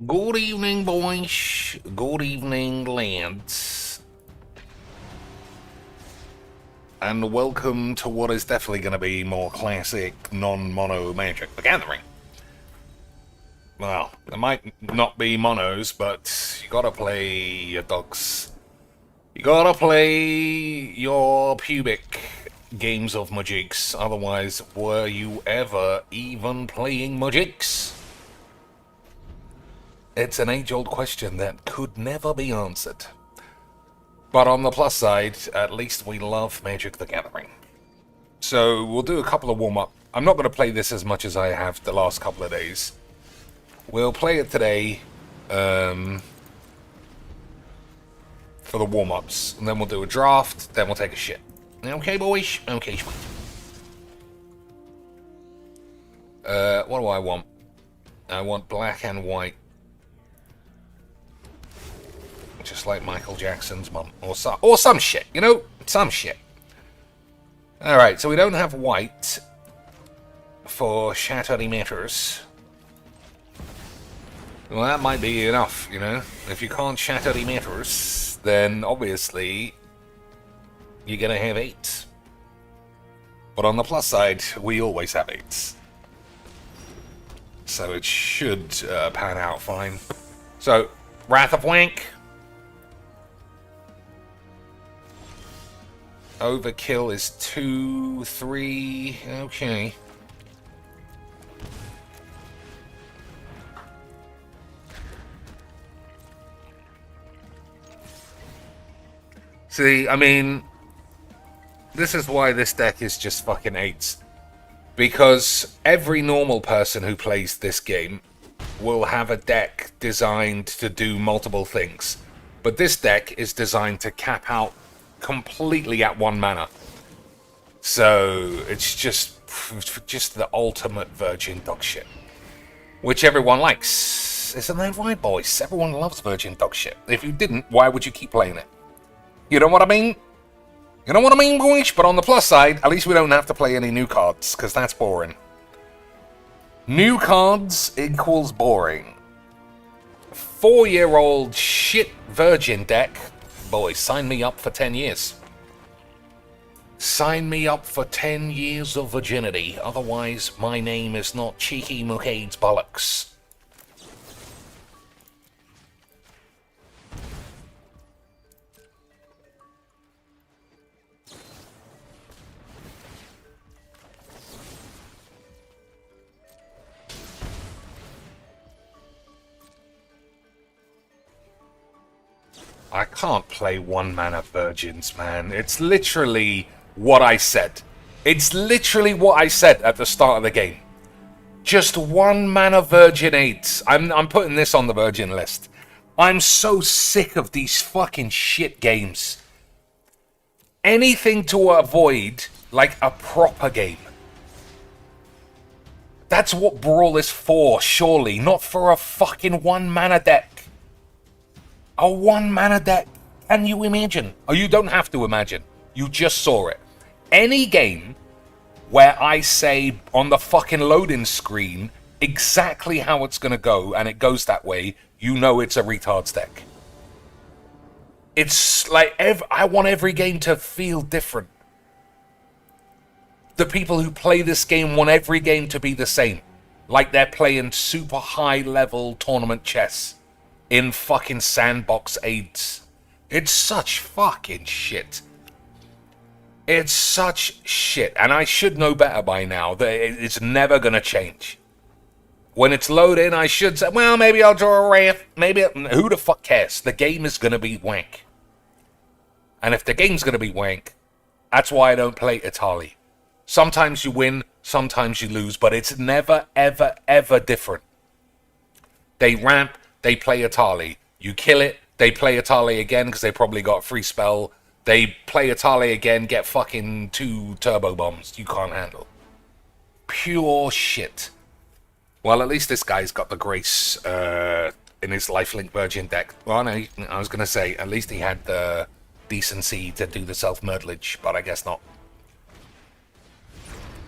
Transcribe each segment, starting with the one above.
Good evening, boys. Good evening, lads. And welcome to what is definitely going to be more classic, non-mono Magic: The Gathering. Well, there might not be monos, but you gotta play your dogs. You gotta play your pubic games of Mageecs. Otherwise, were you ever even playing Mageecs? It's an age-old question that could never be answered. But on the plus side, at least we love Magic: The Gathering. So we'll do a couple of warm-up. I'm not going to play this as much as I have the last couple of days. We'll play it today for the warm-ups. And then we'll do a draft, then we'll take a shit. Okay, boys? Okay, sweet. What do I want? I want black and white. Just like Michael Jackson's mum. Or some shit, you know? Some shit. Alright, so we don't have white for Shattered Emitters. Well, that might be enough, you know? If you can't Shatter Emitters, then obviously you're gonna have 8. But on the plus side, we always have 8s. So it should pan out fine. So, Wrath of Whank. Overkill is 2, 3, okay. See, I mean, this is why this deck is just fucking 8s. Because every normal person who plays this game will have a deck designed to do multiple things. But this deck is designed to cap out completely at 1 mana. So it's just the ultimate virgin dog shit. Which everyone likes. Isn't that right, boys? Everyone loves virgin dog shit. If you didn't, why would you keep playing it? You know what I mean? You know what I mean, boys? But on the plus side, at least we don't have to play any new cards, because that's boring. New cards equals boring. 4-year-old shit virgin deck. Boys, sign me up for 10 years. Sign me up for 10 years of virginity. Otherwise, my name is not Cheeky Muckade's Bollocks. I can't play 1 mana virgins, man. It's literally what I said. It's literally what I said at the start of the game. Just 1 mana virgin 8s. I'm putting this on the virgin list. I'm so sick of these fucking shit games. Anything to avoid, like, a proper game. That's what Brawl is for, surely. Not for a fucking 1 mana deck. A 1 mana deck. Can you imagine? Oh, you don't have to imagine. You just saw it. Any game where I say on the fucking loading screen exactly how it's going to go, and it goes that way, you know it's a retard's deck. It's like, I want every game to feel different. The people who play this game want every game to be the same. Like they're playing super high level tournament chess in fucking sandbox aids. It's such fucking shit. It's such shit. And I should know better by now that it's never gonna change. When it's loaded, I should say, well, maybe I'll draw a Wrath. Maybe, who the fuck cares? The game is gonna be wank. And if the game's gonna be wank, that's why I don't play Italy. Sometimes you win, sometimes you lose, but it's never, ever, ever different. They ramp, they play Italy. You kill it, they play Italy again because they probably got a free spell. They play Italy again, get fucking 2 turbo bombs you can't handle. Pure shit. Well, at least this guy's got the grace in his lifelink virgin deck. Well, no, I was going to say, at least he had the decency to do the self-murderage, but I guess not.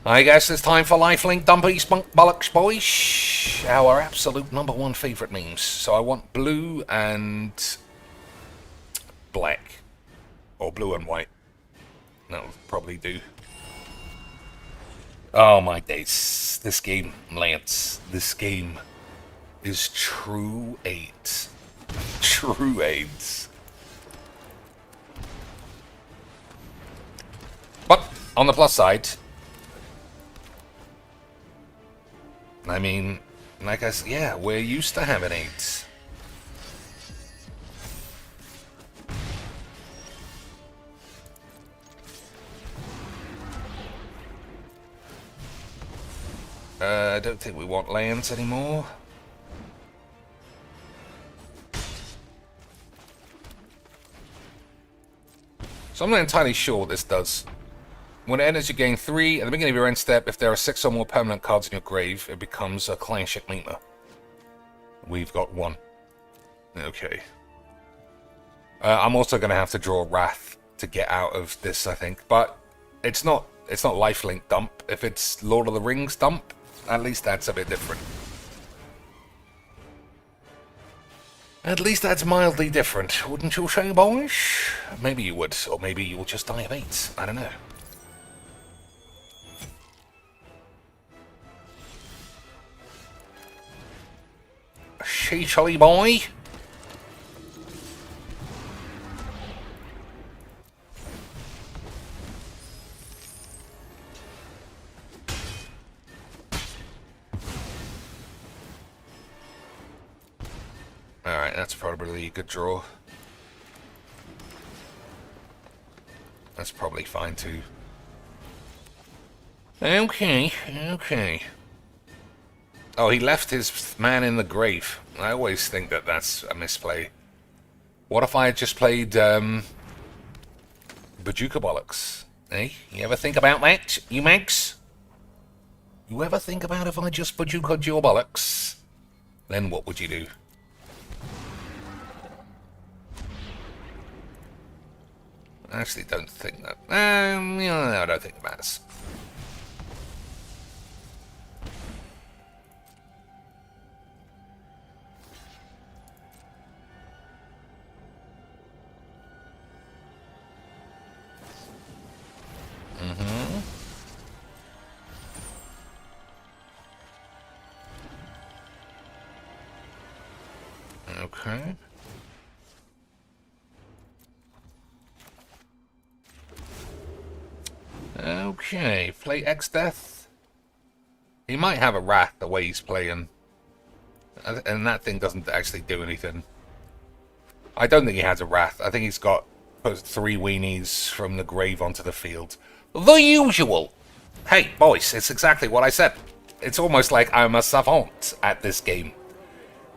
I guess it's time for Lifelink Dumpy Spunk Bollocks, boys. Our absolute #1 favourite memes. So I want blue and black. Or blue and white. That'll probably do. Oh my days. This game, Lance. This game is true AIDS. True AIDS. But, on the plus side, I mean, like I said, yeah, we're used to having AIDS. I don't think we want lands anymore. So I'm not entirely sure what this does. When it enters, you gain 3. At the beginning of your end step, if there are 6 or more permanent cards in your grave, it becomes a classic Meatma. We've got 1. Okay. I'm also going to have to draw Wrath to get out of this, I think. But it's not Lifelink Dump. If it's Lord of the Rings Dump, at least that's a bit different. At least that's mildly different, wouldn't you say, boys? Maybe you would, or maybe you'll just die of AIDS. I don't know. Sheetly boy. Alright, that's probably a good draw. That's probably fine too. Okay, okay. Oh, he left his man in the grave. I always think that that's a misplay. What if I had just played, Bajuka Bollocks? Eh? You ever think about that, you Mags? You ever think about if I just Bajuka your Bollocks? Then what would you do? I actually don't think that... no, I don't think it matters. Okay. Okay, play X-Death. He might have a Wrath the way he's playing. And that thing doesn't actually do anything. I don't think he has a Wrath. I think he's got put 3 weenies from the grave onto the field. The usual! Hey, boys, it's exactly what I said. It's almost like I'm a savant at this game.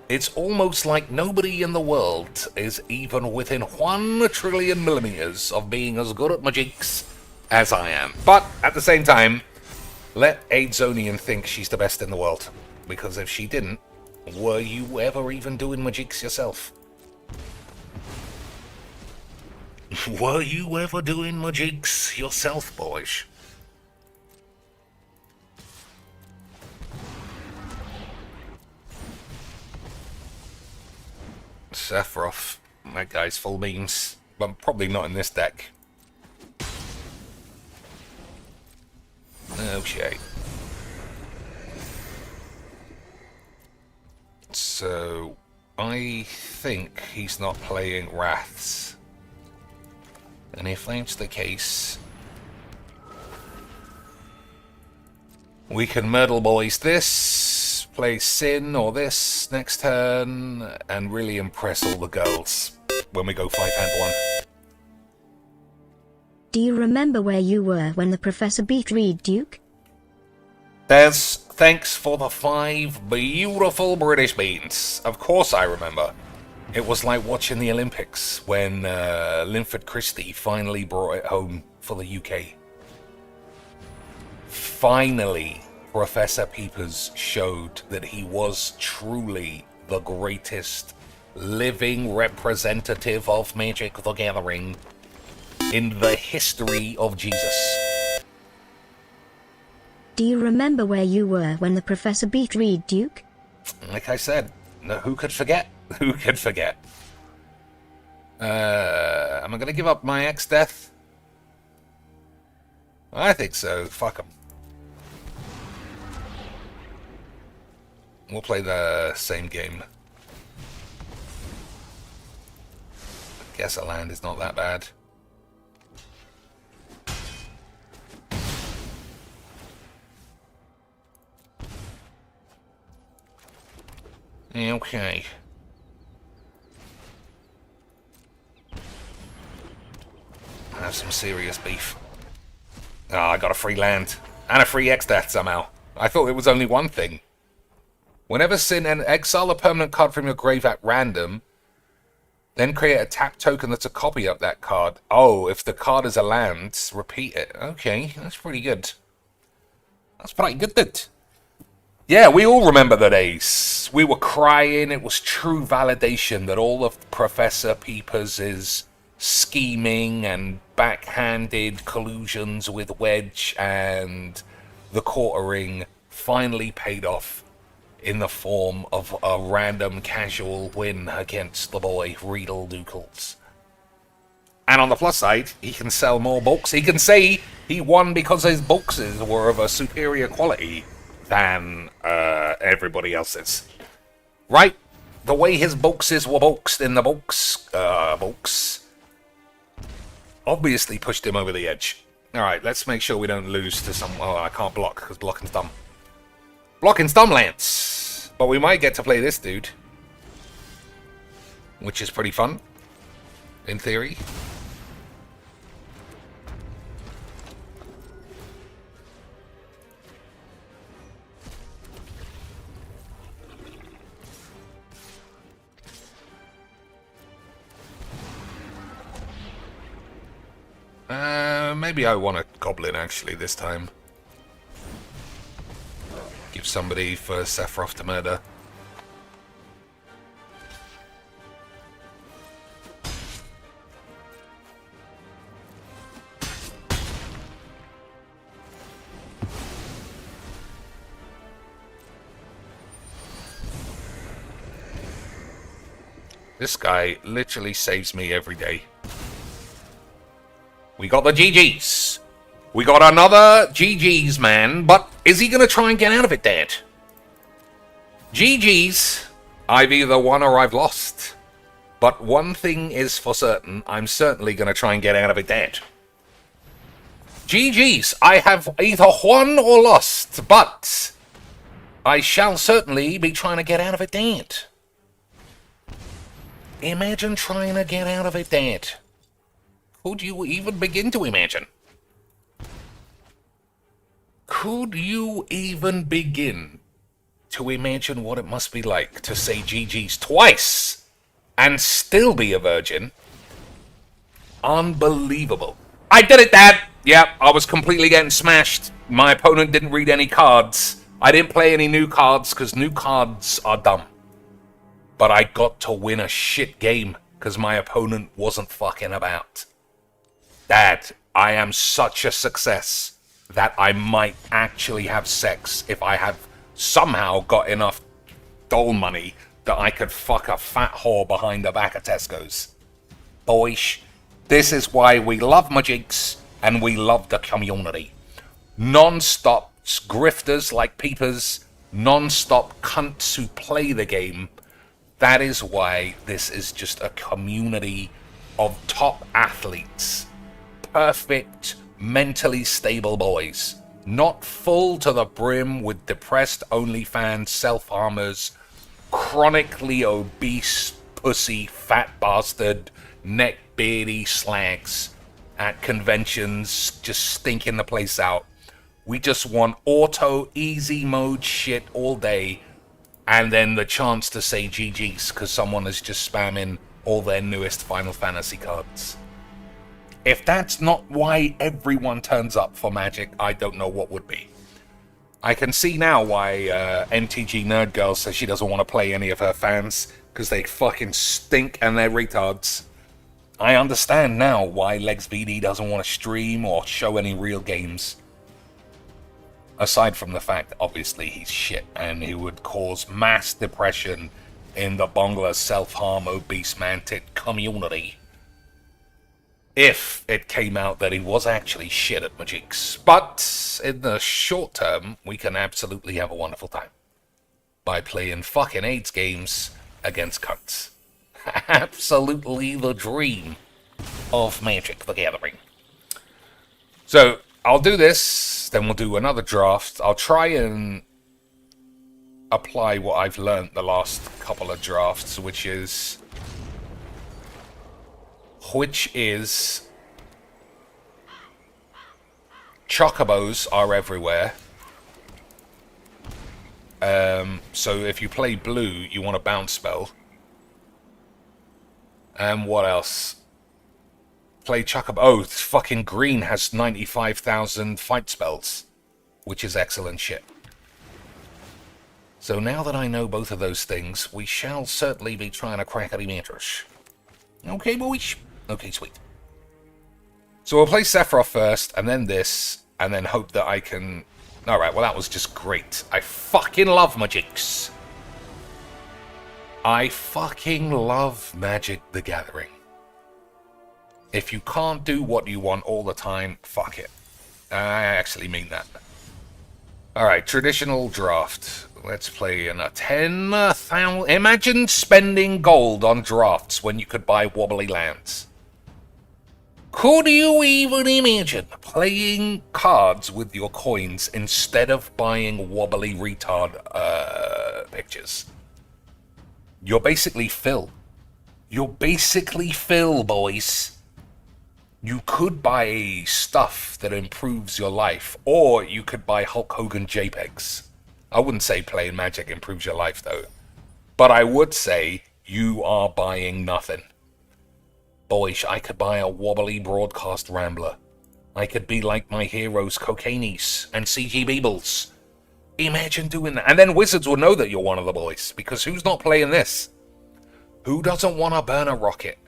It's almost like nobody in the world is even within 1 trillion millimeters of being as good at Mageecs as I am. But, at the same time, let Aidsonian think she's the best in the world. Because if she didn't, were you ever even doing Mageecs yourself? Were you ever doing Mageecs yourself, boys? Sephiroth. That guy's full memes. But probably not in this deck. Okay. So, I think he's not playing Wraths. And if that's the case, we can Myrtle Boys this, play Sin or this next turn, and really impress all the girls when we go 5-1. Do you remember where you were when the professor beat Reed, Duke? Des, thanks for the 5 beautiful British beans. Of course I remember. It was like watching the Olympics when Linford Christie finally brought it home for the UK. Finally, Professor Peepers showed that he was truly the greatest living representative of Magic the Gathering in the history of Jesus. Do you remember where you were when the professor beat Reed, Duke? Like I said, no, who could forget? Who could forget? Am I going to give up my X-Death? I think so. Fuck 'em. We'll play the same game. I guess a land is not that bad. Okay. I have some serious beef. Oh, I got a free land. And a free X-Death somehow. I thought it was only one thing. Whenever sin and exile a permanent card from your grave at random, then create a tap token that's a copy of that card. Oh, if the card is a land, repeat it. Okay, that's pretty good. That's pretty good, dude. Yeah, we all remember the days. We were crying. It was true validation that all of Professor Peepers' scheming and backhanded collusions with Wedge and the Quartering finally paid off in the form of a random casual win against the boy Riedel Dookles. And on the plus side, he can sell more books. He can say he won because his books were of a superior quality than everybody else's. Right? The way his books were boxed in the books obviously pushed him over the edge. Alright, let's make sure we don't lose to some... Oh, I can't block, because blocking's dumb. Blocking's dumb, Lance! But we might get to play this dude. Which is pretty fun. In theory. Maybe I want a goblin actually this time. Give somebody for Sephiroth to murder. This guy literally saves me every day. We got the GGs. We got another GGs, man. But is he going to try and get out of it, Dad? GGs. I've either won or I've lost. But one thing is for certain. I'm certainly going to try and get out of it, Dad. GGs. I have either won or lost. But I shall certainly be trying to get out of it, Dad. Imagine trying to get out of it, Dad. Could you even begin to imagine? Could you even begin to imagine what it must be like to say GG's twice and still be a virgin? Unbelievable. I did it, Dad! Yep, I was completely getting smashed. My opponent didn't read any cards. I didn't play any new cards because new cards are dumb. But I got to win a shit game because my opponent wasn't fucking about. Dad, I am such a success that I might actually have sex if I have somehow got enough doll money that I could fuck a fat whore behind the back of Tesco's. Boys, this is why we love Mageecs and we love the community. Non-stop grifters like peepers, non-stop cunts who play the game. That is why this is just a community of top athletes. Perfect, mentally stable boys. Not full to the brim with depressed OnlyFans self-harmers, chronically obese, pussy, fat bastard, neck-beardy slags at conventions just stinking the place out. We just want auto, easy mode shit all day, and then the chance to say GG's because someone is just spamming all their newest Final Fantasy cards. If that's not why everyone turns up for Magic, I don't know what would be. I can see now why NTG Nerd Girl says she doesn't want to play any of her fans, because they fucking stink and they're retards. I understand now why LexVD doesn't want to stream or show any real games. Aside from the fact, obviously, he's shit, and he would cause mass depression in the Bongler self-harm obese mantic community if it came out that he was actually shit at Mageecs. But in the short term, we can absolutely have a wonderful time by playing fucking AIDS games against cunts. Absolutely the dream of Magic the Gathering. So, I'll do this, then we'll do another draft. I'll try and apply what I've learned the last couple of drafts, which is chocobos are everywhere. So if you play blue, you want a bounce spell. And what else? Play chocobo. Oh, fucking green has 95,000 fight spells, which is excellent shit. So now that I know both of those things, we shall certainly be trying to crackety matters. Okay, boys? Okay, sweet. So we'll play Sephiroth first, and then this, and then hope that I can... Alright, well that was just great. I fucking love Mageecs. I fucking love Magic the Gathering. If you can't do what you want all the time, fuck it. I actually mean that. Alright, traditional draft. Let's play in a 10,000... Imagine spending gold on drafts when you could buy wobbly lands. Could you even imagine playing cards with your coins instead of buying wobbly retard pictures? You're basically Phil. You're basically Phil, boys. You could buy stuff that improves your life, or you could buy Hulk Hogan JPEGs. I wouldn't say playing Magic improves your life, though. But I would say you are buying nothing. Boys, I could buy a wobbly broadcast rambler. I could be like my heroes, Cocainies and CG Beebles. Imagine doing that. And then Wizards will know that you're one of the boys, because who's not playing this? Who doesn't want to burn a rocket?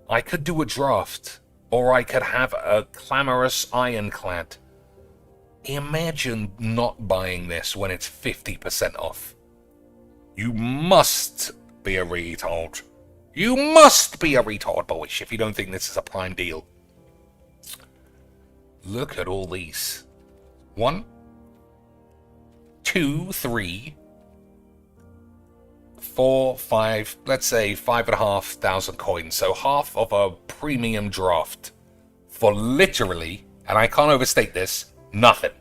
I could do a draft, or I could have a clamorous ironclad. Imagine not buying this when it's 50% off. You must be a retard. You must be a retard, boys, if you don't think this is a prime deal. Look at all these. 1, 2, 3, 4, 5, let's say 5,500 coins. So half of a premium draft for literally, and I can't overstate this, nothing.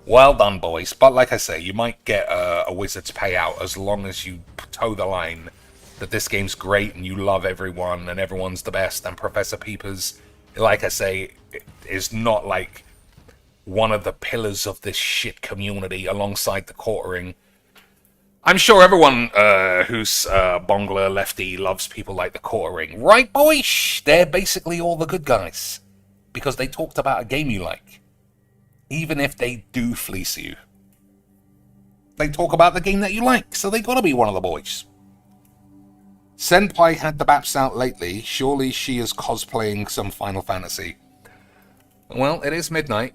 Well done, boys. But like I say, you might get a Wizards payout as long as you toe the line that this game's great and you love everyone and everyone's the best. And Professor Peepers, like I say, is not like one of the pillars of this shit community alongside the quartering. I'm sure everyone who's Bongler lefty loves people like the quartering. Right, boys? They're basically all the good guys. Because they talked about a game you like. Even if they do fleece you. They talk about the game that you like, so they gotta be one of the boys. Senpai had the baps out lately. Surely she is cosplaying some Final Fantasy. Well, it is midnight.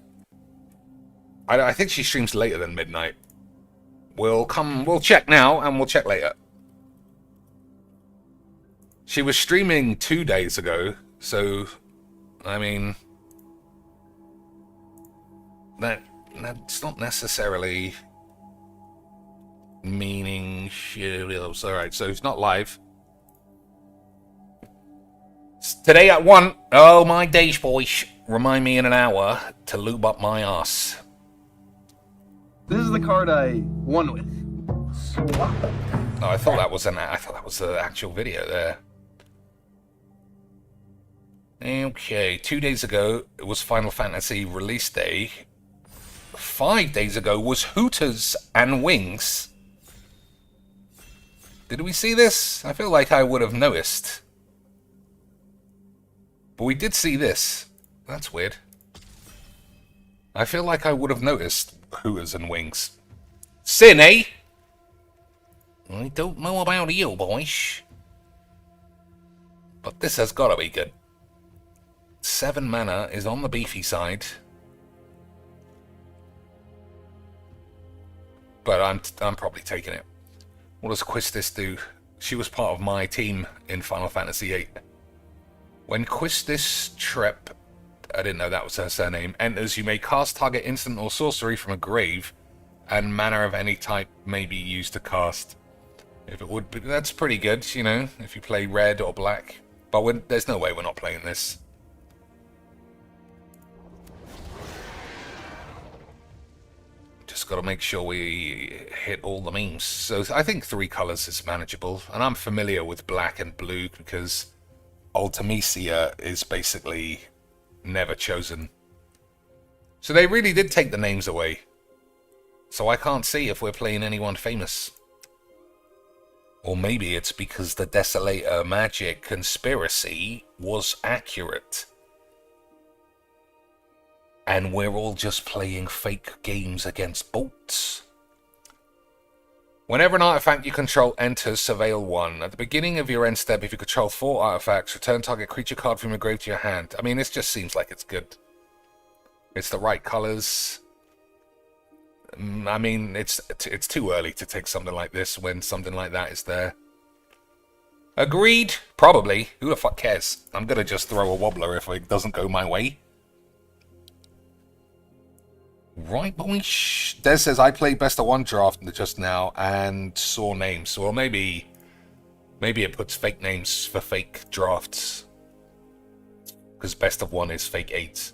I think she streams later than midnight. We'll check now, and we'll check later. She was streaming 2 days ago, so, I mean, that's not necessarily meaning shit. Alright, so it's not live. It's today at 1. Oh my days, boys. Remind me in an hour to lube up my ass. This is the card I won with. Oh, I thought that was an actual video there. Okay, 2 days ago it was Final Fantasy release day. 5 days ago was Hooters and Wings. Did we see this? I feel like I would have noticed. But we did see this. That's weird. I feel like I would have noticed Hooters and Wings. Sin, eh? I don't know about you, boys. But this has got to be good. 7 mana is on the beefy side. but I'm probably taking it. What does Quacktasy do? She was part of my team in Final Fantasy VIII. When Quacktasy Trip, I didn't know that was her surname, enters, you may cast target instant or sorcery from a grave, and mana of any type may be used to cast. If it would be, that's pretty good, you know, if you play red or black. But there's no way we're not playing this. Just got to make sure we hit all the memes. So I think 3 colors is manageable. And I'm familiar with black and blue because Ultimecia is basically never chosen. So they really did take the names away. So I can't see if we're playing anyone famous. Or maybe it's because the Desolator magic conspiracy was accurate. And we're all just playing fake games against bots. Whenever an artifact you control enters Surveil 1, at the beginning of your end step, if you control 4 artifacts, return target creature card from your grave to your hand. I mean, this just seems like it's good. It's the right colors. I mean, it's too early to take something like this when something like that is there. Agreed? Probably. Who the fuck cares? I'm gonna just throw a wobbler if it doesn't go my way. Right, boys. Des says, I played best of 1 draft just now and saw names. Well, maybe it puts fake names for fake drafts. Because best of 1 is fake 8.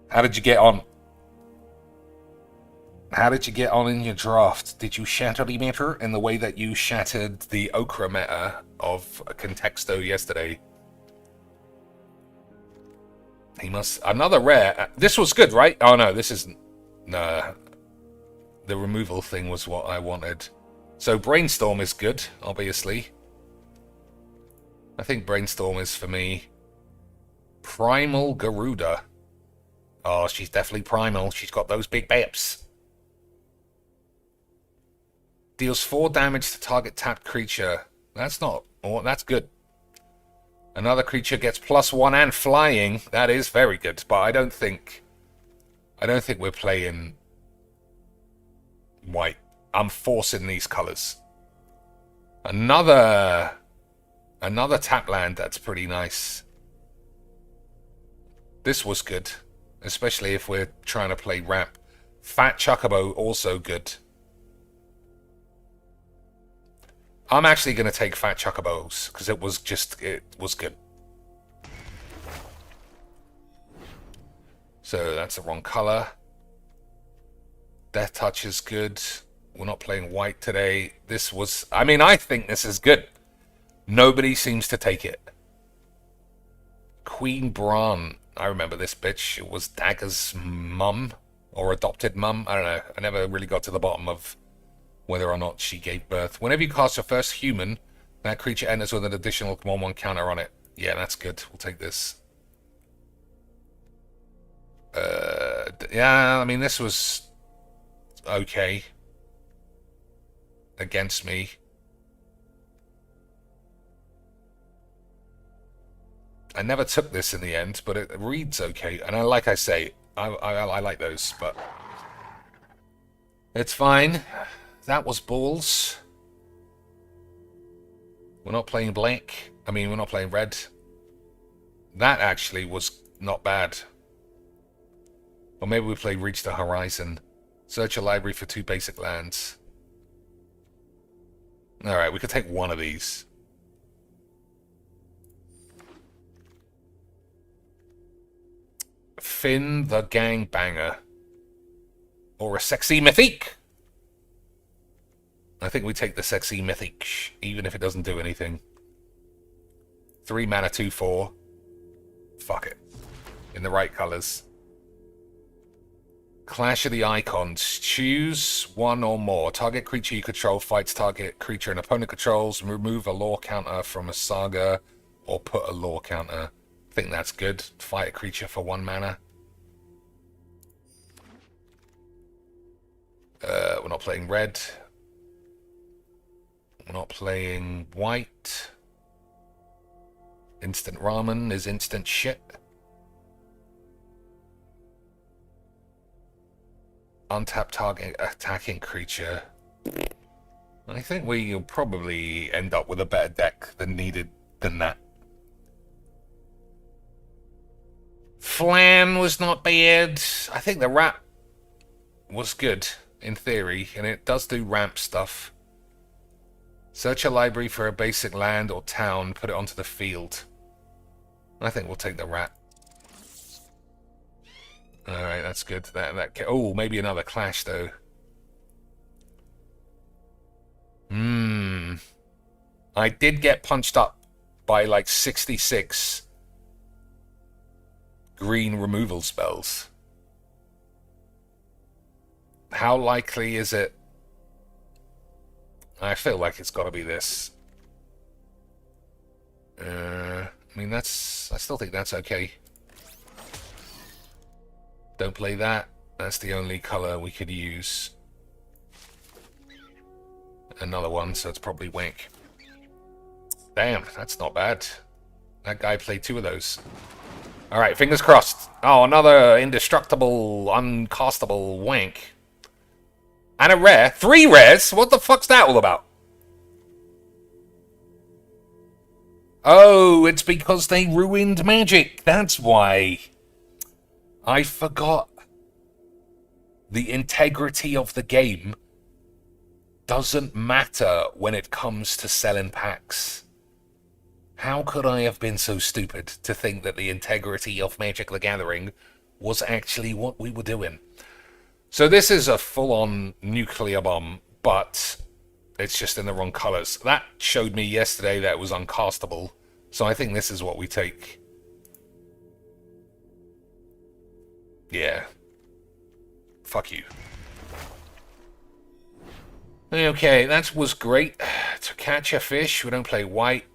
How did you get on? How did you get on in your draft? Did you shatter the meta in the way that you shattered the Okra meta of Contexto yesterday? He must... Another rare. This was good, right? Oh, no, this isn't... Nah. The removal thing was what I wanted. So Brainstorm is good, obviously. I think Brainstorm is for me. Primal Garuda. Oh, she's definitely primal. She's got those big babes. Deals 4 damage to target tapped creature. That's not... Oh, that's good. Another creature gets +1 and flying. That is very good, but I don't think we're playing white. I'm forcing these colors. Another tap land. That's pretty nice. This was good, especially if we're trying to play ramp. Fat Chocobo also good. I'm actually going to take Fat Chocobos, because it was good. So that's the wrong color. Death Touch is good. We're not playing white today. I think this is good. Nobody seems to take it. Queen Bran. I remember this bitch. It was Dagger's mum, or adopted mum. I don't know. I never really got to the bottom of whether or not she gave birth. Whenever you cast your first human, that creature enters with an additional 1/1 counter on it. Yeah, that's good. We'll take this. Yeah, I mean, this was okay against me. I never took this in the end, but it reads okay. And like I say, I like those, but it's fine. That was balls. We're not playing black. I mean, we're not playing red. That actually was not bad. Or maybe we play Reach the Horizon. Search your library for 2 basic lands. Alright, we could take one of these. Finn the Gangbanger. Or a Sexy Mythic. I think we take the Sexy Mythic, even if it doesn't do anything. 3 mana, 2/4. Fuck it. In the right colors. Clash of the Icons. Choose 1 or more. Target creature you control fights target creature an opponent controls. Remove a lore counter from a saga, or put a lore counter. I think that's good. Fight a creature for 1 mana. We're not playing red. We're not playing white. Instant ramen is instant shit. Untap target attacking creature. I think we'll probably end up with a better deck than needed than that. Flan was not bad. I think the rat was good, in theory, and it does do ramp stuff. Search a library for a basic land or town, put it onto the field. I think we'll take the rat. Alright, that's good. Oh, maybe another clash, though. I did get punched up by like 66 green removal spells. How likely is it? I feel like it's got to be this. I mean, I still think that's okay. Don't play that. That's the only color we could use. Another one, so it's probably Whank. Damn, that's not bad. That guy played 2 of those. Alright, fingers crossed. Oh, another indestructible, uncastable Whank. And a rare. 3 rares? What the fuck's that all about? Oh, it's because they ruined Magic. That's why. I forgot. The integrity of the game doesn't matter when it comes to selling packs. How could I have been so stupid to think that the integrity of Magic the Gathering was actually what we were doing? So this is a full-on nuclear bomb, but it's just in the wrong colors. That showed me yesterday that it was uncastable, so I think this is what we take. Yeah. Fuck you. Okay, that was great. To catch a fish, we don't play white.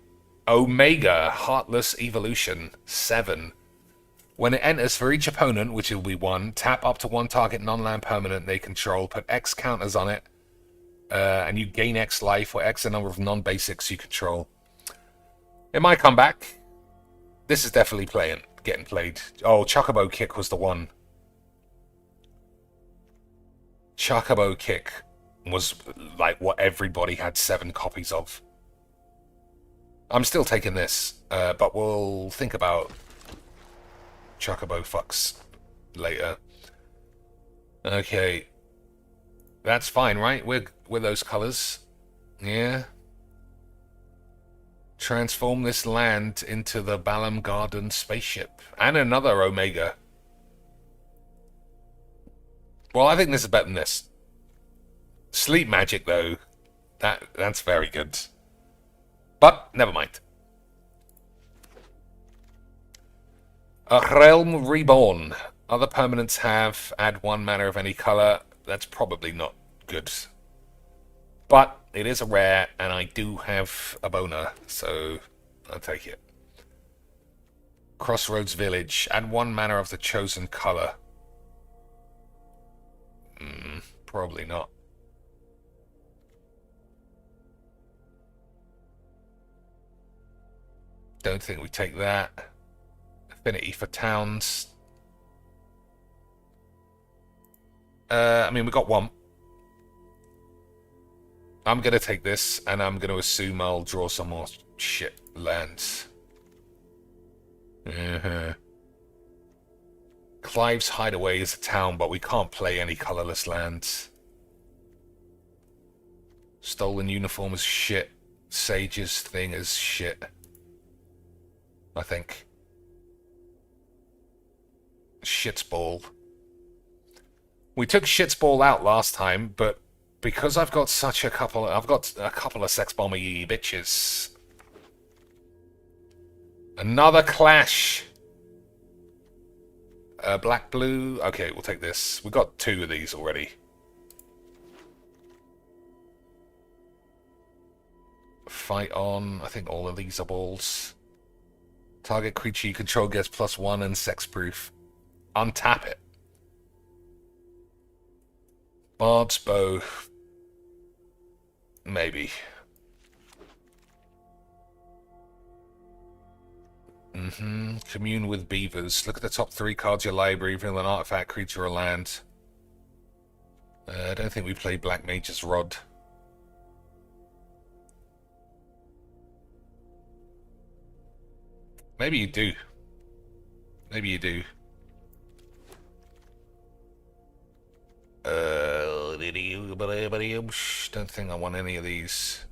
Omega, Heartless Evolution, 7. When it enters for each opponent, which will be 1, tap up to 1 target non-land permanent they control, put X counters on it, and you gain X life or X the number of non-basics you control. It might come back. This is definitely getting played. Oh, Chocobo Kick was the one. Chocobo Kick was like what everybody had 7 copies of. I'm still taking this, but we'll think about Chocobo Fucks later. Okay. That's fine, right? We're those colors. Yeah. Transform this land into the Balam Garden spaceship. And another Omega. Well, I think this is better than this. Sleep Magic, though. That's very good. But, never mind. A Realm Reborn. Other permanents have add 1 mana of any color. That's probably not good. But it is a rare, and I do have a boner, so I'll take it. Crossroads Village. Add 1 mana of the chosen color. Probably not. Don't think we take that. Affinity for towns. I mean, we got 1. I'm going to take this, and I'm going to assume I'll draw some more shit lands. Clive's Hideaway is a town, but we can't play any colorless lands. Stolen Uniform is shit. Sage's thing is shit. I think. Shitsball. We took Shitsball out last time, but because I've got a couple of sex bomby bitches. Another clash. Black blue. Okay, we'll take this. We've got 2 of these already. Fight on. I think all of these are balls. Target creature you control gets +1 and sexproof. Untap it. Bard's Bow. Maybe. Commune with beavers. Look at the top 3 cards of your library, reveal an artifact, creature, or land. I don't think we play Black Mage's Rod. Maybe you do. Maybe you do. Don't think I want any of these.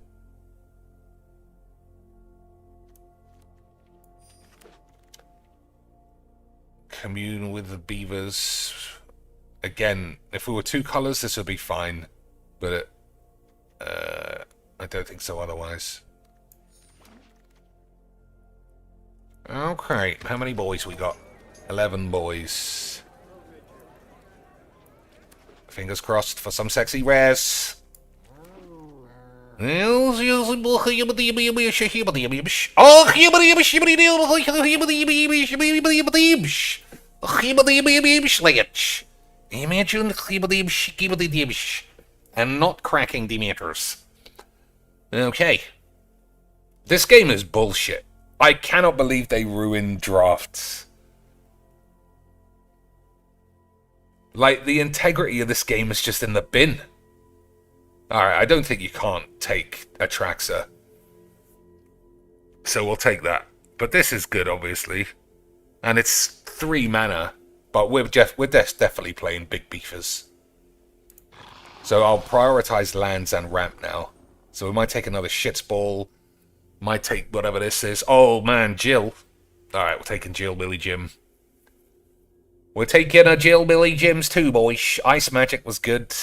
Commune with the beavers. Again, if we were 2 colors, this would be fine. But I don't think so otherwise. Okay, how many boys we got? 11 boys. Fingers crossed for some sexy rares. Imagine and not cracking Demeters. Okay. This game is bullshit. I cannot believe they ruined drafts. Like, the integrity of this game is just in the bin. Alright, I don't think you can't take Atraxa. So we'll take that. But this is good, obviously. And it's 3 mana. But we're definitely playing big beefers. So I'll prioritize lands and ramp now. So we might take another shits ball. Might take whatever this is. Oh man, Jill. Alright, we're taking Jill Billy Jim. We're taking a Jill Billy Jims too, boys. Ice Magic was good.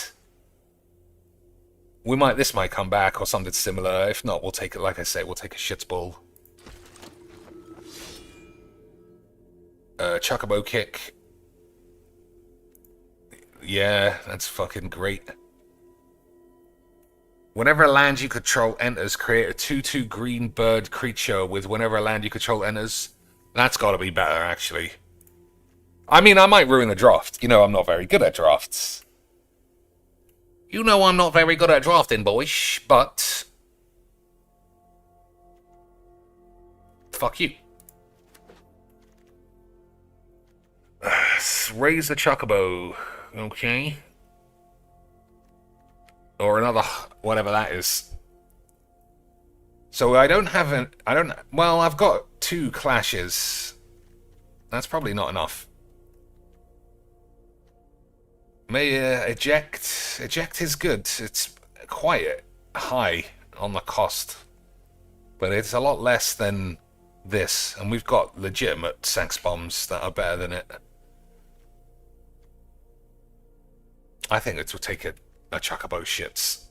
This might come back or something similar. If not, we'll take it, like I say, we'll take a shits ball. Chocobo Kick. Yeah, that's fucking great. Whenever a land you control enters, create a 2/2 green bird creature with whenever a land you control enters. That's gotta be better, actually. I mean, I might ruin the draft. You know I'm not very good at drafts. You know I'm not very good at drafting, boys, but... fuck you. Raise the Chocobo. Okay. Or another, whatever that is. So I don't have well, I've got 2 clashes. That's probably not enough. May eject. Eject is good. It's quite high on the cost. But it's a lot less than this. And we've got legitimate sex bombs that are better than it. I think it will take a Chocobo shits.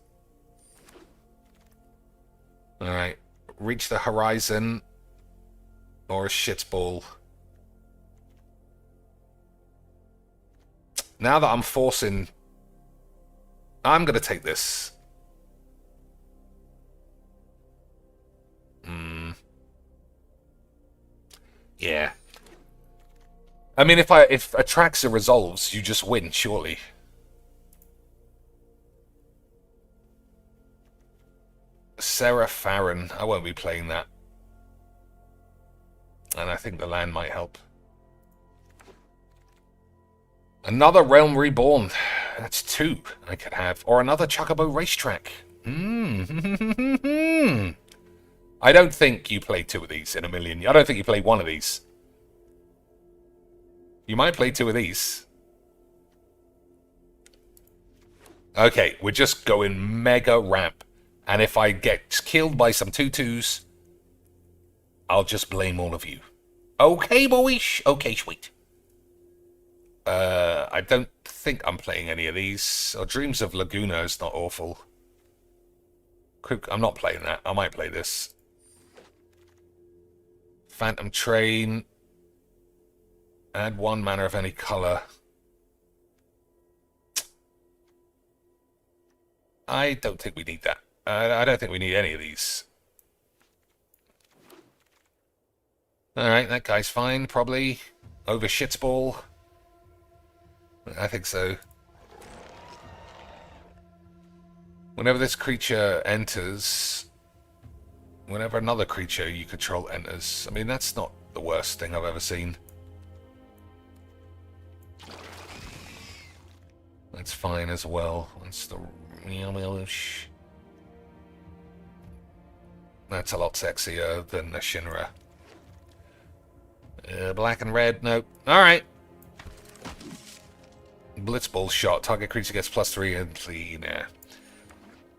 Alright. Reach the horizon. Or a shits ball. Now that I'm forcing... I'm going to take this. Yeah. I mean, if Atraxa resolves, you just win, surely. Sarah Farron. I won't be playing that. And I think the land might help. Another Realm Reborn. That's 2 I could have. Or another Chocobo Racetrack. I don't think you play 2 of these in a million. I don't think you play 1 of these. You might play 2 of these. Okay, we're just going mega ramp. And if I get killed by some 2/2s, I'll just blame all of you. Okay, boys. Okay, sweet. I don't think I'm playing any of these. Or Dreams of Laguna is not awful. I'm not playing that. I might play this. Phantom Train. Add 1 mana of any color. I don't think we need that. I don't think we need any of these. Alright, that guy's fine, probably. Over shitsball. I think so. Whenever this creature enters... Whenever another creature you control enters... I mean, that's not the worst thing I've ever seen. That's fine as well. That's a lot sexier than the Shinra. Black and red, nope. Alright. Blitzball shot. Target creature gets +3 and clean air.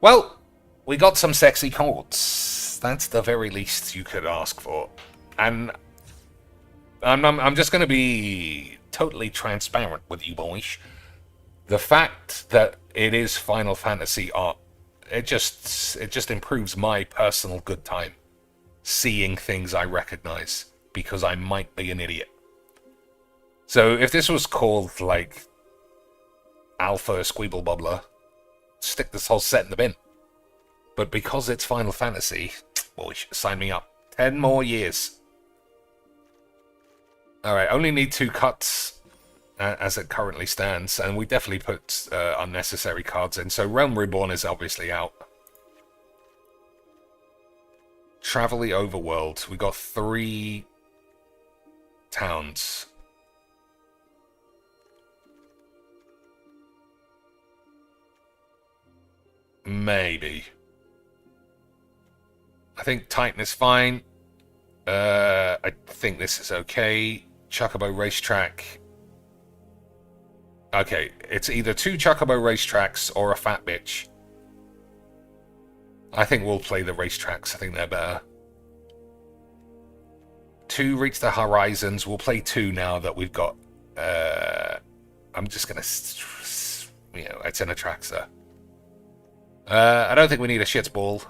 Well, we got some sexy cards. That's the very least you could ask for. And I'm just going to be totally transparent with you boys. The fact that it is Final Fantasy art, it just improves my personal good time seeing things I recognize, because I might be an idiot. So if this was called, like, Alpha Squeeblebeaner, stick this whole set in the bin. But because it's Final Fantasy, boy, sign me up. 10 more years. Alright, only need 2 cuts as it currently stands, and we definitely put unnecessary cards in. So Realm Reborn is obviously out. Travel the Overworld. We got 3 towns. Maybe. I think Titan is fine. I think this is okay. Chocobo Racetrack. Okay, it's either 2 Chocobo Racetracks or a fat bitch. I think we'll play the racetracks. I think they're better. 2 Reach the Horizons. We'll play 2 now that we've got... I'm just gonna... You know, it's an Atraxa. I don't think we need a shits ball.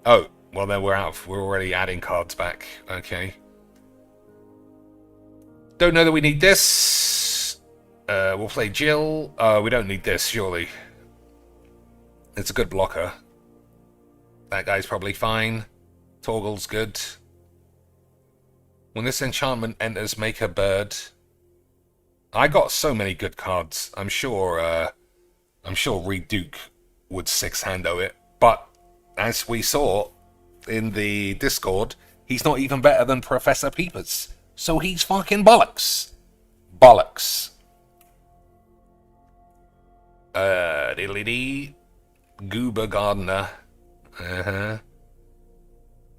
Oh, well then we're out. We're already adding cards back. Okay. Don't know that we need this. We'll play Jill. We don't need this, surely. It's a good blocker. That guy's probably fine. Torgal's good. When this enchantment enters, make a bird. I got so many good cards. I'm sure Reed Duke would 6-hando it. But as we saw in the Discord, he's not even better than Professor Peepers. So he's fucking bollocks. Bollocks. Diddly-dee. Goober Gardener.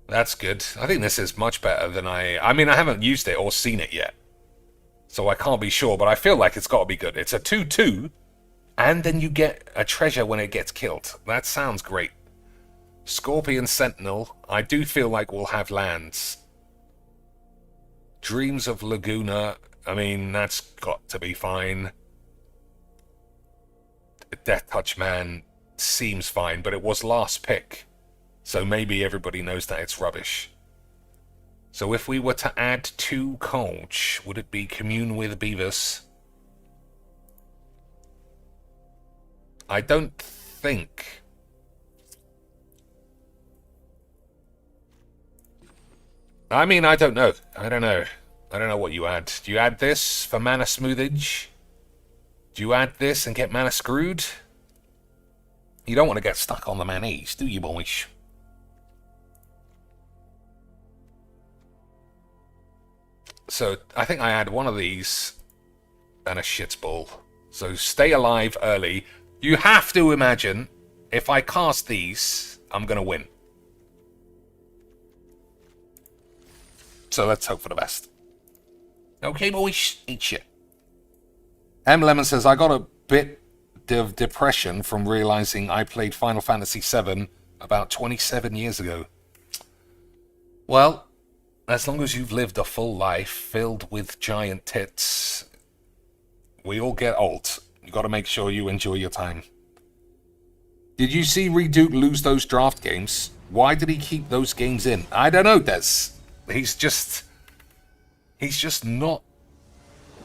That's good. I think this is much better than I mean, I haven't used it or seen it yet, so I can't be sure, but I feel like it's got to be good. It's a 2/2, and then you get a treasure when it gets killed. That sounds great. Scorpion Sentinel. I do feel like we'll have lands. Dreams of Laguna. I mean, that's got to be fine. Death Touch Man seems fine, but it was last pick, so maybe everybody knows that it's rubbish. So if we were to add 2 coach, would it be Commune with Beavis? I don't think. I mean, I don't know. I don't know what you add. Do you add this for mana smoothage? Do you add this and get mana screwed? You don't want to get stuck on the manees, do you, boys? So, I think I add one of these and a shits ball. So, stay alive early. You have to imagine, if I cast these, I'm going to win. So, let's hope for the best. Okay, boys, eat shit. M. Lemon says, I got a bit of depression from realizing I played Final Fantasy VII about 27 years ago. Well, as long as you've lived a full life filled with giant tits, we all get old. You got to make sure you enjoy your time. Did you see Reduke lose those draft games? Why did he keep those games in? I don't know, Des. He's just not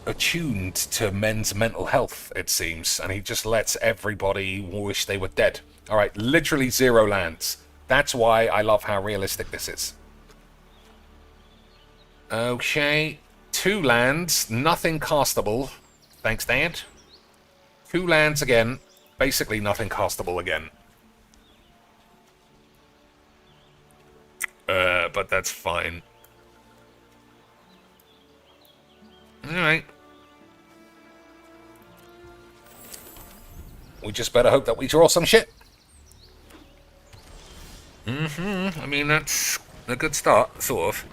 attuned to men's mental health, it seems, and he just lets everybody wish they were dead. Alright, literally 0 lands. That's why I love how realistic this is. Okay, 2 lands, nothing castable. Thanks, Dad. 2 lands again, basically nothing castable again. But that's fine. Alright. we just better hope that we draw some shit. I mean, that's a good start, sort of.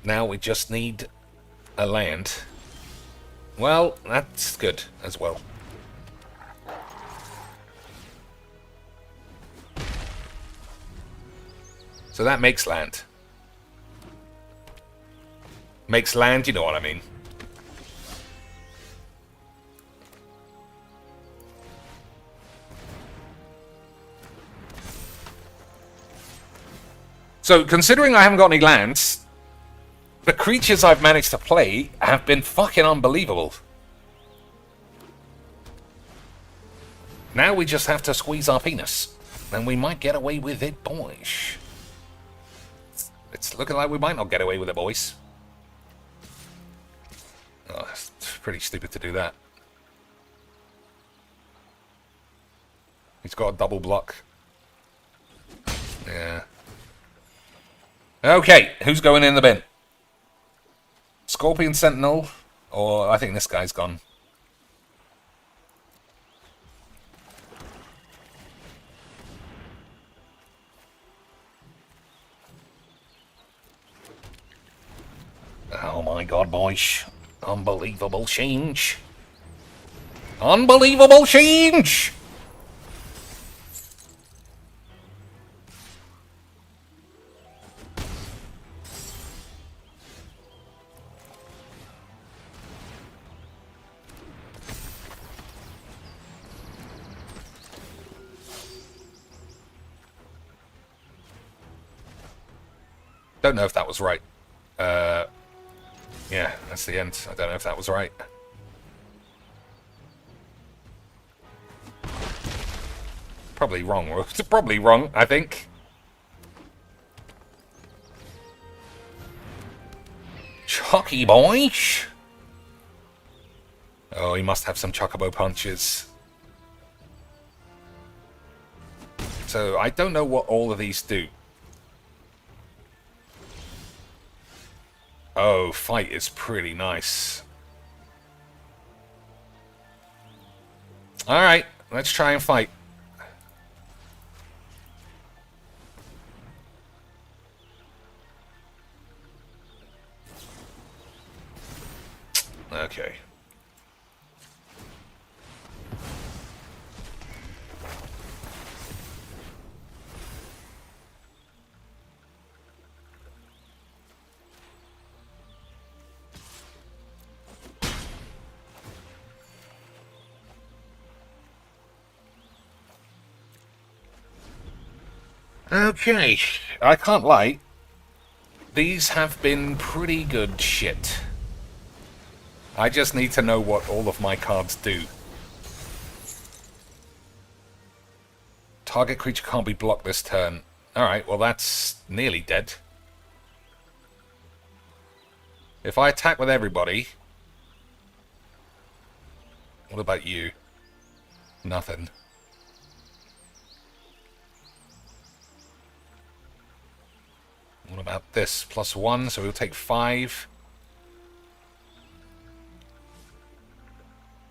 Now we just need a land. Well, that's good as well. So that makes land. Makes land, you know what I mean. So, considering I haven't got any lands, the creatures I've managed to play have been fucking unbelievable. Now we just have to squeeze our penis. And we might get away with it, boys. It's looking like we might not get away with it, boys. Oh, it's pretty stupid to do that. He's got a double block. Yeah. Okay, who's going in the bin? Scorpion Sentinel, or I think this guy's gone. Oh my god, boys. Unbelievable change. Unbelievable change! Don't know if that was right. Yeah, that's the end. I don't know if that was right. Probably wrong. It's probably wrong, I think. Chucky boys! Oh, he must have some chocobo punches. So, I don't know what all of these do. Oh, fight is pretty nice. Alright, let's try and fight. Okay. Okay, I can't lie. These have been pretty good shit. I just need to know what all of my cards do. Target creature can't be blocked this turn. Alright, well that's nearly dead. If I attack with everybody... What about you? Nothing. What about this? +1, so we'll take 5.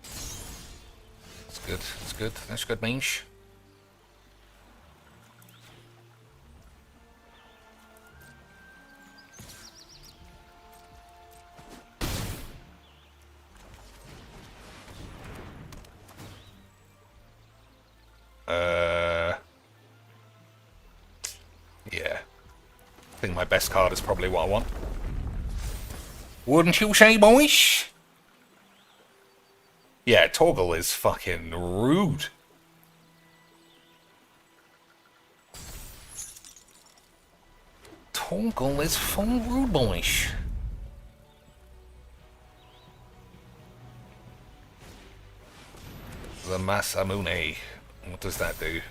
That's good, that's good. That's good, Mange. Yeah. I think my best card is probably what I want. Wouldn't you say, boys? Yeah, Torgal is fucking rude. Torgal is full rude, boys. The Masamune. What does that do?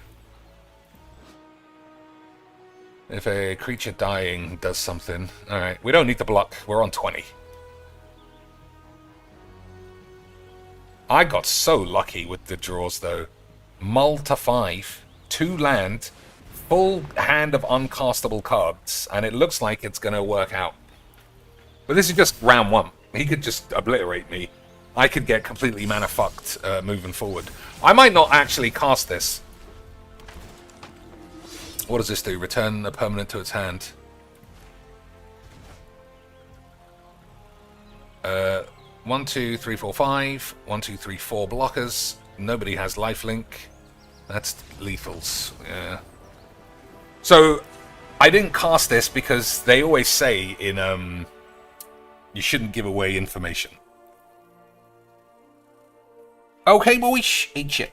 If a creature dying does something... Alright, we don't need to block. We're on 20. I got so lucky with the draws, though. Mull to 5, 2 land, full hand of uncastable cards, and it looks like it's going to work out. But this is just round 1. He could just obliterate me. I could get completely mana fucked moving forward. I might not actually cast this. What does this do? Return a permanent to its hand. 1, 2, 3, 4, 5. 1, 2, 3, 4 blockers. Nobody has lifelink. That's lethals. Yeah. So I didn't cast this because they always say in you shouldn't give away information. Okay, boys, eat shit.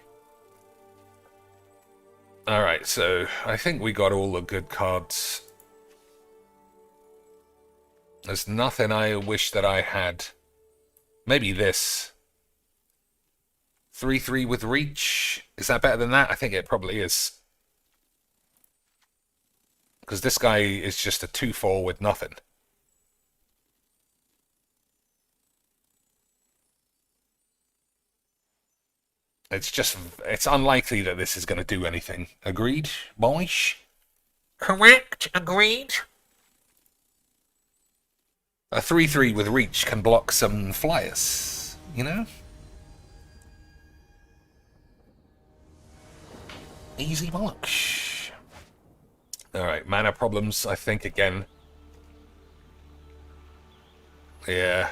Alright, so I think we got all the good cards. There's nothing I wish that I had. Maybe this. 3/3 with reach. Is that better than that? I think it probably is. Because this guy is just a 2/4 with nothing. It's unlikely that this is going to do anything. Agreed, boys? Correct. Agreed. A 3/3 with reach can block some flyers, you know? Easy bollocks. Alright, mana problems, I think, again. Yeah.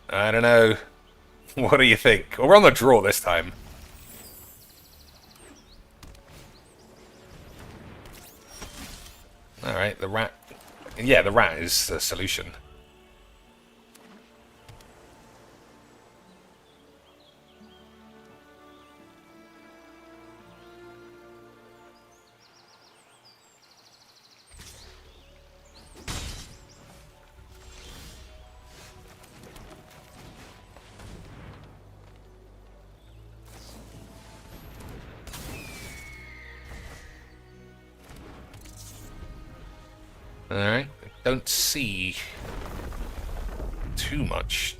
I don't know. What do you think? Well, we're on the draw this time. Alright, the rat. Yeah, the rat is the solution. Alright, don't see too much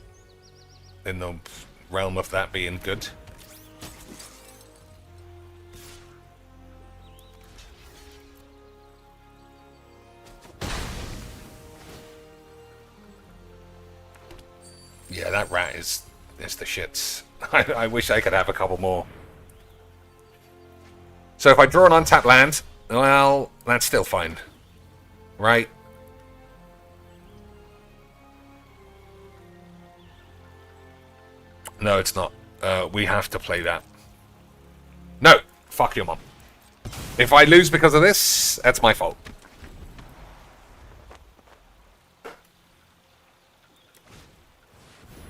in the realm of that being good. Yeah, that rat is the shits. I wish I could have a couple more. So if I draw an untapped land, well, that's still fine. Right? No, it's not. We have to play that. No! Fuck your mom. If I lose because of this, that's my fault.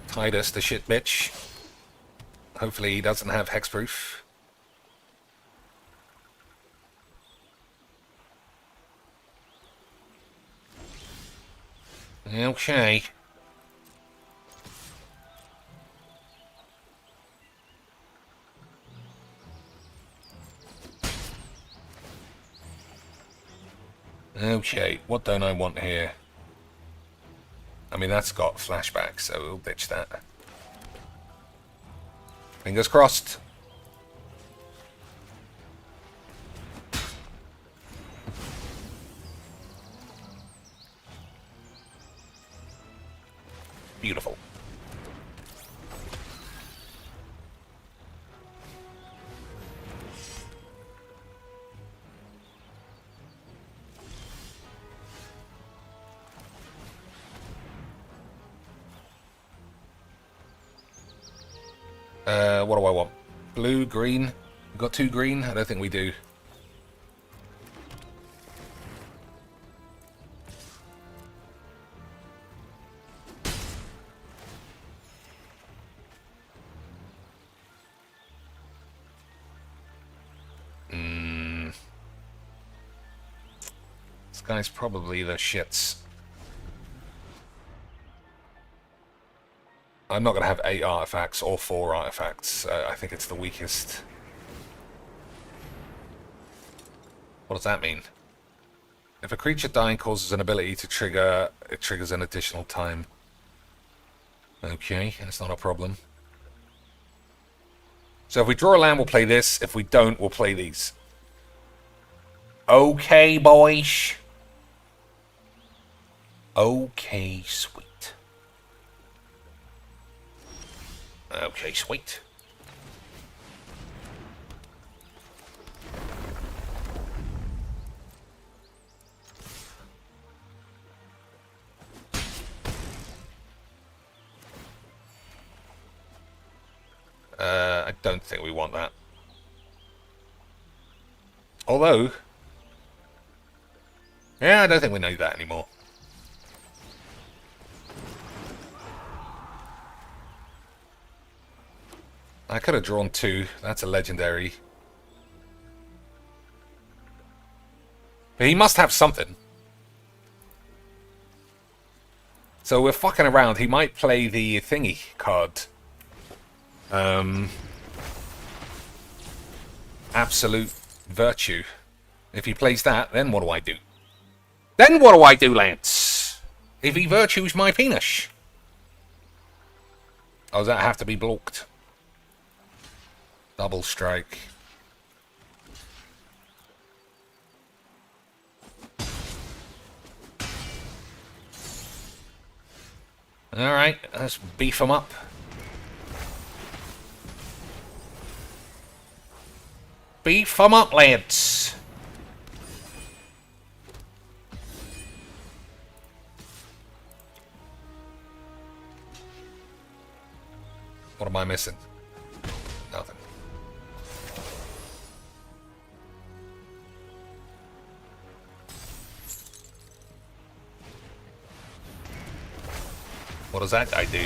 Tidus, the shit bitch. Hopefully he doesn't have hexproof. Okay. Okay, what don't I want here? I mean, that's got flashback, so we'll ditch that. Fingers crossed. Beautiful. What do I want? Blue, green? We got 2 green? I don't think we do. This guy's probably the shits. I'm not going to have 8 artifacts or 4 artifacts. I think it's the weakest. What does that mean? If a creature dying causes an ability to trigger, it triggers an additional time. Okay, that's not a problem. So if we draw a land, we'll play this. If we don't, we'll play these. Okay, boys. Okay, sweet. Okay, sweet. I don't think we want that. Although, yeah, I don't think we need that anymore. I could have drawn 2. That's a legendary. But he must have something. So we're fucking around. He might play the thingy card. Absolute Virtue. If he plays that, then what do I do? Then what do I do, Lance? If he virtues my penis. Oh, does that have to be blocked? Double strike. Alright, let's beef him up. Beef him up, lads. What am I missing? Nothing. What does that guy do?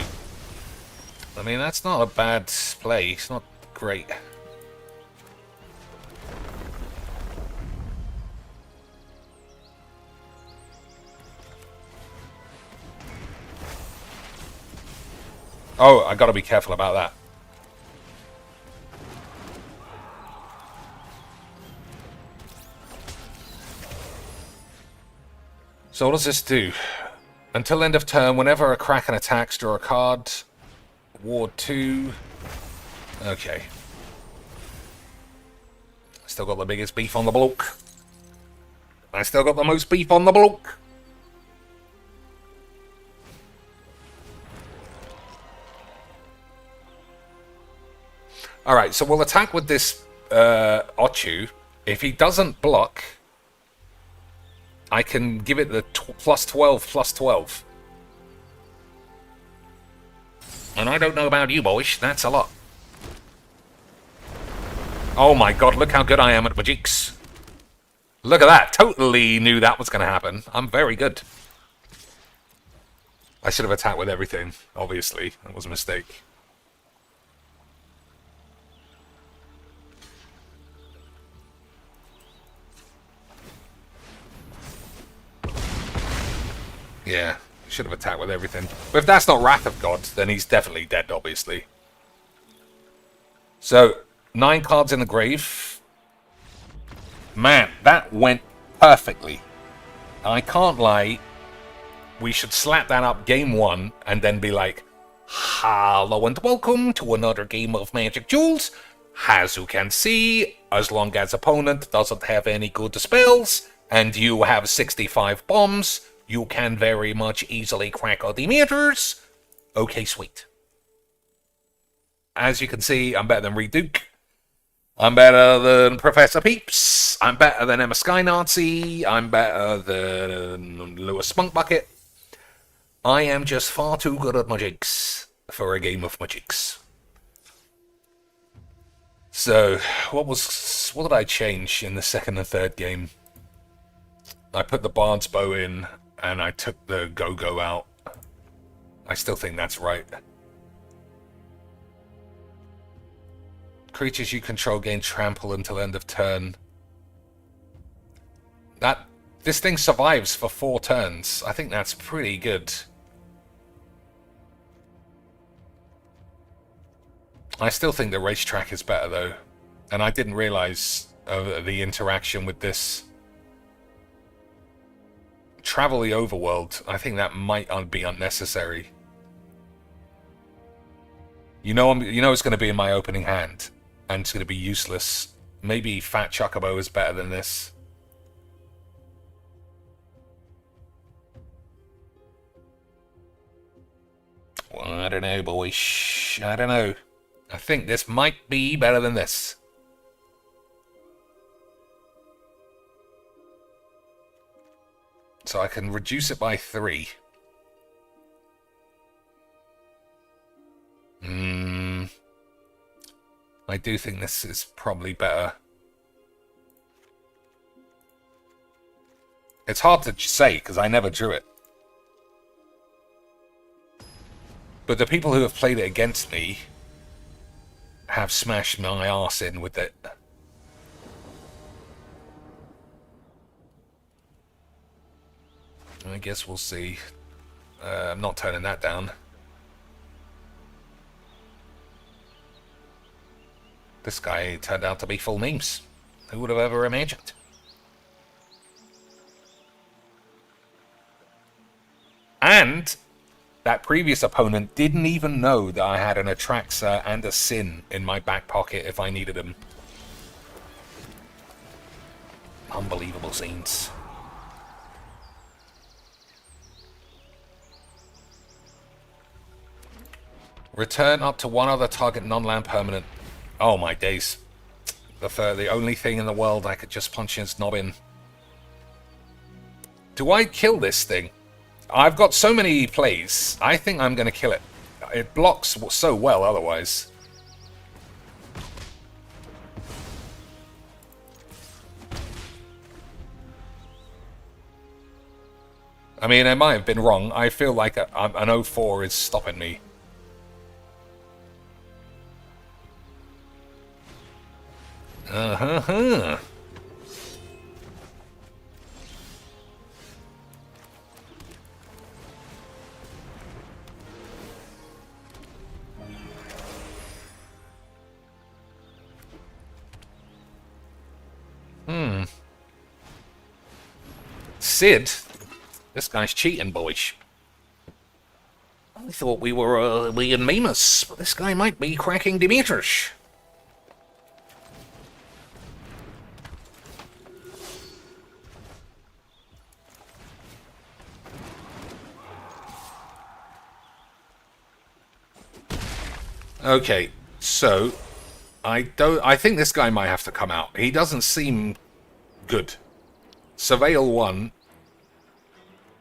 I mean, that's not a bad play. It's not great. Oh, I gotta be careful about that. So what does this do? Until end of turn, whenever a Kraken attacks, draw a card. Ward 2. Okay. Still got the biggest beef on the block. I still got the most beef on the block. Alright, so we'll attack with this Ochu. If he doesn't block, I can give it the plus 12, plus 12. And I don't know about you, boys. That's a lot. Oh my god, look how good I am at Mageecs. Look at that. Totally knew that was going to happen. I'm very good. I should have attacked with everything, obviously. That was a mistake. Yeah, should have attacked with everything. But if that's not Wrath of God, then he's definitely dead, obviously. So, 9 cards in the grave. Man, that went perfectly. I can't lie. We should slap that up game 1 and then be like, hello and welcome to another game of Magic Duels. As you can see, as long as opponent doesn't have any good spells, and you have 65 bombs, you can very much easily crack all the meters. Okay, sweet. As you can see, I'm better than Reed Duke. I'm better than Professor Peeps. I'm better than Emma Sky Nazi. I'm better than Lewis Spunkbucket. I am just far too good at Mageecs for a game of Mageecs. So, what did I change in the second and third game? I put the Bard's Bow in, and I took the Go-Go out. I still think that's right. Creatures you control gain trample until end of turn. This thing survives for 4 turns. I think that's pretty good. I still think the racetrack is better though. And I didn't realize the interaction with this. Travel the overworld, I think that might be unnecessary. You know it's going to be in my opening hand, and it's going to be useless. Maybe Fat Chocobo is better than this. Well, I don't know, boys. I don't know. I think this might be better than this. So I can reduce it by 3. I do think this is probably better. It's hard to say, because I never drew it. But the people who have played it against me have smashed my arse in with it. I guess we'll see. I'm not turning that down. This guy turned out to be full memes. Who would have ever imagined? And that previous opponent didn't even know that I had an Atraxa and a Sin in my back pocket if I needed them. Unbelievable scenes. Return up to one other target non-land permanent. Oh my days. The only thing in the world I could just punch his knob in. Do I kill this thing? I've got so many plays. I think I'm going to kill it. It blocks so well otherwise. I mean, I might have been wrong. I feel like an 0-4 is stopping me. Uh-huh. Sid? This guy's cheating, boys. I thought we were being memers, but this guy might be cracking Demeters. Okay, so I think this guy might have to come out. He doesn't seem good. Surveil 1.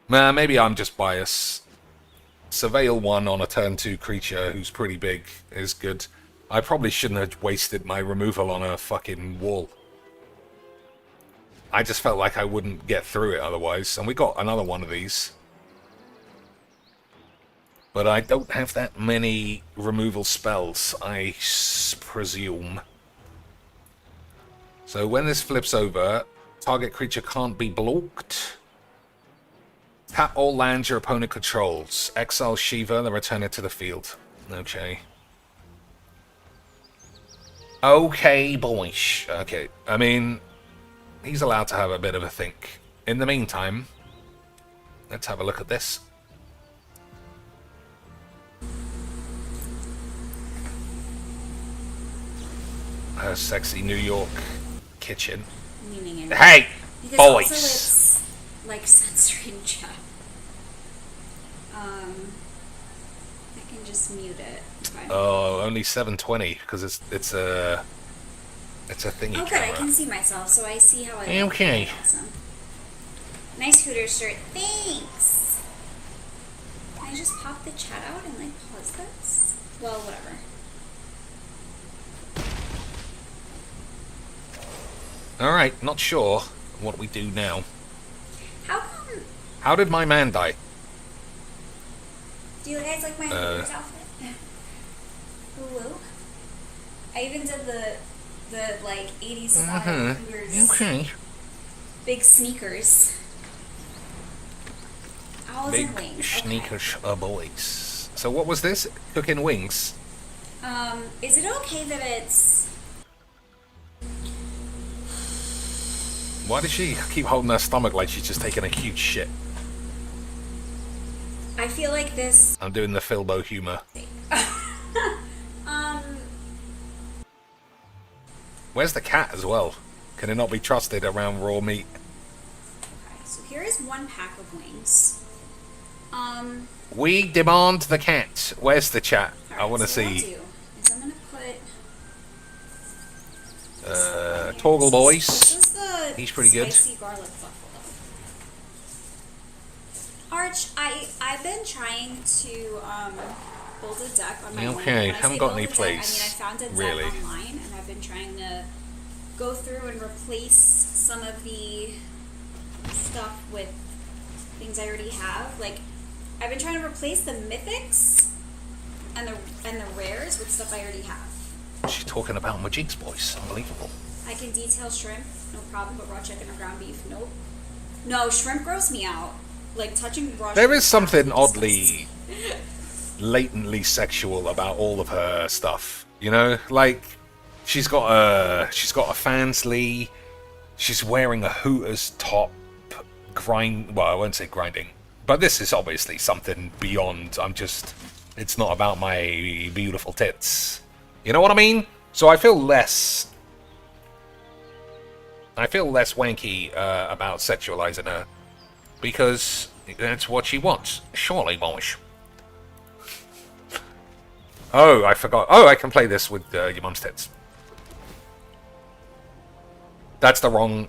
Nah, maybe I'm just biased. Surveil 1 on a turn 2 creature who's pretty big is good. I probably shouldn't have wasted my removal on a fucking wall. I just felt like I wouldn't get through it otherwise. And we got another one of these. But I don't have that many removal spells, I presume. So when this flips over, target creature can't be blocked. Tap all lands your opponent controls. Exile Shiva, then return it to the field. Okay. Okay, boys. Okay, I mean, he's allowed to have a bit of a think. In the meantime, let's have a look at this. Her sexy New York kitchen. Hey, because boys! Also it's like censoring chat. I can just mute it. Oh, only 720 because it's a thingy. Oh, good. camera. I can see myself, so I see how I look. Okay. Awesome. Nice Hooters shirt. Thanks. Can I just pop the chat out and like pause this? Well, whatever. Alright, not sure what we do now. How come? How did my man die? Do you guys like my Hooters outfit? Hello. I even did the like 80s style Hooters. Okay. Big sneakers. Owls Big and wings. sneakers, boys. So what was this? Cooking wings? Is it okay that it's... Why does she keep holding her stomach like she's just taking a huge shit? I feel like this... I'm doing the Philbo humor. Where's the cat as well? Can it not be trusted around raw meat? Okay, so here is one pack of wings. We demand the cat. Where's the chat? I want to so what I'll see. do is I'm gonna put Toggle This Boys. is the He's pretty good. spicy garlic buffalo. Arch, I've been trying to build a deck on my own. Okay, When I haven't say got build any a deck, plays, I found a deck really. online, and I've been trying to go through and replace some of the stuff with things I already have. Like, I've been trying to replace the mythics and the rares with stuff I already have. She's talking about Mageecs, boys. Unbelievable. I can detail shrimp, no problem, but raw chicken or ground beef, nope. No, shrimp gross me out. Like, touching raw There shrimp is something absolutely oddly, latently sexual about all of her stuff. You know, like she's got a fansly. She's wearing a Hooters top. Well, I won't say grinding, but this is obviously something beyond. It's not about my beautiful tits. You know what I mean? So I feel less wanky about sexualizing her because that's what she wants. Surely, boys. Oh, I forgot. Oh, I can play this with your mum's tits. That's the wrong.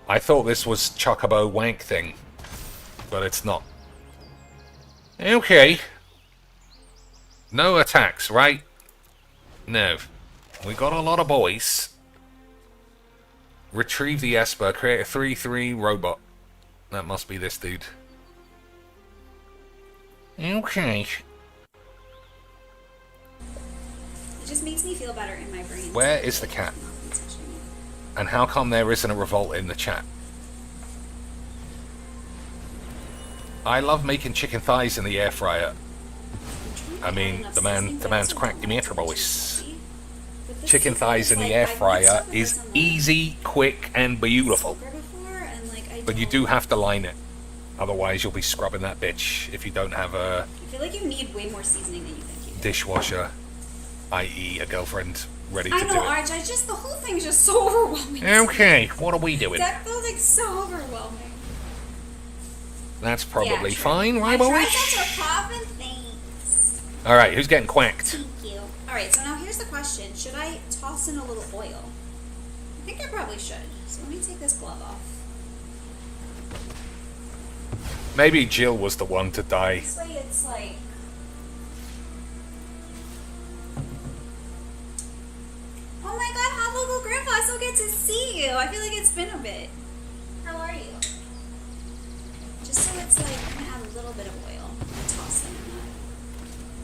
I thought this was Chocobo Whank thing, but it's not. Okay. No attacks, right? No. We got a lot of boys. Retrieve the Esper, create a 3/3 robot. That must be this dude. Okay. It just makes me feel better in my brain. Where is the cat? And how come there isn't a revolt in the chat? I love making chicken thighs in the air fryer. I mean, the man's cracked the metro boys. Chicken thighs in the air fryer is easy, quick, and beautiful. But you do have to line it. Otherwise, you'll be scrubbing that bitch if you don't have a I feel like you need way more seasoning than you think you do. dishwasher, i.e. a girlfriend, ready to I do know, it. Arch, the whole thing's just so overwhelming. Okay, what are we doing? That feels like so overwhelming. That's probably Yeah, fine, My right, boys? triceps are popping, thanks. Alright, who's getting quacked? Thank you. Alright, so now here's the question. Should I toss in a little oil? I think I probably should. So let me take this glove off. Maybe Jill was the one to die. This way it's like... Oh my god, hot local grandpa, I so get to see you. I feel like it's been a bit. How are you? Just so it's like, I'm gonna add a little bit of oil and toss in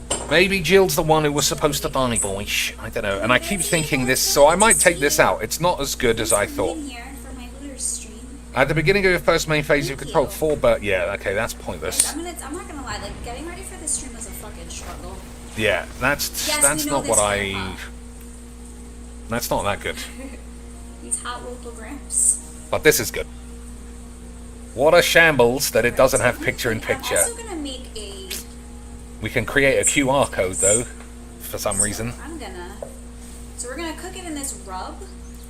that. Maybe Jill's the one who was supposed to die, boys. I don't know. And I keep thinking this, so I might take this out. It's not as good as I thought. In here for my Hooters stream. At the beginning of your first main phase, you control 4 but yeah, okay, that's pointless. I'm not gonna lie, like getting ready for this stream was a fucking struggle. Yeah, that's Yes, that's we know not this, what I. Grandpa. That's not that good. These hot local gramps. But this is good. What a shambles that it doesn't have I'm picture-in-picture. also gonna make a. We can create a QR code though, for some reason. So we're gonna cook it in this rub.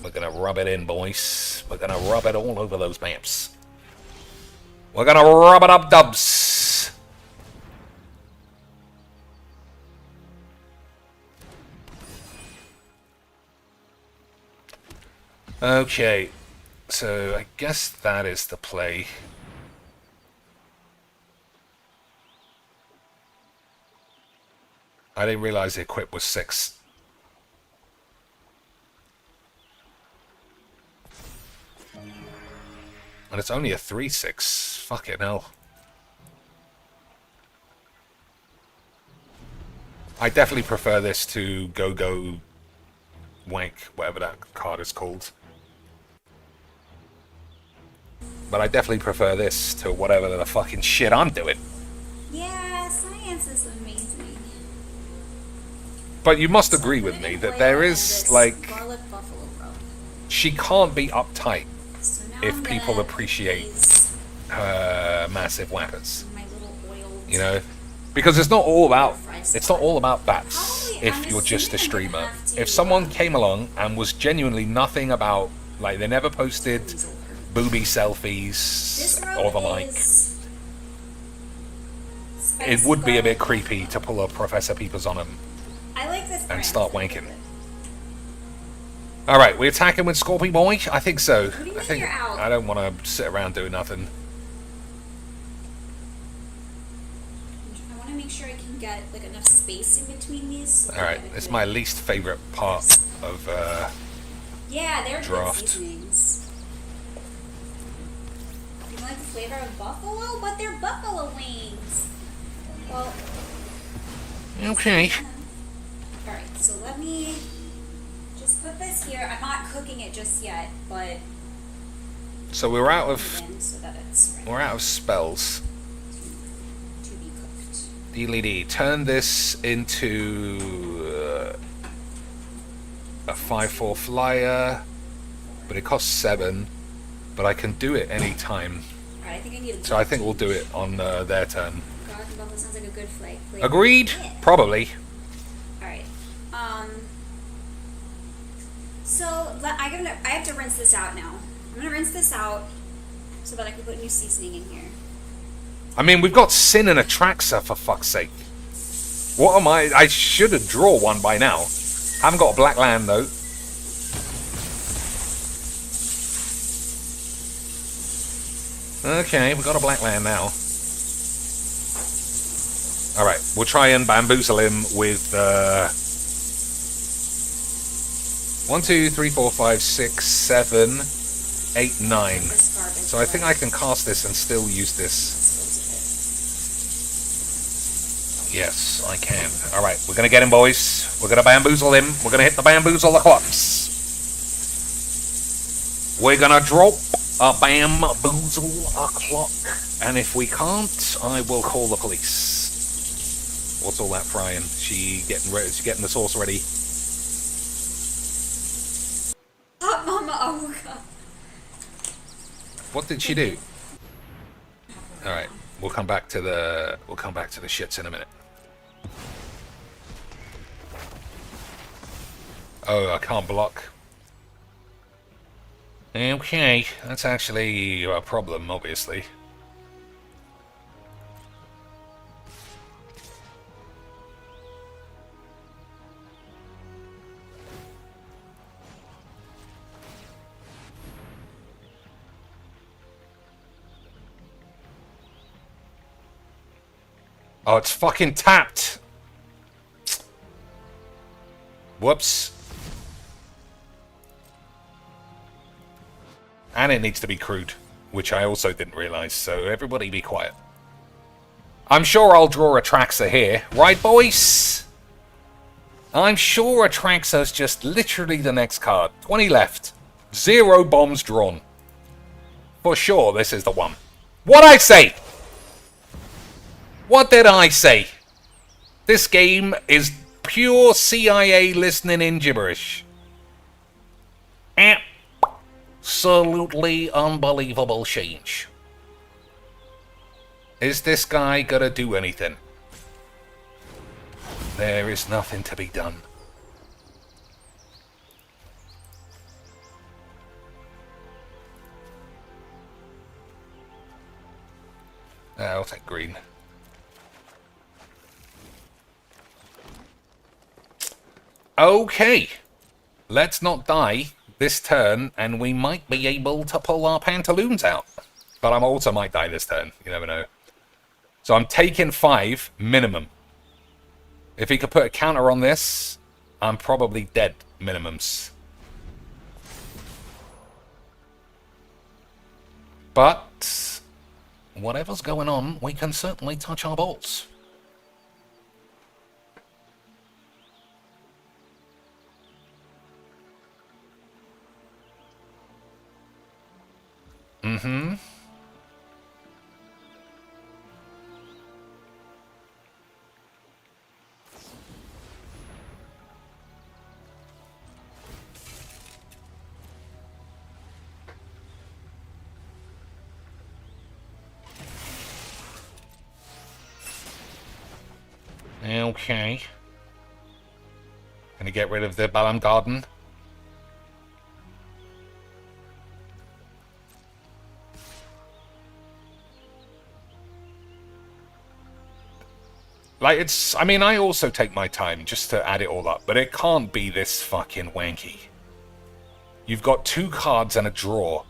We're gonna rub it in, boys. We're gonna rub it all over those maps. We're gonna rub it up, dubs. Okay, so I guess that is the play. I didn't realize the equip was 6. And it's only a 3/6. Fucking hell. I definitely prefer this to Go Whank, whatever that card is called. But I definitely prefer this to whatever the fucking shit I'm doing. Yeah, science is amazing. But you must agree with me that there is, like, Garlic buffalo rub. she can't be uptight So now if I'm people gonna appreciate use her massive weapons. my little oiled. You know? Because it's not all about bats Probably, if I'm you're just a assuming I'm gonna streamer. have to, If someone came along and was genuinely nothing about, like, they never posted booby selfies This rub or the like, is it would be a bit creepy to pull up Professor Peepers on him I like this and brand. start wanking. Alright, we attacking with Scorpy Boy? I think so. What do you I mean think you're out? I don't want to sit around doing nothing. I want to make sure I can get like enough space in between these. So Alright, it's my least favorite part of yeah, they're draft. good seasonings. You don't like the flavor of buffalo? But they're buffalo wings. Well, Okay. alright, so let me just put this here. I'm not cooking it just yet, but So we're out of so that it's ready we're out of spells. to be cooked. Dealy. Turn this into a 5/4 flyer, but it costs 7. But I can do it any time. Alright, I think I need a So I think we'll do it on their turn. garden buffalo sounds like a good flavor. Agreed? Yeah. Probably. Alright. So I have to rinse this out now. I'm gonna rinse this out so that I can put new seasoning in here. I mean, we've got Sin and Atraxa, for fuck's sake. What am I should have drawn one by now. Haven't got a black land, though. Okay, we've got a black land now. Alright, we'll try and bamboozle him with 1, 2, 3, 4, 5, 6, 7, 8, 9. This garbage. So I think I can cast this and still use this. Yes, I can. Alright, we're going to get him, boys. We're going to bamboozle him. We're going to hit the bamboozle o'clocks. We're going to drop a bamboozle o'clock. And if we can't, I will call the police. What's all that frying? She getting ready? She getting the sauce ready? Hot Mama Ahuka. What did she do? All right, we'll come back to the shits in a minute. Oh, I can't block. Okay, that's actually a problem, obviously. Oh, it's fucking tapped. Whoops. And it needs to be crude, which I also didn't realize, so everybody be quiet. I'm sure I'll draw a Traxa here. Right, boys? I'm sure a Traxa's just literally the next card. 20 left. 0 bombs drawn. For sure, this is the one. What'd I say? What did I say? This game is pure CIA listening in gibberish. Absolutely unbelievable change. Is this guy gonna do anything? There is nothing to be done. I'll take green. Okay, let's not die this turn, and we might be able to pull our pantaloons out. But I also might die this turn, you never know. So I'm taking 5 minimum. If he could put a counter on this, I'm probably dead minimums. But whatever's going on, we can certainly touch our balls. Mm-hmm. Okay. Gonna get rid of the Balam Garden. Like, it's... I mean, I also take my time just to add it all up, but it can't be this fucking wanky. You've got 2 cards and a draw.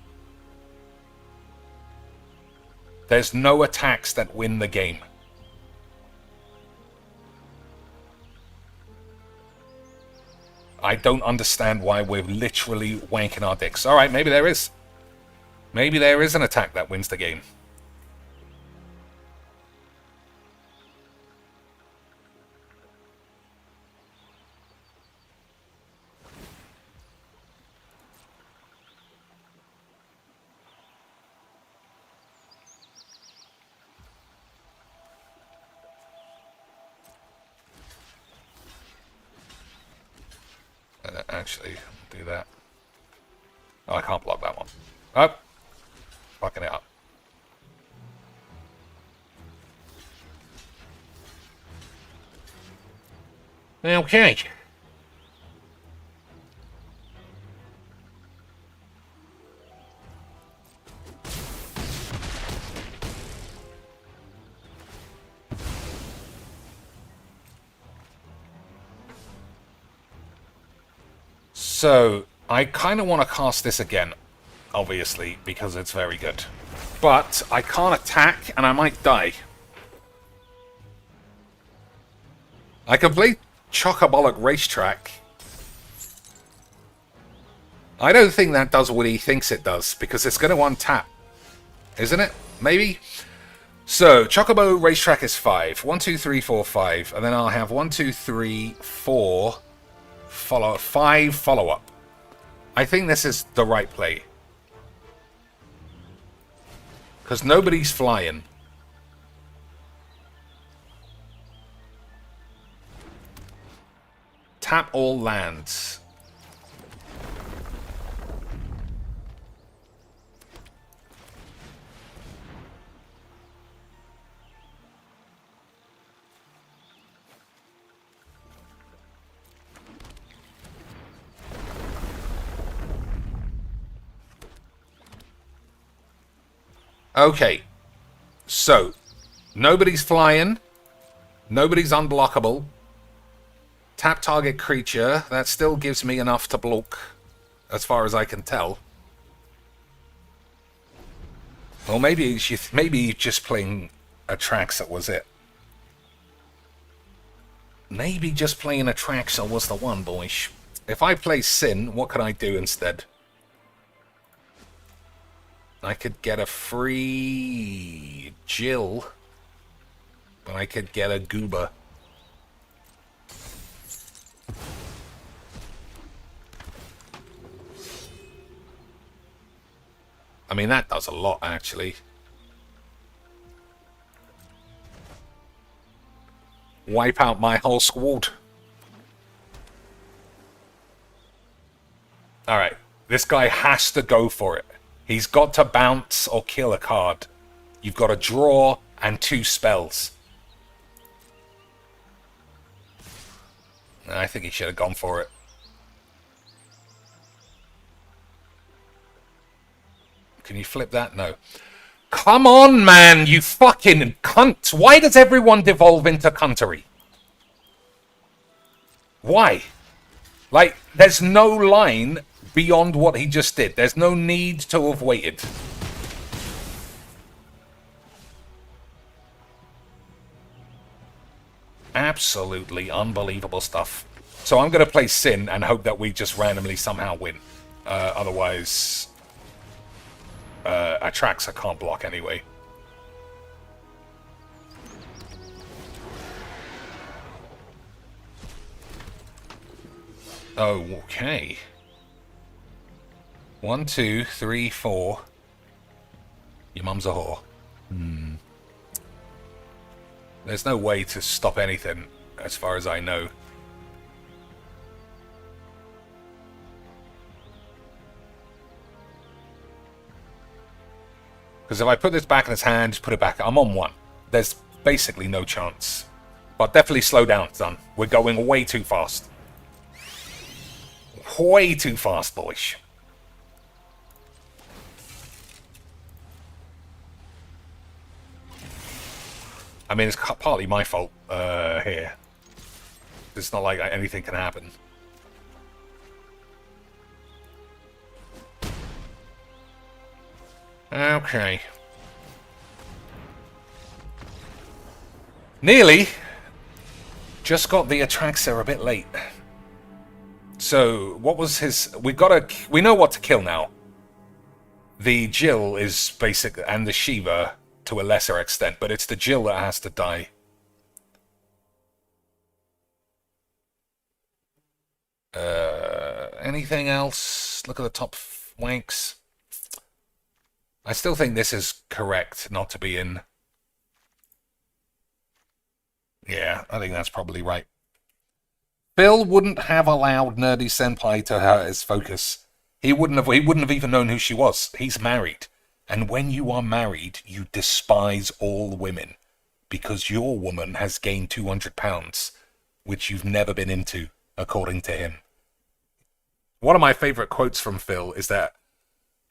There's no attacks that win the game. I don't understand why we're literally wanking our dicks. Alright, maybe there is. Maybe there is an attack that wins the game. Actually, do that. Oh, I can't block that one. Oh! Fucking it up. Okay. So, I kind of want to cast this again, obviously, because it's very good. But I can't attack, and I might die. I can play Chock-a-Bollock Racetrack. I don't think that does what he thinks it does, because it's going to untap. Isn't it? Maybe? So, Chocobo Racetrack is 5. 1, 2, 3, 4, 5. And then I'll have 1, 2, 3, 4... 5 follow-up. I think this is the right play. Because nobody's flying. Tap all lands. Okay, so, nobody's flying, nobody's unblockable, tap target creature, that still gives me enough to block, as far as I can tell. Well, maybe just playing Atraxa was it. Maybe just playing Atraxa was the one, boys. If I play Sin, what can I do instead? I could get a free Jill, but I could get a Gooba. I mean, that does a lot, actually. Wipe out my whole squad. Alright, this guy has to go for it. He's got to bounce or kill a card. You've got to draw and 2 spells. I think he should have gone for it. Can you flip that? No. Come on, man, you fucking cunt. Why does everyone devolve into cuntery? Why? Like, there's no line beyond what he just did. There's no need to have waited. Absolutely unbelievable stuff. So I'm going to play Sin and hope that we just randomly somehow win. Otherwise, Atraxa can't block anyway. Okay. 1, 2, 3, 4. Your mum's a whore. There's no way to stop anything, as far as I know. Because if I put this back in his hand, put it back, I'm on 1. There's basically no chance. But definitely slow down, son. We're going way too fast. Way too fast, boys. I mean, it's partly my fault here. It's not like anything can happen. Okay. Nearly. Just got the Atraxa a bit late. So, what was his... We know what to kill now. The Jill is basic, and the Shiva to a lesser extent, but it's the Jill that has to die. Anything else? Look at the top Whanks. I still think this is correct not to be in. Yeah, I think that's probably right. Phil wouldn't have allowed Nerdy Senpai to hurt his focus. He wouldn't have even known who she was. He's married. And when you are married, you despise all women. Because your woman has gained 200 pounds, which you've never been into, according to him. One of my favourite quotes from Phil is that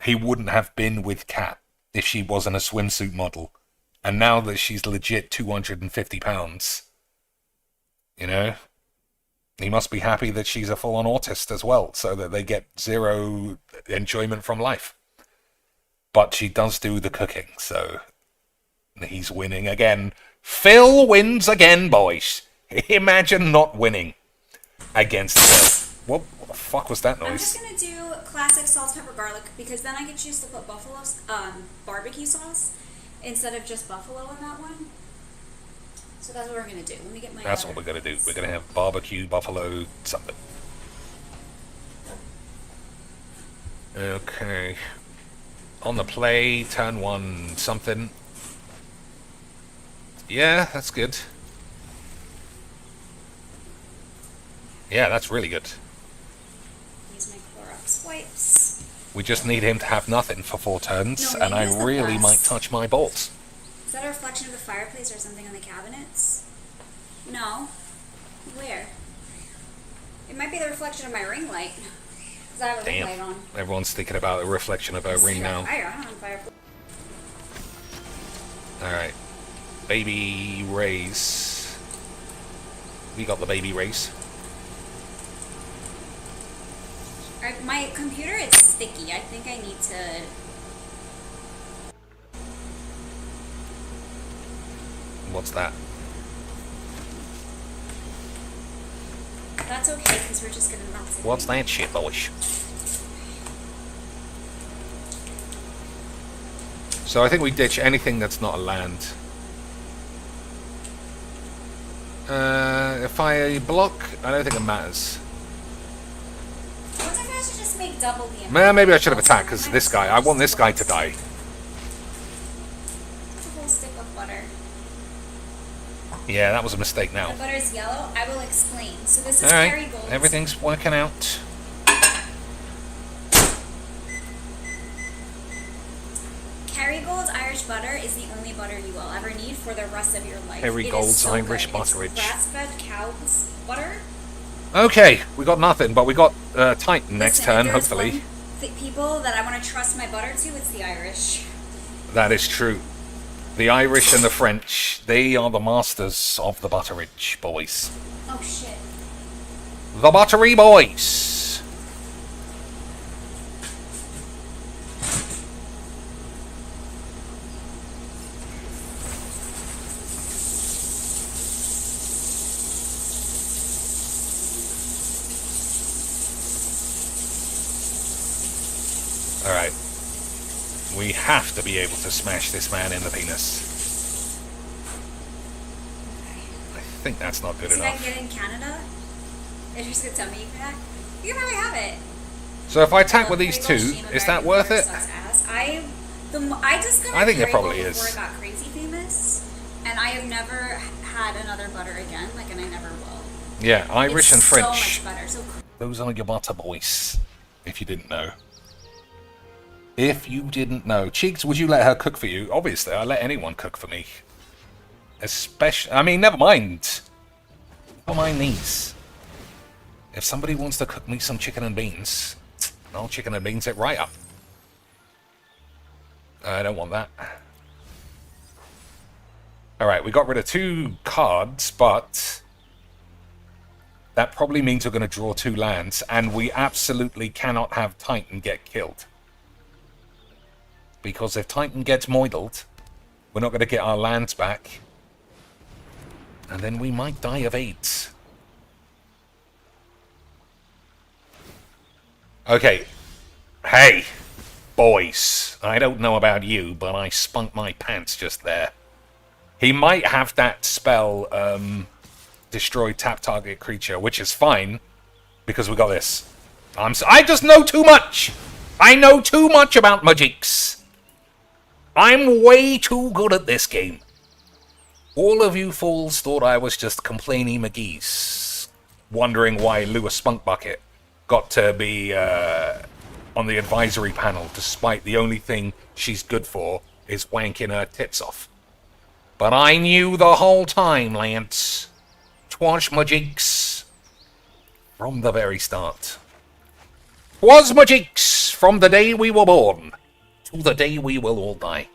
he wouldn't have been with Kat if she wasn't a swimsuit model. And now that she's legit 250 pounds, you know, he must be happy that she's a full-on autist as well, so that they get zero enjoyment from life. But she does do the cooking, so he's winning again. Phil wins again, boys. Imagine not winning against Phil. What the fuck was that noise? I'm just gonna do classic salt, pepper, garlic, because then I can choose to put buffalo barbecue sauce instead of just buffalo in that one. So that's what we're gonna do. Let me get my. That's what we're gonna do. We're gonna have barbecue, buffalo, something. Okay. On the play, turn 1, something. Yeah, that's good. Yeah, that's really good. Use my Clorox wipes. We just need him to have nothing for 4 turns, No, and I use the really best. might touch my balls. Is that a reflection of the fireplace or something on the cabinets? No. Where? It might be the reflection of my ring light. Because I have a ring light on. Everyone's thinking about a reflection of a ring now. Fire. I don't have a fireplace. Alright. Baby raise. We got the baby raise. Alright, my computer is sticky. I think I need to... What's that? That's okay, because we're just gonna melt it. What's that shit, boys? So I think we ditch anything that's not a land. If I block, I don't think it matters. What if I should just make double the amount? Man, maybe I should have attacked, because this guy, I want this guy to die. That's a whole stick of butter. Yeah, that was a mistake now. The butter is yellow. I will explain. So this is Alright, Kerrygold. everything's working out. Kerrygold's Irish butter is the only butter you will ever need for the rest of your life. Kerrygold's so Irish good. butterage. It's grass-fed cow's butter. Okay, we got nothing, but we got Titan next Listen, turn, if there's hopefully. one people that I want to trust my butter to, it's the Irish. That is true. The Irish and the French, they are the masters of the butterage, boys. Oh shit. The buttery boys! Alright. We have to be able to smash this man in the penis. I think that's not good See if I enough. can get it in Canada? If you're just gonna tell me you can act, you can probably have it. So if I attack with Well, these Kerrygold two, Shima is that Berry worth butter it? sucks ass. I discovered I think it Kerrygold probably before is. it got crazy famous, and I have never had another butter again. And I never will. Yeah, Irish It's and so French. much butter. So Those are your butter boys, if you didn't know. If you didn't know. Cheeks, would you let her cook for you? Obviously, I let anyone cook for me. Especially, I mean, never mind. Never mind these. If somebody wants to cook me some chicken and beans, I'll chicken and beans it right up. I don't want that. Alright, we got rid of 2 cards, but that probably means we're going to draw 2 lands, and we absolutely cannot have Titan get killed. Because if Titan gets moidled, we're not going to get our lands back. And then we might die of AIDS. Okay. Hey, boys. I don't know about you, but I spunk my pants just there. He might have that spell, destroy tap target creature, which is fine, because we got this. I just know too much! I know too much about Mageecs! I'm way too good at this game. All of you fools thought I was just complaining Mageecs, wondering why Lewis Spunkbucket got to be on the advisory panel, despite the only thing she's good for is wanking her tits off. But I knew the whole time, Lance. 'Twas Mageecs from the very start. 'Twas Mageecs from the day we were born to the day we will all die.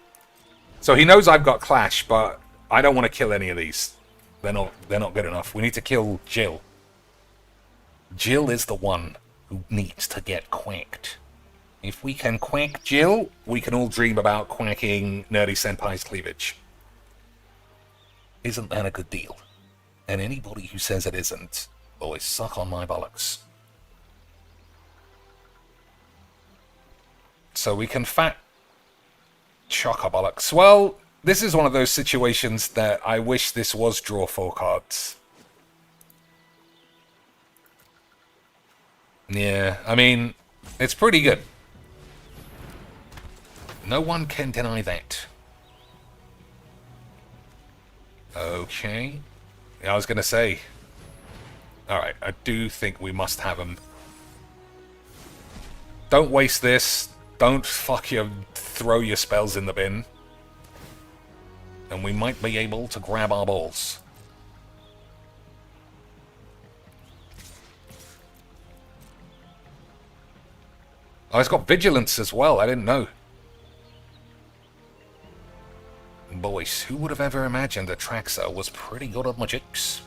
So he knows I've got Clash, but I don't want to kill any of these. They're not good enough. We need to kill Jill. Jill is the one who needs to get quacked. If we can quack Jill, we can all dream about quacking Nerdy Senpai's cleavage. Isn't that a good deal? And anybody who says it isn't, always suck on my bollocks. So we can fat chock-a-bollocks. Well, this is one of those situations that I wish this was draw 4 cards. Yeah, I mean, it's pretty good. No one can deny that. Okay. Yeah, I was going to say. Alright, I do think we must have them. Don't waste this. Don't throw your spells in the bin. And we might be able to grab our balls. Oh, it's got Vigilance as well. I didn't know. Boys, who would have ever imagined that Traxxas was pretty good at Mageecs?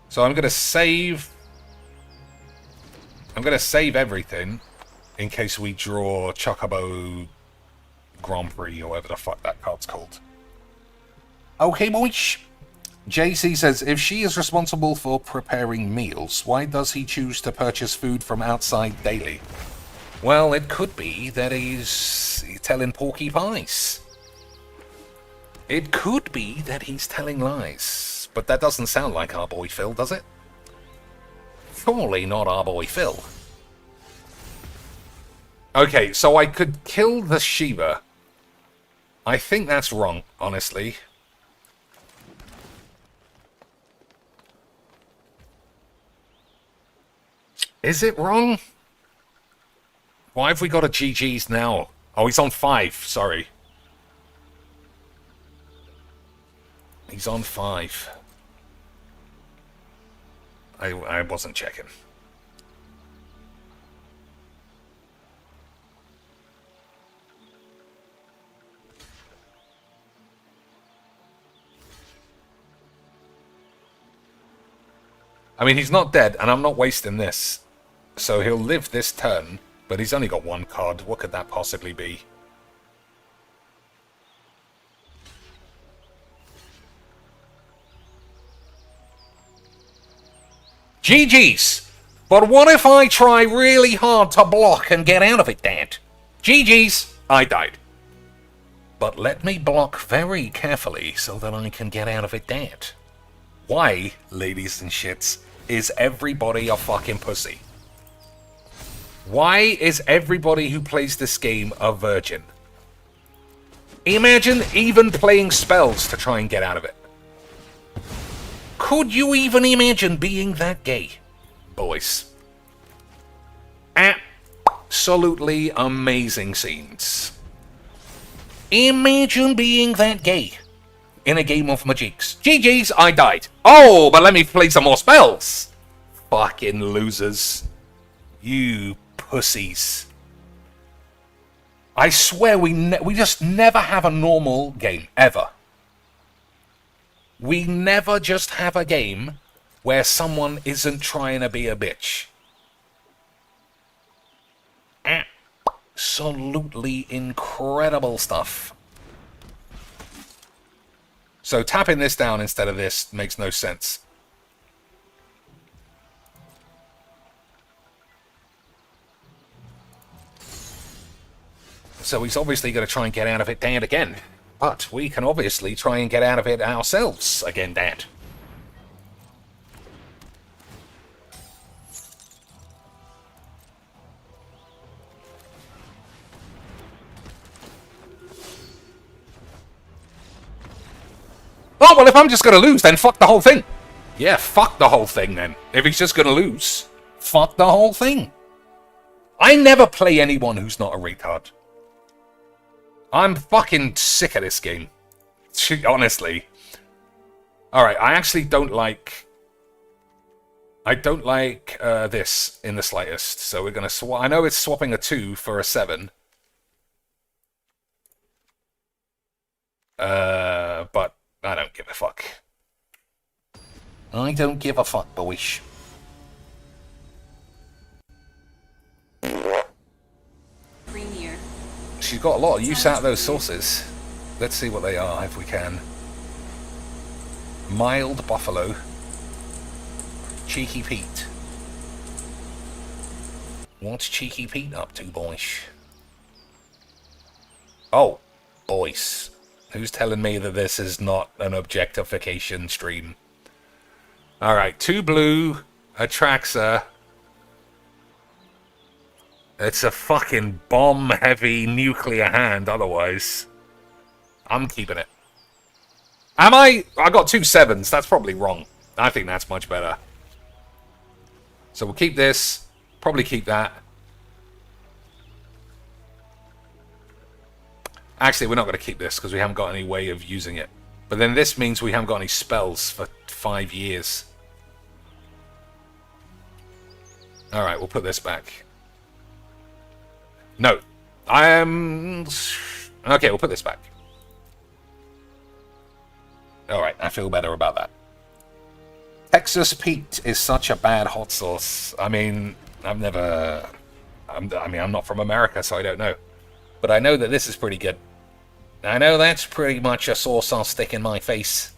So I'm gonna save everything in case we draw Chocobo Grand Prix or whatever the fuck that card's called. Okay, boys. JC says, if she is responsible for preparing meals, why does he choose to purchase food from outside daily? Well, it could be that he's telling porky pies. It could be that he's telling lies. But that doesn't sound like our boy Phil, does it? Surely not our boy Phil. Okay, so I could kill the Shiva. I think that's wrong, honestly. Is it wrong? Why have we got a GG's now? Oh, he's on 5, sorry. He's on 5. I wasn't checking. I mean, he's not dead, and I'm not wasting this. So he'll live this turn, but he's only got 1 card. What could that possibly be? GG's! But what if I try really hard to block and get out of it, Dad? GG's! I died. But let me block very carefully so that I can get out of it, Dad. Why, ladies and shits, is everybody a fucking pussy? Why is everybody who plays this game a virgin? Imagine even playing spells to try and get out of it. Could you even imagine being that gay, boys? Absolutely amazing scenes. Imagine being that gay. in a game of Mageecs. GG's, I died. Oh, but let me play some more spells. Fucking losers. You pussies. I swear we just never have a normal game, ever. We never just have a game where someone isn't trying to be a bitch. Absolutely incredible stuff. So tapping this down instead of this makes no sense. So he's obviously going to try and get out of it, Dad, again. But we can obviously try and get out of it ourselves again, Dad. Oh, well, if I'm just going to lose, then fuck the whole thing. Yeah, fuck the whole thing, then. If he's just going to lose, fuck the whole thing. I never play anyone who's not a retard. I'm fucking sick of this game. Honestly. Alright, I actually don't like... I don't like this in the slightest. So we're going to swap... I know it's swapping a 2 for a 7. But I don't give a fuck. I don't give a fuck, boys. Premier. She's got a lot of use out of those sauces. Let's see what they are, if we can. Mild Buffalo. Cheeky Pete. What's Cheeky Pete up to, boys? Oh, boys. Who's telling me that this is not an objectification stream? Alright, 2 blue, a Traxxer. It's a fucking bomb-heavy nuclear hand, otherwise. I'm keeping it. Am I? I got 2 7s. That's probably wrong. I think that's much better. So we'll keep this. Probably keep that. Actually, we're not going to keep this because we haven't got any way of using it. But then this means we haven't got any spells for 5 years. Alright, we'll put this back. No. Okay, we'll put this back. Alright, I feel better about that. Texas Pete is such a bad hot sauce. I mean, I'm not from America, so I don't know. But I know that this is pretty good. I know that's pretty much a sauce I'll stick in my face.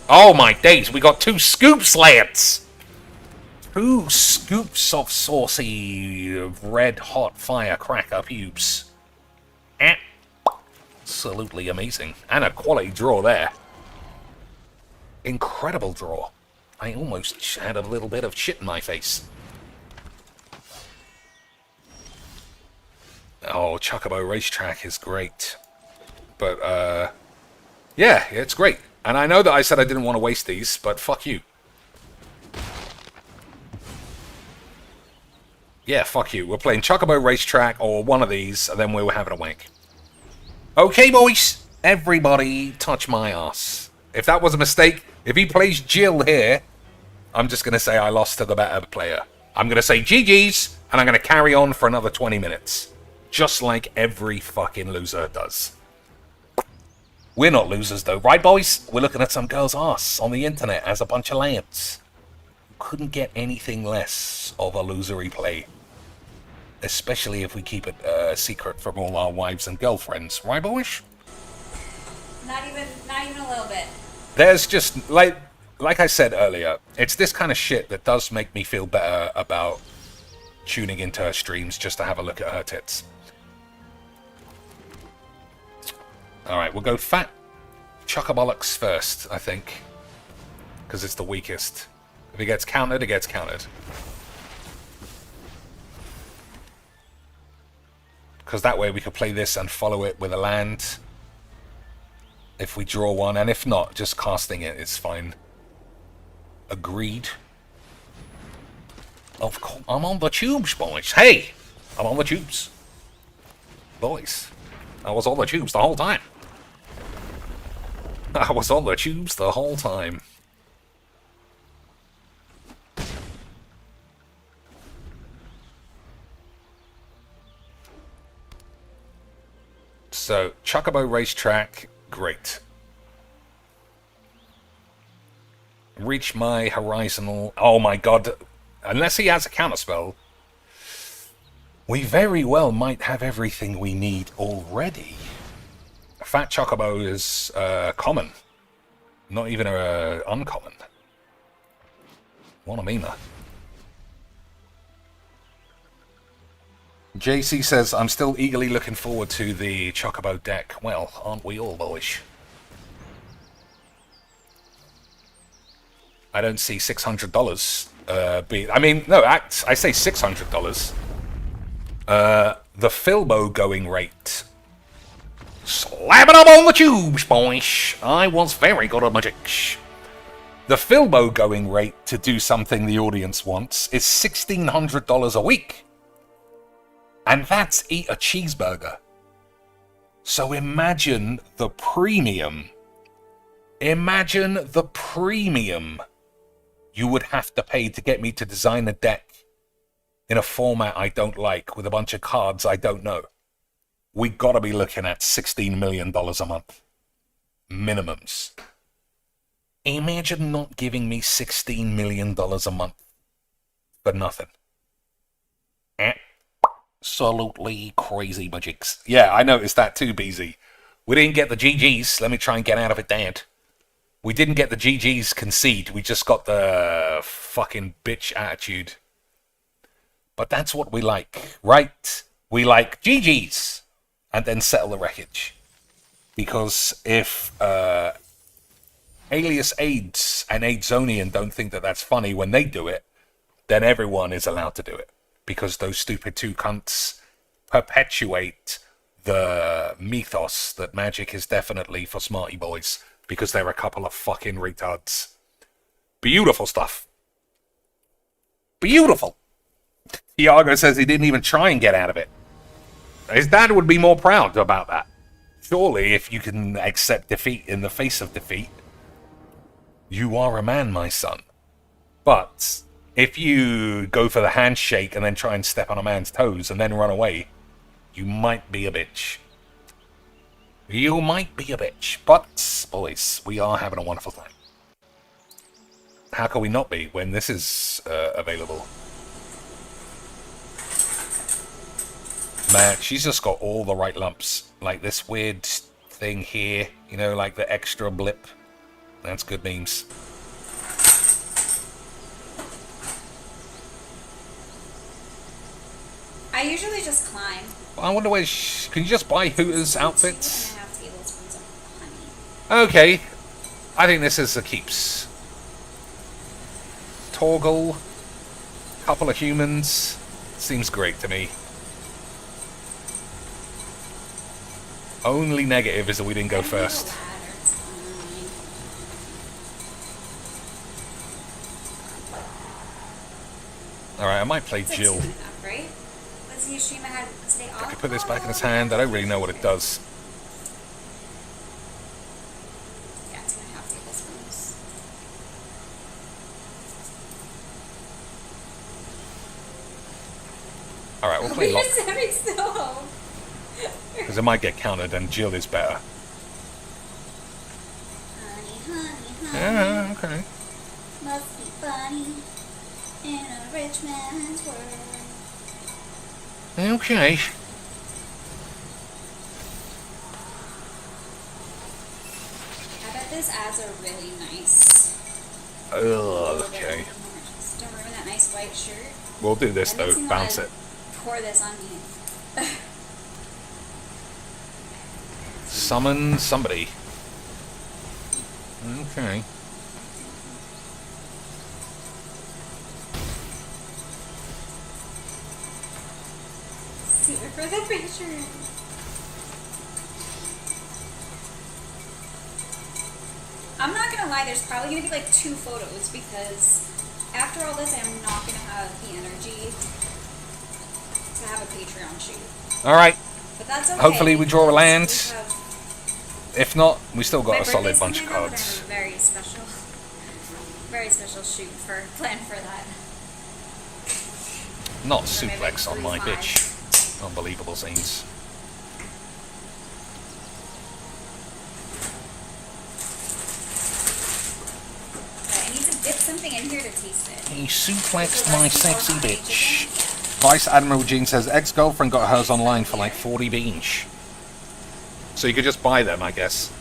Oh my days, we got 2 scoop slants! 2 scoops of saucy, red-hot firecracker pubes. Absolutely amazing. And a quality draw there. Incredible draw. I almost had a little bit of shit in my face. Oh, Chocobo Racetrack is great. But, yeah, it's great. And I know that I said I didn't want to waste these, but fuck you. Yeah, fuck you. We're playing Chocobo Racetrack or one of these, and then we were having a wank. Okay, boys. Everybody touch my ass. If that was a mistake, if he plays Jill here, I'm just going to say I lost to the better player. I'm going to say GG's, and I'm going to carry on for another 20 minutes. Just like every fucking loser does. We're not losers though, right boys? We're looking at some girl's ass on the internet as a bunch of lamps. Couldn't get anything less of a losery play. Especially if we keep it secret from all our wives and girlfriends, right boys? Not even a little bit. There's just, like I said earlier, it's this kind of shit that does make me feel better about tuning into her streams just to have a look at her tits. Alright, we'll go Fat Chocobollocks first, I think. Because it's the weakest. If it gets countered, it gets countered. Because that way we could play this and follow it with a land. If we draw one, and if not, just casting it is fine. Agreed. Of course, I'm on the tubes, boys. Hey! I'm on the tubes. Boys. I was on the tubes the whole time. I was on the tubes the whole time. So, Chocobo Racetrack, great. Reach my horizontal... Oh my god. Unless he has a counterspell, we very well might have everything we need already. Fat Chocobo is common. Not even uncommon. What a memer. JC says, I'm still eagerly looking forward to the Chocobo deck. Well, aren't we all, boys? I don't see $600 be... I mean, no, I say $600. The Filbo going rate. Slapping up on the tubes, boys. I was very good at Mageecs. The Filbo going rate to do something the audience wants is $1,600 a week. And that's eat a cheeseburger. So imagine the premium. Imagine the premium you would have to pay to get me to design a deck in a format I don't like with a bunch of cards I don't know. We gotta be looking at $16 million a month. Minimums. Imagine not giving me $16 million a month for nothing. Absolutely crazy Mageecs. Yeah, I noticed that too, BZ. We didn't get the GGs. Let me try and get out of it, Dad. We didn't get the GGs concede. We just got the fucking bitch attitude. But that's what we like, right? We like GGs and then settle the wreckage. Because if Alias AIDS and Aidsonian don't think that that's funny when they do it, then everyone is allowed to do it. Because those stupid two cunts perpetuate the mythos that Magic is definitely for smarty boys. Because they're a couple of fucking retards. Beautiful stuff. Beautiful. Iago says he didn't even try and get out of it. His dad would be more proud about that. Surely, if you can accept defeat in the face of defeat, you are a man, my son. But if you go for the handshake and then try and step on a man's toes and then run away, you might be a bitch. You might be a bitch. But, boys, we are having a wonderful time. How can we not be when this is available? Man, she's just got all the right lumps. Like this weird thing here, you know, like the extra blip. That's good memes. I usually just climb. I wonder where can you just buy Hooters outfits? 2.5 tablespoons of honey. Okay. I think this is the keeps. Torgle. Couple of humans. Seems great to me. Only negative is that we didn't go first. Alright, I might play Jill. Right? Let's see a stream I had today off. I could put this back in his hand. I don't really know what it does. Yeah, 2.5 tablespoons. Alright, we'll play Lock. Very slow. Because it might get countered and Jill is better. Honey, honey, honey. Yeah, okay. Must be funny in a rich man's world. Okay. I bet this adds a really nice. Ugh, okay. Just don't ruin that nice white shirt. We'll do this That though. makes me Bounce wanna it. Pour this on me. Summon somebody. Okay. Super for the picture. I'm not gonna lie, there's probably gonna be like 2 photos because after all this, I'm not gonna have the energy to have a Patreon shoot. Alright. But that's okay. Hopefully we draw a land. If not, we still got My a solid birthday's bunch of coming up, and I cards. have a very special shoot plan for that. Not So maybe suplex on my 45. bitch. Unbelievable scenes. I need to dip something in here to taste it. He suplexed So my that's sexy all honey bitch. chicken? Yeah. Vice Admiral Jean says ex-girlfriend got hers online for like 40 beans. So you could just buy them, I guess.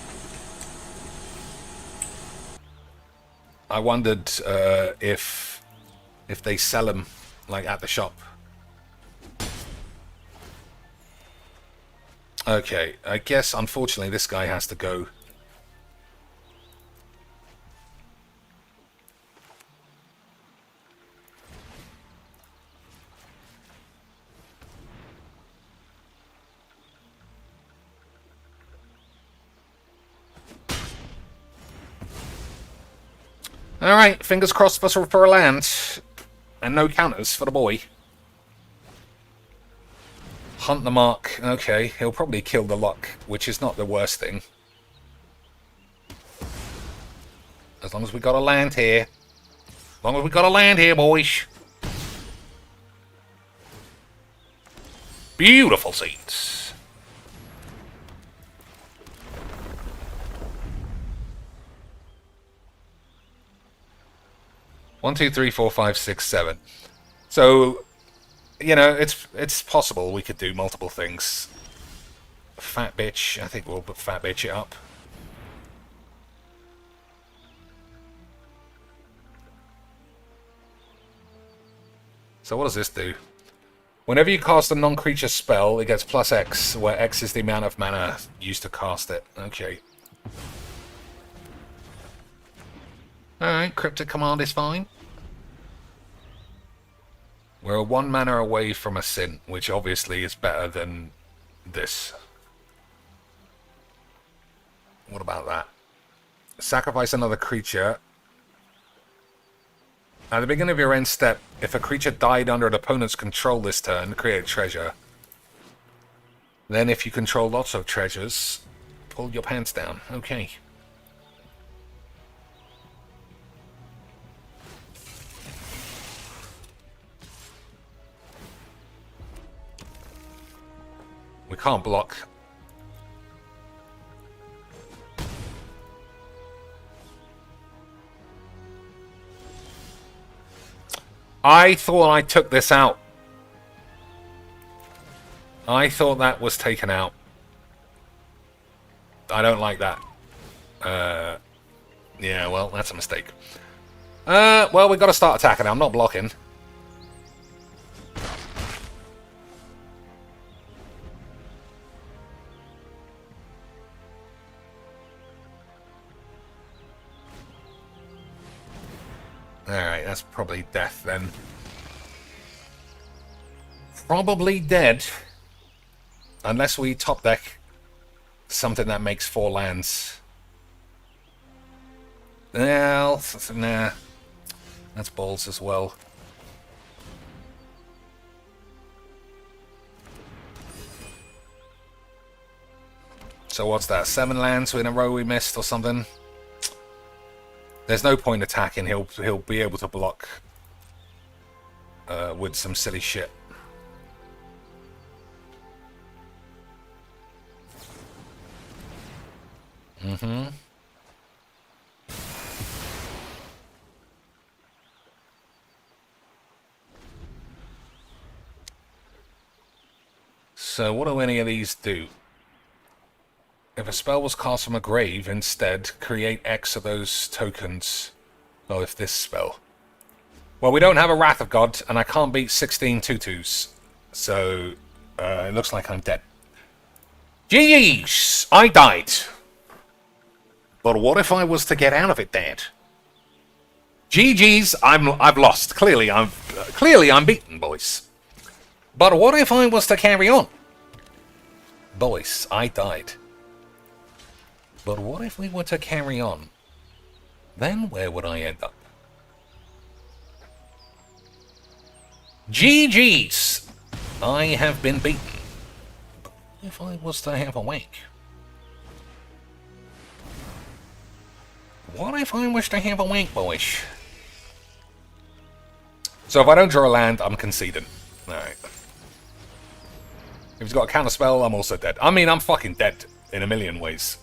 I wondered if they sell them like at the shop. Okay, I guess unfortunately this guy has to go. Alright, fingers crossed for a land. And no counters for the boy. Hunt the mark. Okay, he'll probably kill the luck, which is not the worst thing. As long as we got a land here. As long as we got a land here, boys. Beautiful seeds. One, two, three, four, five, six, seven. So, you know, it's possible we could do multiple things. Fat bitch. I think we'll put fat bitch it up. So what does this do? Whenever you cast a non-creature spell, it gets plus X, where X is the amount of mana used to cast it. Okay. Alright, Cryptic Command is fine. We're 1 mana away from a Sin, which obviously is better than this. What about that? Sacrifice another creature. At the beginning of your end step, if a creature died under an opponent's control this turn, create a treasure. Then if you control lots of treasures, pull your pants down. Okay. We can't block. I thought I took this out. I thought that was taken out. I don't like that. Yeah, well, that's a mistake. Well, we've got to start attacking. I'm not blocking. Alright, that's probably death then. Probably dead. Unless we top deck something that makes 4 lands. Well, nah. That's balls as well. So what's that? 7 lands in a row we missed or something? There's no point attacking. He'll be able to block with some silly shit. Mm-hmm. So what do any of these do? If a spell was cast from a grave, instead, create X of those tokens. Oh, if this spell. Well, we don't have a Wrath of God, and I can't beat 16 tutus. So, it looks like I'm dead. GG's! I died. But what if I was to get out of it dead? GG's, I've lost. Clearly I'm beaten, boys. But what if I was to carry on? Boys, I died. But what if we were to carry on? Then where would I end up? GG's! I have been beaten. But if I was to have a Whank? What if I wish to have a Whank, boys? So if I don't draw a land, I'm conceding. Alright. If he's got a counter spell, I'm also dead. I mean, I'm fucking dead in a million ways.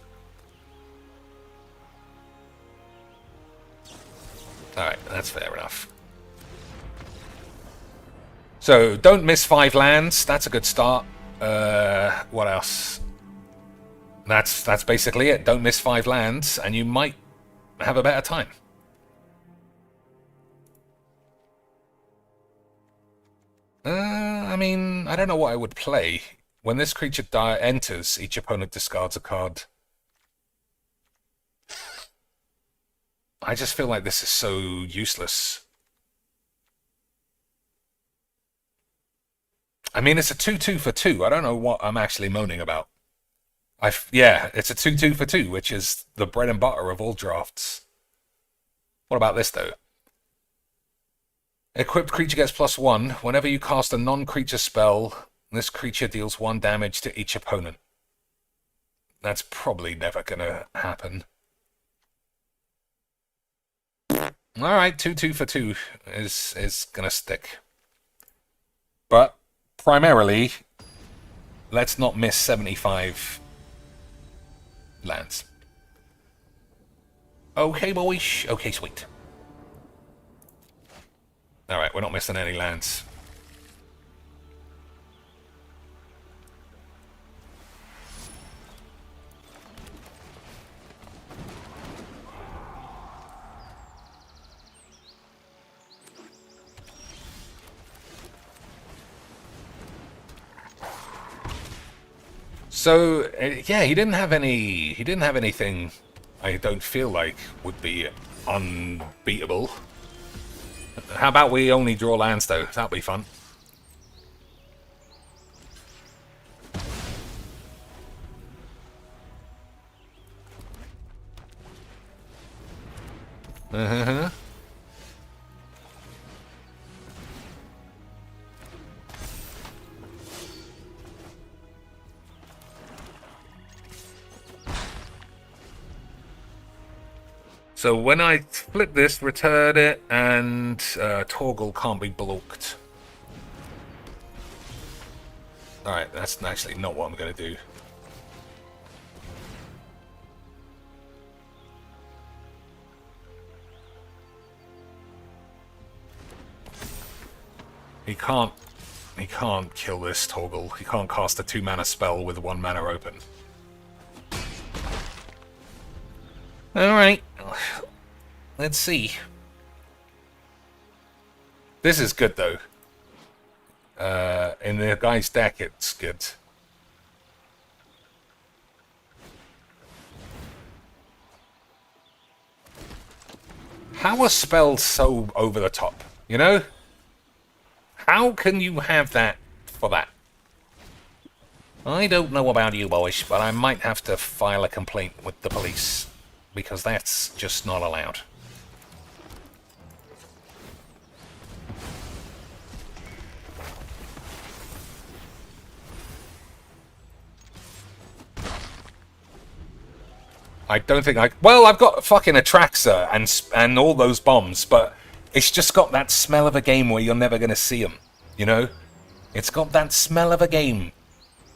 Alright, that's fair enough. So, don't miss 5 lands. That's a good start. What else? That's basically it. Don't miss 5 lands, and you might have a better time. I mean, I don't know what I would play. When this creature enters, each opponent discards a card. I just feel like this is so useless. I mean, it's a 2/2 for 2. I don't know what I'm actually moaning about. Yeah, it's a 2/2 for 2, which is the bread and butter of all drafts. What about this, though? Equipped creature gets +1. Whenever you cast a non-creature spell, this creature deals 1 damage to each opponent. That's probably never gonna happen. Alright, 2/2 for 2 is gonna stick. But, primarily, let's not miss 75 lands. Okay, boys. Okay, sweet. Alright, we're not missing any lands. So, yeah, he didn't have anything I don't feel like would be unbeatable. How about we only draw lands, though? That'll be fun. So when I flip this, return it, and Torgal can't be blocked. Alright, that's actually not what I'm going to do. He can't kill this Torgal. He can't cast a 2-mana spell with 1 mana open. Alright. Let's see. This is good, though. In the guy's deck, it's good. How are spells so over the top? You know? How can you have that for that? I don't know about you boys, but I might have to file a complaint with the police. Because that's just not allowed. I don't think I... Well, I've got fucking Atraxa and all those bombs, but it's just got that smell of a game where you're never going to see them, you know? It's got that smell of a game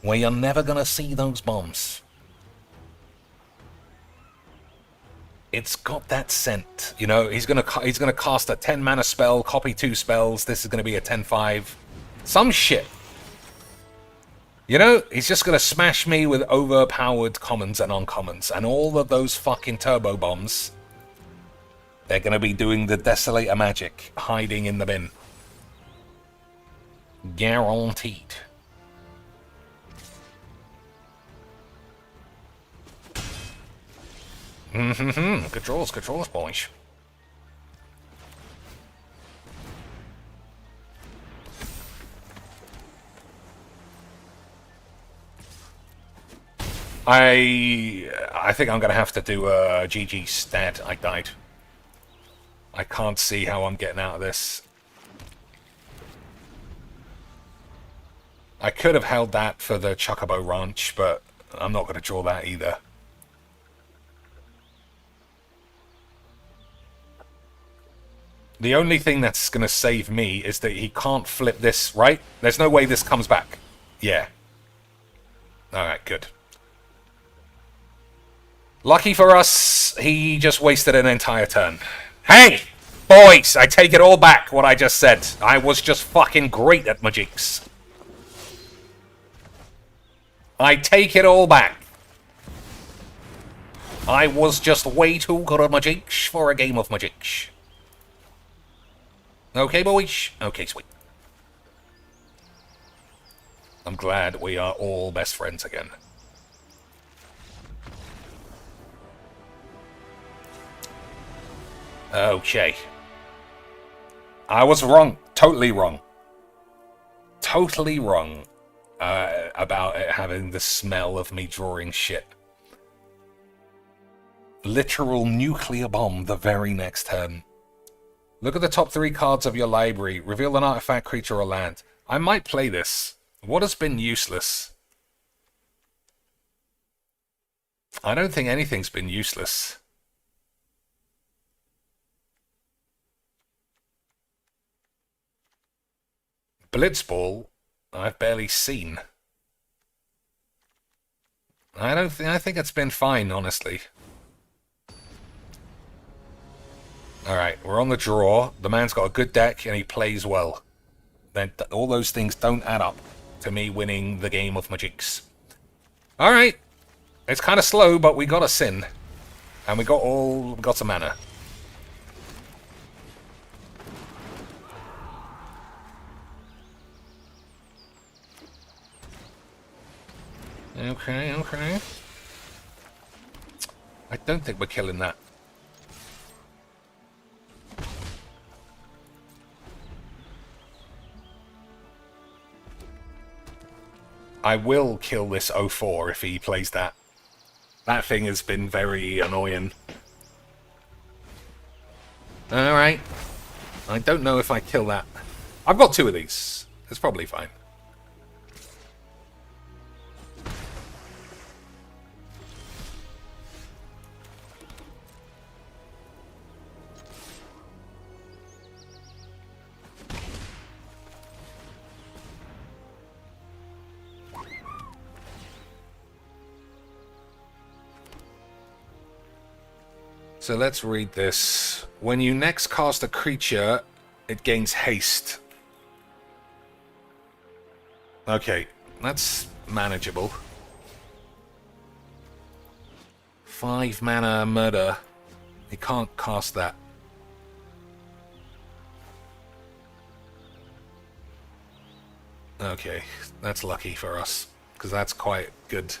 where you're never going to see those bombs. It's got that scent, you know. He's gonna cast a 10-mana spell, copy 2 spells. This is gonna be a 10/5, some shit. You know, he's just gonna smash me with overpowered commons and uncommons, and all of those fucking turbo bombs. They're gonna be doing the Desolator magic, hiding in the bin. Guaranteed. Good draws, boys. I think I'm gonna have to do a GG stat. I died. I can't see how I'm getting out of this. I could have held that for the Chocobo Ranch, but I'm not gonna draw that either. The only thing that's going to save me is that he can't flip this, right? There's no way this comes back. Yeah. Alright, good. Lucky for us, he just wasted an entire turn. Hey! Boys, I take it all back, what I just said. I was just fucking great at Mageecs. I take it all back. I was just way too good at Mageecs for a game of Mageecs. Okay, boys? Okay, sweet. I'm glad we are all best friends again. Okay. I was wrong. Totally wrong. Totally wrong about it having the smell of me drawing shit. Literal nuclear bomb the very next turn. Look at the top 3 cards of your library. Reveal an artifact, creature, or land. I might play this. What has been useless? I don't think anything's been useless. Blitzball, I've barely seen. I think it's been fine, honestly. Alright, we're on the draw. The man's got a good deck and he plays well. Then all those things don't add up to me winning the game of Mageecs. Alright. It's kind of slow, but we got a sin. And we got some mana. Okay, okay. I don't think we're killing that. I will kill this 04 if he plays that. That thing has been very annoying. Alright. I don't know if I kill that. I've got 2 of these. It's probably fine. So let's read this. When you next cast a creature, it gains haste. Okay, that's manageable. 5 mana murder. He can't cast that. Okay, that's lucky for us, because that's quite good.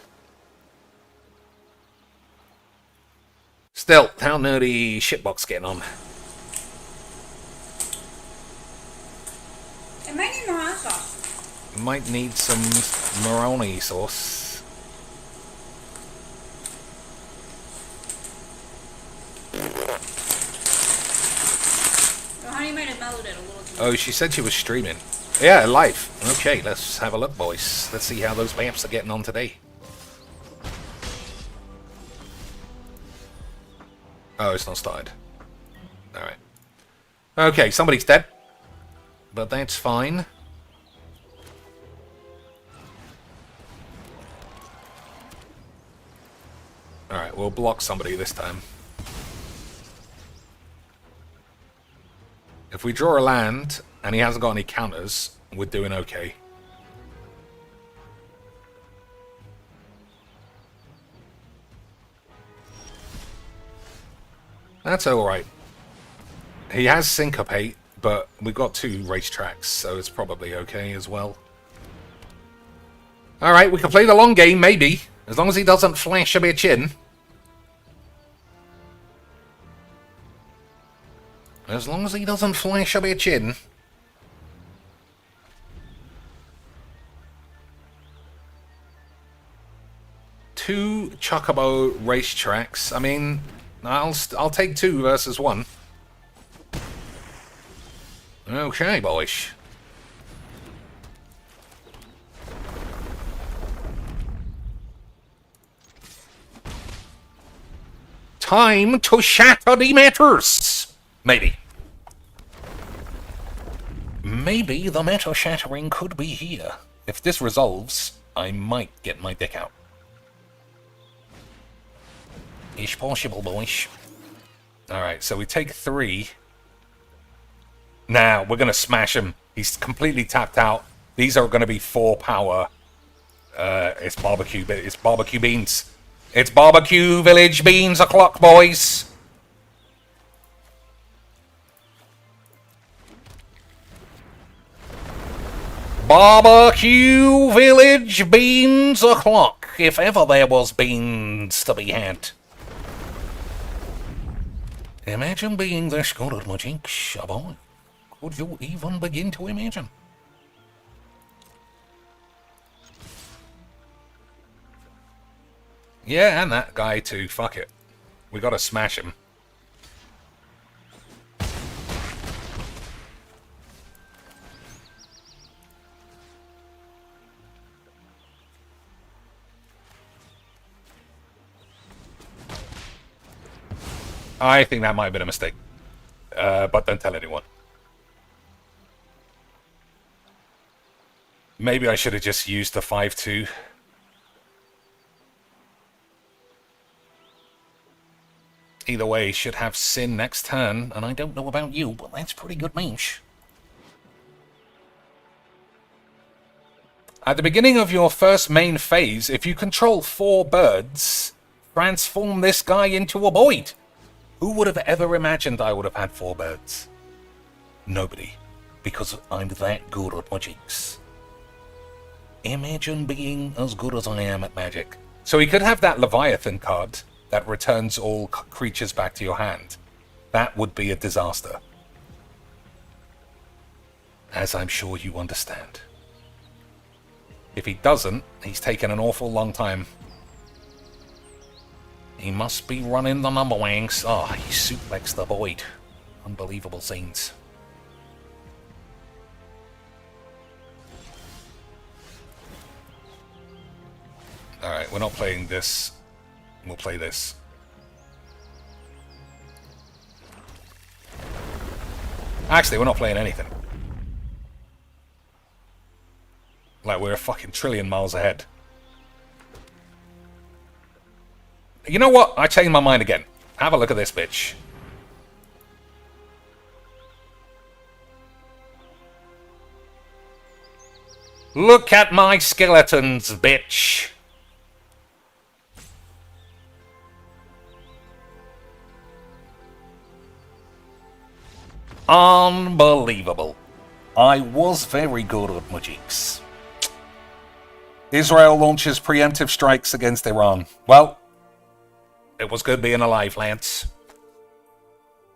Still, how nerdy shitbox getting on? It might need more hot sauce. Might need some Moroni sauce. The honey might have mellowed it a little too much. Oh, she said she was streaming. Yeah, live. Okay, let's have a look, boys. Let's see how those vamps are getting on today. Oh, it's not started. Alright. Okay, somebody's dead. But that's fine. Alright, we'll block somebody this time. If we draw a land, and he hasn't got any counters, we're doing okay. That's alright. He has Syncopate, but we've got 2 racetracks, so it's probably okay as well. Alright, we can play the long game, maybe. As long as he doesn't flash a bitch in. As long as he doesn't flash a bitch in. Two Chocobo racetracks. I mean, I'll take 2 versus 1. Okay, boys. Time to shatter the matters. Maybe. maybe the meta shattering could be here. If this resolves, I might get my dick out. It's possible, boys. Alright, so we take 3. Now, we're going to smash him. He's completely tapped out. These are going to be 4 power. It's barbecue beans. It's barbecue village beans o'clock, boys. Barbecue village beans o'clock, if ever there was beans to be had. Imagine being this good at Mageecs, boy. Could you even begin to imagine? Yeah, and that guy too. Fuck it. We gotta smash him. I think that might have been a mistake. But don't tell anyone. Maybe I should have just used the 5-2. Either way, should have Sin next turn, and I don't know about you, but that's pretty good means. At the beginning of your first main phase, if you control 4 birds, transform this guy into a Boyd. Who would have ever imagined I would have had 4 birds? Nobody. Because I'm that good at Mageecs. Imagine being as good as I am at Magic. So he could have that Leviathan card that returns all creatures back to your hand. That would be a disaster. As I'm sure you understand. If he doesn't, he's taken an awful long time. He must be running the number wanks. Oh, he suplexed the Boyd. Unbelievable scenes. Alright, we're not playing this. We'll play this. Actually, we're not playing anything. Like, we're a fucking trillion miles ahead. You know what? I changed my mind again. Have a look at this bitch. Look at my skeletons, bitch. Unbelievable. I was very good at Mageecs. Israel launches preemptive strikes against Iran. Well, it was good being alive, Lance.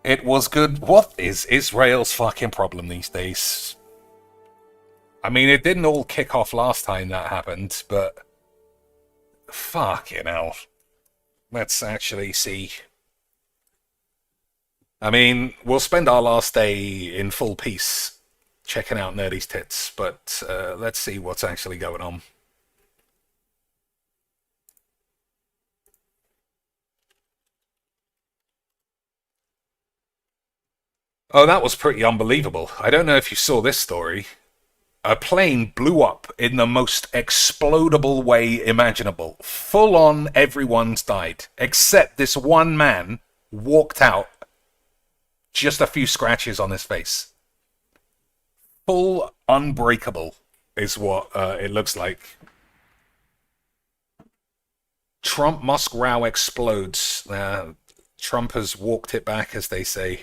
It was good. What is Israel's fucking problem these days? I mean, it didn't all kick off last time that happened, but... fucking hell. Let's actually see. I mean, we'll spend our last day in full peace checking out Nerdy's tits, but let's see what's actually going on. Oh, that was pretty unbelievable. I don't know if you saw this story. A plane blew up in the most explodable way imaginable. Full on, everyone's died. Except this one man walked out. Just a few scratches on his face. Full unbreakable is what it looks like. Trump Musk row explodes. Trump has walked it back, as they say.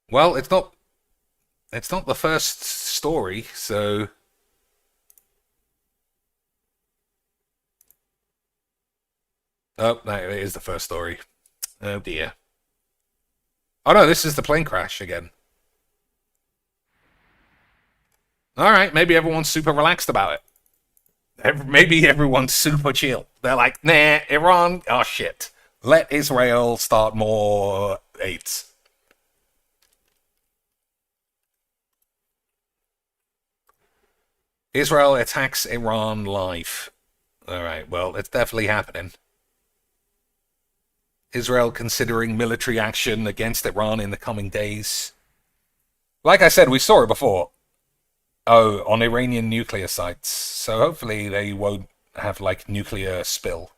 Well, it's not the first story, so... Oh, no, it is the first story. Oh dear. Oh no, this is the plane crash again. Alright, maybe everyone's super relaxed about it. Maybe everyone's super chill. They're like, nah, Iran, oh shit. Let Israel start more aids. Israel attacks Iran live. Alright, well, it's definitely happening. Israel considering military action against Iran in the coming days. Like I said, we saw it before. Oh, on Iranian nuclear sites. So hopefully they won't have, like, nuclear spill.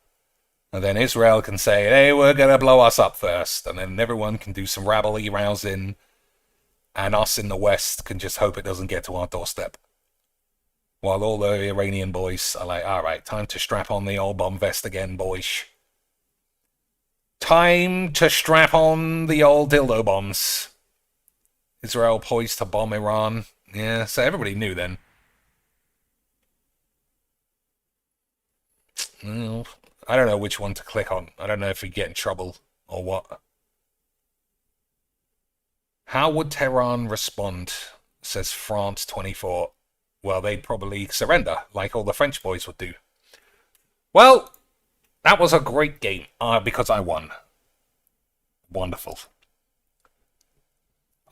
And then Israel can say, hey, we're gonna blow us up first. And then everyone can do some rabble-rousing. And us in the West can just hope it doesn't get to our doorstep. While all the Iranian boys are like, alright, time to strap on the old bomb vest again, boys. Time to strap on the old dildo bombs. Israel poised to bomb Iran. Yeah, so everybody knew then. Well, I don't know which one to click on. I don't know if we get in trouble or what. How would Tehran respond, says France24. Well, they'd probably surrender, like all the French boys would do. Well, that was a great game, because I won. Wonderful.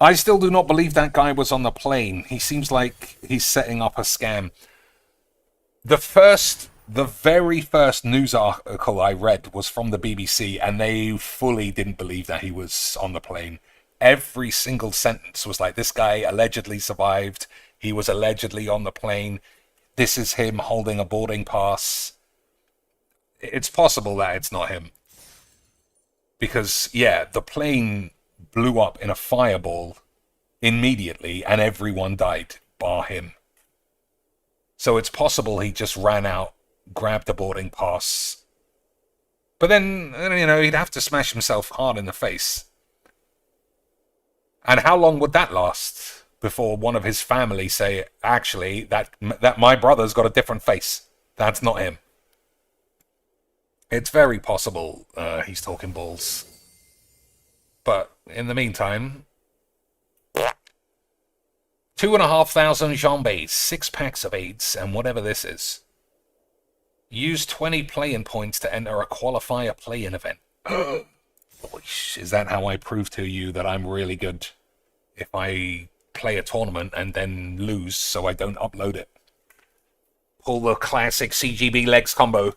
I still do not believe that guy was on the plane. He seems like he's setting up a scam. The very first news article I read was from the BBC, and they fully didn't believe that he was on the plane. Every single sentence was like, this guy allegedly survived. He was allegedly on the plane. This is him holding a boarding pass. It's possible that it's not him. Because, yeah, the plane blew up in a fireball immediately, and everyone died, bar him. So it's possible he just ran out, grabbed the boarding pass. But then, you know, he'd have to smash himself hard in the face. And how long would that last before one of his family say, actually, that my brother's got a different face. That's not him. It's very possible he's talking balls. But in the meantime, 2,500 jambes, 6 packs of AIDS, and whatever this is. Use 20 play-in points to enter a qualifier play-in event. Is that how I prove to you that I'm really good? If I play a tournament and then lose so I don't upload it. Pull the classic CGB legs combo.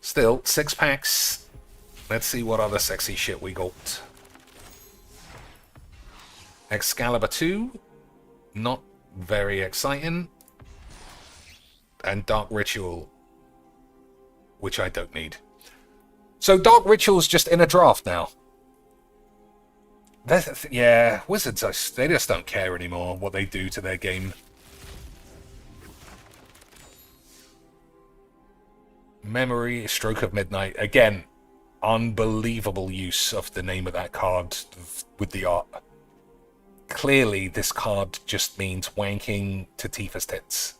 Still, 6 packs. Let's see what other sexy shit we got. Excalibur 2. Not very exciting. And Dark Ritual. Which I don't need. So Dark Ritual's just in a draft now. Yeah, Wizards, they just don't care anymore what they do to their game. Memory, Stroke of Midnight. Again, unbelievable use of the name of that card with the art. Clearly, this card just means wanking to Tifa's tits.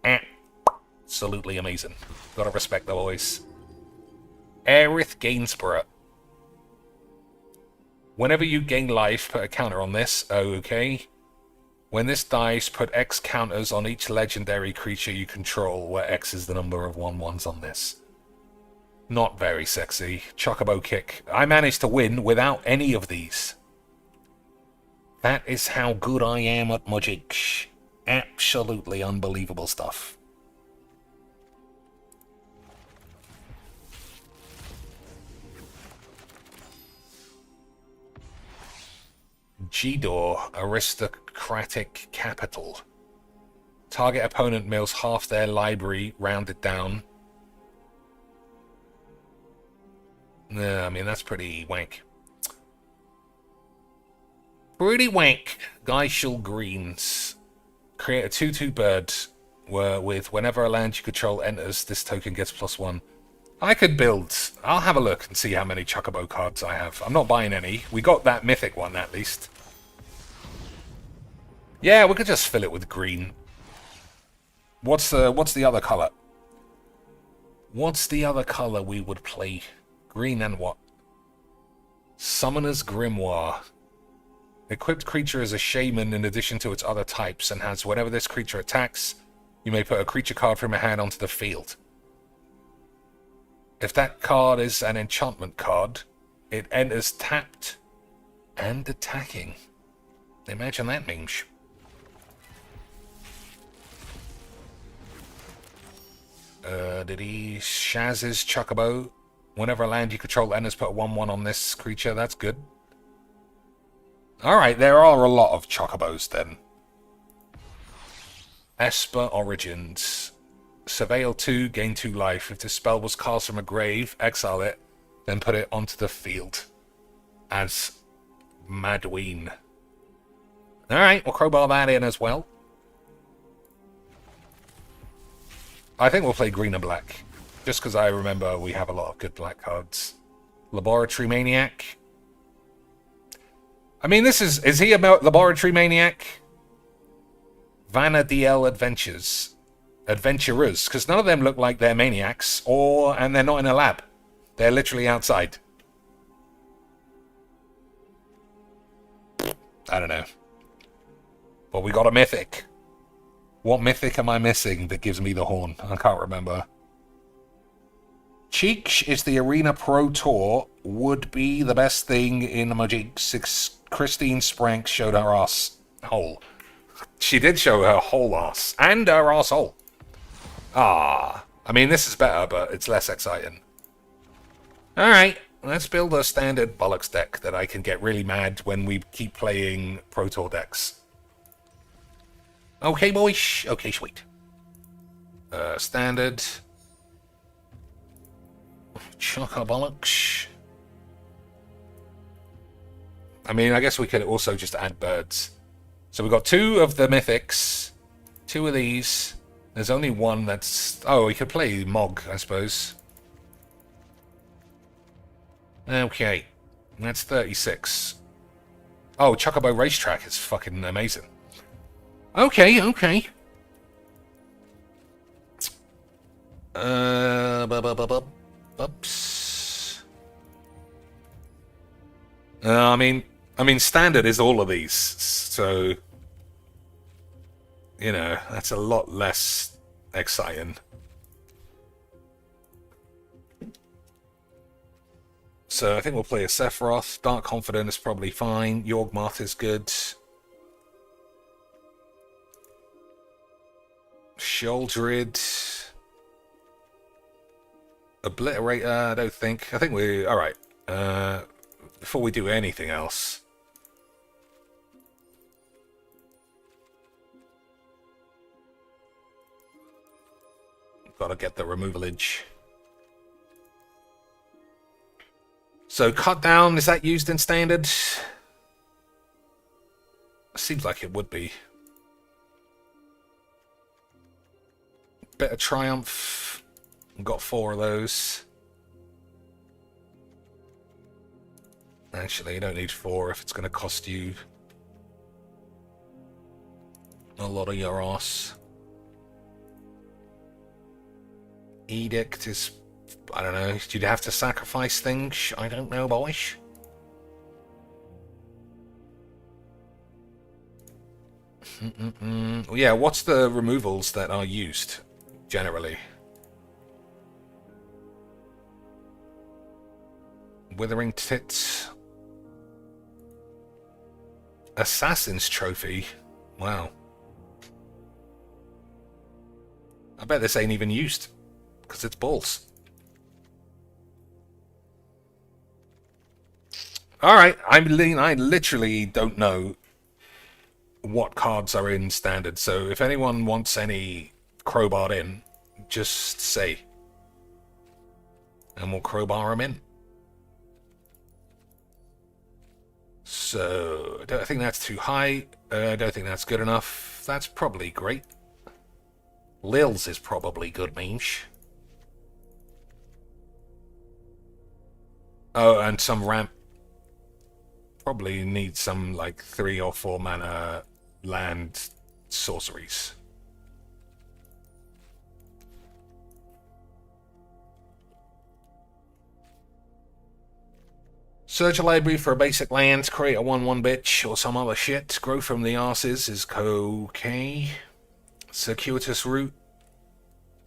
Absolutely amazing. Gotta respect the boys. Aerith Gainsborough. Whenever you gain life, put a counter on this. Okay. When this dies, put X counters on each legendary creature you control, where X is the number of 1/1s on this. Not very sexy. Chocobo kick. I managed to win without any of these. That is how good I am at Mageecs. Absolutely unbelievable stuff. G-Door, Aristocratic Capital. Target opponent mills half their library, rounded down. I mean, that's pretty wank. Pretty wank. Geishel Greens. Create a 2/2 bird, with whenever a land you control enters, this token gets +1. I could build. I'll have a look and see how many Chocobo cards I have. I'm not buying any. We got that mythic one, at least. Yeah, we could just fill it with green. What's the other color? What's the other color we would play? Green and what? Summoner's Grimoire. Equipped creature is a shaman in addition to its other types, and has whenever this creature attacks, you may put a creature card from your hand onto the field. If that card is an enchantment card, it enters tapped and attacking. Imagine that, memes. Shaz's Chocobo. Whenever a land you control enters, put a 1/1 on this creature. That's good. Alright, there are a lot of chocobos then. Esper Origins. Surveil 2, gain 2 life. If the spell was cast from a grave, exile it, then put it onto the field as Madween. Alright, we'll crowbar that in as well. I think we'll play green and black. Just because I remember we have a lot of good black cards. Laboratory Maniac. I mean, is he a Laboratory Maniac? Vanadiel Adventurers. Because none of them look like they're maniacs, and they're not in a lab. They're literally outside. I don't know. But we got a mythic. What mythic am I missing that gives me the horn? I can't remember. Cheek is the Arena Pro Tour. Would be the best thing in the Mageecs. Christine Sprank showed her ass hole. She did show her whole ass. And her asshole. Ah. I mean, this is better, but it's less exciting. Alright. Let's build a standard bollocks deck that I can get really mad when we keep playing Pro Tour decks. Okay, boys. Okay, sweet. Standard. Chocobollocks. I mean, I guess we could also just add birds. So we've got 2 of the mythics. 2 of these. There's only one that's... Oh, we could play Mog, I suppose. Okay. That's 36. Oh, Chocobo Racetrack is fucking amazing. Okay, okay. Oops. I mean, standard is all of these, so you know that's a lot less exciting. So I think we'll play a Sephiroth. Dark Confident is probably fine. Yorgmoth is good. Sheoldred. Obliterator, I don't think. I think we're... Alright. Before we do anything else... Gotta get the removalage. So, cut down, is that used in standard? Seems like it would be. Bit of Triumph. Got 4 of those. Actually, you don't need 4 if it's going to cost you a lot of your ass. Edict is... I don't know. You'd have to sacrifice things. I don't know, boys. Well, yeah, what's the removals that are used, generally? Withering Tits. Assassin's Trophy. Wow. I bet this ain't even used. Because it's balls. Alright, I literally don't know what cards are in standard, so if anyone wants any crowbarred in, just say. And we'll crowbar them in. So, I don't think that's too high. I don't think that's good enough. That's probably great. Lil's is probably good, Meansh. Oh, and some ramp. Probably need some, like, 3 or 4 mana land sorceries. Search a library for a basic land, create a 1/1 bitch or some other shit. Grow from the arses is okay. Circuitous route.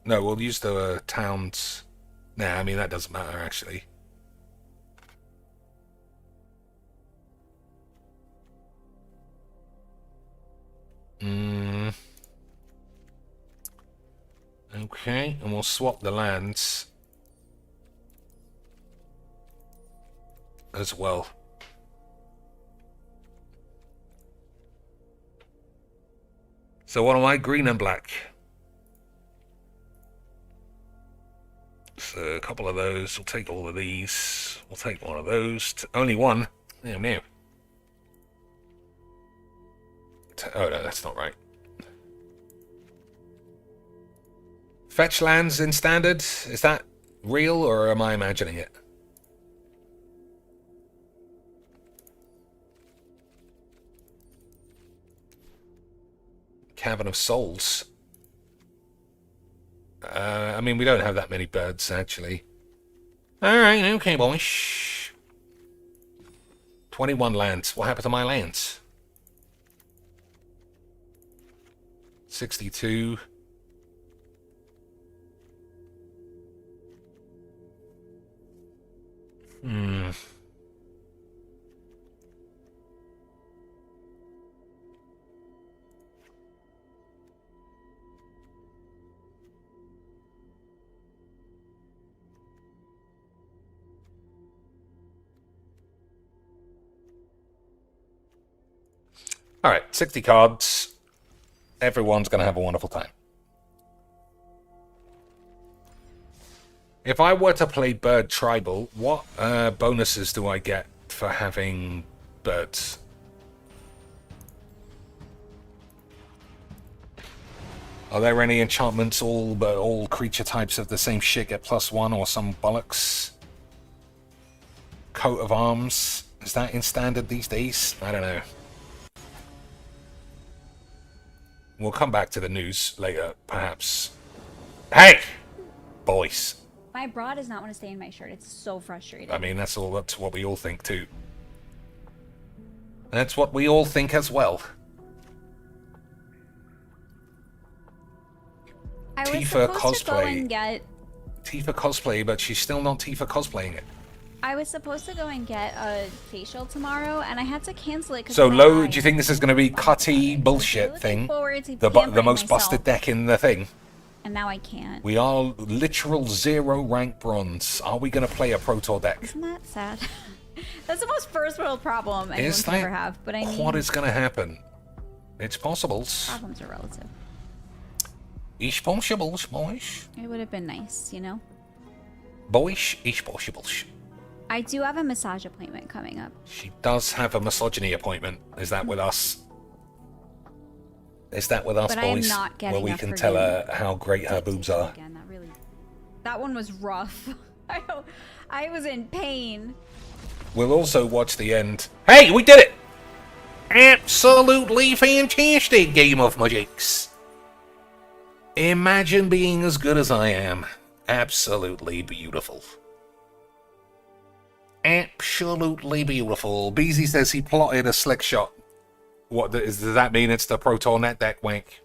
No, we'll use the towns. Nah, I mean, that doesn't matter, actually. Okay, and we'll swap the lands as well. So what am I? Green and black. So a couple of those. We'll take all of these. We'll take one of those. Only one. Oh, no. Oh, no, that's not right. Fetch lands in standard. Is that real or am I imagining it? Cavern of Souls. I mean, we don't have that many birds, actually. Alright, okay, boys. 21 lands. What happened to my lands? 62. Alright, 60 cards. Everyone's going to have a wonderful time. If I were to play Bird Tribal, what bonuses do I get for having birds? Are there any enchantments all creature types of the same shit get +1 or some bollocks? Coat of arms. Is that in standard these days? I don't know. We'll come back to the news later, perhaps. Hey! Boys. My bra does not want to stay in my shirt. It's so frustrating. I mean, that's what we all think, too. That's what we all think as well. I was Tifa supposed to go cosplay. and get... Tifa cosplay, but she's still not Tifa cosplaying it. I was supposed to go and get a facial tomorrow, and I had to cancel it. So, Lo, do you think this is going to be cutty bullshit thing? The most busted deck in the thing? And now I can't. We are literal 0 rank bronze. Are we going to play a Pro Tour deck? Isn't that sad? That's the most first world problem anyone Is can that ever have. But I mean, what is going to happen? It's possible. problems are relative. It's possible, boys. It would have been nice, you know? Boys, it's possible. I do have a massage appointment coming up. She does have a misogyny appointment. Is that with us? Is that with us, But I am boys? not getting Where we a can tell friggin' her how great her boobs are. Again, that one was rough. I was in pain. We'll also watch the end. Hey, we did it! Absolutely fantastic game of Mageecs. Imagine being as good as I am. Absolutely beautiful. Absolutely beautiful. Beezy says he plotted a slick shot. What does that mean? It's the Pro Tour Net Deck, Whank?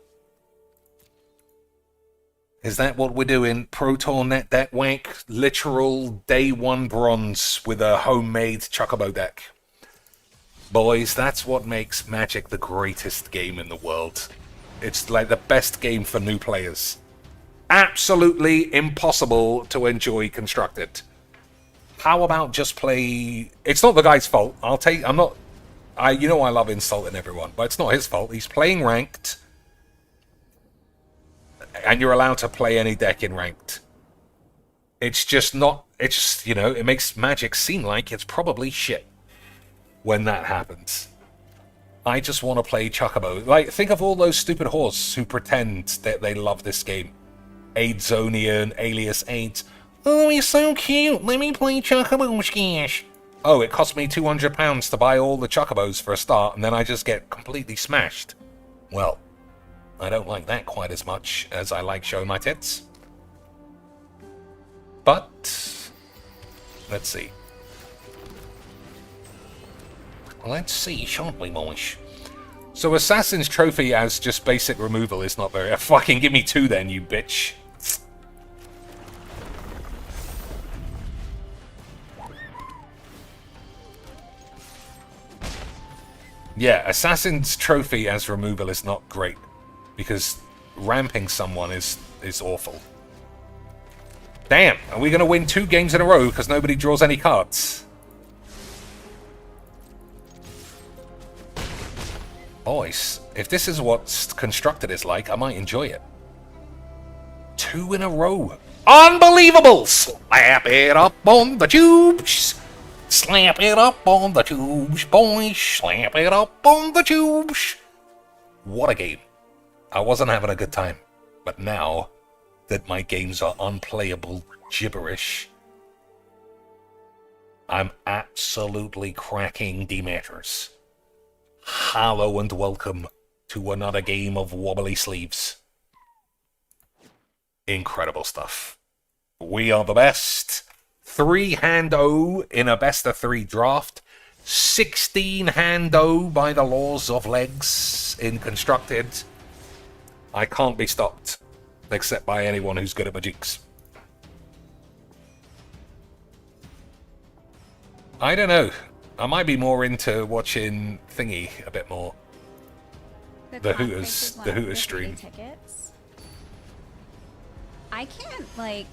Is that what we're doing? Pro Tour Net Deck, Whank? Literal day 1 bronze with a homemade Chocobo deck. Boys, that's what makes Magic the greatest game in the world. It's like the best game for new players. Absolutely impossible to enjoy constructed. How about just play... It's not the guy's fault. I'm not... You know I love insulting everyone, but it's not his fault. He's playing ranked. And you're allowed to play any deck in ranked. It's just not... It's just, you know, it makes Magic seem like it's probably shit when that happens. I just want to play Chocobo. Like, think of all those stupid whores who pretend that they love this game. Aidzonian, Alias AIDS. Oh, you're so cute. Let me play Chocobo Skish. Oh, it cost me £200 to buy all the Chocobos for a start, and then I just get completely smashed. Well, I don't like that quite as much as I like showing my tits. But, let's see. Let's see, shan't we, boys? So Assassin's Trophy as just basic removal is not very... Fucking give me 2 then, you bitch. Yeah, Assassin's Trophy as removal is not great, because ramping someone is awful. Damn, are we going to win 2 games in a row because nobody draws any cards? Boys, if this is what Constructed is like, I might enjoy it. 2 in a row. Unbelievable! Slap it up on the tubes. Slap it up on the tubes, boys. Slap it up on the tubes. What a game. I wasn't having a good time. But now that my games are unplayable gibberish, I'm absolutely cracking Demeters. Hello and welcome to another game of Wobbly Sleeves. Incredible stuff. We are the best. 3-hand-o in a best-of-3 draft. 16-hand-o by the laws of legs in Constructed. I can't be stopped, except by anyone who's good at Mageecs. I don't know. I might be more into watching Thingy a bit more. The Hooters stream. Tickets. I can't, like...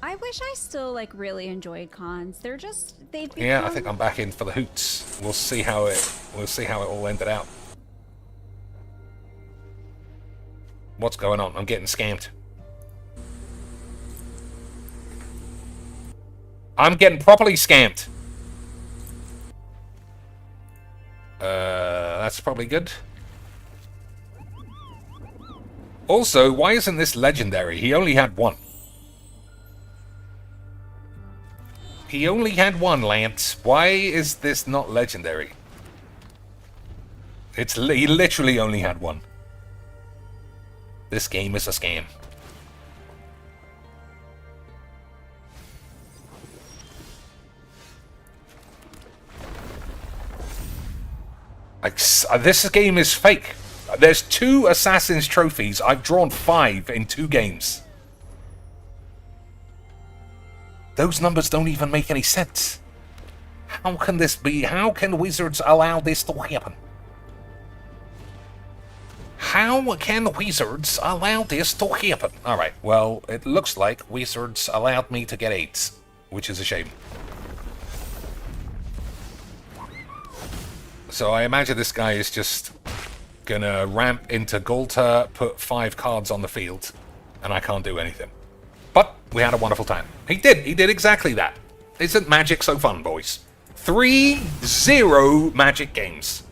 I wish I still, like, really enjoyed cons. They've become... Yeah, I think I'm back in for the hoots. We'll see how it all ended out. What's going on? I'm getting scammed. I'm getting properly scammed. That's probably good. Also, why isn't this legendary? He only had one. He only had one, Lance. Why is this not legendary? He literally only had one. This game is a scam. This game is fake. There's 2 Assassin's trophies. I've drawn 5 in 2 games. Those numbers don't even make any sense. How can this be? How can Wizards allow this to happen? How can Wizards allow this to happen? Alright, well, it looks like Wizards allowed me to get 8, which is a shame. So I imagine this guy is just gonna ramp into Golter, put 5 cards on the field, and I can't do anything. But we had a wonderful time. He did exactly that. Isn't Magic so fun, boys? 3-0 Magic games.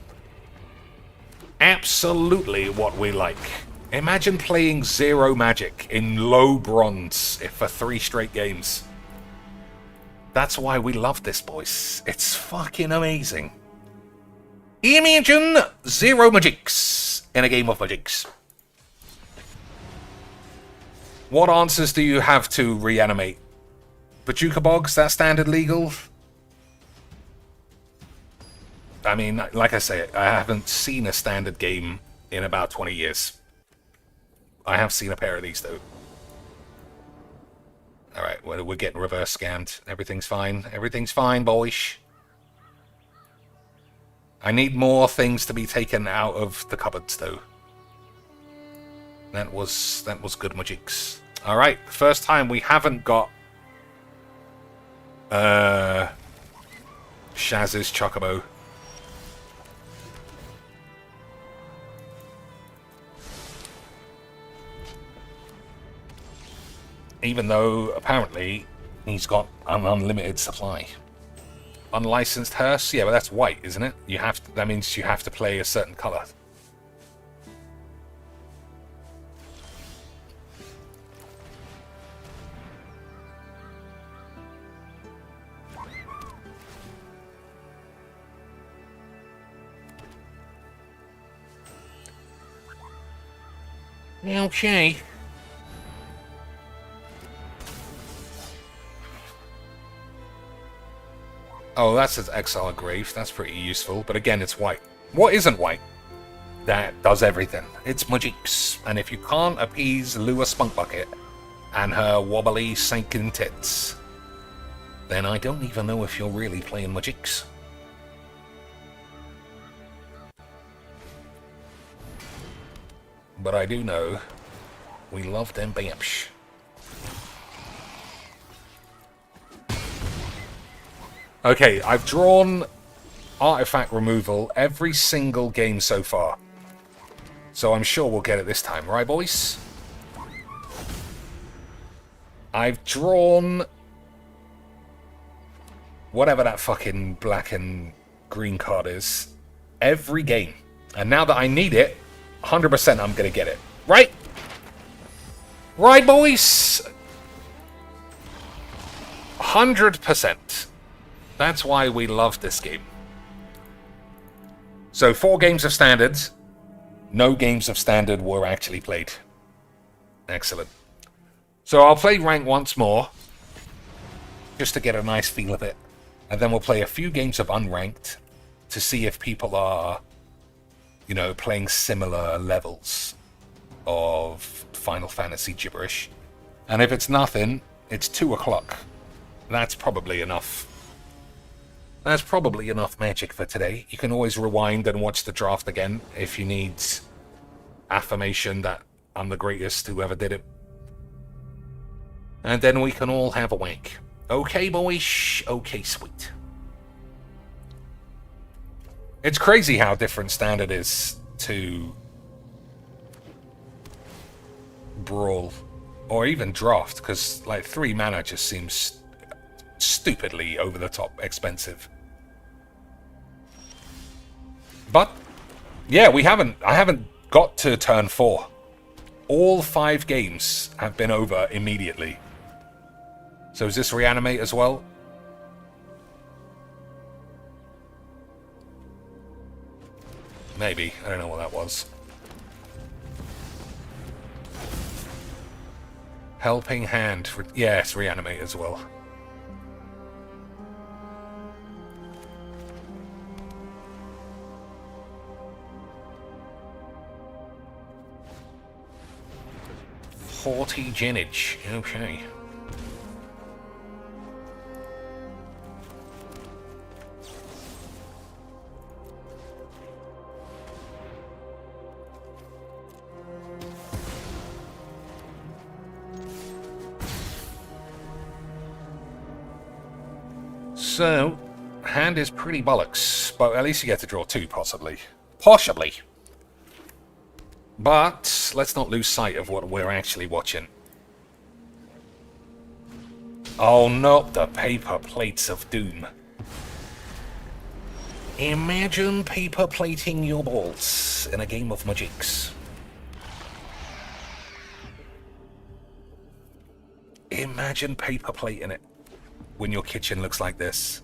Absolutely what we like. Imagine playing 0 Magic in low bronze for 3 straight games. That's why we love this, boys. It's fucking amazing. Imagine 0 Mageecs in a game of Mageecs. What answers do you have to reanimate? Bajuka Bogs, that standard legal? I mean, like I say, I haven't seen a standard game in about 20 years. I have seen a pair of these, though. Alright, well, we're getting reverse scammed. Everything's fine. Everything's fine, boys. I need more things to be taken out of the cupboards, though. That was good Mageecs. Alright, first time we haven't got Shaz's Chocobo. Even though apparently he's got an unlimited supply. Unlicensed hearse? Yeah, but that's white, isn't it? That means you have to play a certain color. Okay. Oh, that's an Exile Grave. That's pretty useful. But again, it's white. What isn't white? That does everything. It's Mageecs. And if you can't appease Lua Spunkbucket and her wobbly sinking tits, then I don't even know if you're really playing Mageecs. But I do know we love them bamps. Okay, I've drawn artifact removal every single game so far. So I'm sure we'll get it this time, right, boys? I've drawn whatever that fucking black and green card is every game. And now that I need it, 100% I'm going to get it. Right? Right, boys? 100%. That's why we love this game. So 4 games of standard. No games of standard were actually played. Excellent. So I'll play rank once more, just to get a nice feel of it. And then we'll play a few games of unranked to see if people are, you know, playing similar levels of Final Fantasy gibberish. And if it's nothing, it's 2 o'clock. That's probably enough. That's probably enough magic for today. You can always rewind and watch the draft again if you need affirmation that I'm the greatest who ever did it. And then we can all have a wank. Okay, boys? Okay, sweet. It's crazy how different standard is to Brawl. Or even draft, because like 3 mana just seems stupidly over the top expensive. But yeah, I haven't got to turn 4. All 5 games have been over immediately. So is this reanimate as well? Maybe. I don't know what that was. Helping hand. Yeah, it's reanimate as well. Haughty Ginnage. Okay. So, hand is pretty bollocks, but at least you get to draw 2, possibly. Possibly. But let's not lose sight of what we're actually watching. Oh, not the paper plates of doom. Imagine paper plating your balls in a game of Mageecs. Imagine paper plating it when your kitchen looks like this.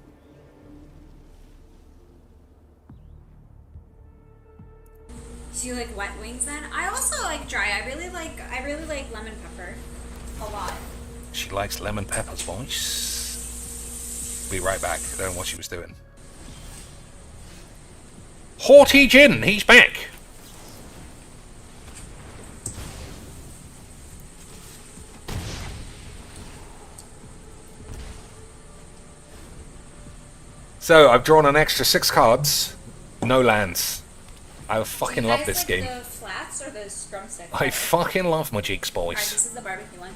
Do you like wet wings then? I also like dry. I really like lemon pepper a lot. She likes lemon peppers, boys. Be right back. I don't know what she was doing. Haughty Jin, he's back. So I've drawn an extra 6 cards, no lands. I fucking love this game. The flats or those drumsticks? I fucking love Mageecs, boys. Alright, this is the barbecue one.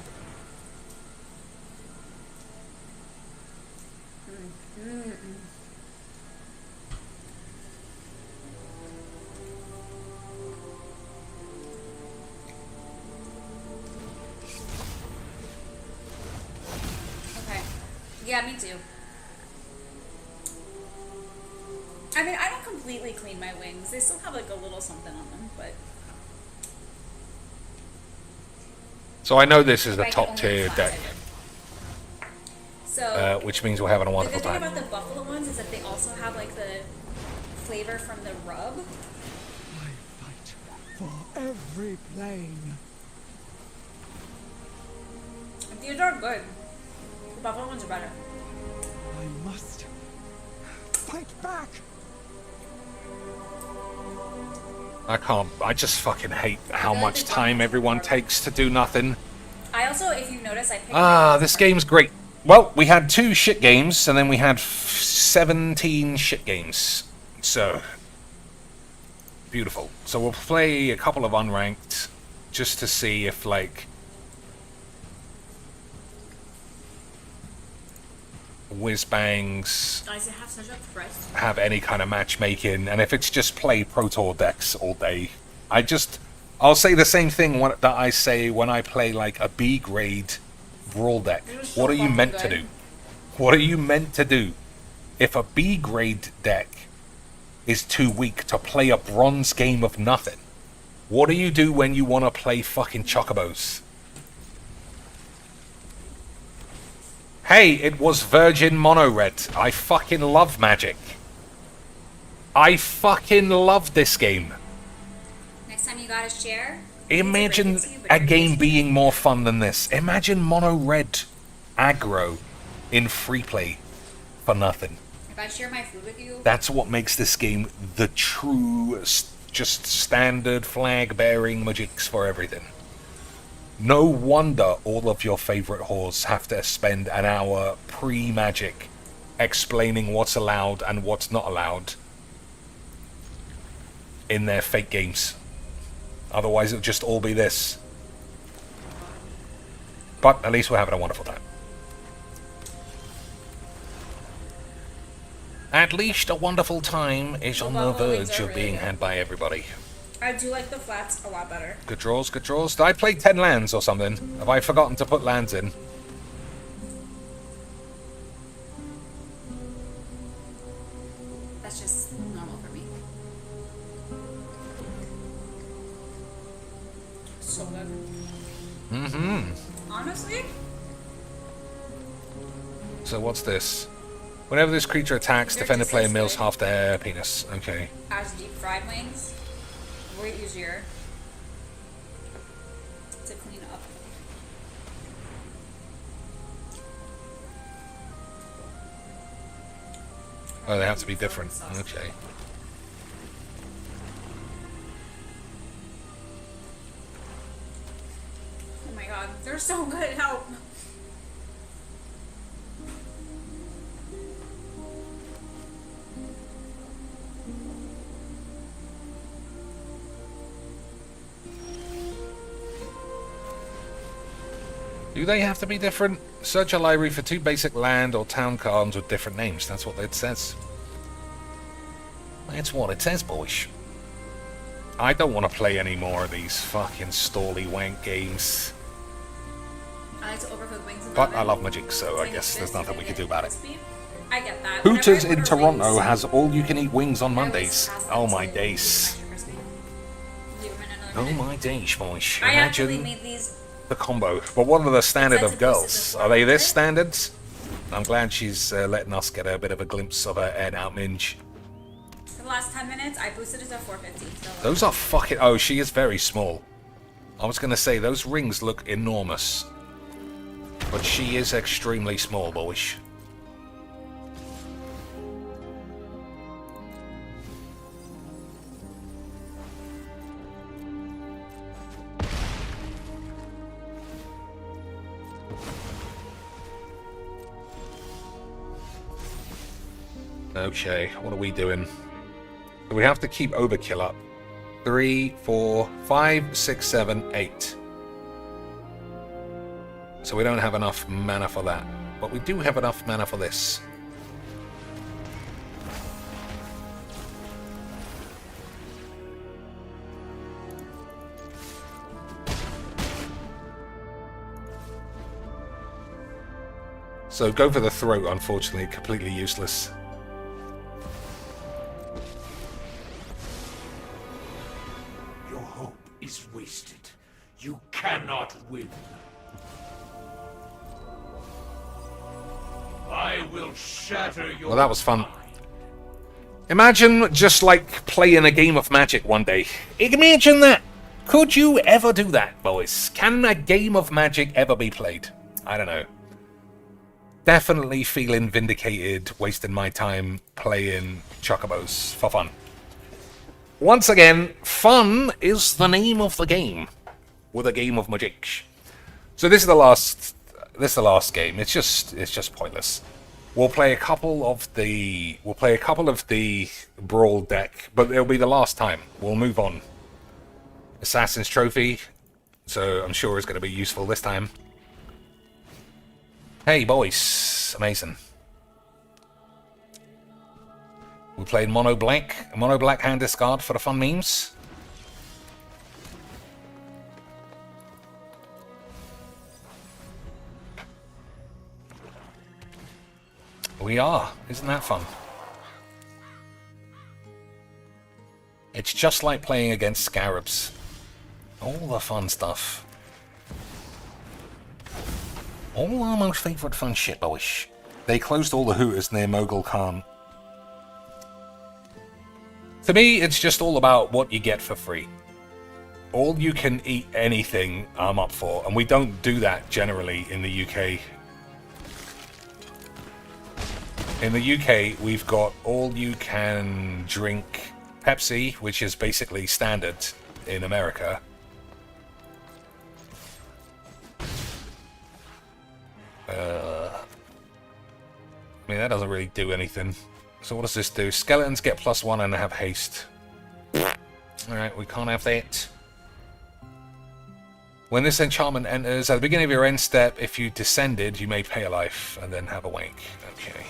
Okay. Yeah, me too. I mean, I don't completely clean my wings. They still have like a little something on them, but... So I know this is the I top can tier only deck, So, which means we're having a the wonderful good thing time. about the buffalo ones is that they also have like the flavor from the rub. I fight for every plane. These are good. The buffalo ones are better. I must fight back. I just fucking hate how much time everyone takes to do nothing. I also, if you notice, I picked This game's great. Well, we had 2 shit games, and then we had 17 shit games. So, beautiful. So we'll play a couple of unranked, just to see if, like, whiz bangs, Guys, I have such a threat. have any kind of matchmaking, and if it's just play Pro Tour decks all day, I'll say the same thing that I say when I play like a B grade Brawl deck. What are you meant to do? What are you meant to do? If a B grade deck is too weak to play a bronze game of nothing, what do you do when you want to play fucking Chocobos? Hey, it was Virgin Mono Red. I fucking love Magic. I fucking love this game. Next time you got a share. Imagine a game being more fun than this. Imagine Mono Red aggro in free play for nothing. If I share my food with you. That's what makes this game the true, just standard flag-bearing Mageecs for everything. No wonder all of your favorite whores have to spend an hour pre-Magic explaining what's allowed and what's not allowed in their fake games. Otherwise it'll just all be this. But at least we're having a wonderful time. At least a wonderful time is on the verge of being had by everybody. I do like the flats a lot better. Good draws, good draws. Did I play 10 lands or something? Have I forgotten to put lands in? That's just normal for me. So good. Mm-hmm. Honestly? So what's this? Whenever this creature attacks, They're defender just player as mills good. half their penis. Okay. As deep fried wings. Way easier to clean up. Oh, they have to be different. Okay. Oh my god, they're so good. Help. Do they have to be different? Search a library for 2 basic land or town cards with different names. That's what it says. That's what it says, boys. I don't want to play any more of these fucking stally wank games. I like to overcook wings and But I love Magic, so I guess there's nothing we can do about it. I get that. Hooters Whenever I in order Toronto wings, has all-you-can-eat wings on I always Mondays. pass Oh them my to days. Maestro crispy. Leave them in another Oh minute. my days, boys. I actually Imagine made these. the combo. But what are the standard Besides of the pieces girls? of Are they this it. standards? I'm glad she's letting us get a bit of a glimpse of her head out minge. For the last 10 minutes, I boosted it to 450. So Those are fucking... Oh, she is very small. I was going to say, those rings look enormous. But she is extremely small, boys. Okay, what are we doing? We have to keep overkill up. 3, 4, 5, 6, 7, 8. So we don't have enough mana for that. But we do have enough mana for this. So go for the throat, unfortunately, completely useless. Your hope is wasted. You cannot win. I will shatter your Well, that was fun. mind. Imagine just like playing a game of Magic one day. Imagine that. Could you ever do that, boys? Can a game of Magic ever be played? I don't know. Definitely feeling vindicated, wasting my time playing Chocobos for fun. Once again, fun is the name of the game with a game of Mageecs. So this is the last game. It's just pointless. We'll play a couple of the Brawl deck, but it'll be the last time. We'll move on. Assassin's Trophy, so I'm sure it's going to be useful this time. Hey boys, amazing. We played mono black hand discard for the fun memes. We are. Isn't that fun? It's just like playing against scarabs. All the fun stuff. All our most favourite fun shit, boyish. They closed all the Hooters near Mogul Khan. To me, it's just all about what you get for free. All you can eat anything, I'm up for. And we don't do that generally in the UK. In the UK, we've got all you can drink Pepsi, which is basically standard in America. I mean, that doesn't really do anything. So what does this do? Skeletons get +1 and have haste. Alright, we can't have that. When this enchantment enters, at the beginning of your end step, if you descended, you may pay a life and then have a Whank. Okay.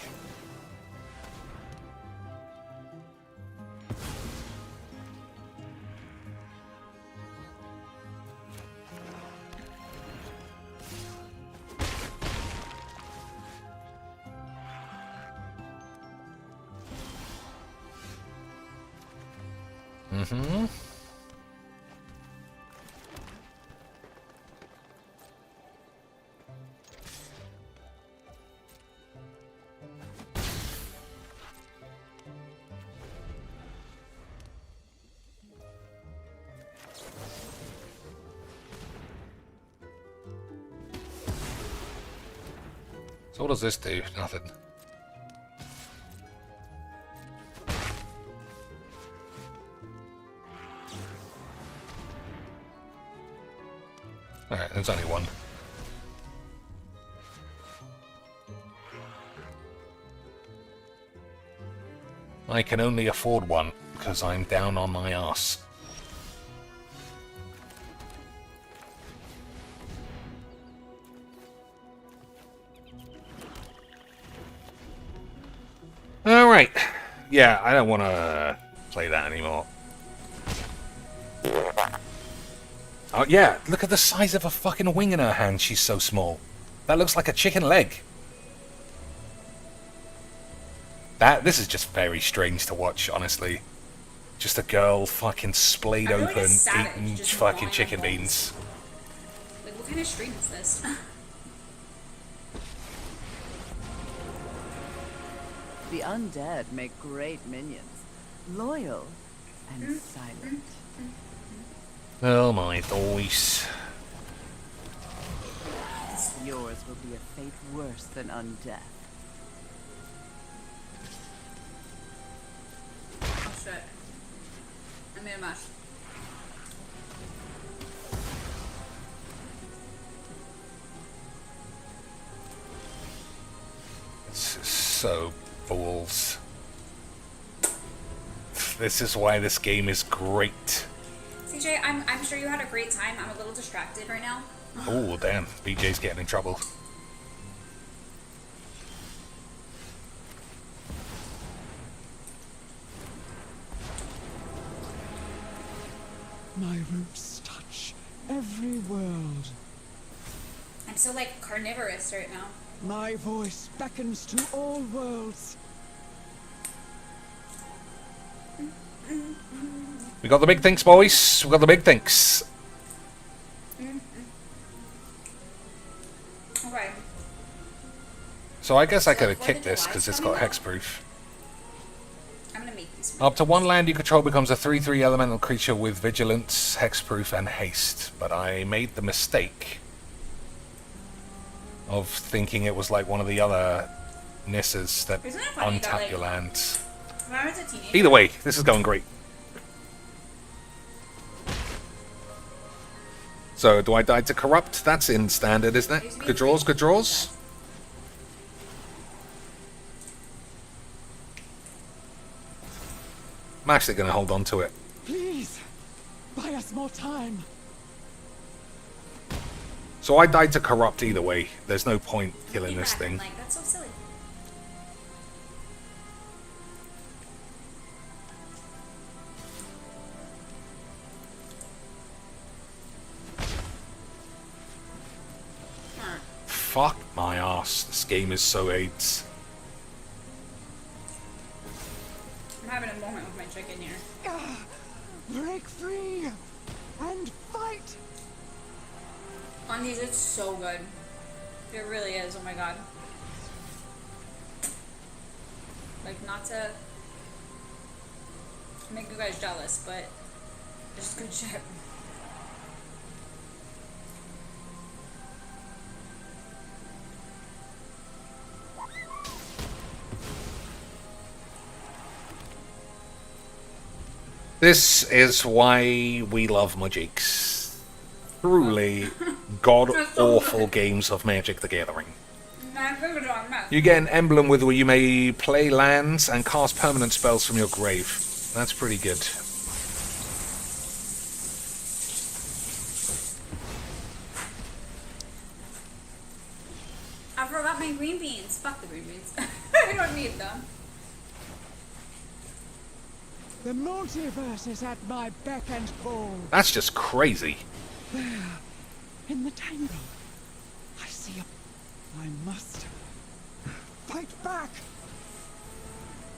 Mm-hmm. So what does this do? Nothing. Alright, there's only one. I can only afford one, because I'm down on my arse. Alright. Yeah, I don't want to play that anymore. Oh yeah, look at the size of a fucking wing in her hand, she's so small. That looks like a chicken leg. This is just very strange to watch, honestly. Just a girl fucking splayed open, eating fucking chicken beans. Like, what kind of stream is this? The undead make great minions. Loyal and silent. Oh my voice. Yours will be a fate worse than undeath. Oh shit. I made a mess. It's so balls. This is why this game is great. CJ, I'm sure you had a great time. I'm a little distracted right now. Oh damn, BJ's getting in trouble. My roots touch every world. I'm so like carnivorous right now. My voice beckons to all worlds. We got the big things, boys. We got the big things. Okay. So I guess I could have kicked this because it's got hexproof. I'm gonna make these. Up to one land you control becomes a 3/3 elemental creature with vigilance, hexproof, and haste. But I made the mistake of thinking it was like one of the other Nisses that Isn't it funny untap that, like, your lands. when I was a teenager, Either way, this is going great. So, do I die to corrupt? That's in standard, isn't it? Good draws, good draws. I'm actually going to hold on to it. Please, buy us more time. So I died to corrupt either way. There's no point killing this feedback, thing. I'm like, that's so silly. Fuck my ass. This game is so AIDS. I'm having a moment with my chicken here. Break free and fight. On these, it's so good. It really is. Oh my god. Like, not to make you guys jealous, but it's good shit. This is why we love Mageecs. Truly god-awful games of Magic the Gathering. You get an emblem with where you may play lands and cast permanent spells from your grave. That's pretty good. I forgot my green beans. Fuck the green beans. I don't need them. The multiverse is at my beck and call. That's just crazy. There, in the tangle, I see a... I must fight back.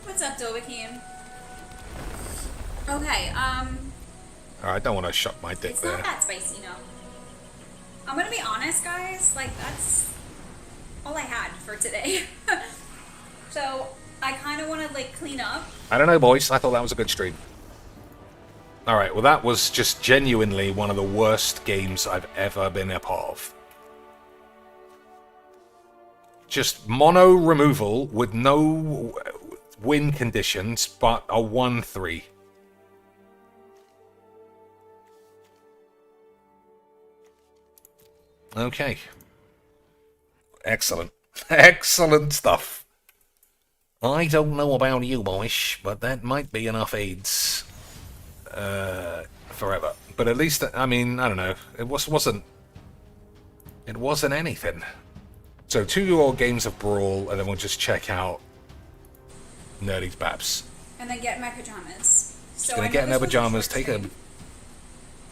What's up, Dovahkiin? Okay, I don't want to shut my dick it's there. not that spicy, no. I'm gonna be honest, guys. Like, that's all I had for today. So, I kind of want to, like, clean up. I don't know, boys. I thought that was a good stream. Alright, well that was just genuinely one of the worst games I've ever been a part of. Just mono removal with no win conditions, but a 1-3. Okay. Excellent. Excellent stuff. I don't know about you, boys, but that might be enough AIDS. Forever. But at least, I mean, I don't know. It wasn't anything. So 2 more games of Brawl, and then we'll just check out Nerdy's Babs. And then get in my pajamas. So Gonna get in her pajamas, take a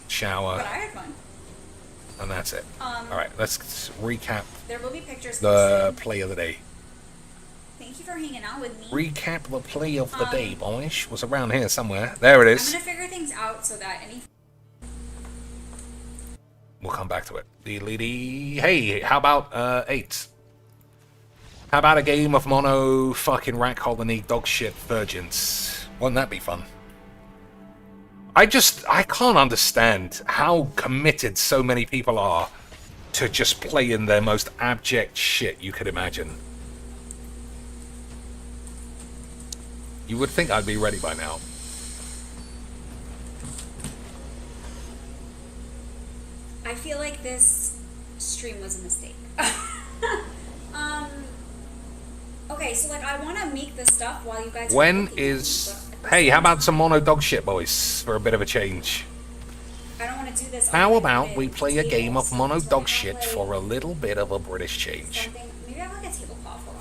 shower, But I had fun. and that's it. Alright, let's recap There will be pictures the posted. play of the day. Thank you for hanging out with me. Recap the play of the day, boys. Was around here somewhere. There it I'm is. gonna figure things out so that any... We'll come back to it. Hey, how about 8? How about a game of mono fucking rat colony dog shit virgins? Wouldn't that be fun? I can't understand how committed so many people are to just playing their most abject shit you could imagine. You would think I'd be ready by now. I feel like this stream was a mistake. Okay, so like I want to make this stuff while you guys. When is? Hey, how about some mono dog shit, boys, for a bit of a change? I don't want to do this. How about we play a game of mono dog shit for a little bit of a British change? Something. Maybe I have like a tablecloth. Hold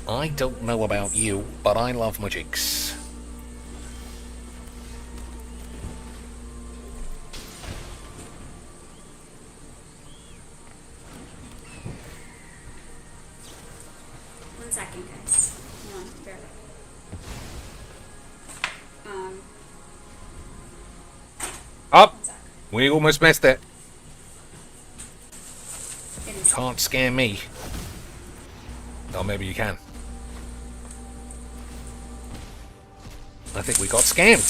on. I don't know about you, but I love Mageecs. One second, guys. Hang on, bear with. Up! One sec. We almost missed it. It is- Can't scare me. Oh, maybe you can. I think we got scammed.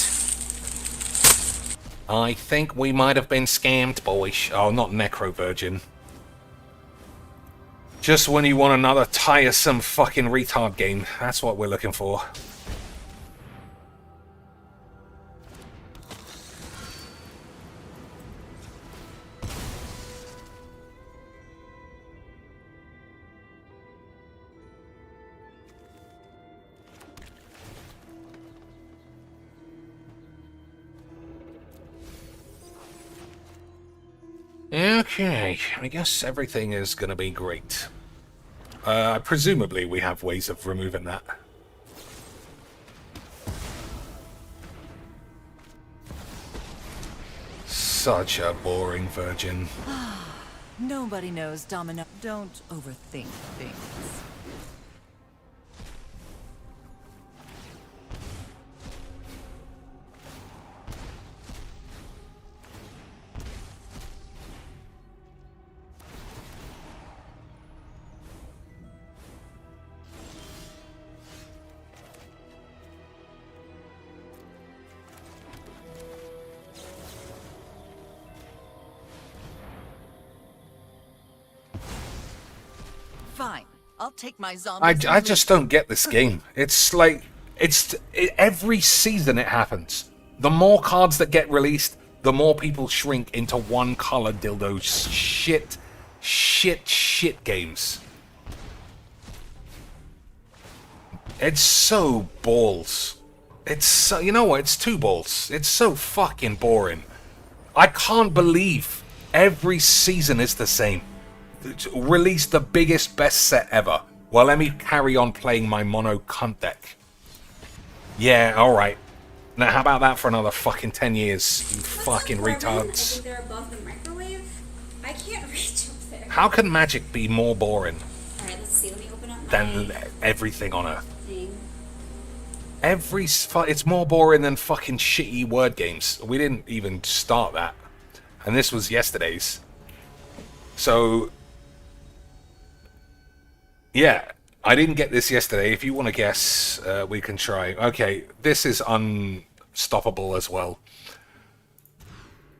I think we might have been scammed, boys. Oh, not Necro Virgin. Just when you want another tiresome fucking retard game. That's what we're looking for. Okay, I guess everything is going to be great. Presumably we have ways of removing that. Such a boring virgin. Nobody knows Domino. Don't overthink things. Fine. I'll take my zombies. I just don't get this game. It's like every season it happens. The more cards that get released, the more people shrink into one color dildo shit games. It's so balls. It's so, you know what? It's two balls. It's so fucking boring. I can't believe every season is the same. Release the biggest best set ever. Well, let me carry on playing my mono cunt deck. Yeah, alright. Now, how about that for another fucking 10 years, you fucking retards? I think they're above the microwave. I can't reach up there. How can Magic be more boring Alright, let's see. Let me open up my than everything on Earth? thing. It's more boring than fucking shitty word games. We didn't even start that. And this was yesterday's. So... yeah, I didn't get this yesterday. If you want to guess, we can try. Okay, this is unstoppable as well.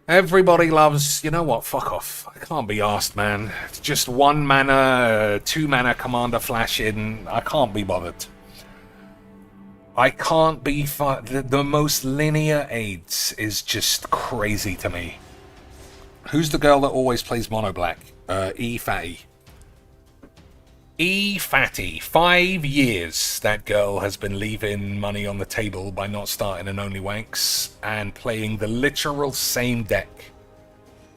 Everybody loves... you know what? Fuck off. I can't be arsed, man. It's just 1 mana, 2 mana commander flash in. I can't be bothered. I can't be... the most linear aids is just crazy to me. Who's the girl that always plays mono black? E Fatty. E Fatty, 5 years that girl has been leaving money on the table by not starting an Only Whanks and playing the literal same deck.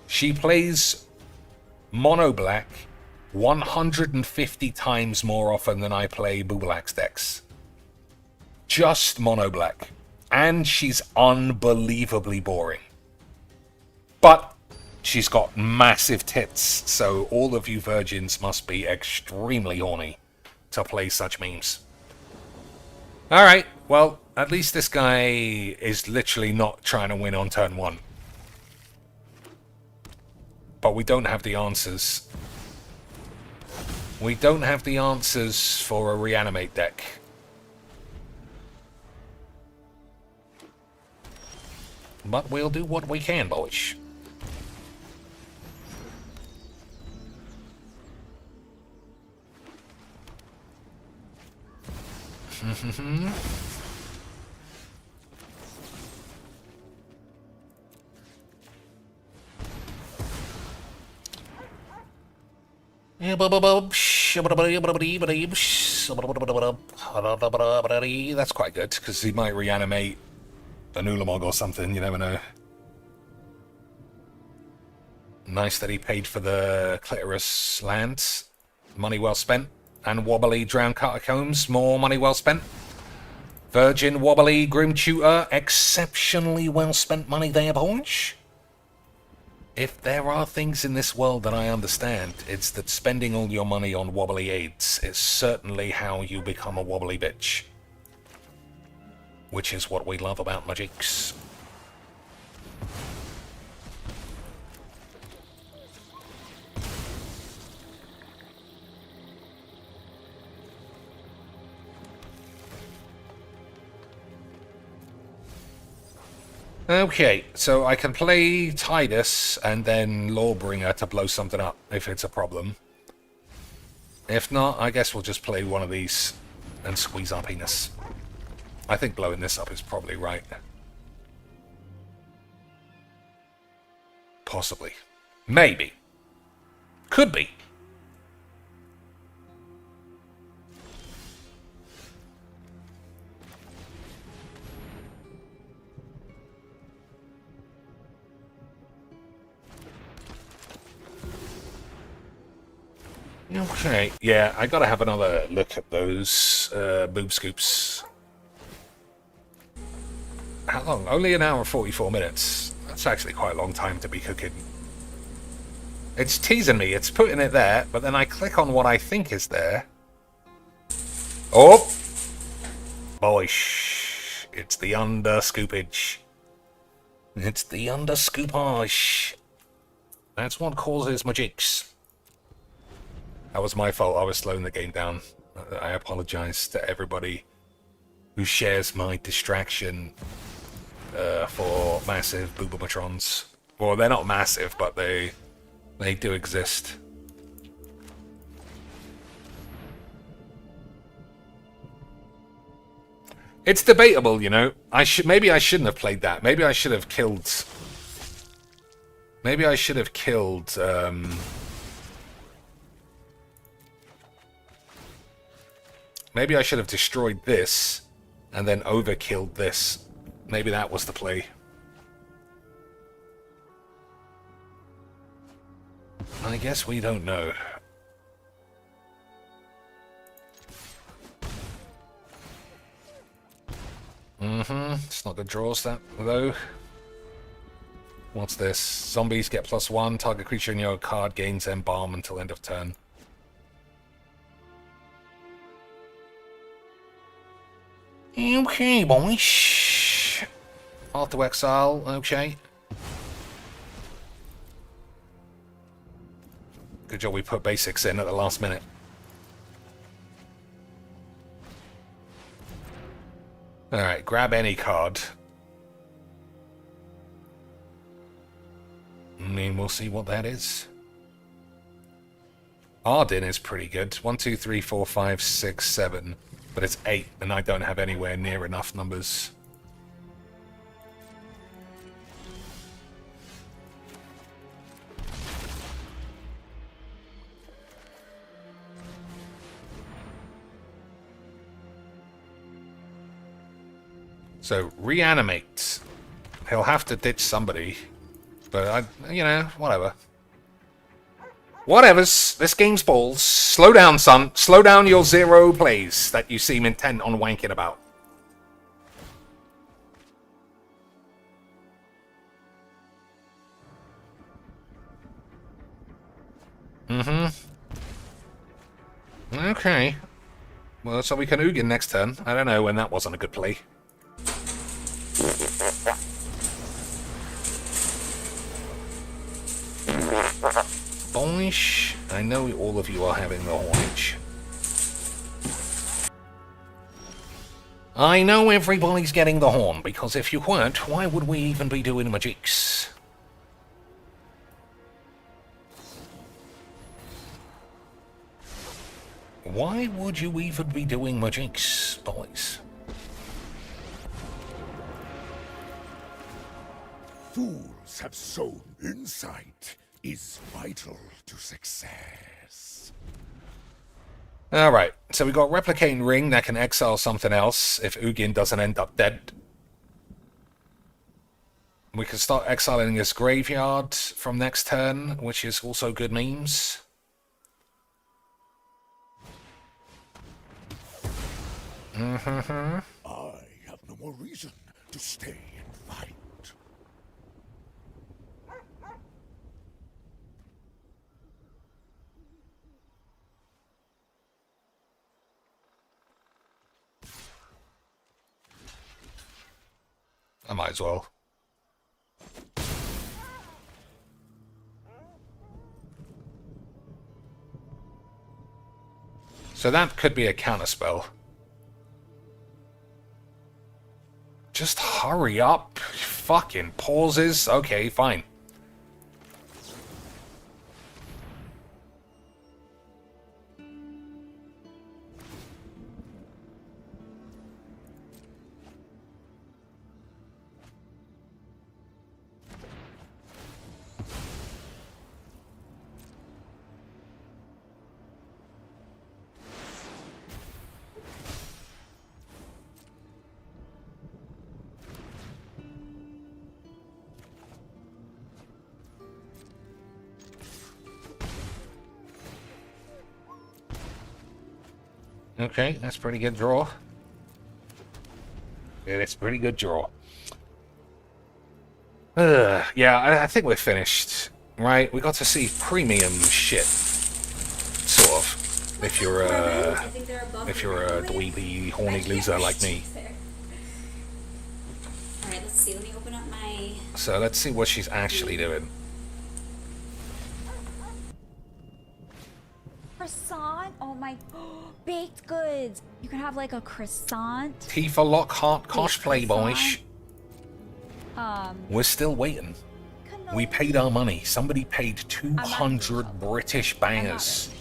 She plays mono black 150 times more often than I play Boobalax decks. Just mono black. And she's unbelievably boring. But she's got massive tits, so all of you virgins must be extremely horny to play such memes. Alright, well, at least this guy is literally not trying to win on turn 1. But we don't have the answers. We don't have the answers for a reanimate deck. But we'll do what we can, boys. That's quite good, because he might reanimate an Ulamog or something, you never know. Nice that he paid for the clitoris lands. Money well spent. And wobbly drowned catacombs, more money well spent. Virgin wobbly grim tutor, exceptionally well spent money there, boys. If there are things in this world that I understand, it's that spending all your money on wobbly aids is certainly how you become a wobbly bitch. Which is what we love about Mageecs. Okay, so I can play Tidus and then Lawbringer to blow something up if it's a problem. If not, I guess we'll just play one of these and squeeze our penis. I think blowing this up is probably right. Possibly. Maybe. Could be. Okay, yeah, I gotta have another look at those boob scoops. How long? Only an hour and 44 minutes. That's actually quite a long time to be cooking. It's teasing me. It's putting it there, but then I click on what I think is there. Oh! Boish. It's the under scoopage. It's the under scoopage. That's what causes Mageecs. That was my fault. I was slowing the game down. I apologize to everybody who shares my distraction for massive Boobomatrons. Well, they're not massive, but they do exist. It's debatable, you know. Maybe I shouldn't have played that. Maybe I should have killed. Maybe I should have killed. Maybe I should have destroyed this and then overkilled this. Maybe that was the play. I guess we don't know. It's not good draws, that, though. What's this? Zombies get +1. Target creature in your card gains Embalm until end of turn. Okay, boys. Auto exile, okay. Good job we put basics in at the last minute. Alright, grab any card. And then we'll see what that is. Arden is pretty good. 1, 2, 3, 4, 5, 6, 7. But it's 8, and I don't have anywhere near enough numbers. So, reanimate. He'll have to ditch somebody. But, you know, whatever. Whatevers. This game's balls. Slow down, son. Slow down your 0 plays that you seem intent on wanking about. Okay. Well, so we can Ugin next turn. I don't know when that wasn't a good play. Boyish. I know all of you are having the hornage. I know everybody's getting the horn, because if you weren't, why would we even be doing Mageecs? Why would you even be doing Mageecs, boys? Fools have sown insight is vital to success. Alright, so we got Replicating Ring that can exile something else if Ugin doesn't end up dead. We can start exiling his graveyard from next turn, which is also good memes. I have no more reason to stay and fight. I might as well. So that could be a counterspell. Just hurry up. Fucking pauses. Okay, fine. Okay, that's a pretty good draw. Yeah, that's a pretty good draw. Yeah, I think we're finished. right? We got to see premium shit, sort of. If you're a dweeby, horny loser like me. Alright, let's see. Let me open up my... So let's see what she's actually doing. Croissant? Oh my... baked goods! You can have like a croissant. Tifa Lockhart cosplay, boys. We're still waiting. We paid our money. Somebody paid 200 British bangers.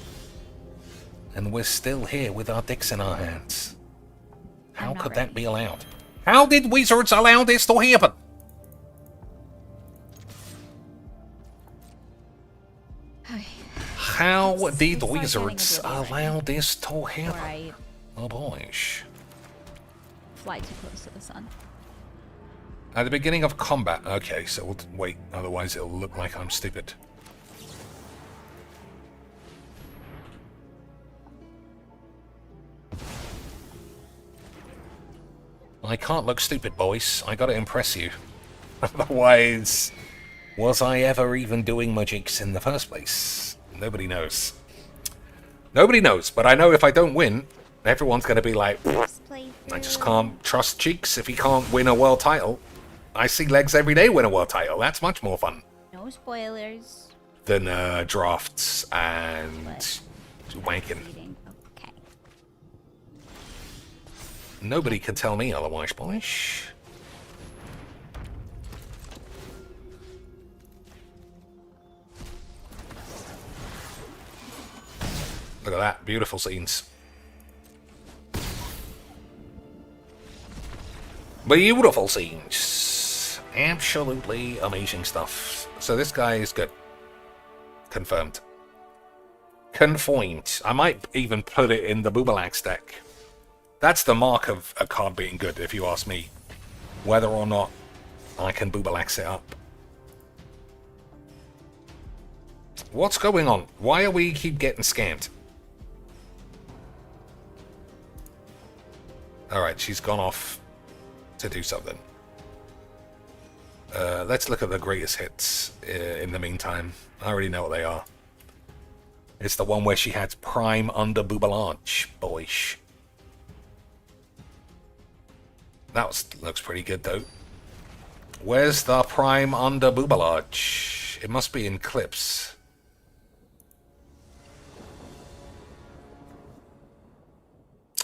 And we're still here with our dicks in our hands. How could that be allowed? How did wizards allow this to happen? How did wizards allow this to happen? Right. Oh boys. Fly too close to the sun. At the beginning of combat. Okay, so we'll wait, otherwise it'll look like I'm stupid. I can't look stupid, boys. I gotta impress you. Otherwise, was I ever even doing Mageecs in the first place? Nobody knows. Nobody knows, but I know if I don't win, everyone's gonna be like, I just can't trust Cheeks if he can't win a world title. I see Legs every day win a world title. That's much more fun. No spoilers. Than drafts and wanking. Okay. Nobody can tell me otherwise, boys. Look at that. Beautiful scenes. Beautiful scenes. Absolutely amazing stuff. So this guy is good. Confirmed. Confirmed. I might even put it in the Boobalax deck. That's the mark of a card being good, if you ask me. Whether or not I can Boobalax it up. What's going on? Why are we keep getting scammed? Alright, she's gone off to do something. Let's look at the greatest hits in the meantime. I already know what they are. It's the one where she had Prime under Boobalanche, boys. That looks pretty good, though. Where's the Prime under Boobalanche? It must be in clips.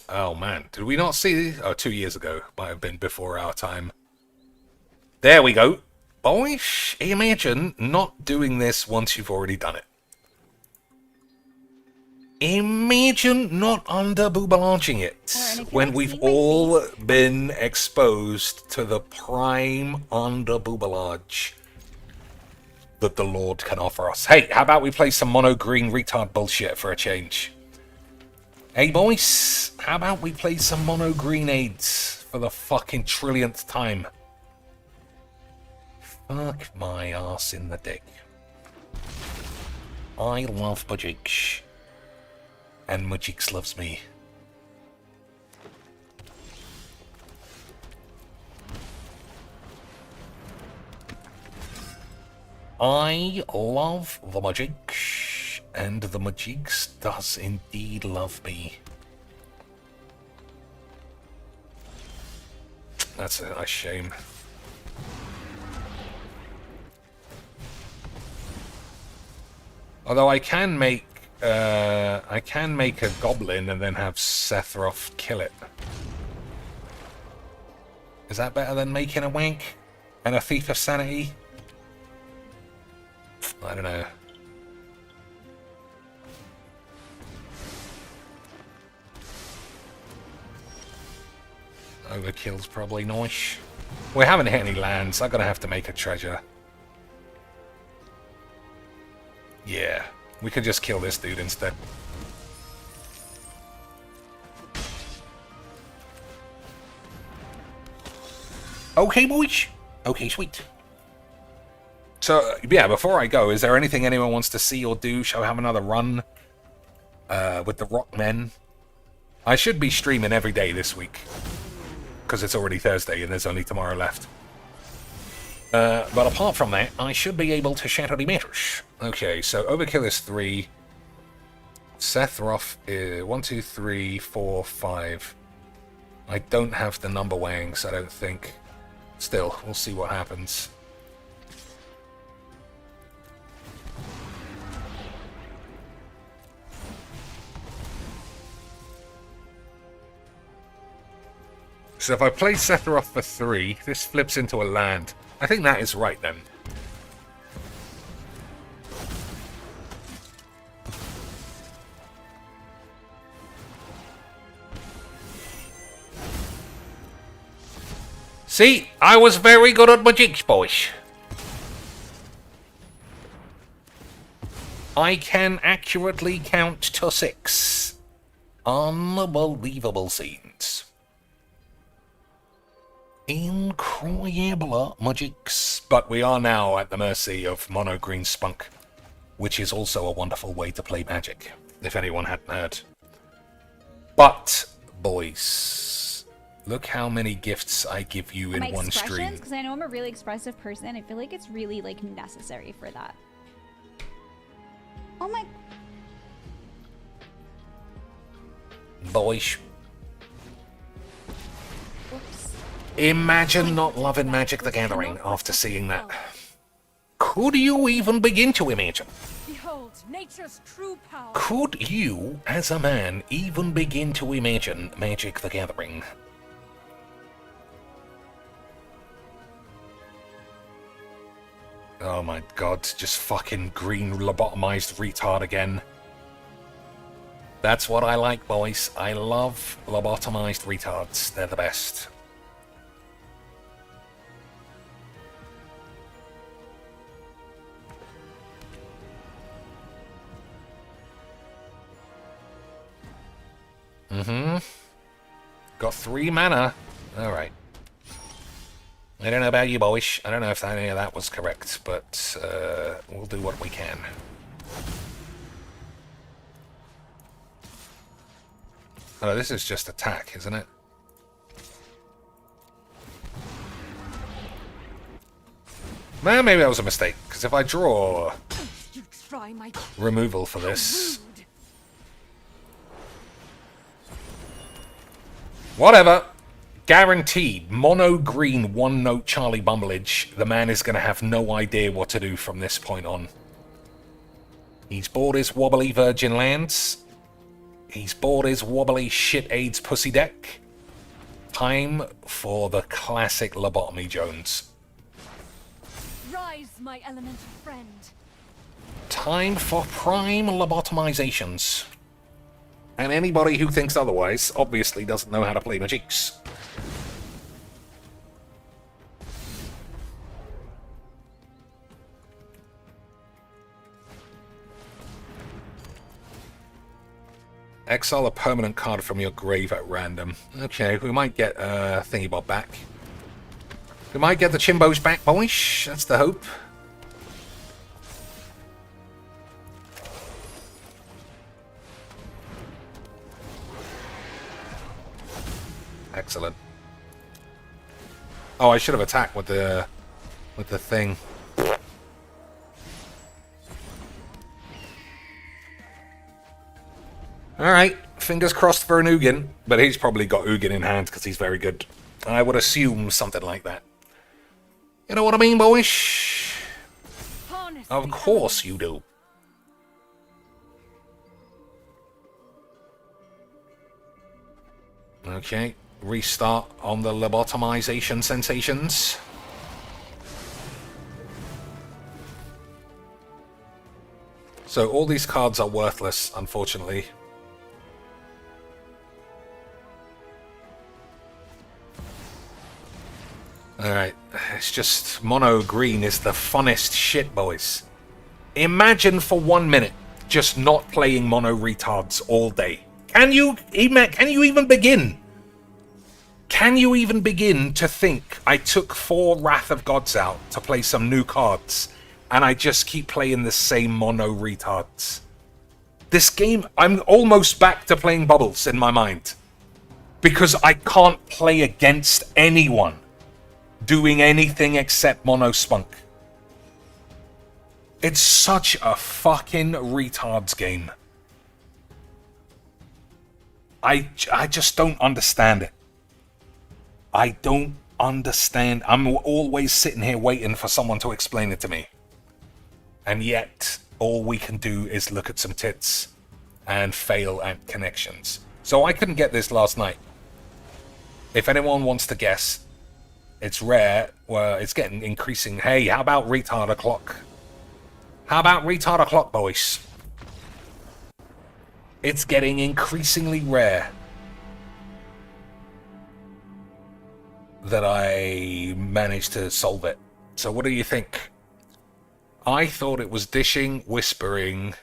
Oh, man. Did we not see... Oh, 2 years ago. Might have been before our time. There we go. Boys, imagine not doing this once you've already done it. Imagine not under Boobalanching it when we've all been exposed to the prime under Boobalanch that the Lord can offer us. Hey, how about we play some mono green retard bullshit for a change? Hey boys, how about we play some mono green aids for the fucking trillionth time? Fuck my ass in the dick. I love Mageecs. And Mageecs loves me. I love the Mageecs, and the Mageecs does indeed love me. That's a shame. Although I can make a goblin and then have Sephiroth kill it. Is that better than making a Whank and a Thief of Sanity? I don't know. Overkill's probably nice. We haven't hit any lands. I'm gonna have to make a treasure. Yeah, we could just kill this dude instead. Okay, boys. Okay, sweet. So, yeah, before I go, is there anything anyone wants to see or do? Shall we have another run with the Rockmen? I should be streaming every day this week, because it's already Thursday and there's only tomorrow left. But apart from that, I should be able to shatter the matters. Okay, so Overkill is 3. Sephiroth is 1, 2, 3, 4, 5. I don't have the number Whanks, I don't think. Still, we'll see what happens. So if I play Sephiroth for 3, this flips into a land. I think that is right then. See, I was very good at Mageecs, boys. I can accurately count to 6. Unbelievable scenes. Incredible Mageecs. But we are now at the mercy of Mono Green Spunk, which is also a wonderful way to play Magic, if anyone hadn't heard. But, boys, look how many gifts I give you in one stream. Because I know I'm a really expressive person. I feel like it's really, like, necessary for that. Oh my... Boys. Whoops. Imagine not loving Magic the Gathering after seeing that. Could you even begin to imagine? Behold, nature's true power. Could you, as a man, even begin to imagine Magic the Gathering? Oh my god, just fucking green lobotomized retard again. That's what I like, boys. I love lobotomized retards. They're the best. Got 3 mana. Alright. I don't know about you, boys. I don't know if any of that was correct, but we'll do what we can. Oh, this is just attack, isn't it? Well, maybe that was a mistake, because if I draw removal for this... Whatever. Guaranteed. Mono green, 1-note Charlie Bumbleage. The man is going to have no idea what to do from this point on. He's bought his wobbly Virgin Lands. He's bought his wobbly shit AIDS pussy deck. Time for the classic Lobotomy Jones. Rise, my elemental friend. Time for prime lobotomizations. And anybody who thinks otherwise obviously doesn't know how to play Mageecs. Exile a permanent card from your grave at random. Okay, we might get Thingybob back. We might get the Chimbos back, boys. That's the hope. Excellent. Oh, I should have attacked with the thing. Alright, fingers crossed for an Ugin, but he's probably got Ugin in hand because he's very good. I would assume something like that. You know what I mean, boys? Of course you do. Okay, restart on the lobotomization sensations. So all these cards are worthless, unfortunately. Alright, it's just mono green is the funnest shit, boys. Imagine for 1 minute just not playing mono retards all day. Can you even begin? Can you even begin to think I took 4 Wrath of Gods out to play some new cards and I just keep playing the same mono retards? This game, I'm almost back to playing bubbles in my mind because I can't play against anyone. doing anything except mono spunk. It's such a fucking retards game. I just don't understand it. I don't understand. I'm always sitting here waiting for someone to explain it to me. And yet, all we can do is look at some tits and fail at connections. So I couldn't get this last night. If anyone wants to guess, it's rare. Well, it's getting increasing. Hey, how about retard o'clock? How about retard o'clock, boys? It's getting increasingly rare that I managed to solve it. So what do you think? I thought it was dishing, whispering.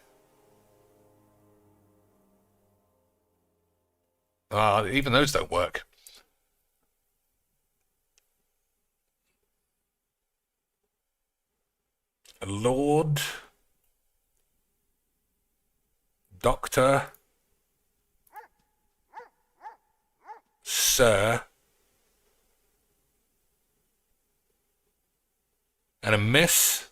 Even those don't work. Lord, Doctor, Sir, and a Miss.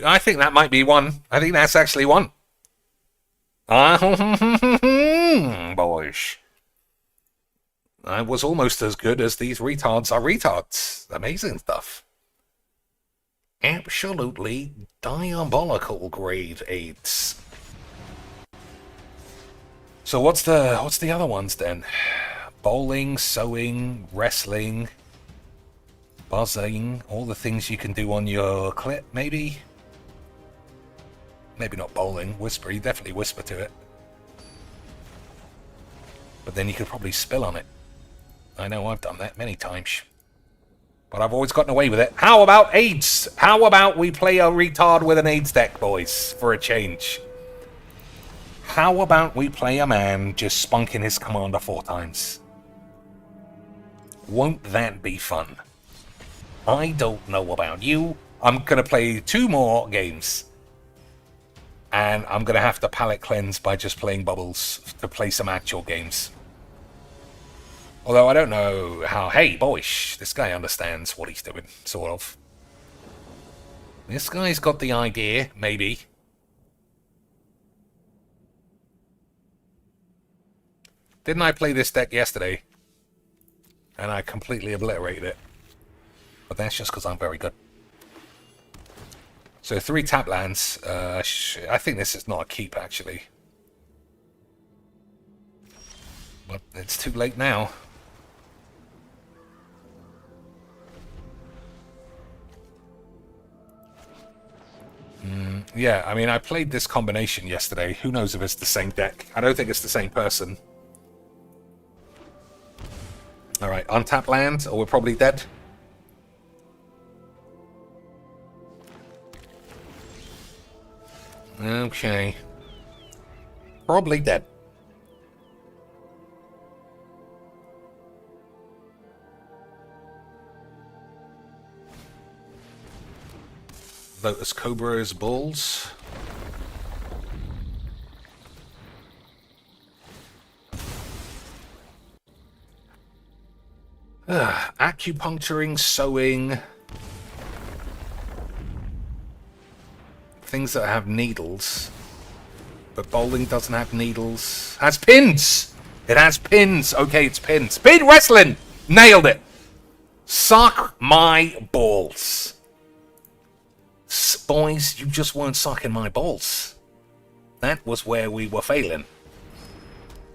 I think that might be one. I think that's actually one. Boys. I was almost as good as these retards are retards. Amazing stuff. Absolutely diabolical grade 8s. So what's the other ones then? Bowling, sewing, wrestling, buzzing, all the things you can do on your clit, maybe? Maybe not bowling, whisper, you definitely whisper to it. But then you could probably spill on it. I know I've done that many times. But I've always gotten away with it. How about AIDS? How about we play a retard with an AIDS deck, boys, for a change? How about we play a man just spunking his commander 4 times? Won't that be fun? I don't know about you. I'm going to play 2 more games. And I'm going to have to palate cleanse by just playing bubbles to play some actual games. Although I don't know how... Hey, boys, this guy understands what he's doing, sort of. This guy's got the idea, maybe. Didn't I play this deck yesterday? And I completely obliterated it. But that's just because I'm very good. So 3 tap lands. I think this is not a keep, actually. But it's too late now. Yeah, I mean, I played this combination yesterday. Who knows if it's the same deck? I don't think it's the same person. Alright, untap land, or we're probably dead. Okay. Probably dead. Lotus Cobra's Bulls. Acupuncturing, sewing. Things that have needles. But bowling doesn't have needles. Has pins! It has pins! Okay, it's pins. Pin wrestling! Nailed it! Suck my balls. Boys, you just weren't sucking my balls. That was where we were failing.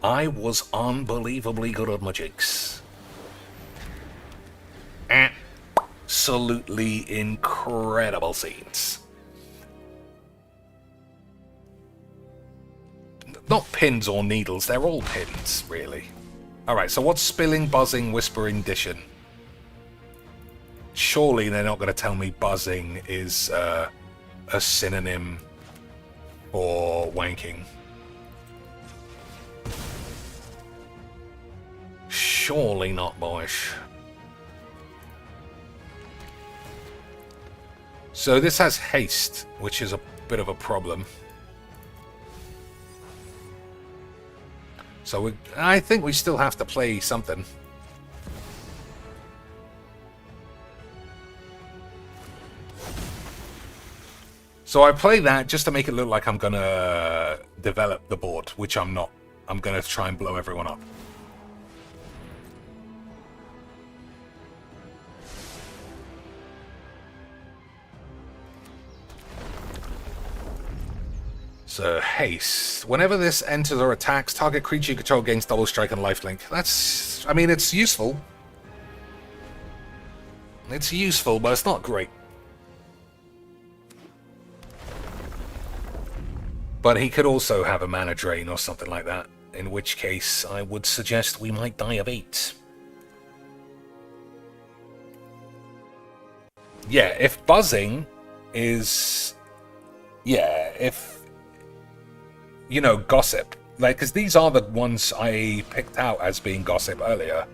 I was unbelievably good at Mageecs. Absolutely incredible scenes. Not pins or needles, they're all pins, really. Alright, so what's spilling, buzzing, whispering, dishing? Surely they're not going to tell me buzzing is a synonym for wanking. Surely not, boys. So this has haste, which is a bit of a problem. So I think we still have to play something. So I play that just to make it look like I'm gonna develop the board, which I'm not. I'm gonna try and blow everyone up. So, haste. Whenever this enters or attacks, target creature you control gains double strike and lifelink. That's... I mean, it's useful. It's useful, but it's not great. But he could also have a mana drain or something like that, in which case I would suggest we might die of 8. Yeah, if buzzing is... Yeah, if... You know, gossip. Like, because these are the ones I picked out as being gossip earlier.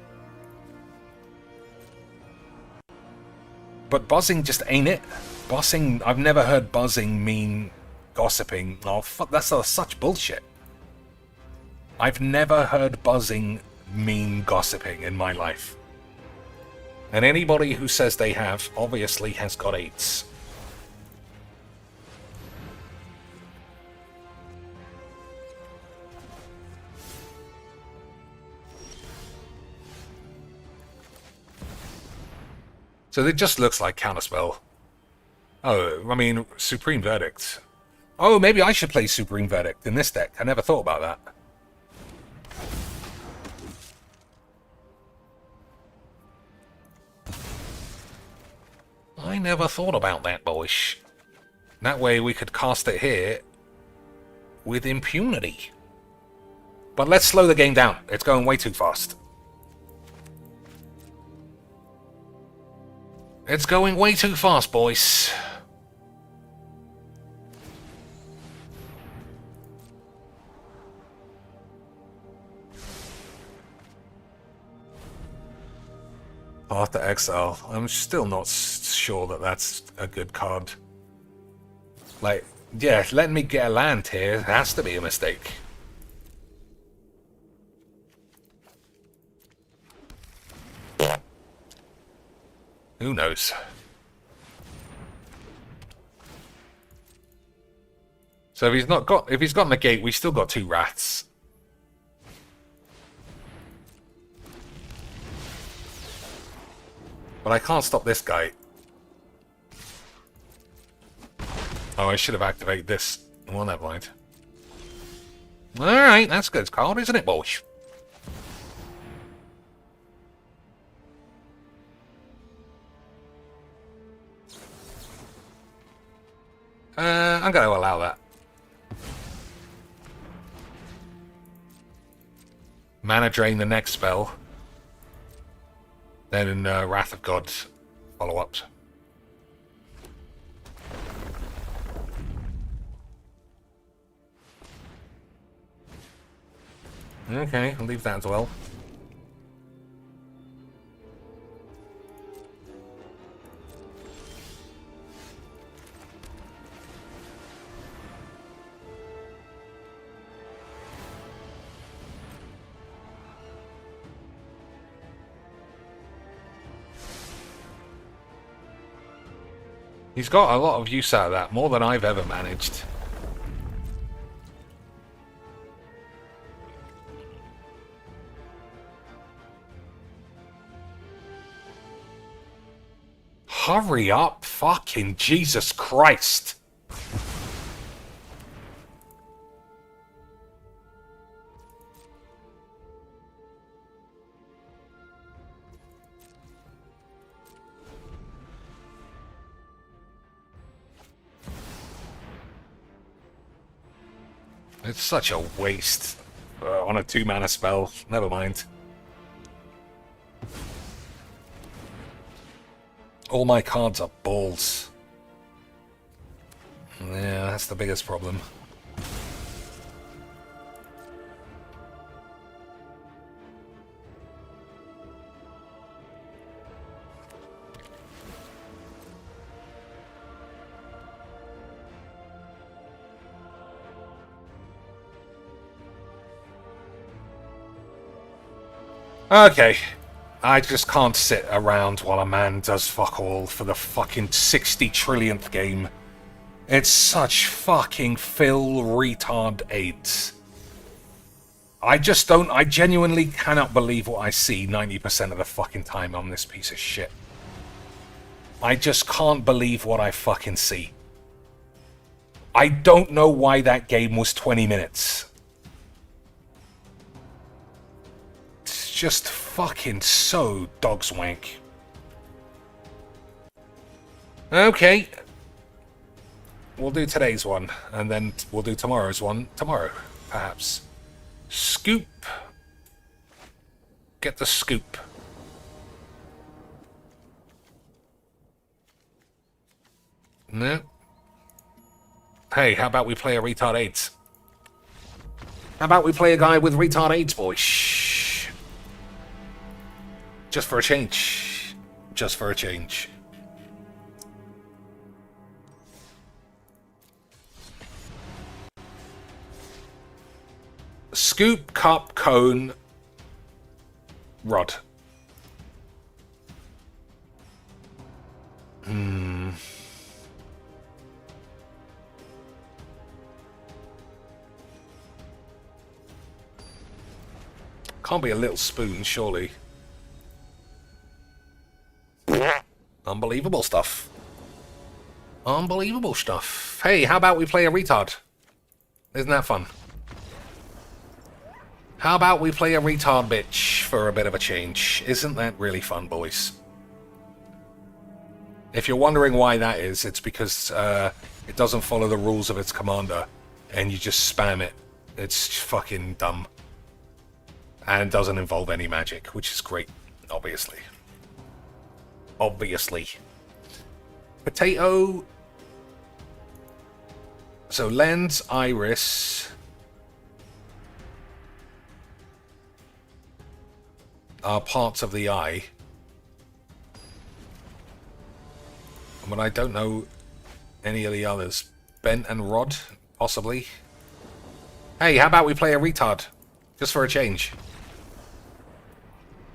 But buzzing just ain't it. Buzzing, I've never heard buzzing mean gossiping. Oh, fuck, that's such bullshit. I've never heard buzzing mean gossiping in my life. And anybody who says they have, obviously has got 8s. So it just looks like Counterspell. Oh, I mean, Supreme Verdict. Oh, maybe I should play Supreme Verdict in this deck. I never thought about that. I never thought about that, boys. That way we could cast it here with impunity. But let's slow the game down. It's going way too fast. It's going way too fast, boys. Path to Exile. I'm still not sure that that's a good card. Like, yeah, letting me get a land here has to be a mistake. Who knows? So if he's got negate, we still got 2 Wraths. But I can't stop this guy. Oh, I should have activated this. Well, never mind. Alright, that's good card, isn't it, boys? I'm going to allow that. Mana drain the next spell. Then in Wrath of God follow-ups. Okay, I'll leave that as well. He's got a lot of use out of that, more than I've ever managed. Hurry up, fucking Jesus Christ. It's such a waste on a 2-mana spell. Never mind. All my cards are balls. Yeah, that's the biggest problem. Okay. I just can't sit around while a man does fuck all for the fucking 60 trillionth game It's such fucking fill retard AIDS. I genuinely cannot believe what I see 90% of the fucking time on this piece of shit. I just can't believe what I fucking see. I don't know why that game was 20 minutes. It's just fucking so dog's wank. Okay. We'll do today's one, and then we'll do tomorrow's one tomorrow, perhaps. Scoop. Get the scoop. No. Hey, how about we play a retard AIDS? How about we play a guy with retard AIDS, boy? Shh. Just for a change. Just for a change. Scoop, cup, cone, rod. Can't be a little spoon, surely. Unbelievable stuff. Unbelievable stuff. Hey, how about we play a retard? Isn't that fun? How about we play a retard bitch for a bit of a change? Isn't that really fun, boys? If you're wondering why that is, it's because it doesn't follow the rules of its commander, and you just spam it. It's fucking dumb. And doesn't involve any magic, which is great, obviously. Obviously. Potato. So lens, iris are parts of the eye. But I don't know any of the others. Bent and rod, possibly. Hey, how about we play a retard? Just for a change.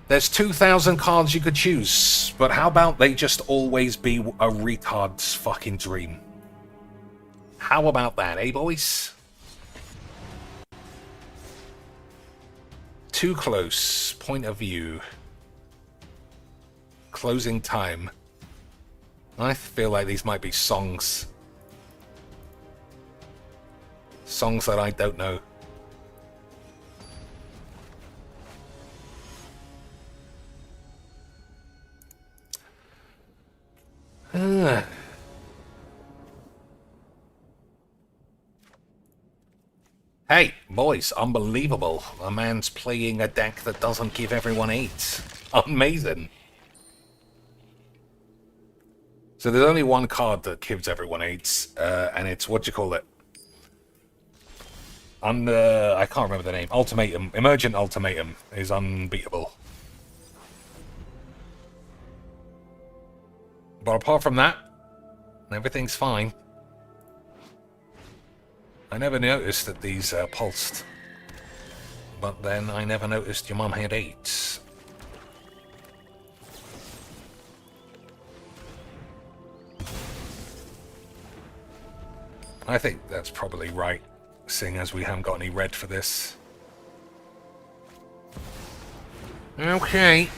There's 2,000 cards you could choose, but how about they just always be a retard's fucking dream? How about that, eh, boys? Too close. Point of view. Closing time. I feel like these might be songs. Songs that I don't know. Hey, boys, unbelievable. A man's playing a deck that doesn't give everyone 8. Amazing. So there's only one card that gives everyone 8, and it's, what do you call it? I can't remember the name. Ultimatum. Emergent Ultimatum is unbeatable. But apart from that, everything's fine. I never noticed that these pulsed. But then I never noticed your mum had 8. I think that's probably right, seeing as we haven't got any red for this. Okay.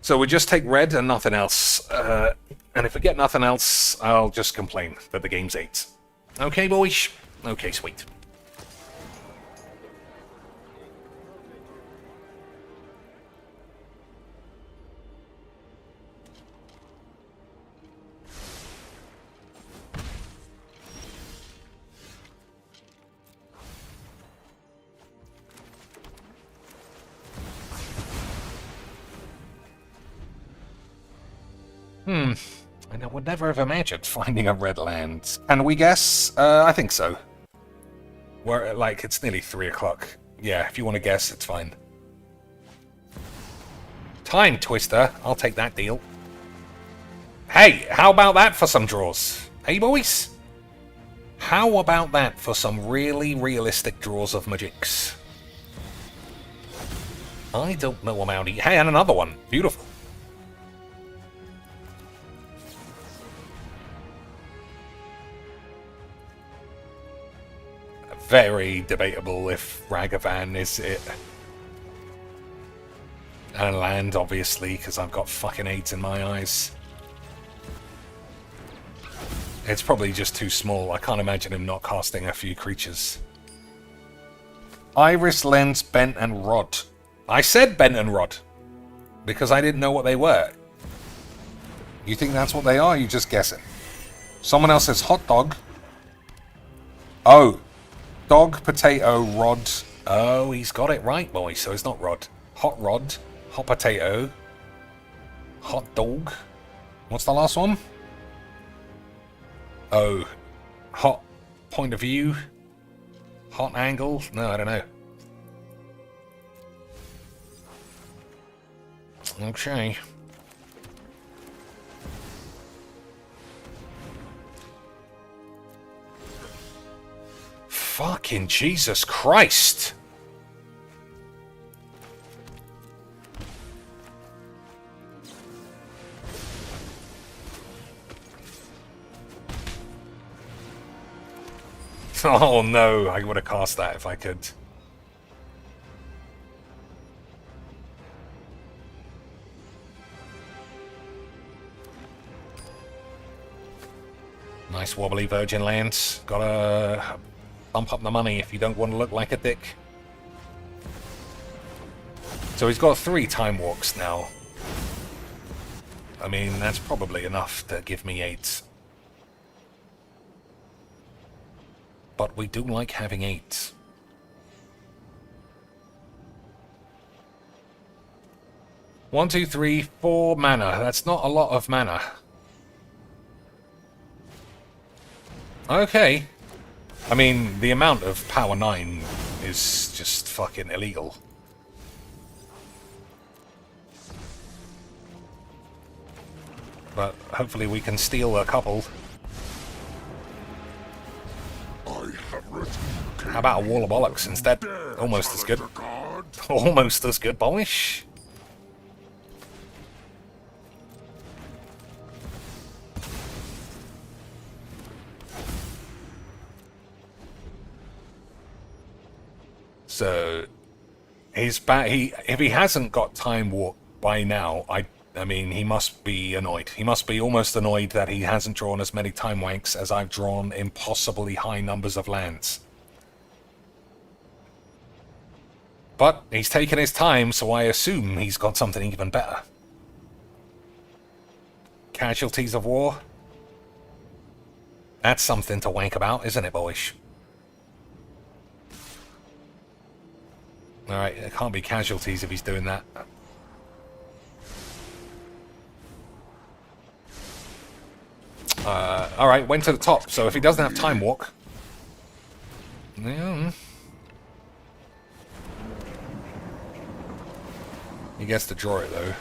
So we just take red and nothing else. And if we get nothing else, I'll just complain that the game's 8. Okay, boys? Okay, sweet. I would never have imagined finding a red land. Can we guess? I think so. We're like, it's nearly 3 o'clock. Yeah, if you want to guess, it's fine. Time Twister. I'll take that deal. Hey, how about that for some draws? Hey, boys? How about that for some really realistic draws of Mageecs? I don't know about it. Hey, and another one. Beautiful. Very debatable if Ragavan is it. And land, obviously, because I've got fucking 8s in my eyes. It's probably just too small. I can't imagine him not casting a few creatures. Iris, Lens, Bent, and Rod. I said Bent and Rod because I didn't know what they were. You think that's what they are? Or you just guessing? Someone else says hot dog. Oh. Dog, potato, rod. Oh, he's got it right, boy. So it's not rod. Hot rod. Hot potato. Hot dog. What's the last one? Oh. Hot point of view. Hot angle. No, I don't know. Okay. Fucking Jesus Christ. Oh no, I would have cast that if I could. Nice wobbly virgin lands. Gotta bump up the money if you don't want to look like a dick. So he's got 3 time walks now. I mean, that's probably enough to give me 8. But we do like having 8. One, 2, 3, 4 mana. That's not a lot of mana. Okay. I mean, the amount of power 9 is just fucking illegal. But hopefully we can steal a couple. How about a wall of bollocks instead? Almost as good. Almost as good, boyish. So he's back. If he hasn't got time warp by now, I mean, he must be annoyed. He must be almost annoyed that he hasn't drawn as many time wanks as I've drawn impossibly high numbers of lands. But he's taken his time, so I assume he's got something even better. Casualties of war. That's something to wank about, isn't it, boyish? Alright, it can't be casualties if he's doing that. Alright, went to the top, so if he doesn't have time walk... Yeah. He gets to draw it, though.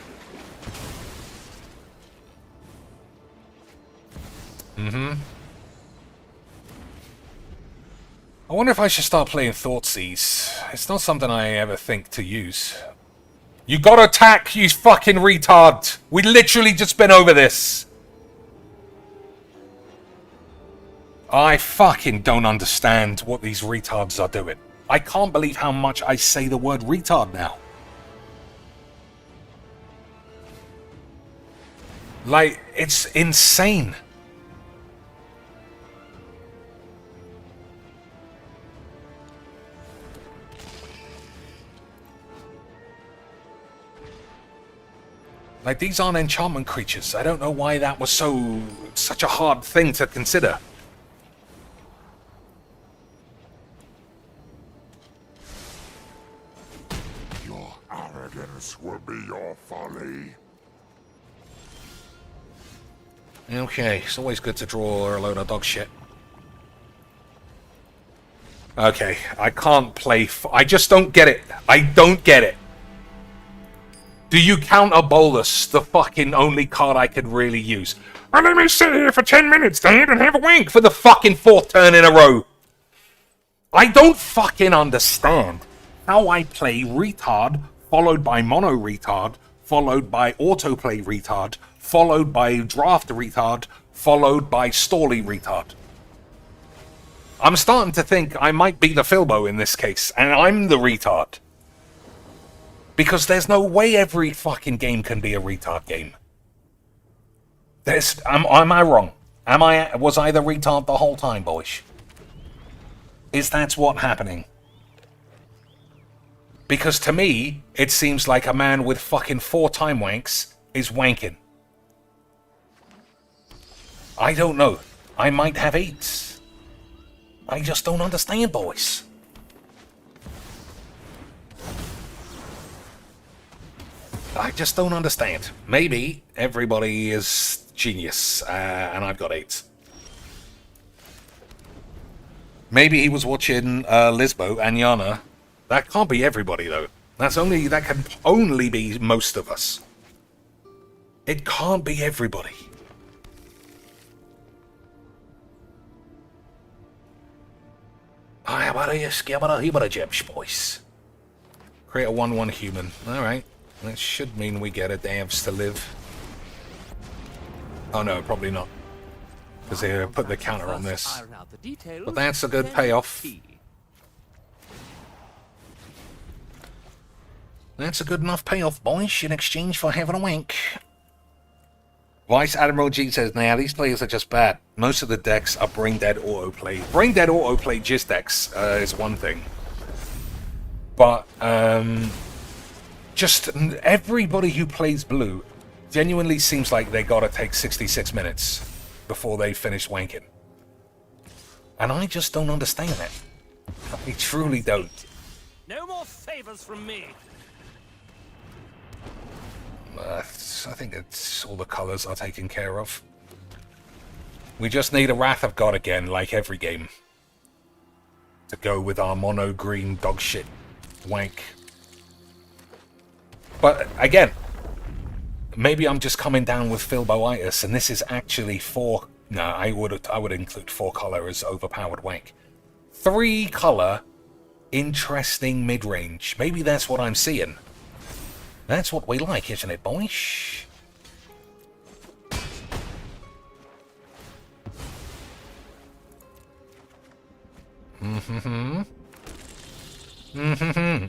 I wonder if I should start playing Thoughtseize. It's not something I ever think to use. You gotta attack, you fucking retard! We literally just been over this! I fucking don't understand what these retards are doing. I can't believe how much I say the word retard now. Like, it's insane. Like, these aren't enchantment creatures. I don't know why that was such a hard thing to consider. Your arrogance will be your folly. Okay, it's always good to draw a load of dog shit. Okay, I can't play... I just don't get it. I don't get it. Do you counter Bolus, the fucking only card I could really use? Well, let me sit here for 10 minutes, Dad, and have a wank for the fucking 4th turn in a row. I don't fucking understand how I play retard, followed by mono retard, followed by autoplay retard, followed by draft retard, followed by stally retard. I'm starting to think I might be the Filbo in this case, and I'm the retard. Because there's no way every fucking game can be a retard game. Am I wrong? Was I the retard the whole time, boys? Is that what's happening? Because to me, it seems like a man with fucking 4 time wanks is wanking. I don't know. I might have 8s. I just don't understand, boys. I just don't understand. Maybe everybody is genius, and I've got 8s. Maybe he was watching Lisbo and Yana. That can't be everybody, though. That can only be most of us. It can't be everybody. Boys. Create a 1/1 human. Alright. That should mean we get a Davs to live. Oh no, probably not. Because they put the counter on this. But that's a good payoff. That's a good enough payoff, boys, in exchange for having a wank. Vice Admiral G says, nah, these players are just bad. Most of the decks are brain dead autoplay. Brain dead autoplay Jizz decks is one thing. But, just everybody who plays blue genuinely seems like they gotta take 66 minutes before they finish wanking. And I just don't understand that. I truly don't. No more favors from me. I think it's all the colours are taken care of. We just need a Wrath of God again, like every game, to go with our mono green dog shit wank. But again, maybe I'm just coming down with Filboitis, and this is actually 4. No, I would include 4 color as overpowered wank. 3 color, interesting mid range. Maybe that's what I'm seeing. That's what we like, isn't it, boys?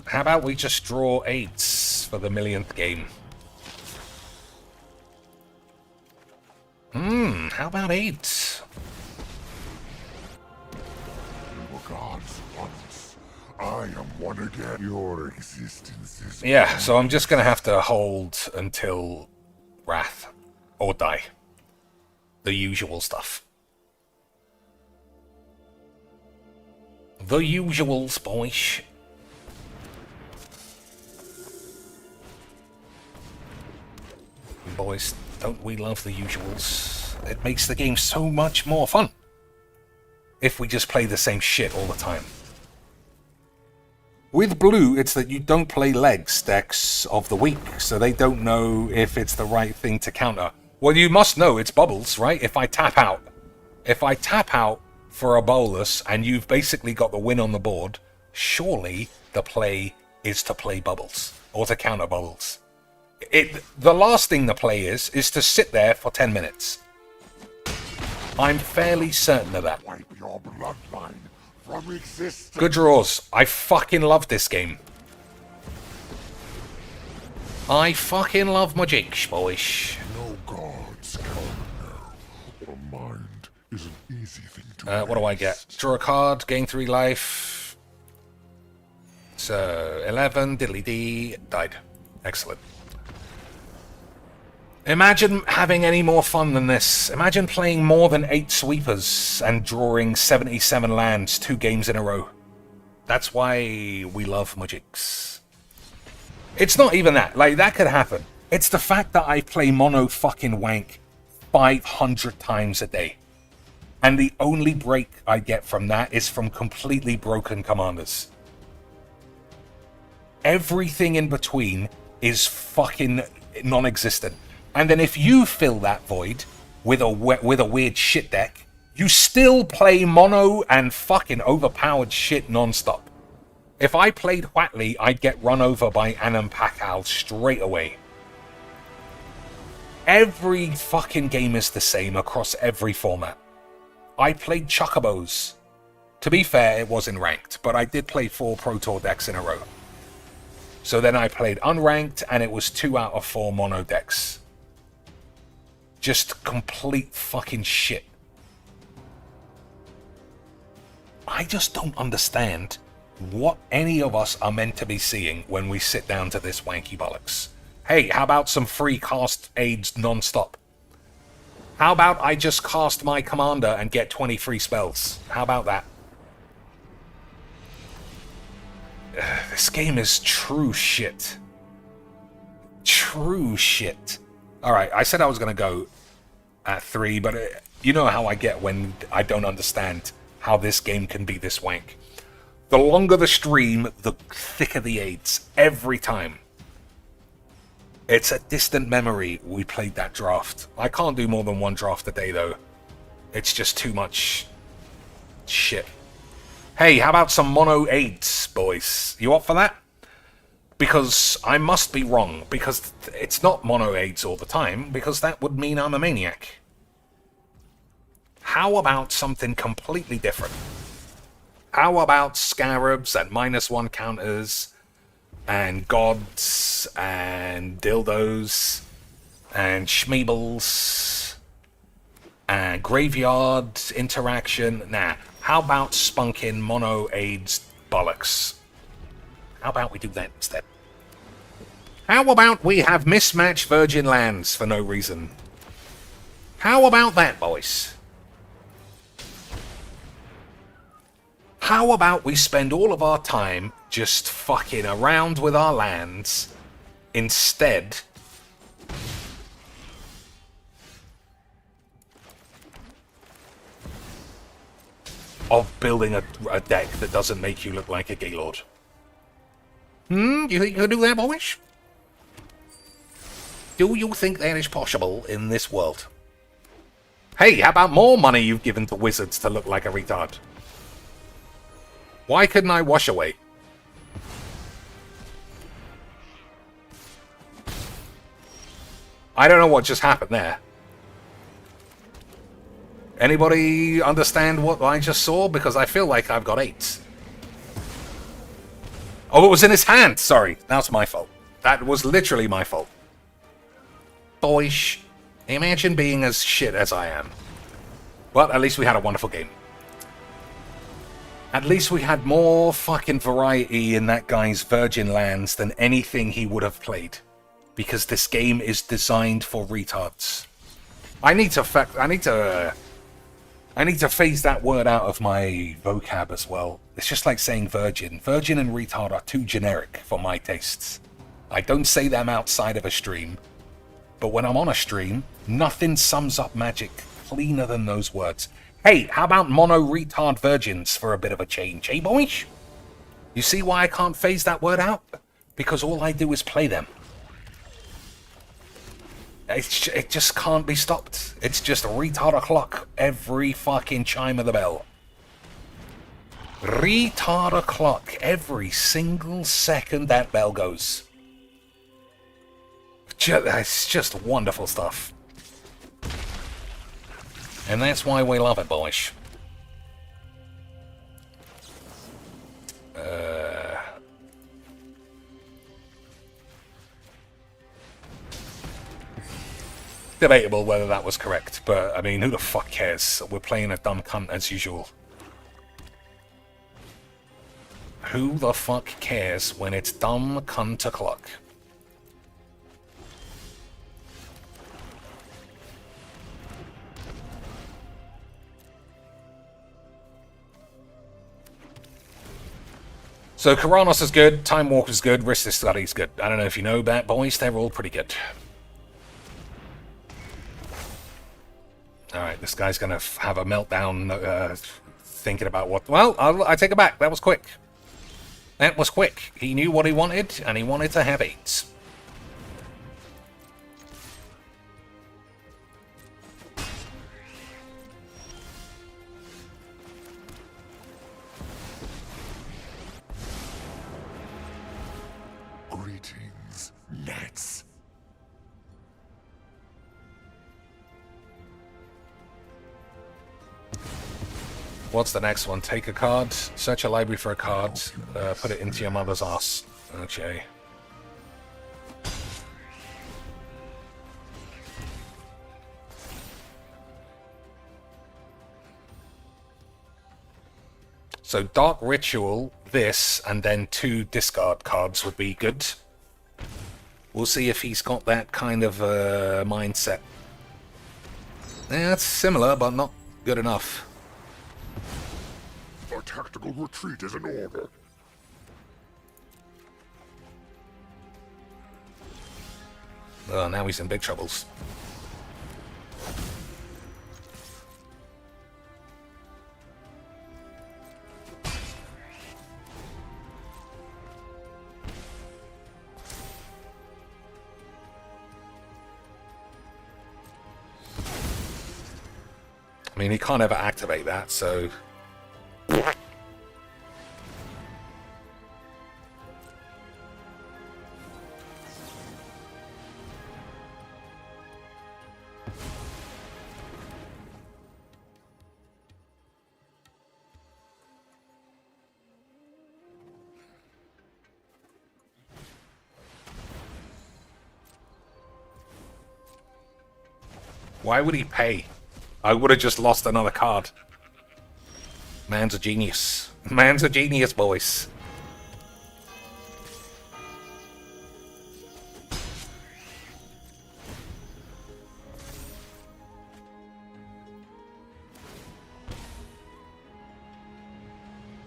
How about we just draw 8s for the 1,000,000th game? How about 8? We were gods once. I am one again. Your existence is... Yeah, so I'm just going to have to hold until Wrath. Or die. The usual stuff. The usuals, boys. Boys, don't we love the usuals? It makes the game so much more fun. If we just play the same shit all the time. With blue, it's that you don't play legs decks of the week, so they don't know if it's the right thing to counter. Well, you must know it's bubbles, right? If I tap out for a bolus and you've basically got the win on the board, surely the play is to play bubbles or to counter bubbles. The last thing the play is to sit there for 10 minutes. I'm fairly certain of that. Wipe your bloodline from existence. Good draws. I fucking love this game. I fucking love Mageecs, boys. No gods can know. A mind is an easy thing to what do I get? Draw a card, gain 3 life. So, 11, diddly dee, died. Excellent. Imagine having any more fun than this. Imagine playing more than 8 sweepers and drawing 77 lands 2 games in a row. That's why we love Mageecs. It's not even that. Like, that could happen. It's the fact that I play mono fucking wank 500 times a day. And the only break I get from that is from completely broken commanders. Everything in between is fucking non-existent. And then if you fill that void with a weird shit deck, you still play mono and fucking overpowered shit non-stop. If I played Whatley, I'd get run over by Anam Pakal straight away. Every fucking game is the same across every format. I played Chocobos. To be fair, it wasn't ranked, but I did play 4 Pro Tour decks in a row. So then I played unranked, and it was 2 out of 4 mono decks. Just complete fucking shit. I just don't understand what any of us are meant to be seeing when we sit down to this wanky bollocks. Hey, how about some free cast aids non-stop? How about I just cast my commander and get 20 free spells? How about that? This game is true shit. True shit. Alright, I said I was going to go at 3, but you know how I get when I don't understand how this game can be this wank. The longer the stream, the thicker the aids. Every time. It's a distant memory we played that draft. I can't do more than 1 draft a day, though. It's just too much shit. Hey, how about some mono aids, boys? You up for that? Because I must be wrong, because it's not mono aids all the time, because that would mean I'm a maniac. How about something completely different? How about scarabs and -1 counters, and gods, and dildos, and schmeebles, and graveyard interaction? Nah, how about spunking mono aids bollocks? How about we do that instead? How about we have mismatched virgin lands for no reason? How about that, boys? How about we spend all of our time just fucking around with our lands instead of building a deck that doesn't make you look like a Gaylord? Do you think you can do that, boys? Do you think that is possible in this world? Hey, how about more money you've given to wizards to look like a retard? Why couldn't I wash away? I don't know what just happened there. Anybody understand what I just saw? Because I feel like I've got 8. Oh, it was in his hand! Sorry, that's my fault. That was literally my fault. Boys, imagine being as shit as I am. Well, at least we had a wonderful game. At least we had more fucking variety in that guy's virgin lands than anything he would have played. Because this game is designed for retards. I need to phase that word out of my vocab as well. It's just like saying virgin. Virgin and retard are too generic for my tastes. I don't say them outside of a stream. But when I'm on a stream, nothing sums up Magic cleaner than those words. Hey, how about mono retard virgins for a bit of a change, eh, boys? You see why I can't phase that word out? Because all I do is play them. It just can't be stopped. It's just retard o'clock every fucking chime of the bell. Retard o'clock every single second that bell goes. It's just wonderful stuff. And that's why we love it, boys. Debatable whether that was correct, but I mean, who the fuck cares? We're playing a dumb cunt as usual. Who the fuck cares when it's dumb cunt o'clock? So Karanos is good, Time Walk is good, Restless Study is good. I don't know if you know that, boys, they're all pretty good. Alright, this guy's gonna have a meltdown thinking about what... Well, I take it back, that was quick. That was quick. He knew what he wanted, and he wanted to have 8. Greetings, Nets. What's the next one? Take a card, search a library for a card, put it into your mother's ass. Okay. So Dark Ritual, this, and then 2 discard cards would be good. We'll see if he's got that kind of mindset. Yeah, it's similar, but not good enough. A tactical retreat is in order. Oh, now he's in big troubles. I mean, he can't ever activate that, so... Why would he pay? I would have just lost another card. Man's a genius. Man's a genius, boys.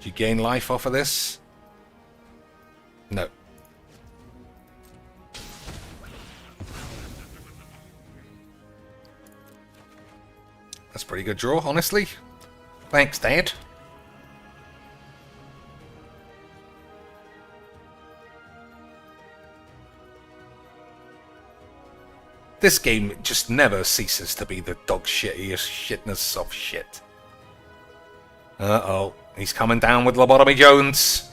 Do you gain life off of this? No. That's a pretty good draw, honestly. Thanks, Dad. This game just never ceases to be the dog shittiest shitness of shit. Uh-oh. He's coming down with Lobotomy Jones.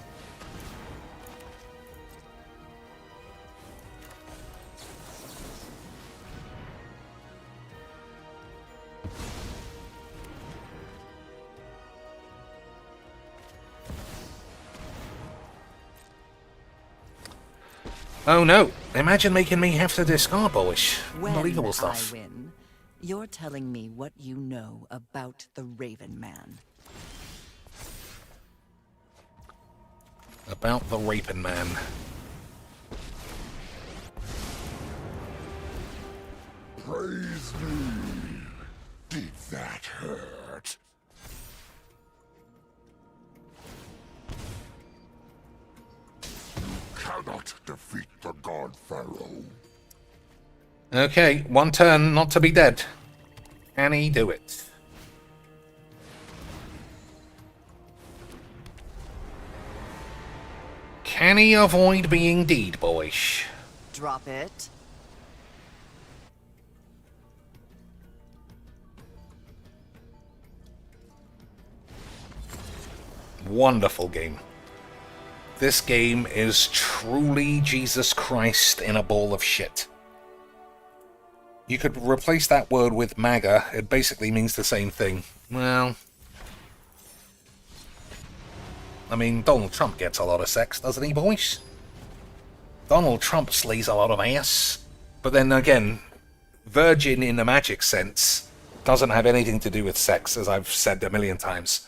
Oh no, imagine making me have to discard bullish. Unbelievable stuff. When I win, you're telling me what you know about the Raven Man. About the Rapin' Man. Praise me. Did that hurt? Cannot defeat the God Pharaoh. Okay, 1 turn, not to be dead. Can he do it? Can he avoid being deed boyish? Drop it. Wonderful game. This game is truly Jesus Christ in a ball of shit. You could replace that word with MAGA. It basically means the same thing. Well, I mean, Donald Trump gets a lot of sex, doesn't he, boys? Donald Trump slays a lot of ass. But then again, virgin in the magic sense doesn't have anything to do with sex, as I've said a million times.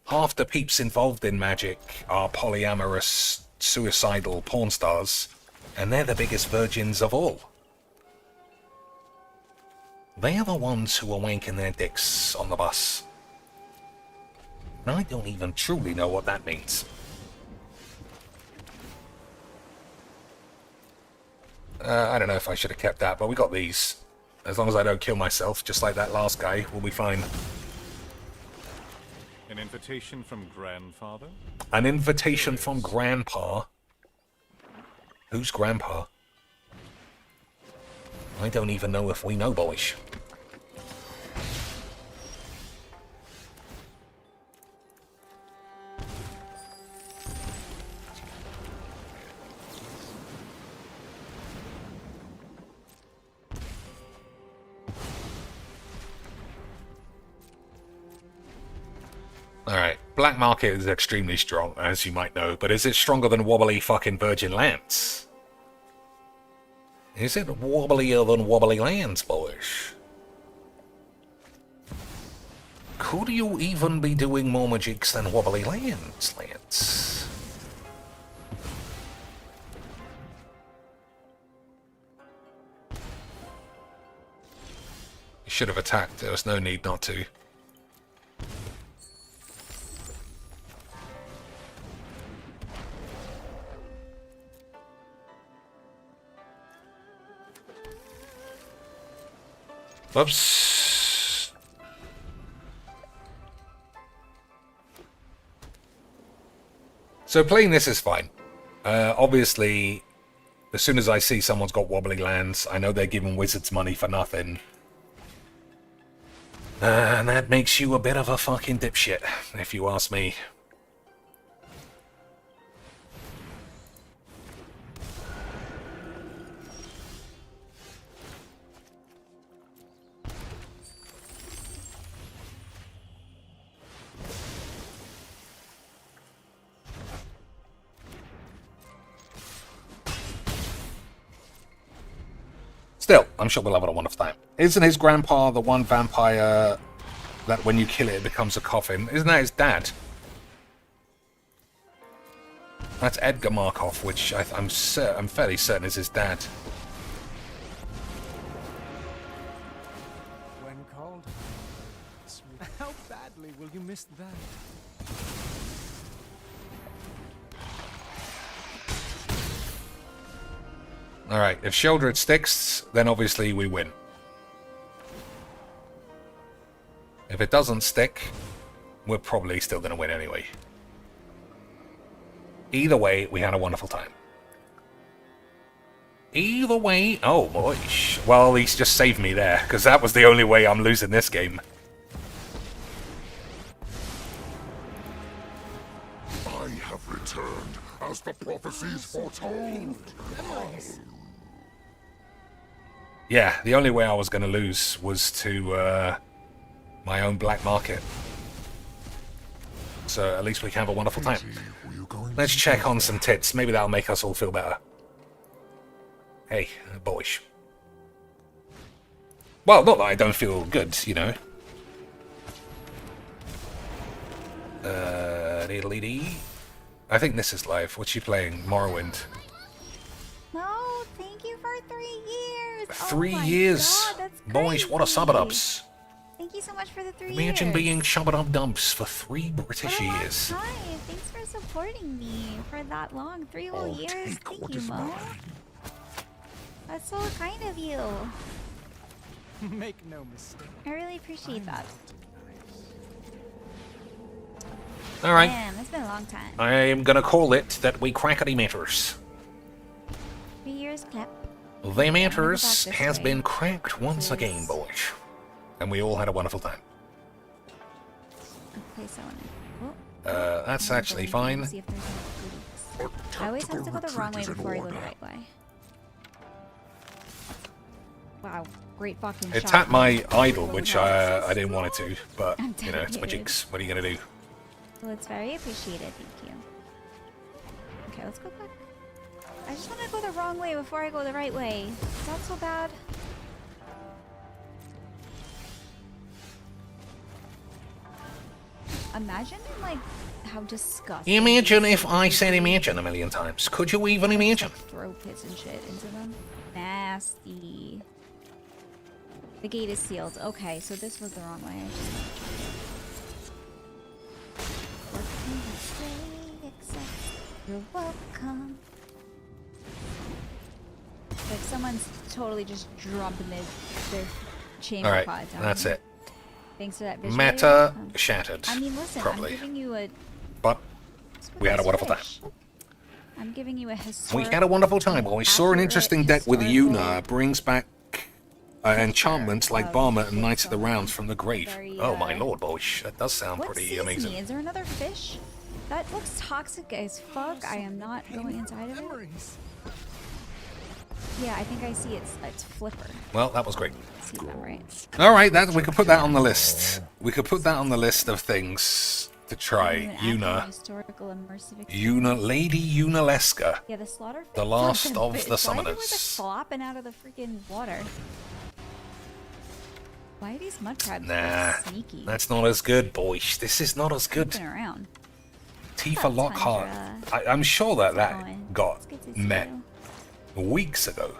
Half the peeps involved in magic are polyamorous, suicidal porn stars, and they're the biggest virgins of all. They are the ones who are wanking their dicks on the bus. And I don't even truly know what that means. I don't know if I should have kept that, but we got these. As long as I don't kill myself, just like that last guy, we'll be fine. An invitation from Grandfather? An invitation from Grandpa? Who's Grandpa? I don't even know if we know, boys. Alright, Black Market is extremely strong, as you might know, but is it stronger than wobbly fucking Virgin Lands? Is it wobblier than wobbly lands, boys? Could you even be doing more Mageecs than wobbly lands, Lance? You should have attacked, there was no need not to. Whoops. So playing this is fine. Obviously, as soon as I see someone's got wobbly lands, I know they're giving wizards money for nothing. And that makes you a bit of a fucking dipshit, if you ask me. Still, I'm sure we'll have a wonderful time. Isn't his grandpa the one vampire that when you kill it, it becomes a coffin? Isn't that his dad? That's Edgar Markov, which I'm fairly certain is his dad. When called, how badly will you miss that? Alright, if Sheldred sticks, then obviously we win. If it doesn't stick, we're probably still going to win anyway. Either way, we had a wonderful time. Either way... Oh, boy. Well, he's just saved me there, because that was the only way I'm losing this game. I have returned, as the prophecies foretold. Yeah, the only way I was going to lose was to my own black market. So at least we can have a wonderful time. Let's check on some tits. Maybe that'll make us all feel better. Hey, boys. Well, not that I don't feel good, you know. Diddly-dee. I think this is live. What's she playing? Morrowind. No, thank you for 3 years. 3 oh years. God, that's Boys, what a sub-it-ups. Thank you so much for the 3 years. Imagine being sub-it-up dumps for 3 British years. Hi, thanks for supporting me for that long. 3 whole years. Thank you, Mo. That's so kind of you. Make no mistake. I really appreciate that. Alright. Man, it's been a long time. I'm gonna call it that we crackety matters. 3 years clip. The matters has been cracked once again, boys. And we all had a wonderful time. Place that one in. That's actually fine. See if there's any goodies. I always have to go the wrong way before I go the right way. Wow, great fucking shot. It tapped my idol, which I didn't want it to, but, you know, it's Mageecs. What are you gonna do? Well, it's very appreciated, thank you. Okay, let's go back. I just want to go the wrong way before I go the right way. Is that so bad? Imagine, like, how disgusting. Imagine if I said imagine a million times. Could you even imagine? Throw pits and shit into them. Nasty. The gate is sealed. Okay, so this was the wrong way. What can I say except you're welcome? Like someone's totally just dropping their chamber pot down. That's it. Thanks for that visual. Meta shattered. I mean, listen, probably. I'm giving you a... But we had a wonderful time. I'm giving you a historic... We had a wonderful time. Well, we saw an interesting deck with Yuna. Brings back enchantments like Barmet and Knights of the Rounds from the grave. Oh my lord, boys. That does sound pretty amazing. Is there another fish? That looks toxic as fuck. I am not going inside of it. Yeah, I think I see it's Flipper. Well, that was great. See that right? Alright, we could put that on the list. We could put that on the list of things to try. An Yuna. historical immersive experience. Lady Yunaleska. Yeah, the slaughter. The last fucking of fish. the Why is it summoners. like flopping out of the freaking water? Why are these mud crabs Nah, so sneaky? that's not as good, boys. This is not as good. Sneaking around. Tifa Up, Lockhart. Tundra? I'm sure that going? got It's good to see met you. weeks ago.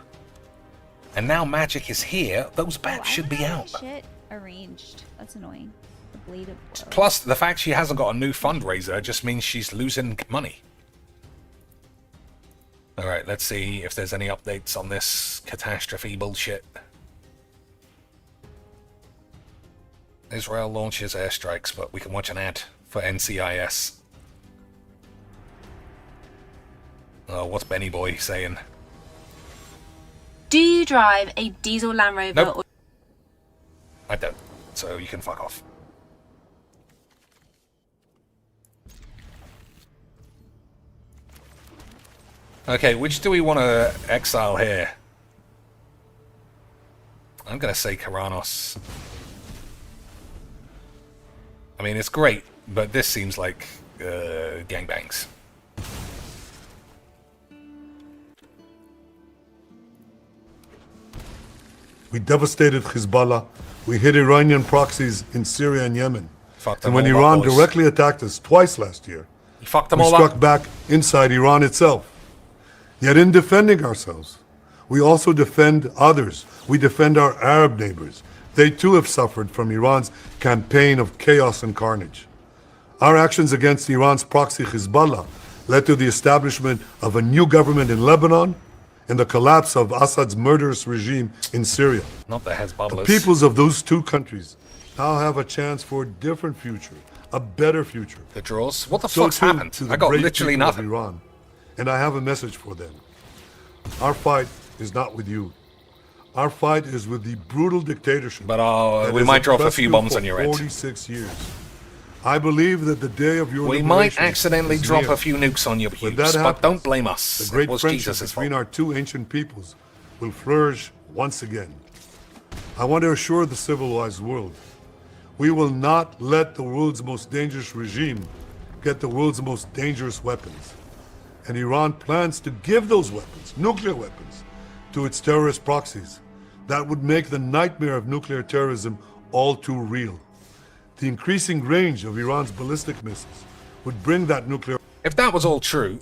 And now Magic is here. Those bats Oh, should I be don't have out. my shit arranged. That's annoying. The blade of blow. Plus, the fact she hasn't got a new fundraiser just means she's losing money. Alright, let's see if there's any updates on this catastrophe bullshit. Israel launches airstrikes, but we can watch an ad for NCIS. Oh, what's Benny Boy saying? Do you drive a diesel Land Rover? Nope. Or I don't, so you can fuck off. Okay, which do we want to exile here? I'm gonna say Karanos. I mean, it's great, but this seems like gangbangs. We devastated Hezbollah. We hit Iranian proxies in Syria and Yemen. And when Iran directly attacked us twice last year, you fucked them we all struck up. back inside Iran itself. Yet in defending ourselves, we also defend others. We defend our Arab neighbors. They too have suffered from Iran's campaign of chaos and carnage. Our actions against Iran's proxy Hezbollah led to the establishment of a new government in Lebanon and the collapse of Assad's murderous regime in Syria. Not the Hezbollahs. The peoples of those two countries now have a chance for a different future, a better future. The draws? What the So fuck's too happened? to the I got brave literally people of nothing. Iran, and I have a message for them. Our fight is not with you. Our fight is with the brutal dictatorship. But that we has might drop a oppressed few you bombs for on your head. 46 years. I believe that the day of your We might liberation accidentally is drop near. a few nukes on your When pubes, that but happens, don't blame us. The It great was friendship Jesus' between fault. our two ancient peoples will flourish once again. I want to assure the civilized world, we will not let the world's most dangerous regime get the world's most dangerous weapons. And Iran plans to give those weapons, nuclear weapons, to its terrorist proxies. That would make the nightmare of nuclear terrorism all too real. The increasing range of Iran's ballistic missiles would bring that nuclear... If that was all true,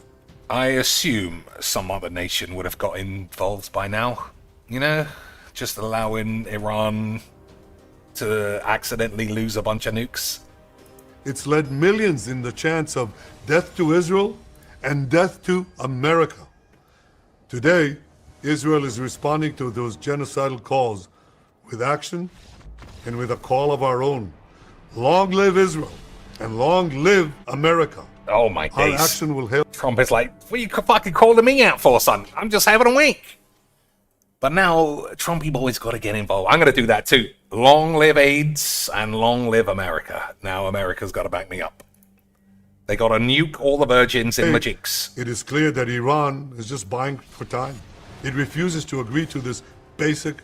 I assume some other nation would have got involved by now. You know? Just allowing Iran to accidentally lose a bunch of nukes. It's led millions in the chance of death to Israel and death to America. Today, Israel is responding to those genocidal calls with action and with a call of our own. Long live Israel and long live America. Oh my Our days. action will help. Trump is like, what are you fucking calling me out for, son? I'm just having a wink. But now, Trumpy boy's got to get involved. I'm going to do that too. Long live AIDS and long live America. Now America's got to back me up. They got to nuke all the virgins in Mageecs. It is clear that Iran is just buying for time. It refuses to agree to this basic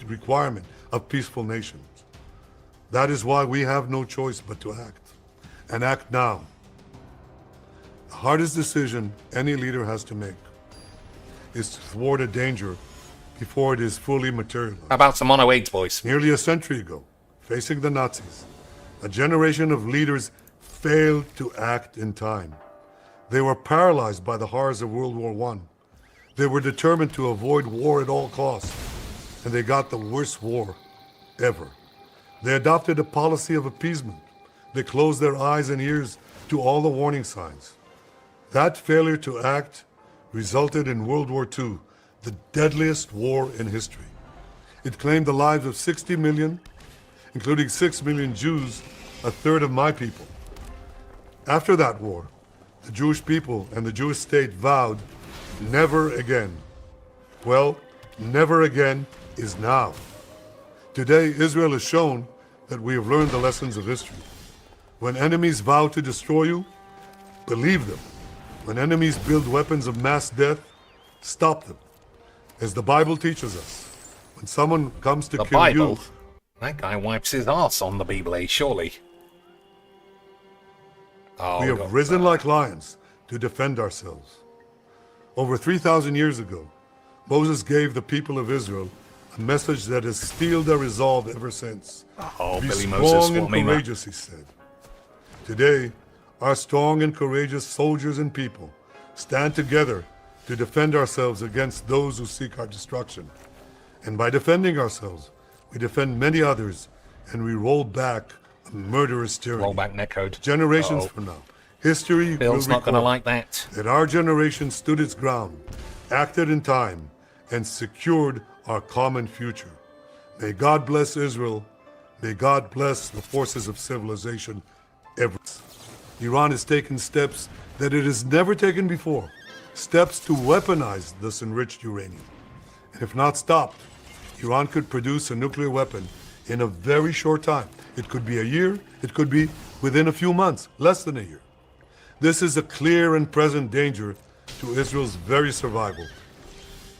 requirement of peaceful nations. That is why we have no choice but to act, and act now. The hardest decision any leader has to make is to thwart a danger before it is fully materialized. How about some mono AIDS, boys? Nearly a century ago, facing the Nazis, a generation of leaders failed to act in time. They were paralyzed by the horrors of World War I. They were determined to avoid war at all costs, and they got the worst war ever. They adopted a policy of appeasement. They closed their eyes and ears to all the warning signs. That failure to act resulted in World War II, the deadliest war in history. It claimed the lives of 60 million, including 6 million Jews, a third of my people. After that war, the Jewish people and the Jewish state vowed never again. Well, never again is now. Today, Israel has shown that we have learned the lessons of history. When enemies vow to destroy you, believe them. When enemies build weapons of mass death, stop them. As the Bible teaches us, when someone comes to The kill Bible? you... That guy wipes his ass on the Bible, surely. We have risen like lions to defend ourselves. Over 3,000 years ago, Moses gave the people of Israel a message that has steeled their resolve ever since. Oh, Be Billy strong Moses, and what mean that? courageous, he said. Today, our strong and courageous soldiers and people stand together to defend ourselves against those who seek our destruction. And by defending ourselves, we defend many others, and we roll back a murderous tyranny. Roll back netcode. Generations from now, history Bill's will not going to record like that. that our generation stood its ground, acted in time, and secured our common future. May God bless Israel. May God bless the forces of civilization ever. Iran has taken steps that it has never taken before, steps to weaponize this enriched uranium. And if not stopped, Iran could produce a nuclear weapon in a very short time. It could be a year, it could be within a few months, less than a year. This is a clear and present danger to Israel's very survival.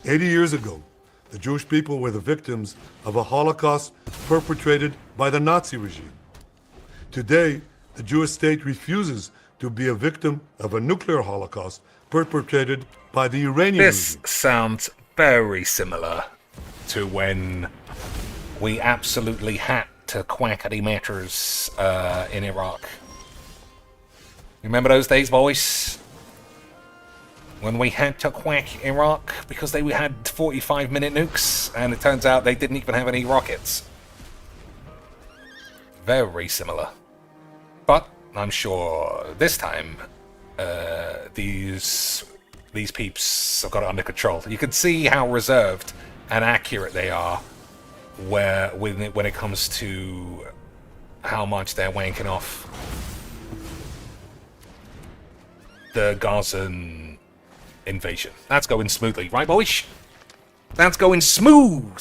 80 years ago, the Jewish people were the victims of a Holocaust perpetrated by the Nazi regime. Today, the Jewish state refuses to be a victim of a nuclear Holocaust perpetrated by the Iranian This regime. sounds very similar to when we absolutely had to quackity matters in Iraq. Remember those days, boys? When we had to quack Iraq because they had 45-minute nukes, and it turns out they didn't even have any rockets. Very similar. But I'm sure this time these peeps have got it under control. You can see how reserved and accurate they are when it comes to how much they're wanking off the Gazan invasion. That's going smoothly, right, boys? That's going smooth.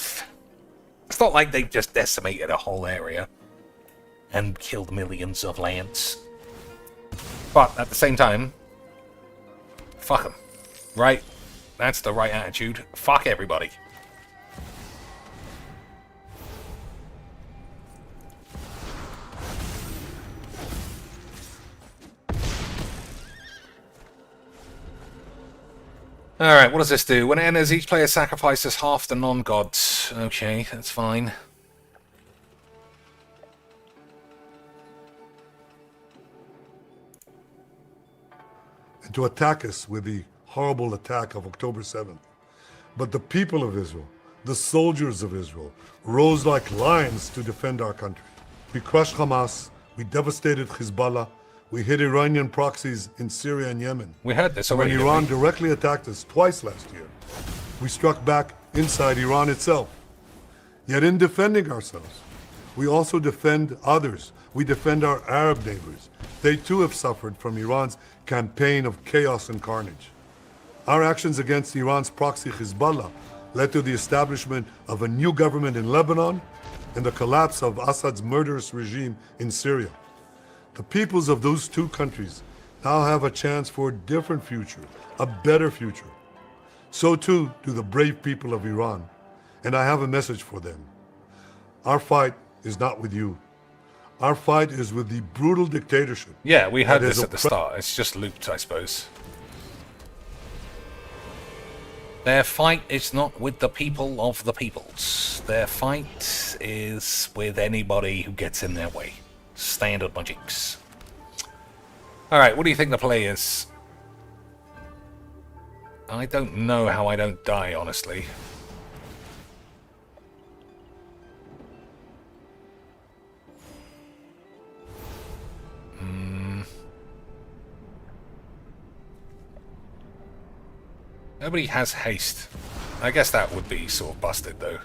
It's not like they've just decimated a whole area and killed millions of lands. But at the same time, fuck them, right? That's the right attitude. Fuck everybody. Alright, what does this do? When it enters, each player sacrifices half the non-gods. Okay, that's fine. And to attack us with the horrible attack of October 7th. But the people of Israel, the soldiers of Israel, rose like lions to defend our country. We crushed Hamas, we devastated Hezbollah, we hit Iranian proxies in Syria and Yemen. We heard this already. When Iran directly attacked us twice last year, we struck back inside Iran itself. Yet in defending ourselves, we also defend others. We defend our Arab neighbors. They too have suffered from Iran's campaign of chaos and carnage. Our actions against Iran's proxy Hezbollah led to the establishment of a new government in Lebanon and the collapse of Assad's murderous regime in Syria. The peoples of those two countries now have a chance for a different future, a better future. So too do the brave people of Iran, and I have a message for them. Our fight is not with you. Our fight is with the brutal dictatorship. Yeah, we heard this at the start. It's just looped, I suppose. Their fight is not with the people of the peoples. Their fight is with anybody who gets in their way. Standard Mageecs. Alright, what do you think the play is? I don't know how I don't die, honestly. Nobody has haste. I guess that would be sort of busted, though.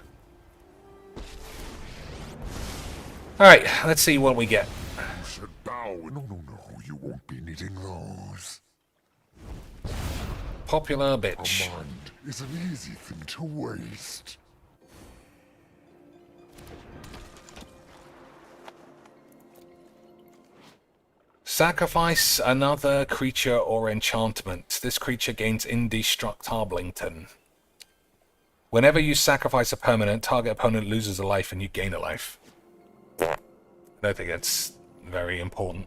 Alright, let's see what we get. You should bow. No, you won't be needing those. Popular bitch. A mind is an easy thing to waste. Sacrifice another creature or enchantment. This creature gains Indestructibility. Whenever you sacrifice a permanent, target opponent loses a life and you gain a life. I don't think that's very important.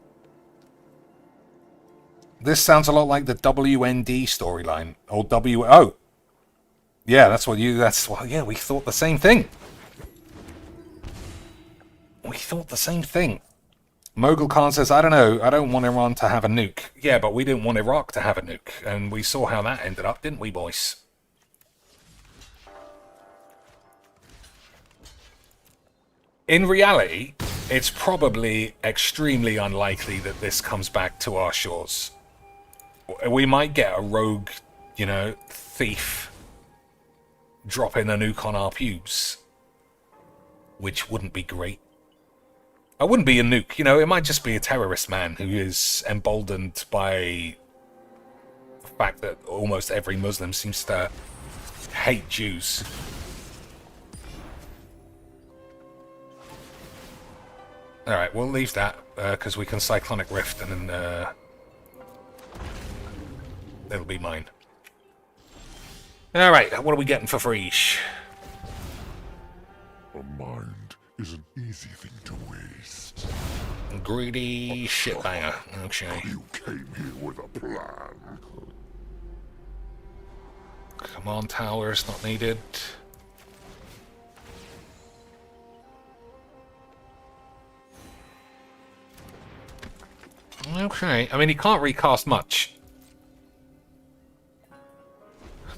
This sounds a lot like the WND storyline. Or Oh! Yeah, yeah, we thought the same thing. We thought the same thing. Mogul Khan says, I don't know, I don't want Iran to have a nuke. Yeah, but we didn't want Iraq to have a nuke. And we saw how that ended up, didn't we, boys? In reality, it's probably extremely unlikely that this comes back to our shores. We might get a rogue, you know, thief dropping a nuke on our pubes, which wouldn't be great. I wouldn't be a nuke, you know, it might just be a terrorist man who is emboldened by the fact that almost every Muslim seems to hate Jews. Alright, we'll leave that, because we can Cyclonic Rift and then it'll be mine. Alright, what are we getting for free? A mind is an easy thing to waste. Greedy shitbanger. Okay. You came here with a plan. Command towers not needed. Okay, I mean, he can't recast much.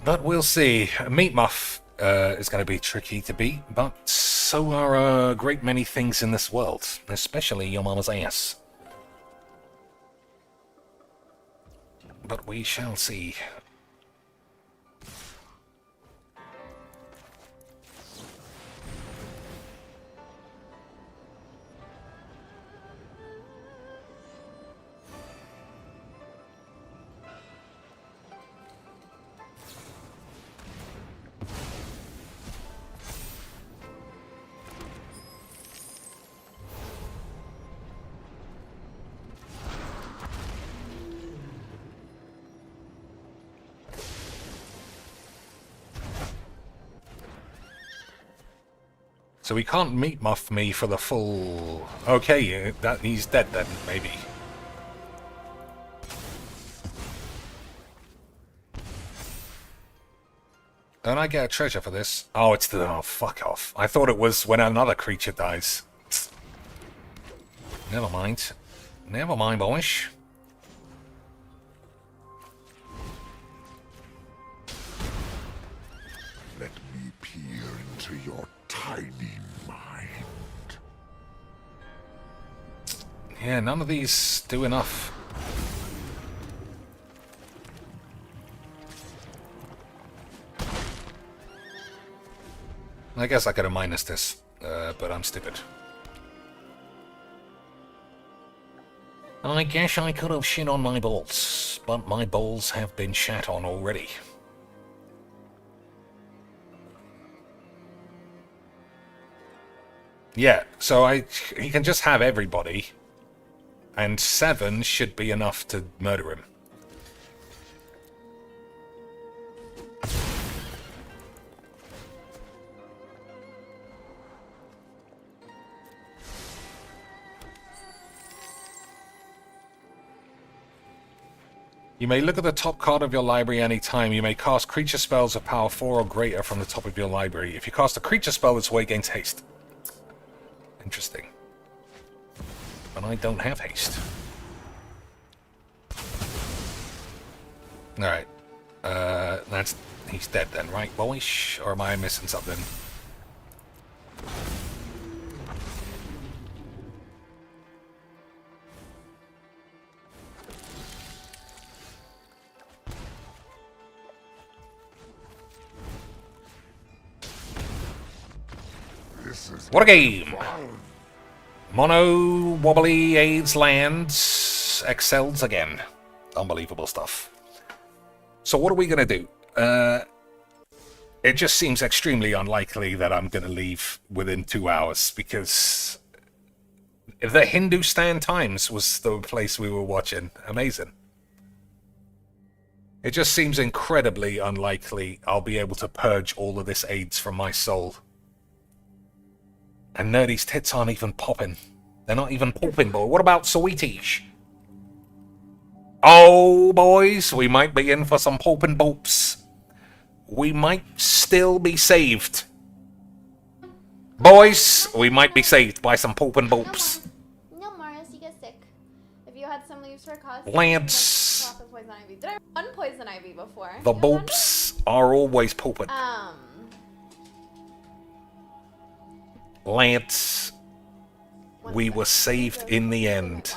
But we'll see. Meat Muff is going to be tricky to beat, but so are a great many things in this world, especially your mama's ass. But we shall see. So we can't meat muff me for the full... Okay, that he's dead then, maybe. Don't I get a treasure for this? Oh, it's the... Oh, fuck off. I thought it was when another creature dies. Never mind. Never mind, boys. Let me peer into your tiny mind. Yeah, none of these do enough. I guess I could have minus this, but I'm stupid. I guess I could have shit on my balls, but my balls have been shat on already. Yeah, so he can just have everybody, and 7 should be enough to murder him. You may look at the top card of your library any time. You may cast creature spells of power 4 or greater from the top of your library. If you cast a creature spell, this way gains haste. Interesting. But I don't have haste. Alright. He's dead then, right, boys? Or am I missing something? What a game! Mono wobbly aids lands excels again. Unbelievable stuff. So what are we going to do? It just seems extremely unlikely that I'm going to leave within 2 hours, because the Hindustan Times was the place we were watching. Amazing. It just seems incredibly unlikely I'll be able to purge all of this AIDS from my soul. And Nerdy's tits aren't even popping. They're not even popping, boy. What about Sweeties? Oh, boys, we might be in for some poop and boops. We might still be saved. Boys, we might be saved by some poop and boops. No, Marius, you get sick. If you had some leaves for a cause, Lance. poison ivy. Did I run poison ivy before? The boops are always pooping. Lance, we were saved in the end.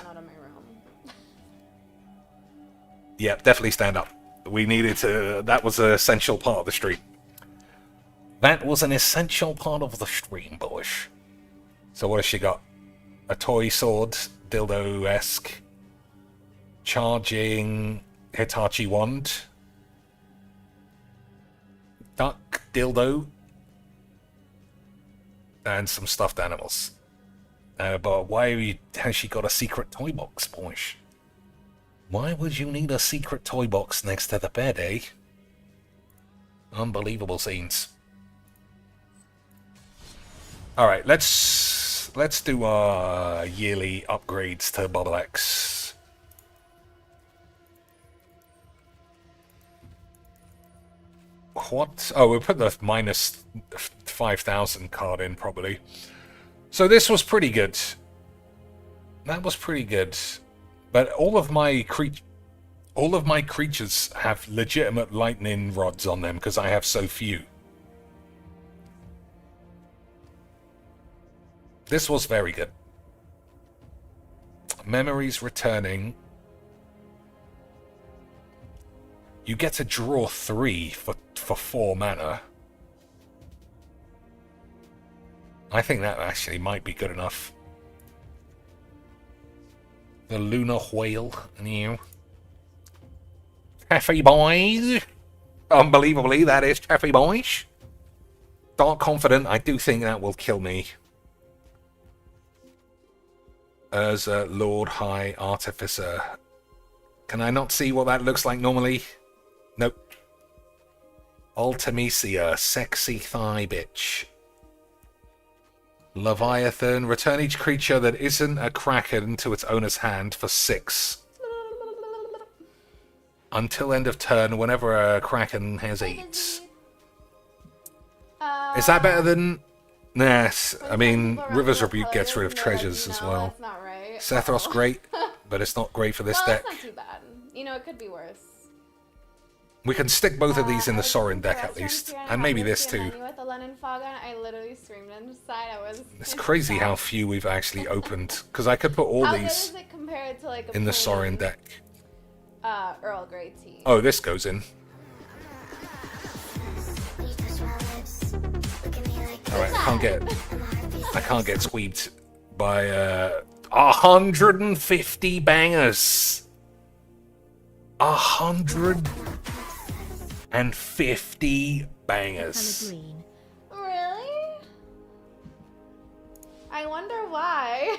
Yeah, definitely stand up. We needed to... That was an essential part of the stream. That was an essential part of the stream, boys. So what has she got? A toy sword, dildo-esque. Charging Hitachi wand. Duck dildo. And some stuffed animals. But why has she got a secret toy box, boys? Why would you need a secret toy box next to the bed, eh? Unbelievable scenes. Alright, let's do our yearly upgrades to Bubble X. What? Oh, we'll put the minus 5,000 card in, probably. So this was pretty good. That was pretty good. But all of my creatures have legitimate lightning rods on them because I have so few. This was very good. Memories returning. You get to draw 3 for 4 mana. I think that actually might be good enough. The Lunar Whale, new. Taffy boys. Unbelievably, that is Taffy boys. Dark Confident, I do think that will kill me. As a Lord High Artificer. Can I not see what that looks like normally? Nope. Ultimecia, sexy thigh bitch. Leviathan, return each creature that isn't a kraken to its owner's hand for 6. Until end of turn, whenever a kraken has 8. Is that better than... Nah, I mean, River's Rebuke gets rid of treasures as well. That's not right. Sethros great, but it's not great for this deck. It's not too bad. You know, it could be worse. We can stick both of these in the Sorin deck at least, and maybe this too. With the Lennon Fog on, I literally screamed inside. It's crazy how few we've actually opened, because I could put all these in the Sorin deck. Earl Grey tea. Oh, this goes in. Alright, I can't get squeebed by 150 bangers. 150 bangers. Really? I wonder why.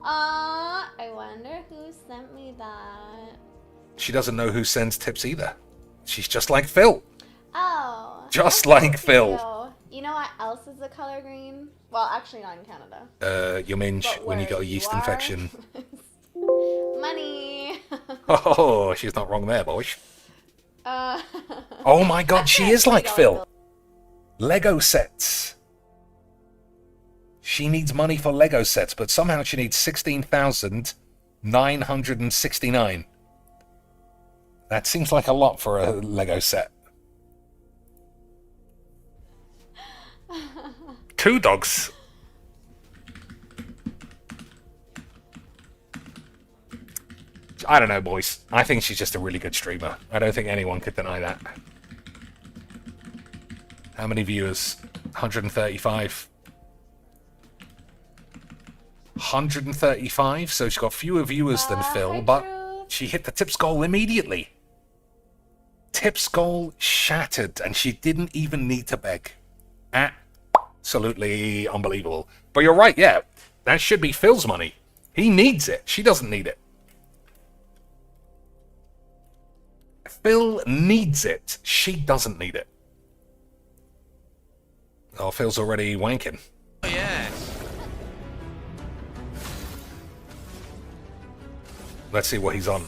I wonder who sent me that. She doesn't know who sends tips either. She's just like Phil. Oh. Just like Phil. You know what else is the color green? Well, actually not in Canada. You minge when you got a yeast infection. Money. Oh, she's not wrong there, boys. Oh my god, she is like Phil. Lego sets. She needs money for Lego sets, but somehow she needs 16,969. That seems like a lot for a Lego set. 2 dogs. I don't know, boys. I think she's just a really good streamer. I don't think anyone could deny that. How many viewers? 135. 135, so she's got fewer viewers than Phil, but she hit the tips goal immediately. Tips goal shattered, and she didn't even need to beg. Absolutely unbelievable. But you're right, yeah. That should be Phil's money. He needs it. She doesn't need it. Phil needs it. She doesn't need it. Oh, Phil's already wanking. Oh, yeah. Let's see what he's on.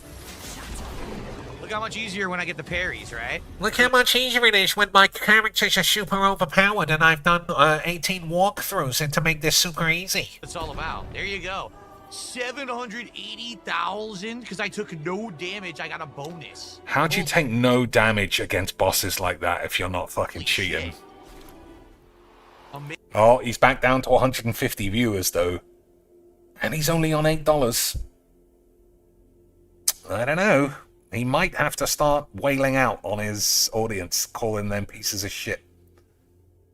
Look how much easier when I get the parries, right? Look how much easier it is when my characters are super overpowered and I've done 18 walkthroughs and to make this super easy. It's all about. There you go. 780,000 because I took no damage. I got a bonus. How'd you take no damage against bosses like that if you're not fucking cheating? Oh, he's back down to 150 viewers though. And he's only on $8. I don't know. He might have to start wailing out on his audience, calling them pieces of shit.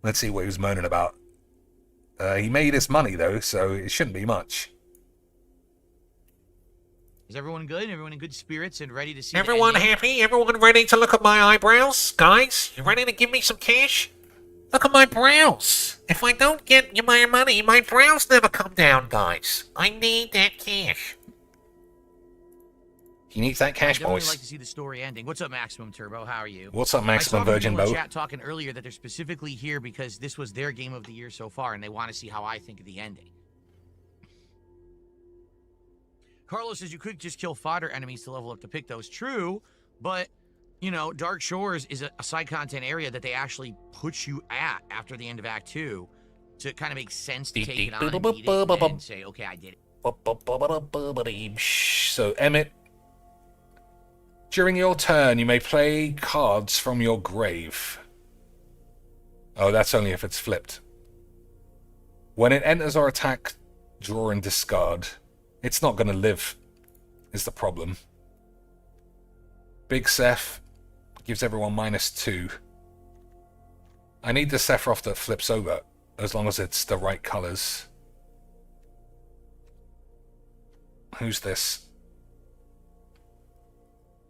Let's see what he was moaning about. He made his money though, so it shouldn't be much. Is everyone good? Everyone in good spirits and ready to see? Everyone happy? Everyone ready to look at my eyebrows? Guys, you ready to give me some cash? Look at my brows. If I don't get you my money, my brows never come down, guys. I need that cash. He needs that cash, I boys. like to see the story ending. What's up, Maximum Turbo? How are you? What's up, Maximum I saw Virgin people in Bo? chat talking earlier that they're specifically here because this was their game of the year so far, and they want to see how I think of the ending. Carlos says you could just kill fodder enemies to level up to pick those. True, but you know, Dark Shores is a side content area that they actually put you at after the end of Act 2 to kind of make sense to take it on and beat it and say, okay, I did it. So, Emmett, during your turn, you may play cards from your grave. Oh, that's only if it's flipped. When it enters or attack, draw and discard. It's not going to live, is the problem. Big Seph gives everyone -2. I need the Sephiroth that flips over, as long as it's the right colors. Who's this?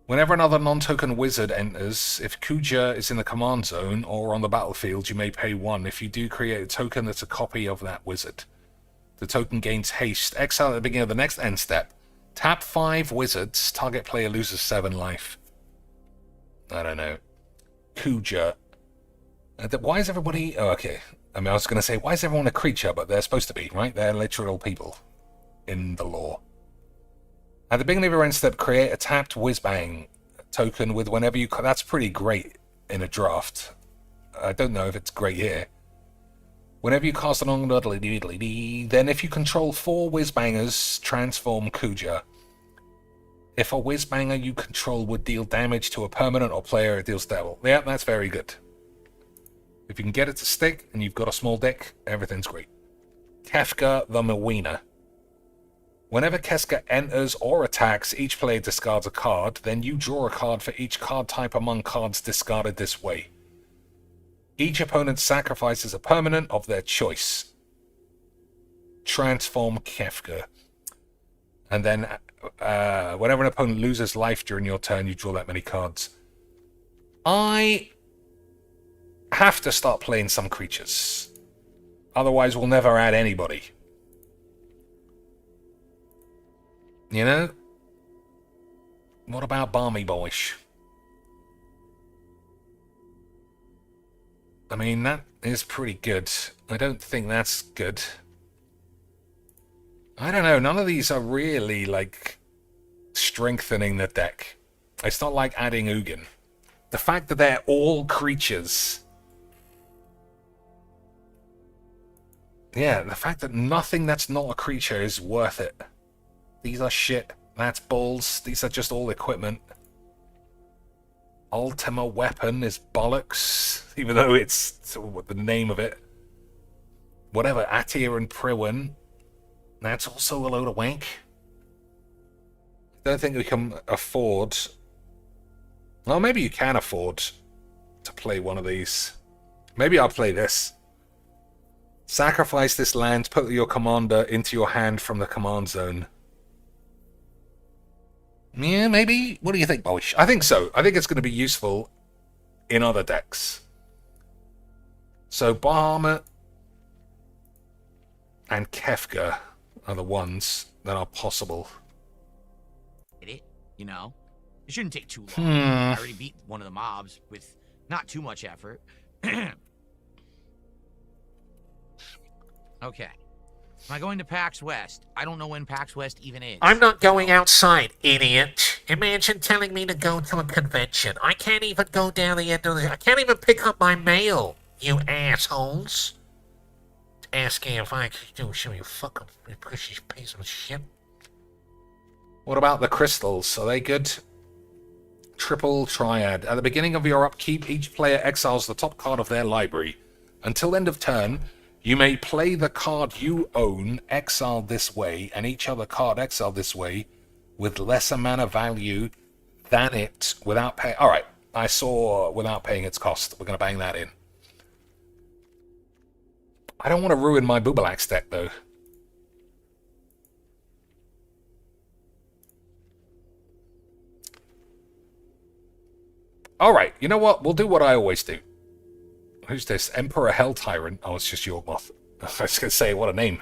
Whenever another non-token wizard enters, if Kuja is in the command zone or on the battlefield, you may pay 1. If you do, create a token that's a copy of that wizard. The token gains haste. Exile at the beginning of the next end step. Tap 5 wizards. Target player loses 7 life. I don't know. Kuja. Why is everybody... Oh, okay. I mean, I was going to say, why is everyone a creature? But they're supposed to be, right? They're literal people in the lore. At the beginning of your end step, create a tapped whiz-bang token with whenever you... That's pretty great in a draft. I don't know if it's great here. Whenever you cast an on-doodly-doodly-dee, then if you control 4 whiz-bangers, transform Kuja. If a whiz-banger you control would deal damage to a permanent or player, it deals devil. Yeah, that's very good. If you can get it to stick, and you've got a small deck, everything's great. Kefka the Mawina. Whenever Kefka enters or attacks, each player discards a card, then you draw a card for each card type among cards discarded this way. Each opponent sacrifices a permanent of their choice. Transform Kefka. And then, whenever an opponent loses life during your turn, you draw that many cards. I have to start playing some creatures. Otherwise, we'll never add anybody. You know? What about Barmy Boyish? I mean, that is pretty good. I don't think that's good. I don't know. None of these are really, like, strengthening the deck. It's not like adding Ugin. The fact that they're all creatures... Yeah, the fact that nothing that's not a creature is worth it. These are shit. That's balls. These are just all equipment. Ultima Weapon is bollocks, even though it's the name of it. Whatever, Atia and Priwen, that's also a load of wank. I don't think we can afford... Well, maybe you can afford to play one of these. Maybe I'll play this. Sacrifice this land, put your commander into your hand from the command zone. Yeah, maybe. What do you think, Boyish? I think so. I think it's going to be useful in other decks. So Bahamut and Kefka are the ones that are possible. You know? It shouldn't take too long. I already beat one of the mobs with not too much effort. Okay. Am I going to PAX West? I don't know when PAX West even is. I'm not going outside, idiot. Imagine telling me to go to a convention. I can't even go down the end of the... I can't even pick up my mail, you assholes. Asking if I could do show you fucking pushy piece of shit. What about the crystals? Are they good? Triple Triad. At the beginning of your upkeep, each player exiles the top card of their library. Until end of turn, you may play the card you own, exiled this way, and each other card exiled this way, with lesser mana value than it without paying... Alright, I saw without paying its cost. We're going to bang that in. I don't want to ruin my Boobalax deck, though. Alright, you know what? We'll do what I always do. Who's this? Emperor Hell Tyrant. Oh, it's just Yorkmoth. I was going to say, what a name.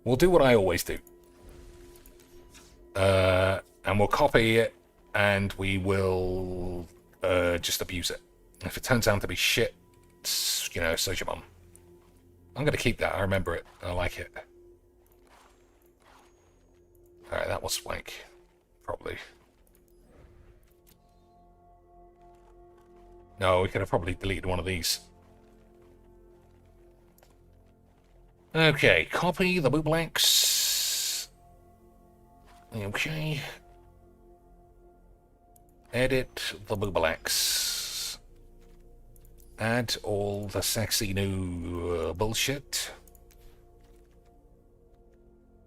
We'll do what I always do. And we'll copy it, and we will just abuse it. If it turns out to be shit, you know, so's your mum. I'm going to keep that. I remember it. I like it. Alright, that was Whank. Probably. No, we could have probably deleted one of these. Okay, copy the Boobalax. Okay. Edit the Boobalax. Add all the sexy new bullshit.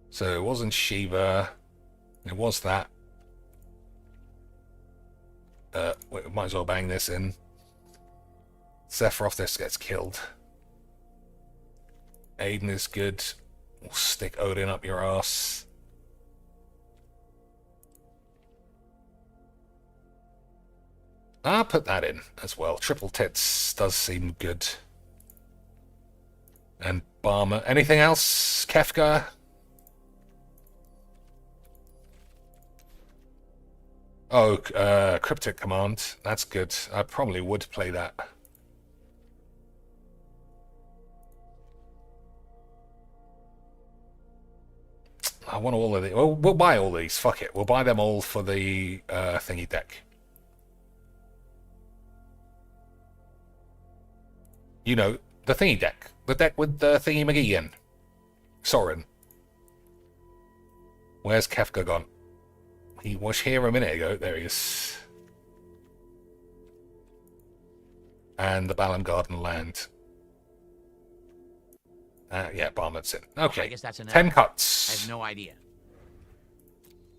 So it wasn't Shiva. It was that. We might as well bang this in. Sephiroth this gets killed. Aiden is good. We'll stick Odin up your ass. I'll put that in as well. Triple Tits does seem good. And Barmer. Anything else? Kefka? Oh, Cryptic Command. That's good. I probably would play that. I want all of these. Well, we'll buy all these. Fuck it. We'll buy them all for the thingy deck. You know, the thingy deck. The deck with the thingy McGee in. Soren. Where's Kefka gone? He was here a minute ago. There he is. And the Balam Garden land. Yeah, Barnum's in. Okay. I guess that's enough. 10 cuts. I have no idea.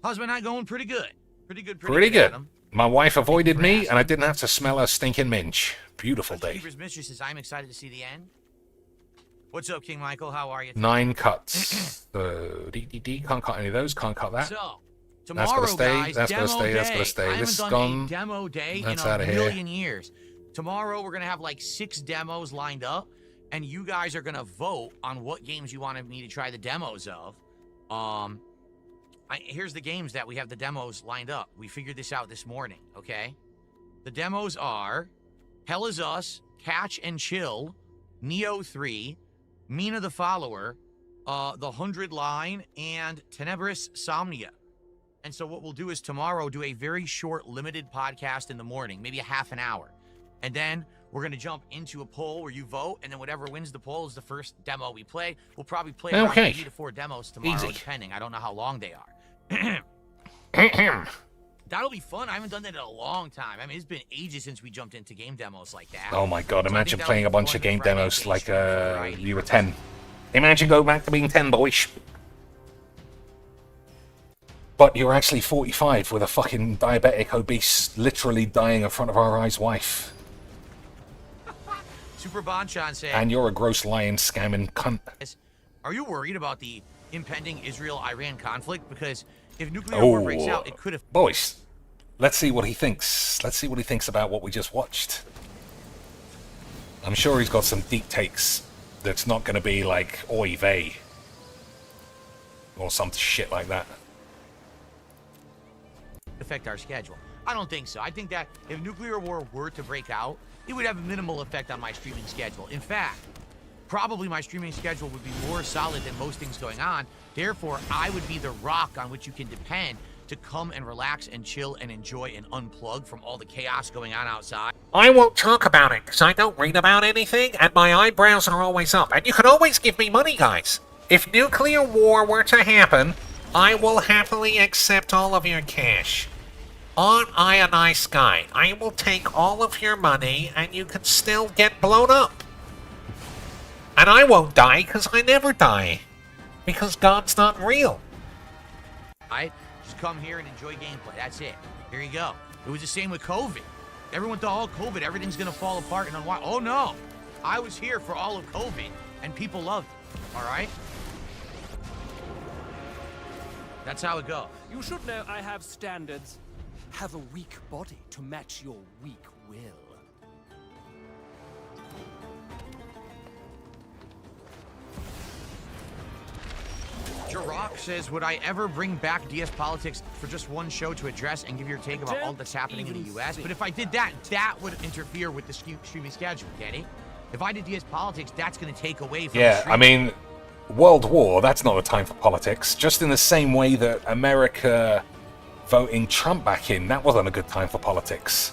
How's my night going? Pretty good. Pretty good. Pretty good. Adam. My wife avoided me, and I didn't have to smell her stinking minge. Beautiful day. Keeper's Mistress says, I'm excited to see the end. What's up, King Michael? How are you? 9 cuts. Can't cut any of those. Can't cut that. So, That's tomorrow, gotta stay. guys, That's gotta demo stay. That's day. gotta stay. I This is haven't gone. done a demo day That's in out a of here. million years. Tomorrow, we're going to have like 6 demos lined up, and you guys are going to vote on what games you wanted me to try the demos of. Here's the games that we have the demos lined up. We figured this out this morning, okay? The demos are Hell Is Us, Catch and Chill, Neo 3, Mina the Follower, The 100 Line, and Tenebris Somnia. And so what we'll do is tomorrow do a very short, limited podcast in the morning, maybe a half an hour. And then we're going to jump into a poll where you vote, and then whatever wins the poll is the first demo we play. We'll probably play around 3 to 4 demos tomorrow, Easy. depending. I don't know how long they are. That'll be fun. I haven't done that in a long time. I mean, it's been ages since we jumped into game demos like that. Oh my god, So I imagine think playing a that'll be bunch fun of game Friday demos game like stream for variety you were purposes. 10. Imagine going back to being 10, boys. But you're actually 45 with a fucking diabetic, obese, literally dying in front of our eyes wife. Super Bonchan said, And you're a gross lying, scamming cunt. are you worried about the impending Israel-Iran conflict? Because if nuclear war breaks out, it could have... Boys, let's see what he thinks. Let's see what he thinks about what we just watched. I'm sure he's got some deep takes that's not going to be like, oy vey. Or some shit like that. affect our schedule. I don't think so. I think that if nuclear war were to break out, it would have a minimal effect on my streaming schedule. In fact, probably my streaming schedule would be more solid than most things going on. Therefore, I would be the rock on which you can depend to come and relax and chill and enjoy and unplug from all the chaos going on outside. I won't talk about it because I don't read about anything and my eyebrows are always up. And you can always give me money, guys. If nuclear war were to happen, I will happily accept all of your cash. Aren't I a nice guy? I will take all of your money and you can still get blown up. And I won't die because I never die. Because God's not real. Just come here and enjoy gameplay. That's it. Here you go. It was the same with COVID. Everyone thought, oh, COVID, everything's going to fall apart and unwind. Oh, no. I was here for all of COVID, and people loved it. All right? That's how it goes. You should know I have standards. Have a weak body to match your weak will. Jirok says, would I ever bring back DS Politics for just one show to address and give your take about all that's happening in the U.S.? But if I did that, that would interfere with the streaming schedule, get it? If I did DS Politics, that's going to take away from Yeah, I mean, World War, that's not a time for politics. Just in the same way that America voting Trump back in, that wasn't a good time for politics.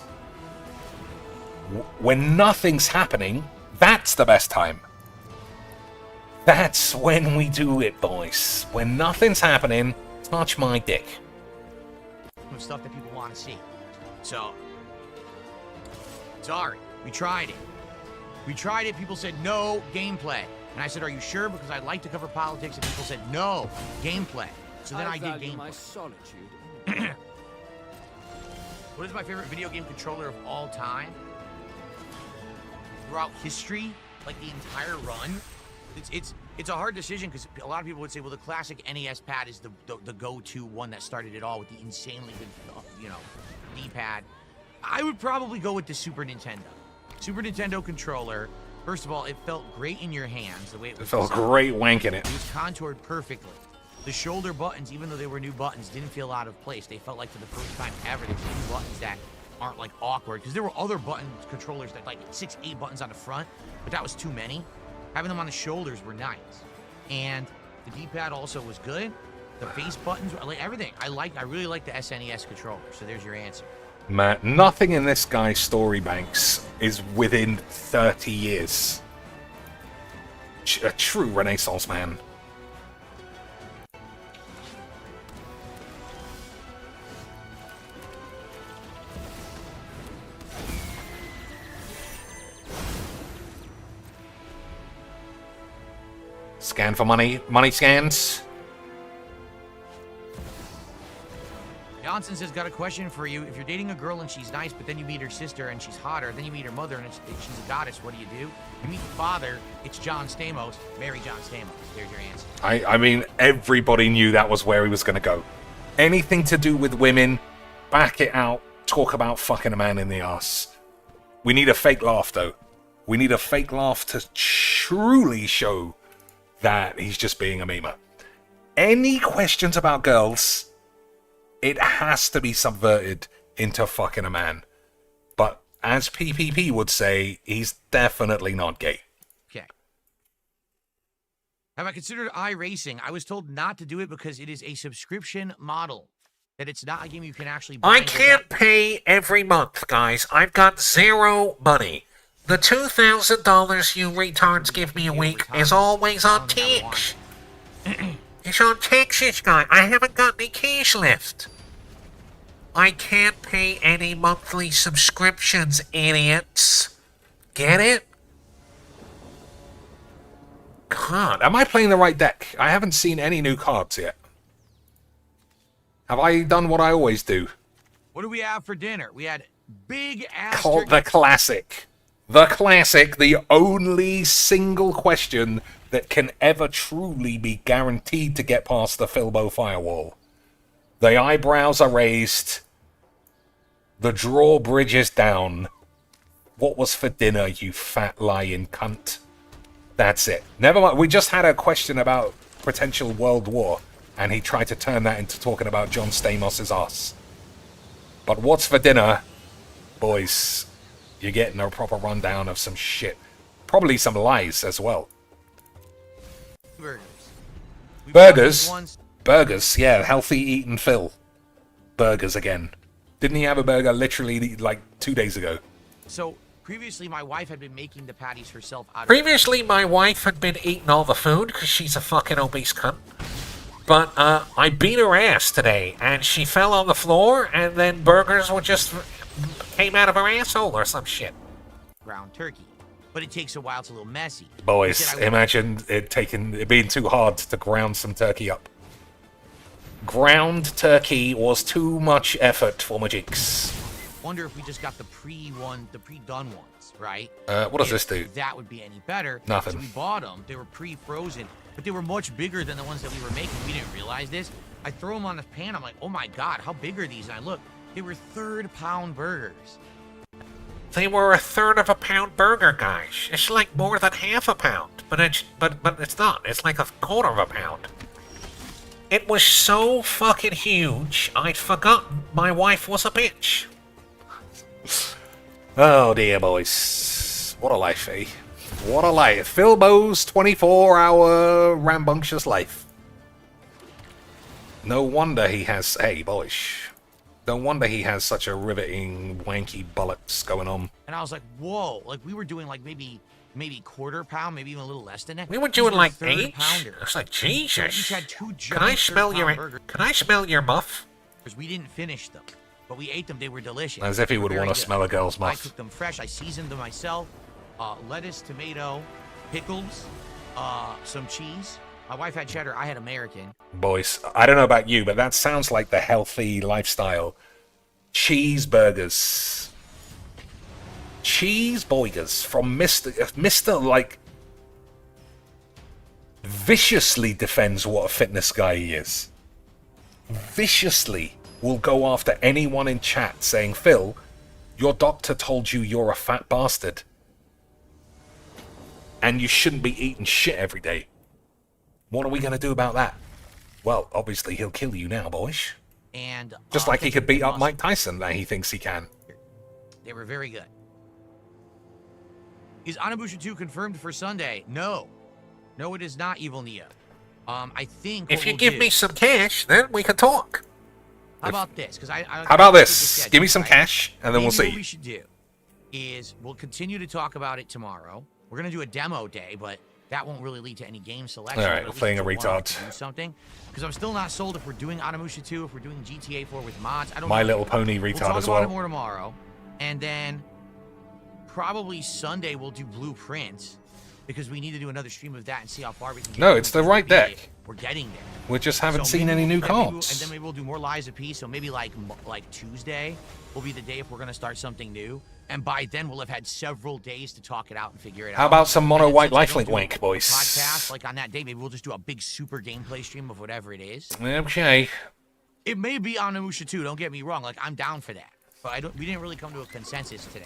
When nothing's happening, that's the best time. That's when we do it, boys. When nothing's happening, touch my dick. Stuff that people want to see. So, sorry, we tried it. We tried it, people said no gameplay. And I said, are you sure? Because I'd like to cover politics, and people said no gameplay. So then I did gameplay. My solitude. What is my favorite video game controller of all time? Throughout history, like the entire run? It's a hard decision because a lot of people would say, well, the classic NES pad is the go-to one that started it all with the insanely good, D-pad. I would probably go with the Super Nintendo. Super Nintendo controller. First of all, it felt great in your hands, the way it was. It felt designed. great wanking it. It was contoured perfectly. The shoulder buttons, even though they were new buttons, didn't feel out of place. They felt like for the first time ever, there were new buttons that aren't like awkward. Because there were other button controllers that like 6, 8 buttons on the front, but that was too many. Having them on the shoulders were nice. And the D-pad also was good. The face buttons, like everything. I really like the SNES controller. So there's your answer. Man, nothing in this guy's story banks is within 30 years. A true Renaissance man. Scan for money. Money scans. Johnson says, got a question for you. If you're dating a girl and she's nice, but then you meet her sister and she's hotter, then you meet her mother and she's a goddess, what do? You meet the father, it's John Stamos. Marry John Stamos. There's your answer. I mean, everybody knew that was where he was going to go. Anything to do with women, back it out, talk about fucking a man in the ass. We need a fake laugh, though. We need a fake laugh to truly show that he's just being a memer. Any questions about girls, it has to be subverted into fucking a man. But as PPP would say, he's definitely not gay. Okay. Have I considered iRacing? I was told not to do it because it is a subscription model. That it's not a game you can actually buy. I can't pay every month, guys. I've got zero money. The $2,000 you retards give me a week is always on tax. It's on taxes, guy. I haven't got any cash left. I can't pay any monthly subscriptions, idiots. Get it? God, am I playing the right deck? I haven't seen any new cards yet. Have I done what I always do? What do we have for dinner? We had big ass The classic. The classic, the only single question that can ever truly be guaranteed to get past the Filbo firewall. The eyebrows are raised. The drawbridge is down. What was for dinner, you fat lying cunt? That's it. Never mind. We just had a question about potential world war, and he tried to turn that into talking about John Stamos' ass. But what's for dinner, boys? You're getting a proper rundown of some shit. Probably some lies as well. burgers. We Burgers? bought these ones- Burgers, yeah. Healthy eating Phil. Burgers again. Didn't he have a burger literally like 2 days ago? So previously, my wife had been making the patties herself out of. Previously, my wife had been eating all the food because she's a fucking obese cunt. But I beat her ass today, and she fell on the floor, and then burgers were just came out of her asshole or some shit. Ground turkey, but it takes a while. It's a little messy. Boys, He said, "I imagine it being too hard to ground some turkey up. Ground turkey was too much effort for Mageecs. wonder if we just got the pre-done ones, right? What does If this do? That would be any better. Nothing. So we bought them. They were pre-frozen, but they were much bigger than the ones that we were making. We didn't realize this. I throw them on the pan. I'm like, oh my god, how big are these? And I look, they were third-pound burgers. They were a third of a pound burger, guys. It's like more than half a pound, but it's not. It's like a quarter of a pound. It was so fucking huge, I'd forgotten my wife was a bitch. Oh dear, boys. What a life, eh? What a life. Philbo's 24-hour rambunctious life. No wonder he has... Hey, boys. No wonder he has such a riveting, wanky bullets going on. And I was like, whoa. Like, we were doing, like, maybe quarter pound, maybe even a little less than that. We were doing like third 8. pounder. It's like, So we Jesus. each had two Can I giant smell third-pound your... burgers. Can I smell your muff? Because we didn't finish them, but we ate them. They were delicious. As if he They were would very want to good. smell a girl's I muff. cooked them fresh. I seasoned them myself. Lettuce, tomato, pickles, some cheese. My wife had cheddar. I had American. Boys, I don't know about you, but that sounds like the healthy lifestyle. Cheeseburgers. Cheeseburgers from Mr. like, viciously defends what a fitness guy he is. Viciously will go after anyone in chat saying, Phil, your doctor told you you're a fat bastard. And you shouldn't be eating shit every day. What are we going to do about that? Well, obviously he'll kill you now, boys. And Just like he could beat up Mike Tyson that he thinks he can. They were very good. Is Onimusha 2 confirmed for Sunday? No. No, it is not, Evil Nia. I think If what you we'll give do- me some cash, then we can talk. How about this? Because I How about this? Give me some cash, and then we'll Maybe see. What we should do is we'll continue to talk about it tomorrow. We're gonna do a demo day, but that won't really lead to any game selection. All right, but at we're playing least a it's one-off retard. to do something. Because I'm still not sold if we're doing Onimusha 2, if we're doing GTA 4 with mods. I don't My know. Little Pony We'll retard talk as about it well. more tomorrow, and then probably Sunday we'll do Blueprints because we need to do another stream of that and see how far we can get. No, it's the right deck. We're getting there. We just haven't So seen maybe any new and maybe cards. and then maybe we'll do more lives apiece. So maybe like Tuesday will be the day if we're gonna start something new. And by then we'll have had several days to talk it out and figure it out. How about some mono And then white since we lifelink don't do wank, a boys? Podcast like on that day, maybe we'll just do a big super gameplay stream of whatever it is. Okay. It may be Onimusha 2. Don't get me wrong. Like I'm down for that, but we didn't really come to a consensus today.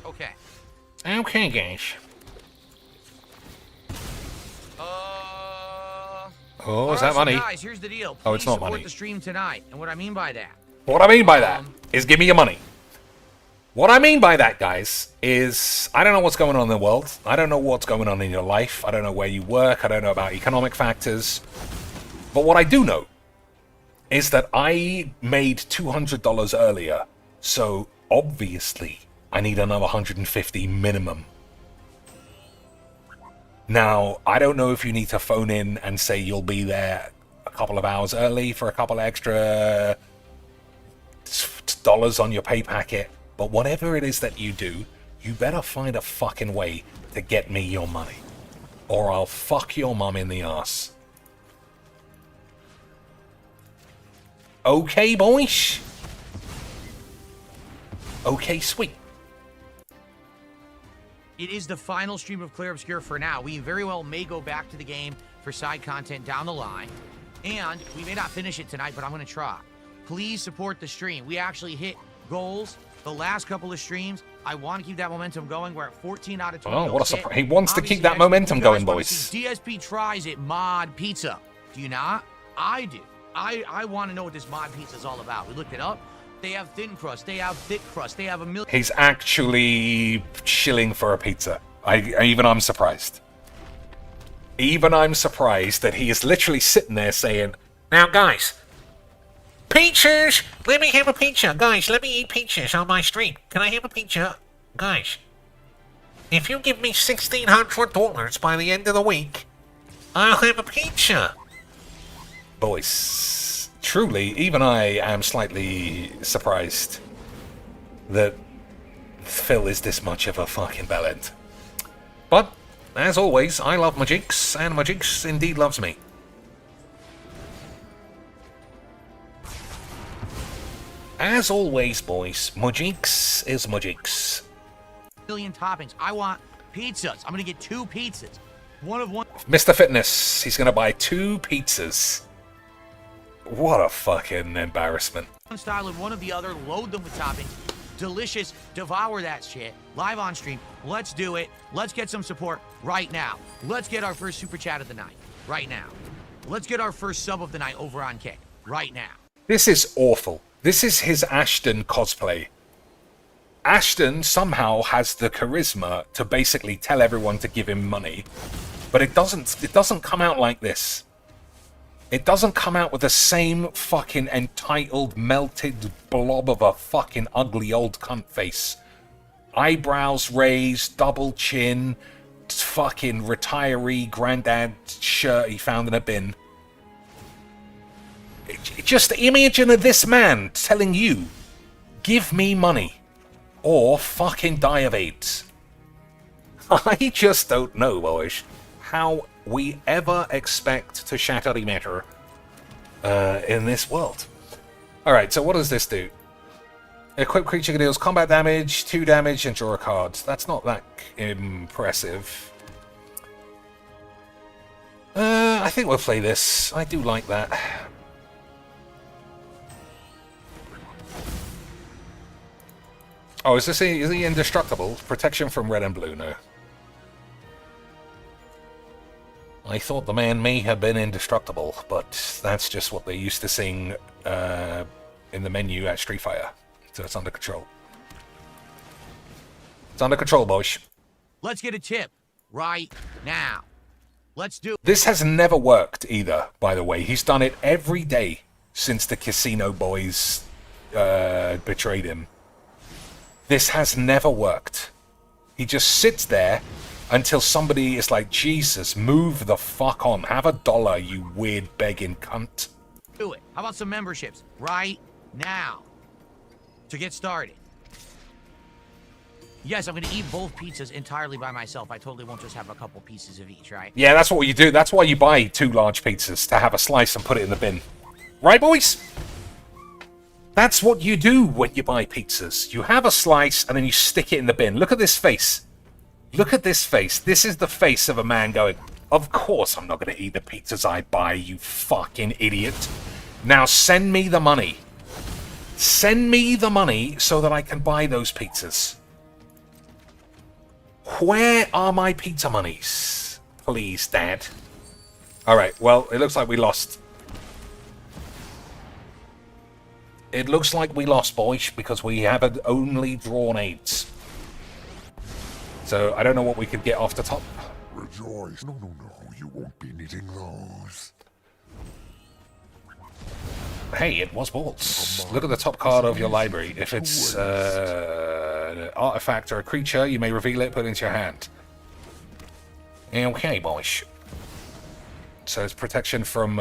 Okay. Okay, guys. Oh, is Alright, that money? So guys, here's the deal. Oh, it's Please not support money. the stream tonight, and what I mean by that. What I mean by that is give me your money. What I mean by that, guys, is I don't know what's going on in the world. I don't know what's going on in your life. I don't know where you work. I don't know about economic factors. But what I do know is that I made $200 earlier. So obviously I need another $150 minimum. Now, I don't know if you need to phone in and say you'll be there a couple of hours early for a couple extra dollars on your pay packet, but whatever it is that you do, you better find a fucking way to get me your money, or I'll fuck your mum in the ass. Okay, boys? Okay, sweet. It is the final stream of Clear Obscure for now. We very well may go back to the game for side content down the line. And we may not finish it tonight, but I'm going to try. Please support the stream. We actually hit goals the last couple of streams. I want to keep that momentum going. We're at 14 out of 20. Oh, what a goals hit. surprise. He wants to Obviously, keep that next momentum you guys going, wanna boys. see DSP tries it mod pizza. Do you not? I do. I want to know what this mod pizza is all about. We looked it up. They have thin crust. They have thick crust. They have a million. He's actually shilling for a pizza. I'm surprised. Even I'm surprised that he is literally sitting there saying, Now, guys, pizzas! Let me have a pizza. Guys, let me eat pizzas on my stream. Can I have a pizza? Guys, if you give me $1,600 by the end of the week, I'll have a pizza. boys, truly, even I am slightly surprised that Phil is this much of a fucking bellend. But, as always, I love Mageecs, and Mageecs indeed loves me. As always, boys, Mageecs is Mageecs. Million toppings. I want pizzas. I'm gonna get 2 pizzas. One of one. Mr. Fitness, he's gonna buy 2 pizzas. What a fucking embarrassment. One style and one of the other. Load them with toppings. Delicious. Devour that shit. Live on stream. Let's do it. Let's get some support right now. Let's get our first super chat of the night right now. Let's get our first sub of the night over on Kick right now. This is awful. This is his Ashton cosplay. Ashton somehow has the charisma to basically tell everyone to give him money, but it doesn't come out like this. It doesn't come out with the same fucking entitled, melted blob of a fucking ugly old cunt face. Eyebrows raised, double chin, fucking retiree granddad shirt he found in a bin. Just imagine this man telling you, give me money, or fucking die of AIDS. I just don't know, boys, how we ever expect to shatter the matter in this world. Alright, so what does this do? Equip creature deals combat damage, 2 damage, and draw a card. That's not that impressive. I think we'll play this. I do like that. Oh, is he indestructible? Protection from red and blue, no. I thought the man may have been indestructible, but that's just what they used to sing in the menu at Street Fighter. So it's under control. It's under control, boys. Let's get a tip right now. Let's do it. This has never worked either, by the way. He's done it every day since the casino boys betrayed him. This has never worked. He just sits there until somebody is like, Jesus, move the fuck on. Have $1, you weird begging cunt. Do it. How about some memberships right now to get started? Yes, I'm going to eat both pizzas entirely by myself. I totally won't just have a couple pieces of each, right? Yeah, that's what you do. That's why you buy 2 large pizzas, to have a slice and put it in the bin. Right, boys? That's what you do when you buy pizzas. You have a slice and then you stick it in the bin. Look at this face. Look at this face. This is the face of a man going, of course I'm not going to eat the pizzas I buy, you fucking idiot. Now send me the money. Send me the money so that I can buy those pizzas. Where are my pizza monies? Please, Dad. Alright, well, it looks like we lost. It looks like we lost, boys, because we haven't only drawn 8s. So, I don't know what we could get off the top. Rejoice. No, you won't be needing those. Hey, it was balls. Look at the top card of your library. If it's an artifact or a creature, you may reveal it, put it into your hand. Okay, boys. So it's protection from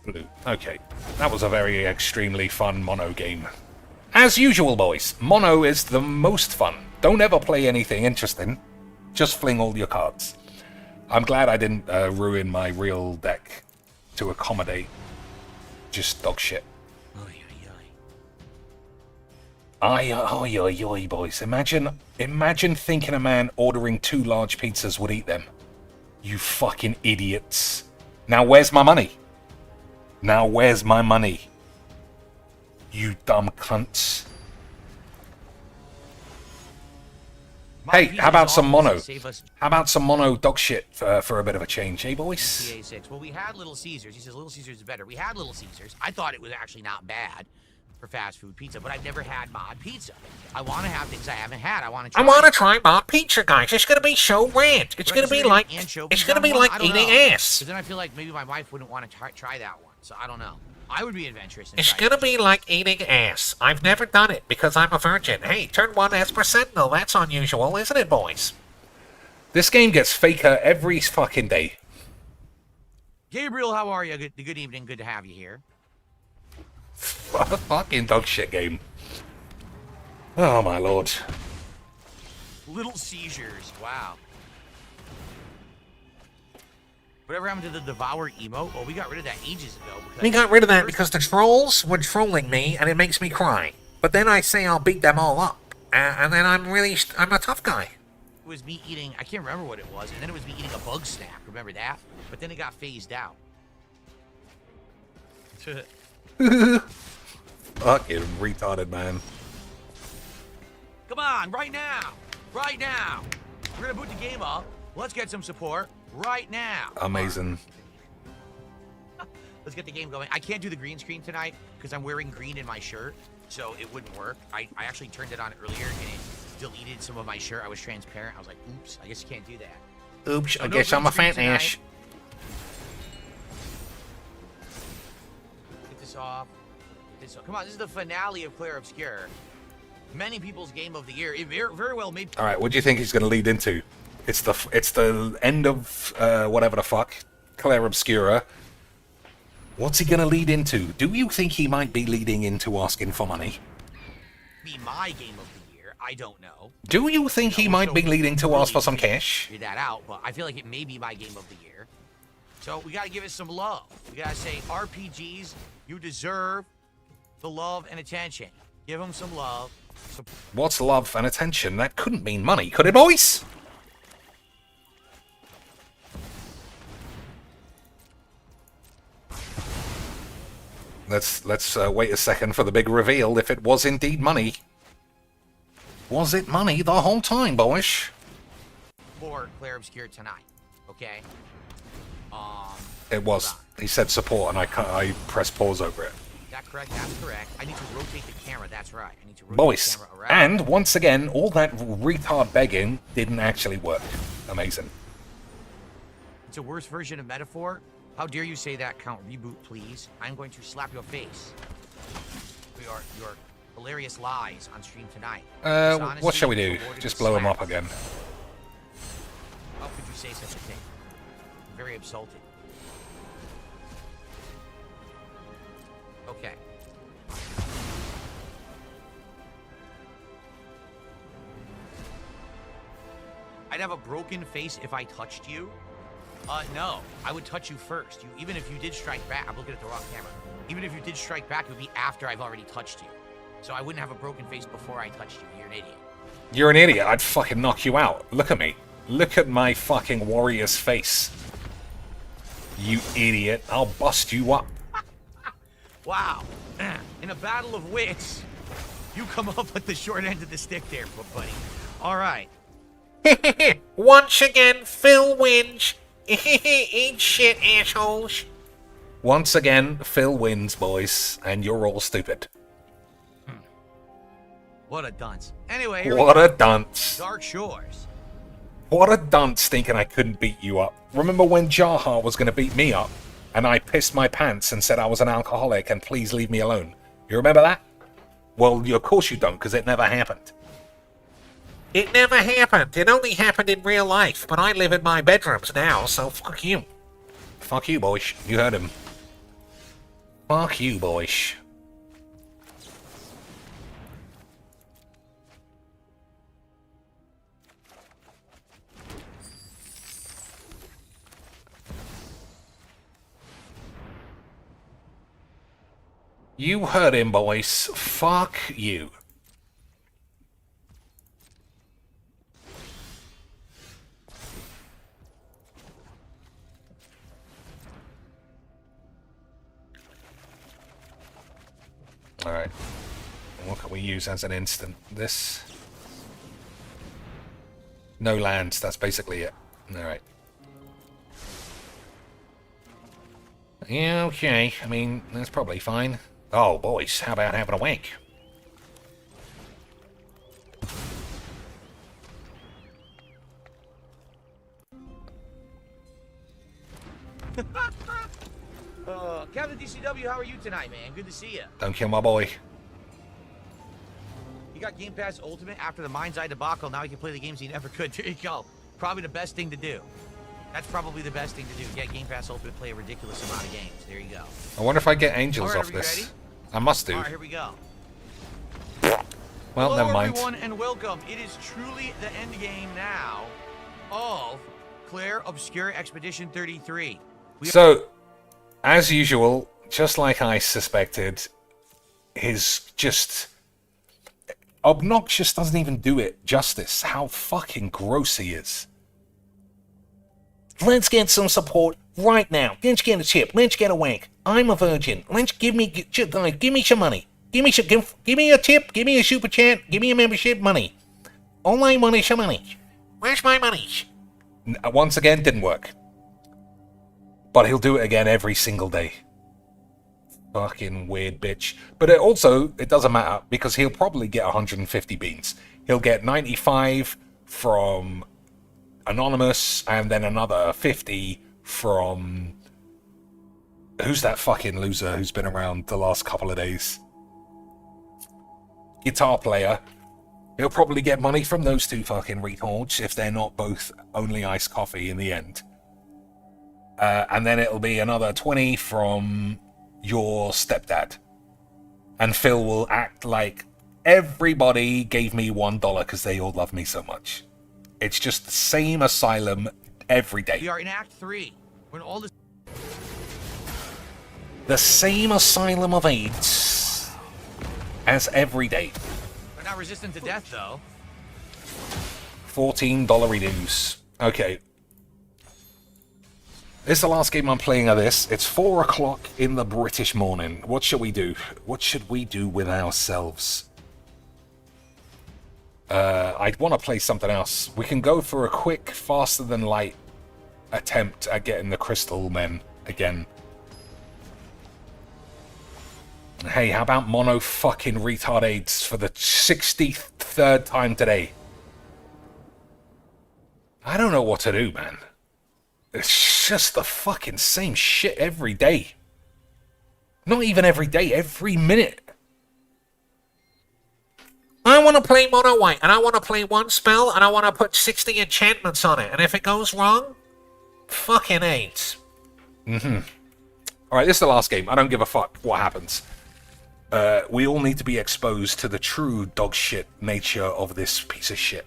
blue. Okay, that was a very extremely fun mono game. As usual, boys, mono is the most fun. Don't ever play anything interesting. Just fling all your cards. I'm glad I didn't ruin my real deck to accommodate just dog shit. Oy, boys. Imagine thinking a man ordering 2 large pizzas would eat them. You fucking idiots. Now where's my money? Now where's my money? You dumb cunts. Hey, how about some mono? How about some mono dog shit for a bit of a change, eh, boys? PA6. Well, we had Little Caesars. He says Little Caesars is better. We had Little Caesars. I thought it was actually not bad. for fast food pizza, but I've never had mod pizza. I want to have things I haven't had. I want to I try. want to try mod pizza, guys. It's gonna be so rad. It's gonna be like eating ass. Because then I feel like maybe my wife wouldn't want to try that one. So I don't know. I would be adventurous. It's gonna be like eating ass. I've never done it because I'm a virgin. Hey, turn 1 as per sentinel. That's unusual, isn't it, boys? This game gets faker every fucking day. Gabriel, how are you? Good evening. Good to have you here. Fucking dog shit game. Oh my lord. Little seizures. Wow. Whatever happened to the Devour emote? Oh, we got rid of that ages ago. We got rid of that because the trolls were trolling me, and it makes me cry. But then I say I'll beat them all up, and then I'm a tough guy. It was me eating, I can't remember what it was, and then it was me eating a bug snack. Remember that? But then it got phased out. Fucking retarded, man. Come on, right now. Right now. We're gonna boot the game up. Let's get some support right now. Amazing. Let's get the game going. I can't do the green screen tonight because I'm wearing green in my shirt, so it wouldn't work. I actually turned it on earlier and it deleted some of my shirt. I was transparent. I was like, oops, I guess you can't do that. Oops, So I no guess green I'm a screen fat tonight. ass. Get this off. Get this off. Come on, this is the finale of Claire Obscure. Many people's game of the year. It very well may. All right, what do you think he's going to lead into? It's the end of whatever the fuck, Claire Obscura. What's he going to lead into? Do you think he might be leading into asking for money? Be my game of the year. I don't know. Do you think he might be leading to ask for some cash? Figure that out, but I feel like it may be my game of the year. So we got to give it some love. We got to say, RPGs, you deserve the love and attention. Give them some love. What's love and attention? That couldn't mean money, could it, boys? Let's wait a second for the big reveal if it was indeed money. Was it money the whole time, boys? For Claire Obscure tonight, okay? It was. He said support, and I pressed pause over it. Is that correct? That's correct. I need to rotate the camera. That's right. I need to rotate Boys. the camera around. And once again, all that retard begging didn't actually work. Amazing. It's a worse version of metaphor. How dare you say that, Count? Reboot, please. I'm going to slap your face. For your hilarious lies on stream tonight. What shall we do? Just blow him up again. How could you say such a thing? I'm very insulted. Okay. I'd have a broken face if I touched you. No, I would touch you first. Even if you did strike back, I'm looking at the wrong camera. Even if you did strike back, it would be after I've already touched you. So I wouldn't have a broken face before I touched you. You're an idiot. You're an idiot. I'd fucking knock you out. Look at me. Look at my fucking warrior's face. You idiot. I'll bust you up. Wow. In a battle of wits, you come up with the short end of the stick there, buddy. All right. Once again, Phil wins. Eat shit, assholes. Once again, Phil wins, boys, and you're all stupid. What a dunce. Anyway, What a dunce. Dark Shores. What a dunce thinking I couldn't beat you up. Remember when Jaha was going to beat me up, and I pissed my pants and said I was an alcoholic and please leave me alone? You remember that? Well, of course you don't, because it never happened. It never happened. It only happened in real life, but I live in my bedrooms now, so fuck you. Fuck you, boys. You heard him. Fuck you, boys. You heard him, boys. Fuck you. Alright. What can we use as an instant? This. No lands, that's basically it. Alright. Yeah, okay. I mean, that's probably fine. Oh, boys, how about having a wank? Captain DCW, how are you tonight, man? Good to see you. Don't kill my boy. You got Game Pass Ultimate after the Mind's Eye debacle. Now you can play the games you never could. There you go. Probably the best thing to do. That's probably the best thing to do. Get Game Pass Ultimate, play a ridiculous amount of games. There you go. I wonder if I get angels All right, off are you this. ready? I must do. All right, here we go. Well, Hello, never mind. everyone, and welcome. It is truly the end game now of Claire Obscure Expedition 33. So, as usual, just like I suspected, his just obnoxious doesn't even do it justice. How fucking gross he is. Let's get some support right now. Let's get a chip. Let's get a wank. I'm a virgin. Let's give me some money. Give me a tip. Give me a super chat. Give me a membership money. All I want is some money. Where's my money? Once again, didn't work. But he'll do it again every single day. Fucking weird bitch. But it doesn't matter because he'll probably get 150 beans. He'll get 95 from Anonymous and then another 50 from... Who's that fucking loser who's been around the last couple of days? Guitar player. He'll probably get money from those two fucking retards if they're not both only iced coffee in the end. And then it'll be another 20 from your stepdad. And Phil will act like everybody gave me $1 because they all love me so much. It's just the same asylum every day. We are in Act 3. When all this... The same asylum of AIDS as every day. They're not resistant to death, though. $14 dues. Okay. This is the last game I'm playing of this. It's 4 o'clock in the British morning. What should we do? What should we do with ourselves? I'd want to play something else. We can go for a quick, faster than light attempt at getting the Crystal Men again. Hey, how about mono fucking retard AIDS for the 63rd time today? I don't know what to do, man. It's just the fucking same shit every day. Not even every day, every minute. I want to play mono white, and I want to play one spell, and I want to put 60 enchantments on it, and if it goes wrong, fucking AIDS. Alright, this is the last game. I don't give a fuck what happens. We all need to be exposed to the true dog shit nature of this piece of shit.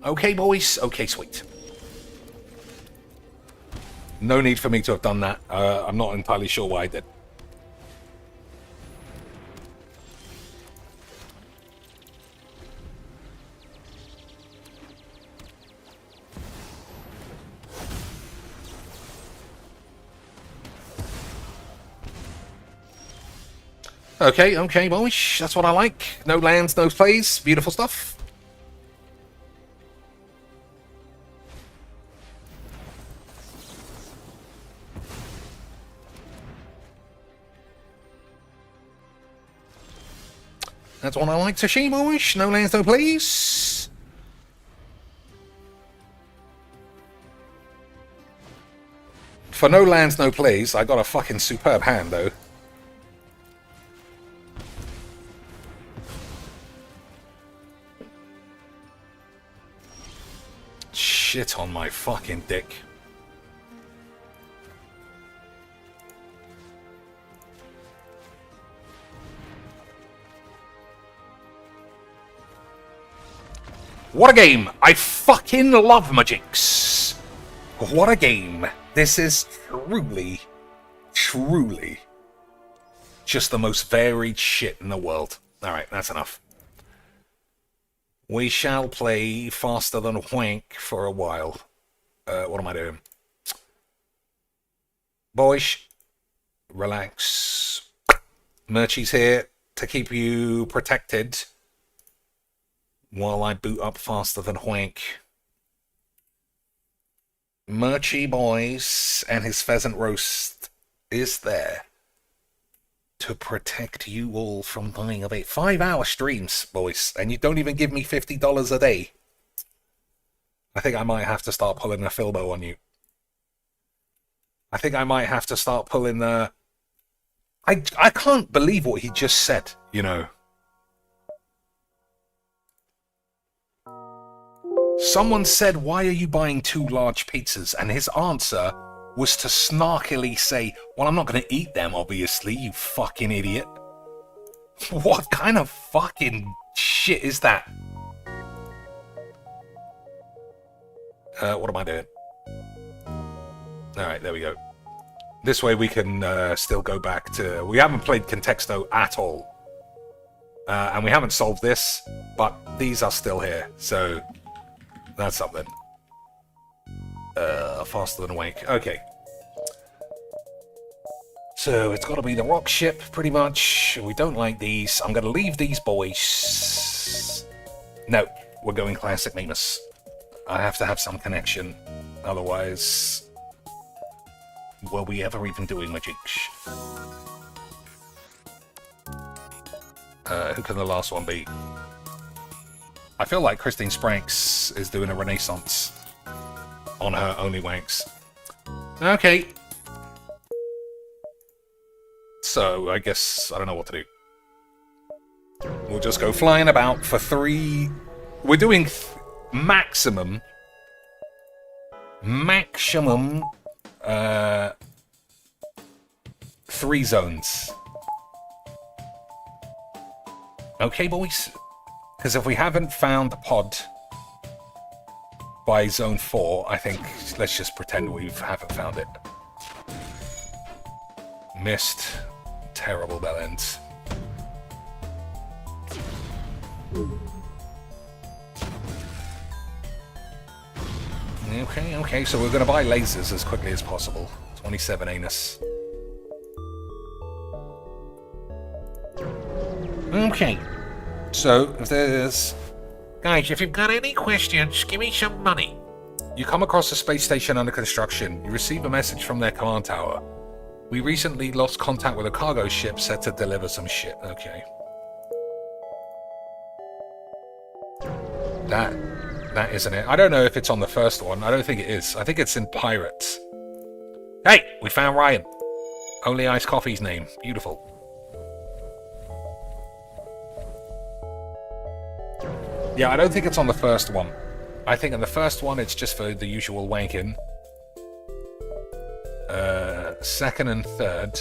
Okay, boys. Okay, sweet. No need for me to have done that. I'm not entirely sure why I did. Okay, boys. That's what I like. No lands, no plays. Beautiful stuff. That's what I like to see, boys. No lands, no plays. For no lands, no plays, I got a fucking superb hand, though. Shit on my fucking dick. What a game! I fucking love Mageecs! What a game! This is truly, truly just the most varied shit in the world. Alright, that's enough. We shall play faster than Whank for a while. What am I doing? Boys, relax. Murchie's here to keep you protected while I boot up faster than Whank. Murchie boys and his pheasant roast is there to protect you all from dying of it. 5-hour streams, boys, and you don't even give me $50 a day. I think I might have to start pulling a Filbo on you. I think I might have to start pulling the... I can't believe what he just said, you know. Someone said, why are you buying 2 large pizzas? And his answer was to snarkily say, well, I'm not going to eat them, obviously, you fucking idiot. What kind of fucking shit is that? What am I doing? Alright, there we go. This way we can still go back to... We haven't played Contexto at all. And we haven't solved this, but these are still here, so that's something. Faster than Whank. Okay. So it's got to be the rock ship, pretty much. We don't like these. I'm going to leave these boys. No, we're going classic Nemus. I have to have some connection. Otherwise, were we ever even doing Mageecs? Who can the last one be? I feel like Christine Spranks is doing a renaissance on her only Whanks. Okay. So, I guess I don't know what to do. We'll just go flying about for 3... We're doing maximum 3 zones. Okay, boys? Because if we haven't found the pod by zone 4, I think let's just pretend we haven't found it. Missed. Terrible bell ends. Okay, so we're going to buy lasers as quickly as possible. 27 anus. Okay. So, if there's... Guys, if you've got any questions, give me some money. You come across a space station under construction. You receive a message from their command tower. We recently lost contact with a cargo ship set to deliver some shit. Okay. That isn't it. I don't know if it's on the first one. I don't think it is. I think it's in Pirates. Hey, we found Ryan. Only Iced Coffee's name. Beautiful. Yeah, I don't think it's on the first one. I think in the first one it's just for the usual wanking. Second and third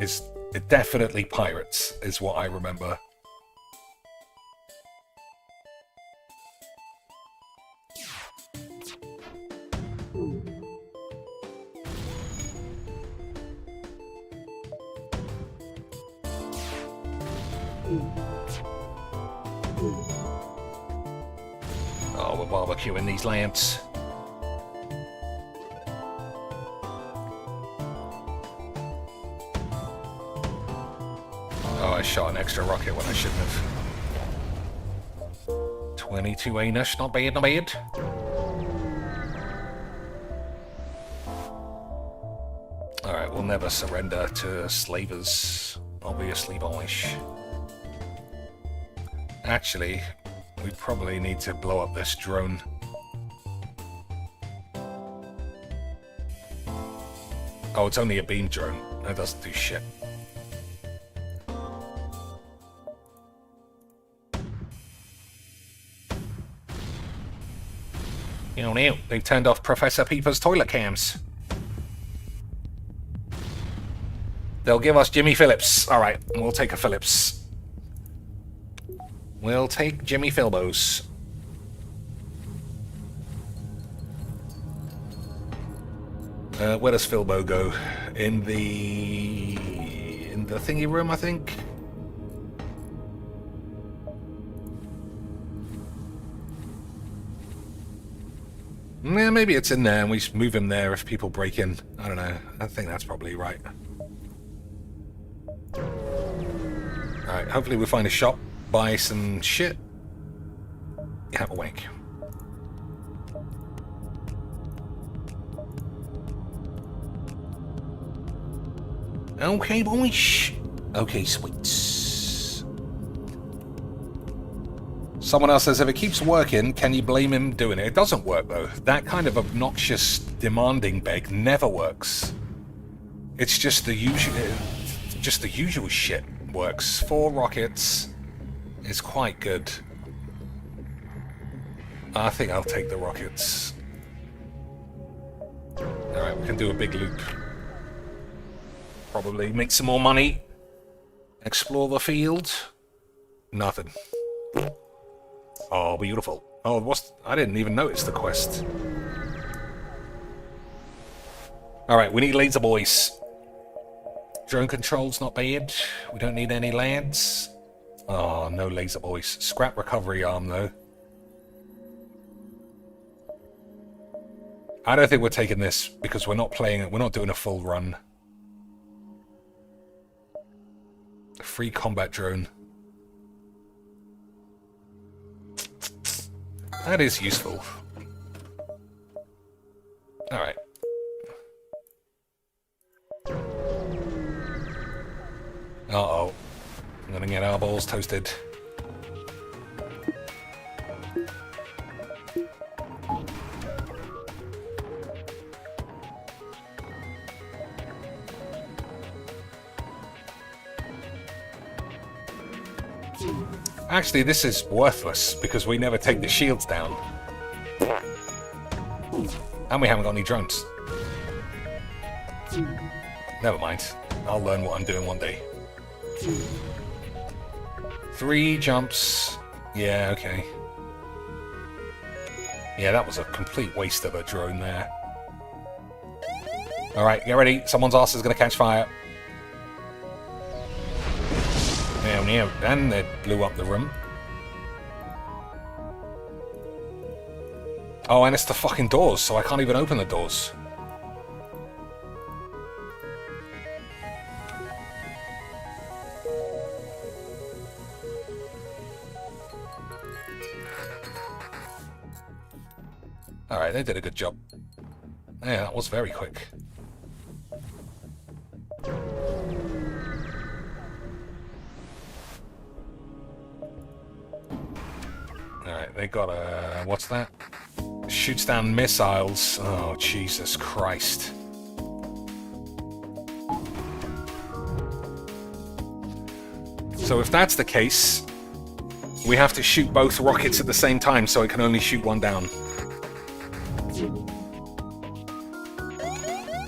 is definitely Pirates, is what I remember. Oh, we're barbecuing these lamps. Oh, I shot an extra rocket when I shouldn't have. 22 anus, not bad, not bad. Alright, we'll never surrender to slavers, obviously, boys. Actually, we probably need to blow up this drone. Oh, it's only a beam drone. That doesn't do shit. No, they've turned off Professor Peeper's toilet cams. They'll give us Jimmy Phillips. Alright, we'll take a Phillips. We'll take Jimmy Philbos. Where does Philbo go? In the thingy room, I think? Yeah, maybe it's in there and we just move him there if people break in. I don't know. I think that's probably right. Alright, hopefully we'll find a shop, buy some shit. Have a wank. Okay, boys. Okay, sweets. Someone else says, if it keeps working, can you blame him doing it? It doesn't work, though. That kind of obnoxious, demanding beg never works. It's just the usual shit works. 4 rockets is quite good. I think I'll take the rockets. Alright, we can do a big loop. Probably make some more money. Explore the field. Nothing. Oh, beautiful. Oh, I didn't even notice the quest. Alright, we need laser boys. Drone control's not bad. We don't need any lads. Oh, no laser boys. Scrap recovery arm, though. I don't think we're taking this because we're not playing it. We're not doing a full run. Free combat drone. That is useful. Alright. Uh-oh. I'm gonna get our balls toasted. Actually, this is worthless because we never take the shields down. And we haven't got any drones. Never mind. I'll learn what I'm doing one day. 3 jumps. Yeah, okay. Yeah, that was a complete waste of a drone there. Alright, get ready. Someone's ass is going to catch fire. Yeah, and they blew up the room. Oh, and it's the fucking doors, so I can't even open the doors. Alright, they did a good job. Yeah, that was very quick. Alright, they got a... what's that? Shoots down missiles. Oh, Jesus Christ. So if that's the case, we have to shoot both rockets at the same time so it can only shoot one down.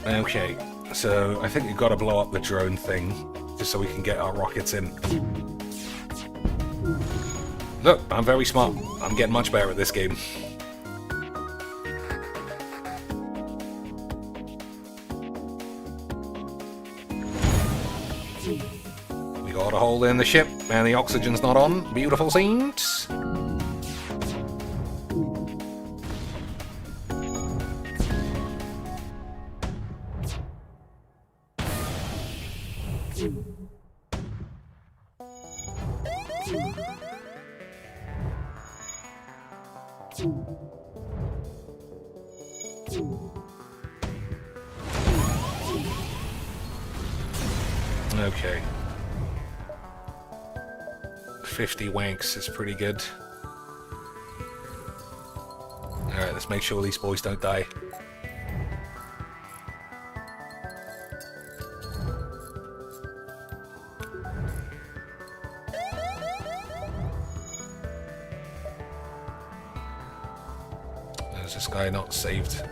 Okay, so I think we've got to blow up the drone thing just so we can get our rockets in. Look, I'm very smart. I'm getting much better at this game. We got a hole in the ship and the oxygen's not on. Beautiful scenes. Okay. 50 Whanks is pretty good. Alright, let's make sure these boys don't die. There's this guy not saved.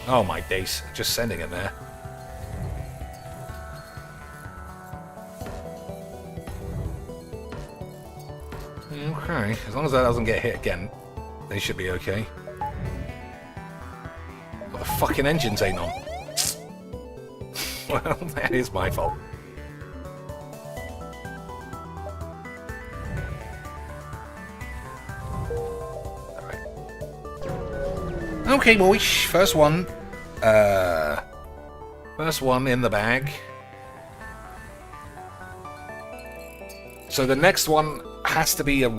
Oh my days, just sending him there. Okay, as long as that doesn't get hit again, they should be okay. But the fucking engines ain't on. Well, that is my fault. Alright. Okay, boys, first one. First one in the bag. So the next one has to be a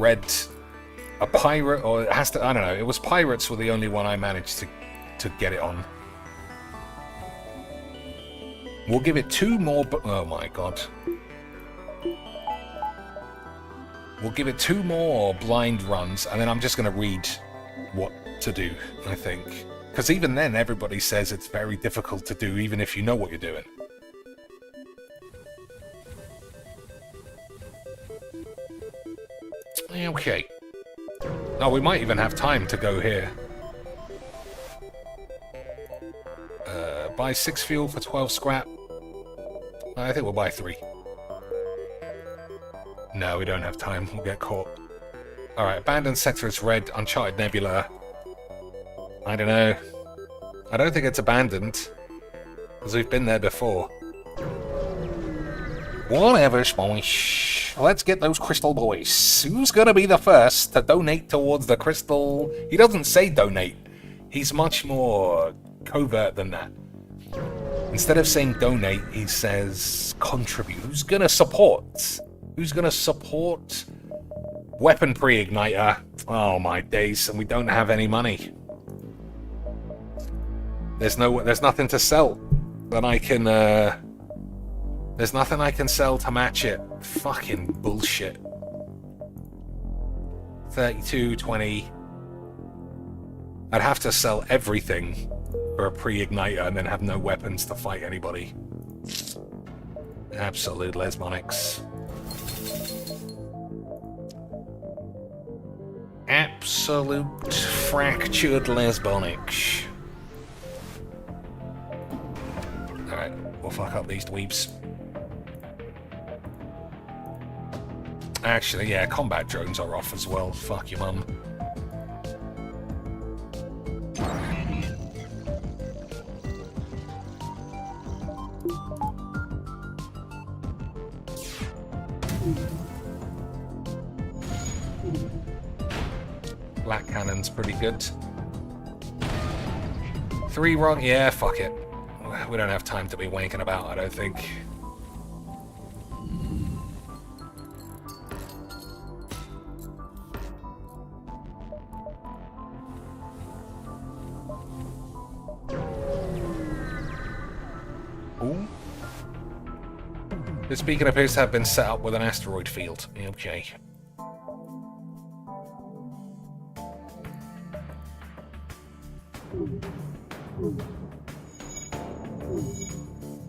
pirate, or it has to, I don't know, it was pirates were the only one I managed to get it on. We'll give it 2 more... Oh my god. We'll give it 2 more blind runs, and then I'm just going to read what to do, I think. Because even then, everybody says it's very difficult to do, even if you know what you're doing. Okay. Oh, we might even have time to go here. Buy 6 fuel for 12 scrap. I think we'll buy 3. No, we don't have time. We'll get caught. Alright, abandoned sector is red. Uncharted Nebula. I don't know. I don't think it's abandoned. Because we've been there before. Whatever, boys. Let's get those crystal boys. Who's gonna be the first to donate towards the crystal? He doesn't say donate. He's much more covert than that. Instead of saying donate, he says contribute. Who's gonna support? Who's gonna support? Weapon pre-igniter. Oh my days, and we don't have any money. There's nothing to sell that I can, there's nothing I can sell to match it. Fucking bullshit. 32, 20. I'd have to sell everything for a pre-igniter and then have no weapons to fight anybody. Absolute lesbonics. Absolute fractured lesbonics. Alright, we'll fuck up these dweebs. Actually, yeah, combat drones are off as well. Fuck your mum. Black cannon's pretty good. 3 wrong? Yeah, fuck it. We don't have time to be wanking about, I don't think. Ooh. This beacon appears to have been set up with an asteroid field. Okay.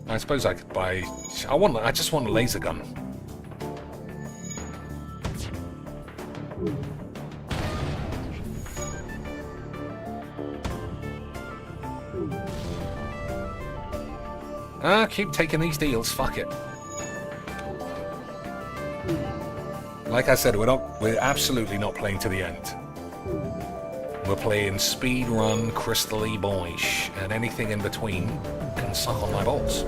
I suppose I could buy... I just want a laser gun. Keep taking these deals, fuck it. Like I said, we're absolutely not playing to the end. We're playing speed run, crystal-y boyish, and anything in between can suck on my balls.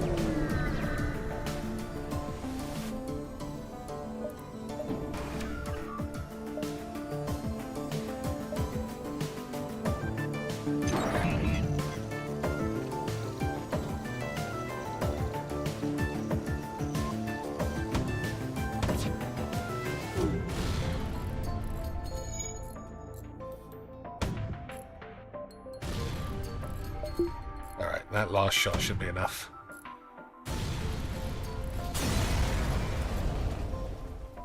That last shot should be enough.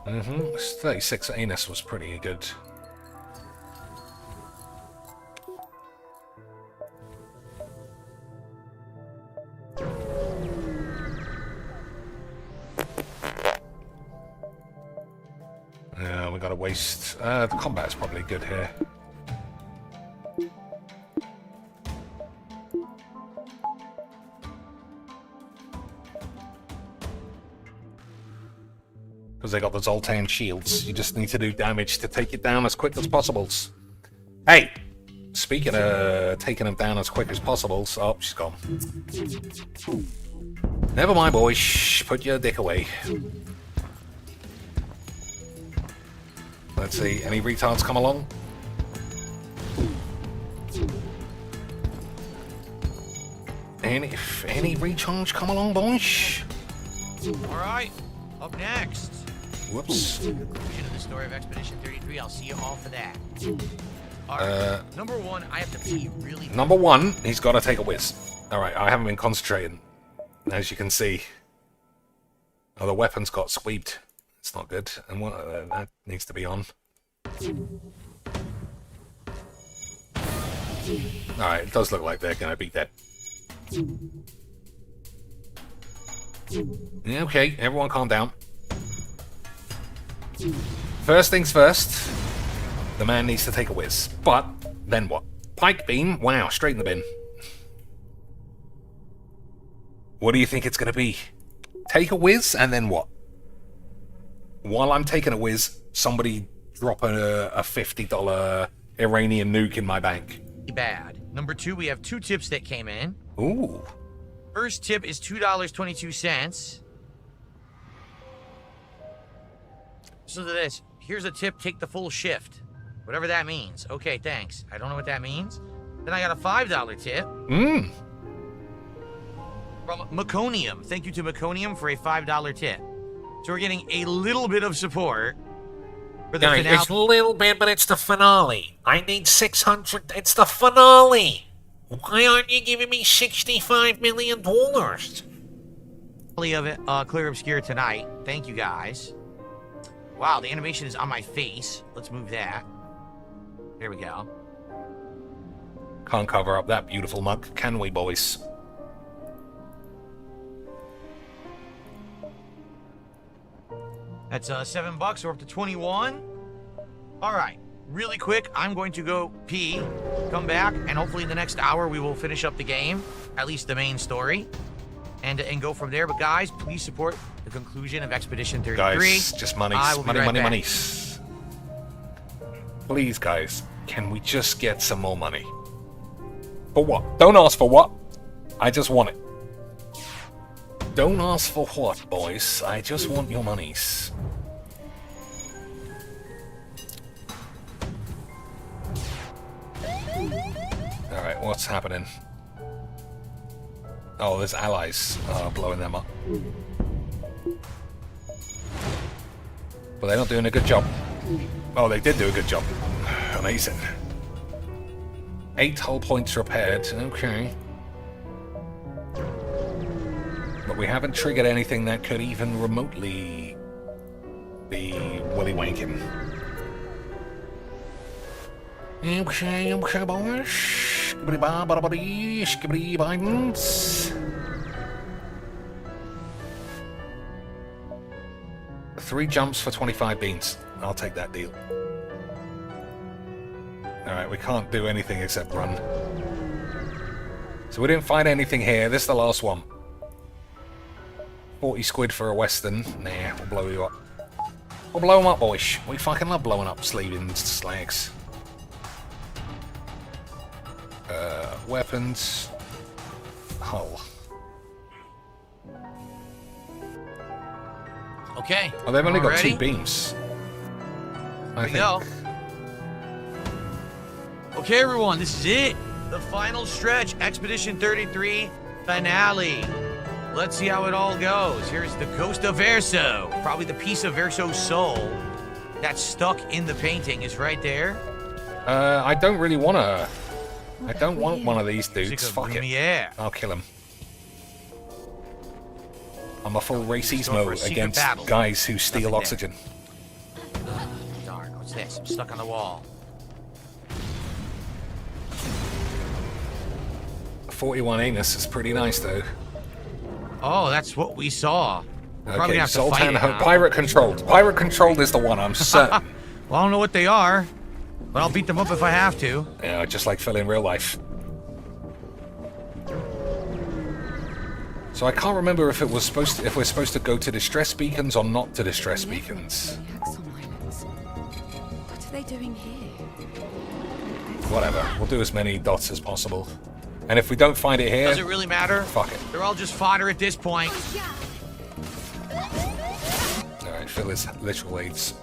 Mm-hmm. 36 anus was pretty good. Yeah, we gotta waste... the combat's probably good here. Because they got the Zoltan shields. You just need to do damage to take it down as quick as possible. Hey! Speaking of taking them down as quick as possible... Oh, she's gone. Never mind, boy. Shh, put your dick away. Let's see. Any retards come along? Any recharge come along, boys? Alright, up next. Whoops. Conclusion of the story of Expedition 33. I'll see you all for that. Alright, number 1, I have to pee really... Number 1, he's got to take a whiz. Alright, I haven't been concentrating. as you can see. Oh, the weapon's got squeebed. It's not good. And what, that needs to be on. Alright, it does look like they're going to be dead. Yeah, okay, everyone calm down. First things first, the man needs to take a whiz. But, then what? Pike beam? Wow, straight in the bin. What do you think it's going to be? Take a whiz, and then what? While I'm taking a whiz, somebody drop a $50 Iranian nuke in my bank. Bad. Number 2, we have 2 tips that came in. Ooh. First tip is $2.22. Listen to this. Here's a tip, take the full shift. Whatever that means. Okay, thanks. I don't know what that means. Then I got a $5 tip. Mmm. From Meconium. Thank you to Meconium for a $5 tip. So we're getting a little bit of support for the Guys, finale. it's a little bit, but it's the finale. I need 600. It's the finale. Why aren't you giving me $65 million? Of it, Clear Obscure tonight. Thank you, guys. Wow, the animation is on my face. Let's move that. There we go. Can't cover up that beautiful mug, can we, boys? That's $7. We're up to 21. All right, really quick, I'm going to go pee, come back, and hopefully in the next hour we will finish up the game, at least the main story, and go from there. But guys, please support the conclusion of Expedition 33. Guys, just money, money. Please, guys, can we just get some more money? For what? Don't ask for what. I just want it. Don't ask for what, boys. I just want your monies. Alright, what's happening? Oh, there's allies blowing them up. But they're not doing a good job. Oh, they did do a good job. Amazing. 8 hull points repaired. Okay. But we haven't triggered anything that could even remotely be willy wanking. Okay, boys. Skibbity Bidens. 3 jumps for 25 beans. I'll take that deal. Alright, we can't do anything except run. So we didn't find anything here. This is the last one. 40 squid for a western. Nah, we'll blow you up. We'll blow them up, boys. We fucking love blowing up sleeving slags. Weapons. Hull. Okay. Oh, they've only got ready? 2 beams. Here we go. Okay, everyone, this is it. The final stretch, Expedition 33 finale. Let's see how it all goes. Here's the Ghost of Verso. Probably the piece of Verso's soul that's stuck in the painting is right there. I don't really want to... I don't want one of these dudes. Fuck it. Yeah. I'll kill him. I'm a full races Go for a mode secret against battle. guys who steal Nothing oxygen. Darn, what's this? I'm stuck on the wall. 41 anus is pretty nice, though. Oh, that's what we saw. We're probably gonna have to fight it now. Pirate controlled. Pirate controlled is the one, I'm certain. Well, I don't know what they are, but I'll beat them up if I have to. Yeah, just like Phil in real life. So I can't remember if it was supposed to, if we're supposed to go to distress beacons or not to distress beacons. What are they doing here? Whatever. We'll do as many dots as possible. And if we don't find it here, Does it really matter? Fuck it. They're all just fodder at this point. Alright, Phil is literal aids.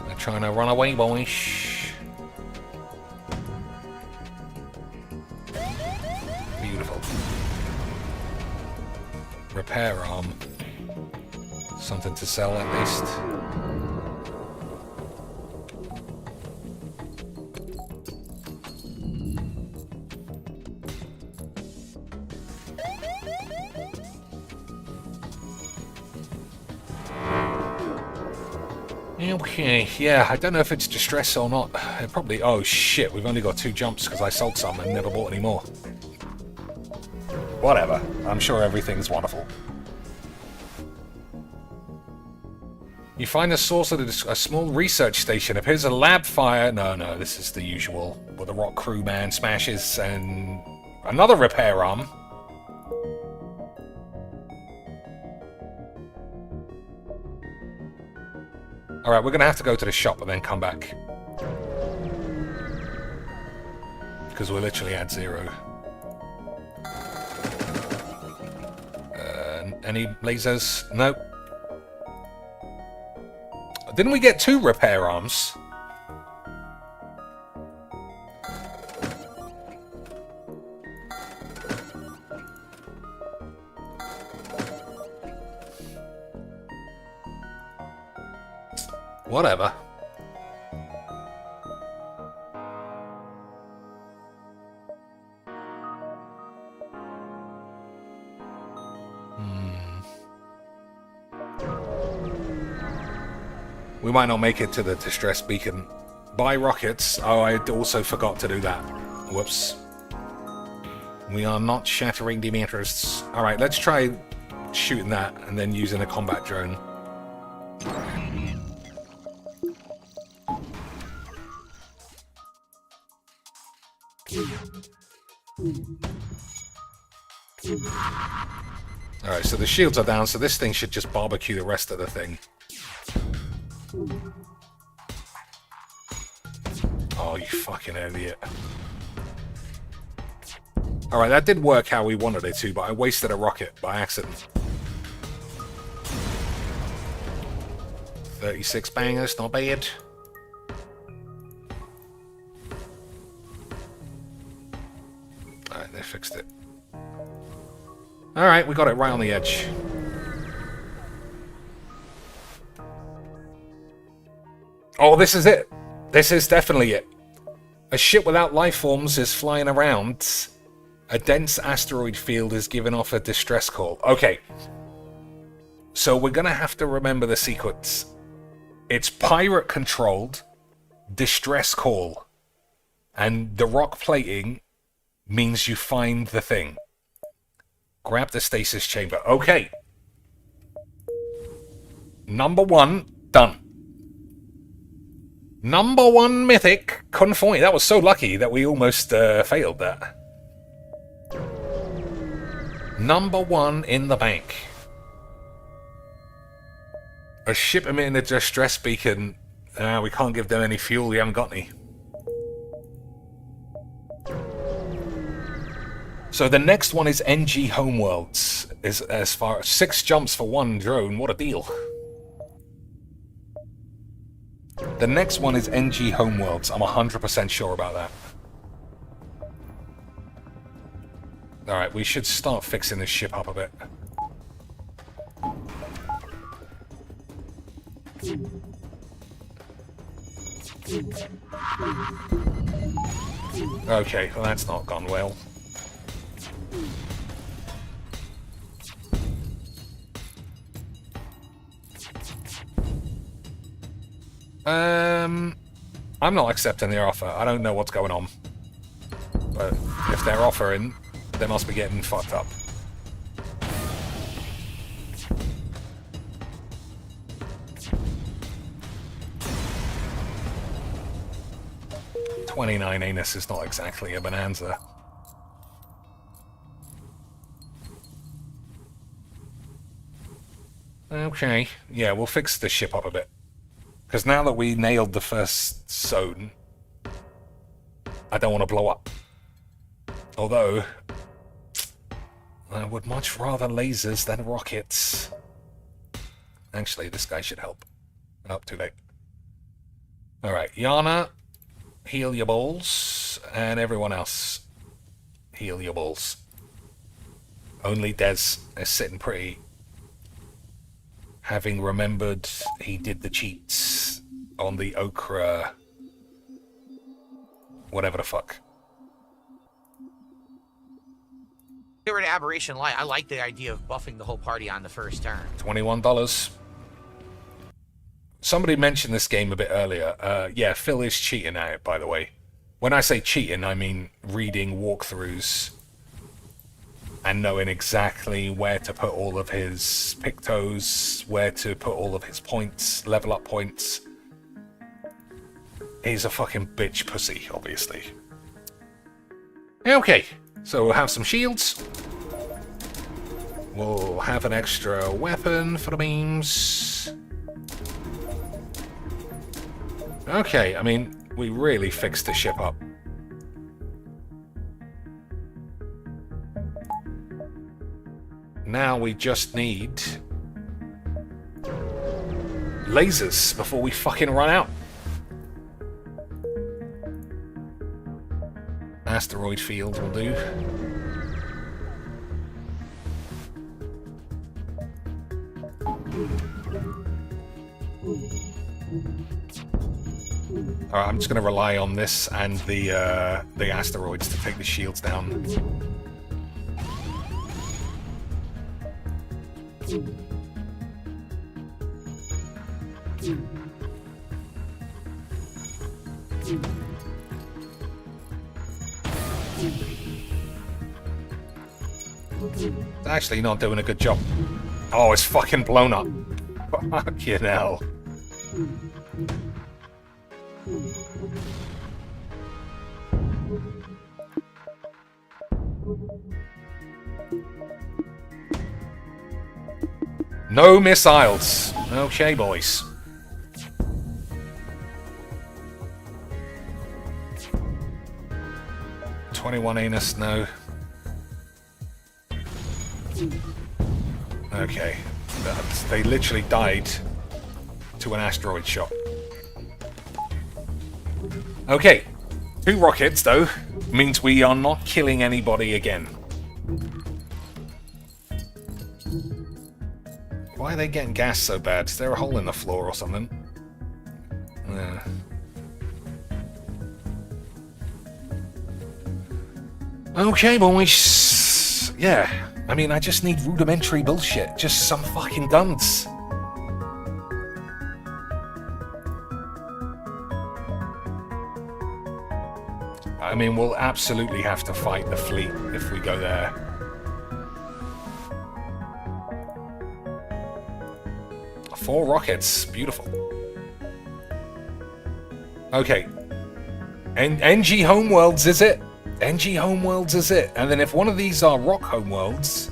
They're trying to run away, boys. Beautiful. Repair arm. Something to sell at least. Okay, yeah, I don't know if it's distress or not. It probably... Oh, shit, we've only got 2 jumps because I sold some and never bought any more. Whatever. I'm sure everything's wonderful. You find a source at a small research station. Appears a lab fire. No, this is the usual. Where the rock crewman smashes and... Another repair arm. Alright, we're going to have to go to the shop and then come back. Because we're literally at 0. Any lasers? Nope. Didn't we get 2 repair arms? Whatever. We might not make it to the distress beacon. Buy rockets. Oh, I also forgot to do that. Whoops. We are not shattering Demetrius. Alright, let's try shooting that and then using a combat drone. Alright, so the shields are down, so this thing should just barbecue the rest of the thing. Oh, you fucking idiot. Alright, that did work how we wanted it to, but I wasted a rocket by accident. 36 bangers, not bad. Alright, they fixed it. Alright, we got it right on the edge. Oh, this is it. This is definitely it. A ship without life forms is flying around. A dense asteroid field is giving off a distress call. Okay. So we're going to have to remember the sequence. It's pirate controlled, distress call. And the rock plating means you find the thing. Grab the stasis chamber. Okay. Number 1, done. Number 1 mythic, couldn't find it. That was so lucky that we almost failed that. Number 1 in the bank. A ship emitting a distress beacon. We can't give them any fuel, we haven't got any. So the next one is NG Homeworlds. Is as far as 6 jumps for 1 drone. What a deal. The next one is NG Homeworlds. I'm 100% sure about that. Alright, we should start fixing this ship up a bit. Okay, well that's not gone well. I'm not accepting their offer. I don't know what's going on. But if they're offering, they must be getting fucked up. $29 anus is not exactly a bonanza. Okay, yeah, we'll fix the ship up a bit. Because now that we nailed the first zone, I don't want to blow up. Although, I would much rather lasers than rockets. Actually, this guy should help. Oh, too late. Alright, Yana, heal your balls. And everyone else, heal your balls. Only Dez is sitting pretty. Having remembered he did the cheats on the Okra... whatever the fuck. Get rid of Aberration Light. I like the idea of buffing the whole party on the first turn. $21. somebody mentioned this game a bit earlier. Yeah, Phil is cheating at it, by the way. When I say cheating, I mean reading walkthroughs and knowing exactly where to put all of his pictos, where to put all of his points, level up points. He's a fucking bitch pussy, obviously. Okay, so we'll have some shields. We'll have an extra weapon for the beams. Okay, I mean, we really fixed the ship up. Now we just need lasers before we fucking run out. Asteroid field will do. Alright, I'm just going to rely on this and the asteroids to take the shields down. It's actually not doing a good job. Oh, it's fucking blown up. Fucking hell. No missiles. Okay, boys. $21 anus, no. Okay. They literally died to an asteroid shot. Okay. 2 rockets, though, means we are not killing anybody again. Why are they getting gas so bad? Is there a hole in the floor or something? Yeah. Okay, boys. Yeah. I mean, I just need rudimentary bullshit. Just some fucking guns. I mean, we'll absolutely have to fight the fleet if we go there. Four rockets. Beautiful. Okay. NG Homeworlds, is it? NG Homeworlds is it. And then if one of these are Rock Homeworlds,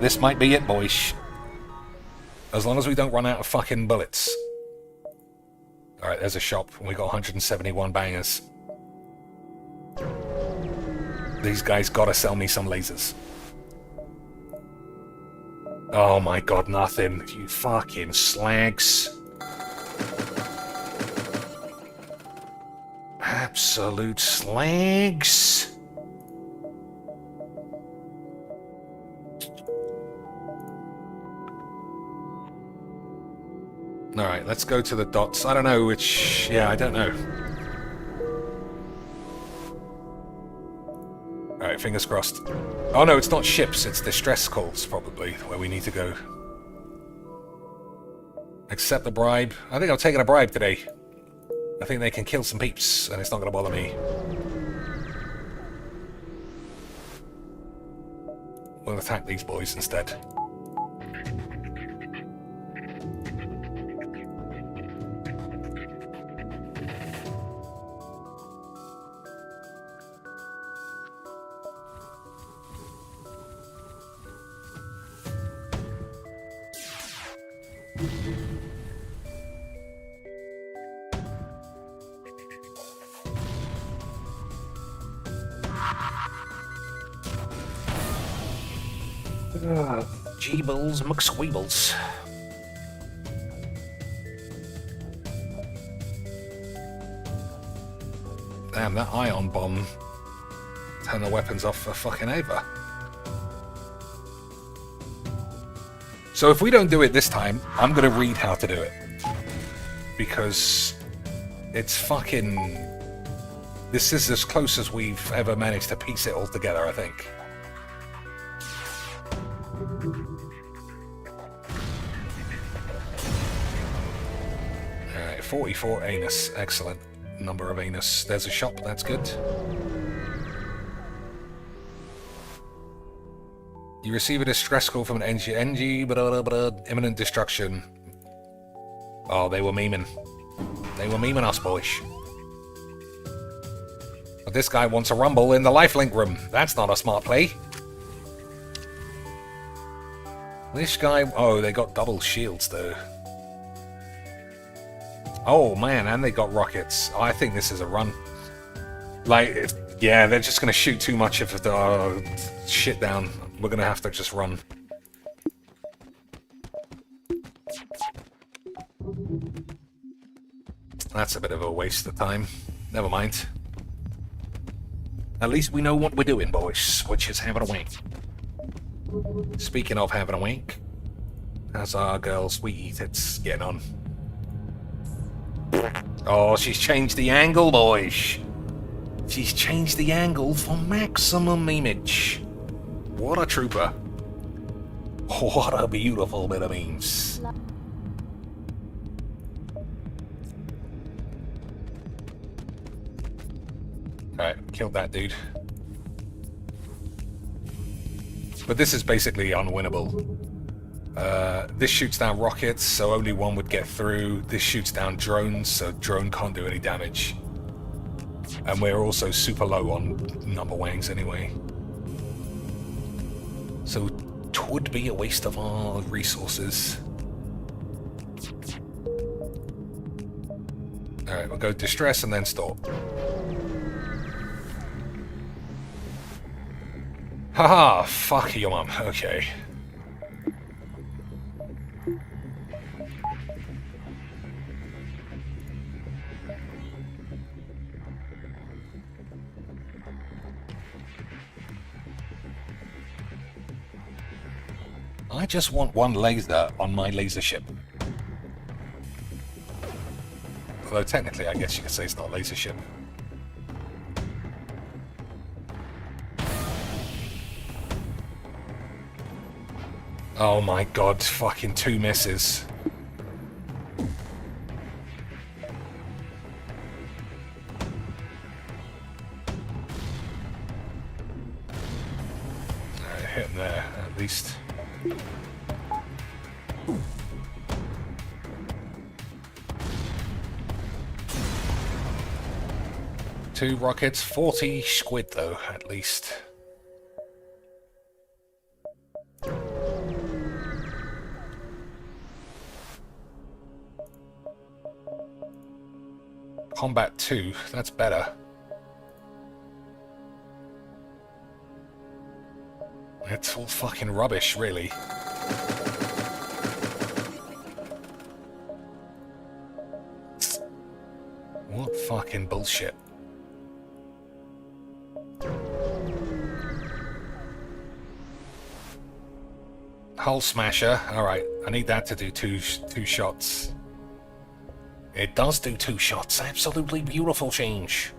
this might be it, boys. As long as we don't run out of fucking bullets. Alright, there's a shop. We got 171 bangers. These guys gotta sell me some lasers. Oh my god, nothing. You fucking slags. Absolute slags. Alright, let's go to the dots. I don't know which... Yeah, I don't know. Alright, fingers crossed. Oh no, it's not ships, it's distress calls, probably, where we need to go. Accept the bribe. I think I'm taking a bribe today. I think they can kill some peeps, and it's not going to bother me. We'll attack these boys instead. Jeebles McSqueebles. Damn, that ion bomb turned the weapons off for fucking ever. So if we don't do it this time, I'm gonna read how to do it. Because it's fucking... This is as close as we've ever managed to piece it all together, I think. 44 anus. Excellent number of anus. There's a shop. That's good. You receive a distress call from an NG, imminent destruction. Oh, they were memeing. They were memeing us, boys. But this guy wants a rumble in the lifelink room. That's not a smart play. This guy... Oh, they got double shields, though. Oh, man, and they got rockets. Oh, I think this is a run. Like, yeah, they're just going to shoot too much of the shit down. We're going to have to just run. That's a bit of a waste of time. Never mind. At least we know what we're doing, boys, which is having a wank. Speaking of having a wank, how's our girl Sweetie Tits getting on? Oh, she's changed the angle, boys. She's changed the angle for maximum image. What a trooper. What a beautiful bit of memes. Alright, killed that dude. But this is basically unwinnable. This shoots down rockets, so only one would get through. This shoots down drones, so drone can't do any damage. And we're also super low on number wangs anyway. So it would be a waste of our resources. Alright, we'll go distress and then stop. Haha, fuck your mum. Okay. I just want one laser on my laser ship. Although technically, I guess you could say it's not a laser ship. Oh my god, fucking 2 misses. Alright, hit him there, at least. Two rockets, 40 squid though, at least. Combat 2, that's better. It's all fucking rubbish, really. What fucking bullshit. Hull smasher. Alright, I need that to do two shots. It does do 2 shots. Absolutely beautiful change.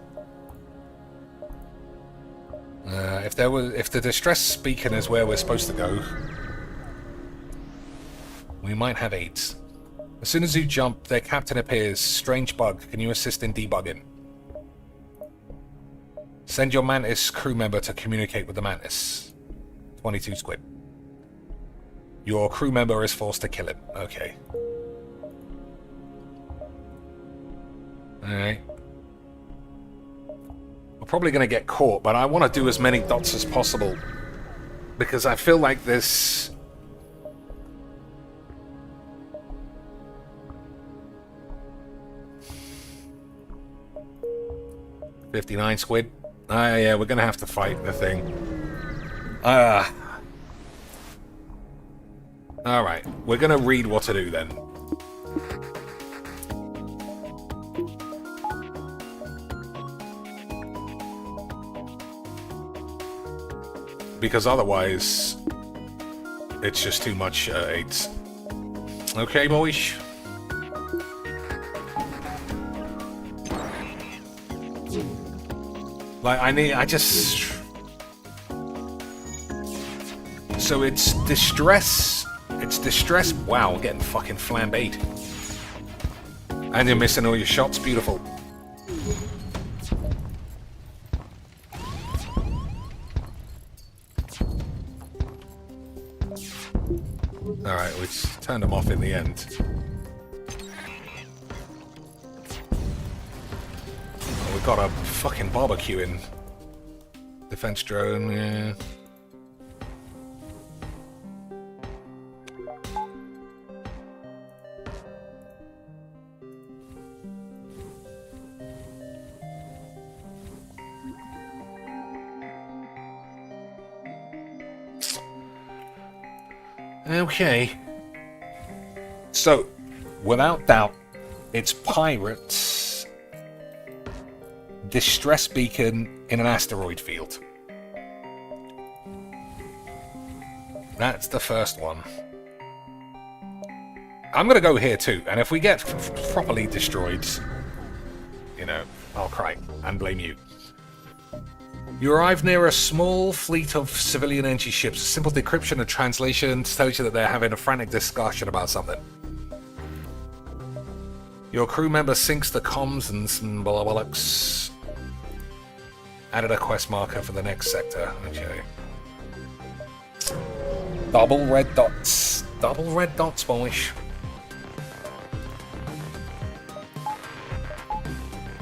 If the distress beacon is where we're supposed to go, we might have 8. As soon as you jump, their captain appears. Strange bug. Can you assist in debugging? Send your Mantis crew member to communicate with the Mantis. 22 squid. Your crew member is forced to kill him. Okay. Alright. We're probably going to get caught, but I want to do as many dots as possible. Because I feel like this... $59 squid. Yeah, we're going to have to fight the thing. Alright, we're going to read what to do then. Because otherwise, it's just too much AIDS. Okay, boys. Like, so it's distress. It's distress. Wow, we're getting fucking flambéed. And you're missing all your shots. Beautiful. Alright, we turned them off in the end. Oh, we've got a fucking barbecue in. Defense drone, yeah. Okay. So, without doubt, it's pirates. Distress beacon in an asteroid field. That's the first one. I'm gonna go here too, and if we get properly destroyed, you know, I'll cry and blame you. You arrive near a small fleet of civilian energy ships. A simple decryption and translation tells you that they're having a frantic discussion about something. Your crew member syncs the comms and some blah blah bollocks. Added a quest marker for the next sector. Okay. Double red dots. Double red dots, boys.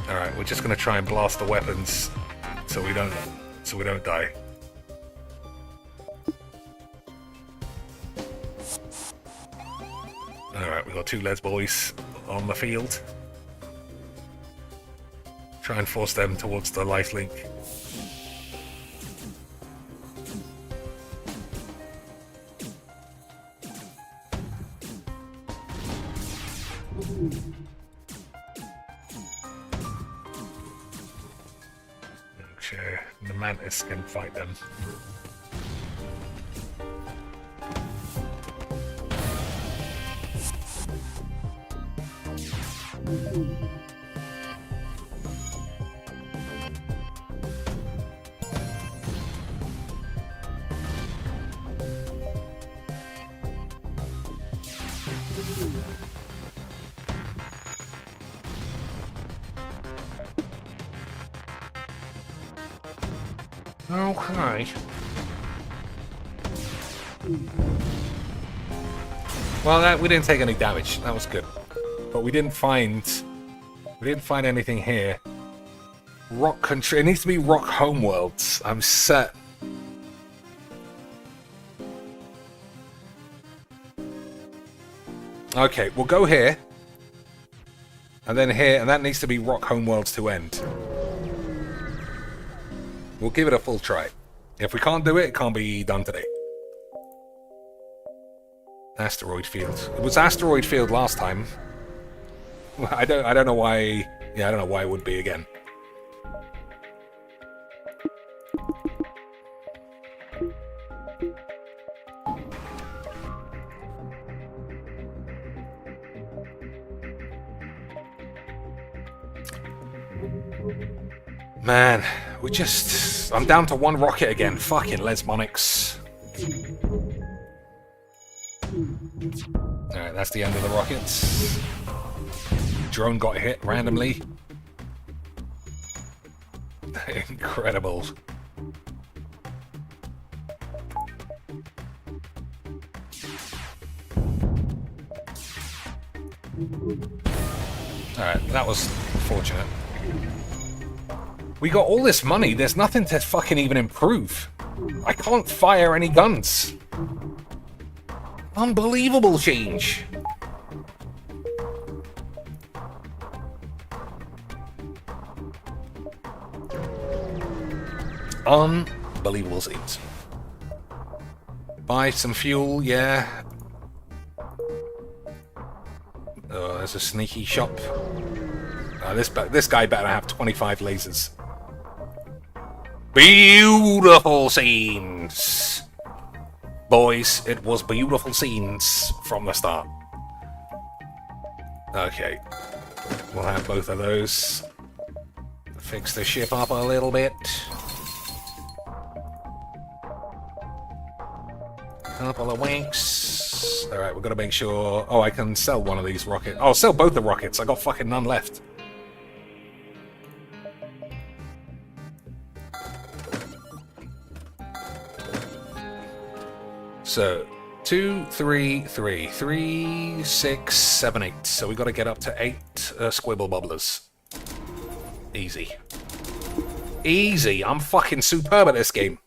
Alright, we're just gonna try and blast the weapons so we don't die. Alright, we got 2 Les boys on the field. Try and force them towards the life link. Okay, the Mantis can fight them. Okay. Well, we didn't take any damage. That was good, but we didn't find anything here. Rock country. It needs to be rock homeworlds. I'm set. Okay, we'll go here, and then here, and that needs to be rock homeworlds to end. We'll give it a full try. If we can't do it, it can't be done today. Asteroid field. It was asteroid field last time. I don't know why. Yeah, I don't know why it would be again. Man, I'm down to 1 rocket again. Fucking lesmonics. Alright, that's the end of the rockets. Drone got hit randomly. Incredible. Alright, that was fortunate. We got all this money, there's nothing to fucking even improve. I can't fire any guns. Unbelievable change. Unbelievable scenes. Buy some fuel, yeah. Oh, there's a sneaky shop. This guy better have 25 lasers. Beautiful scenes! Boys, it was beautiful scenes from the start. Okay. We'll have both of those. Fix the ship up a little bit. Couple of Whanks. bubbles. Alright, we've got to make sure... Oh, I can sell one of these rockets. Oh, I'll sell both the rockets. I got fucking none left. So, 2, 3, 3. 3, 6, 7, 8. So we got to get up to 8 squibble bubblers. Easy. Easy! I'm fucking superb at this game.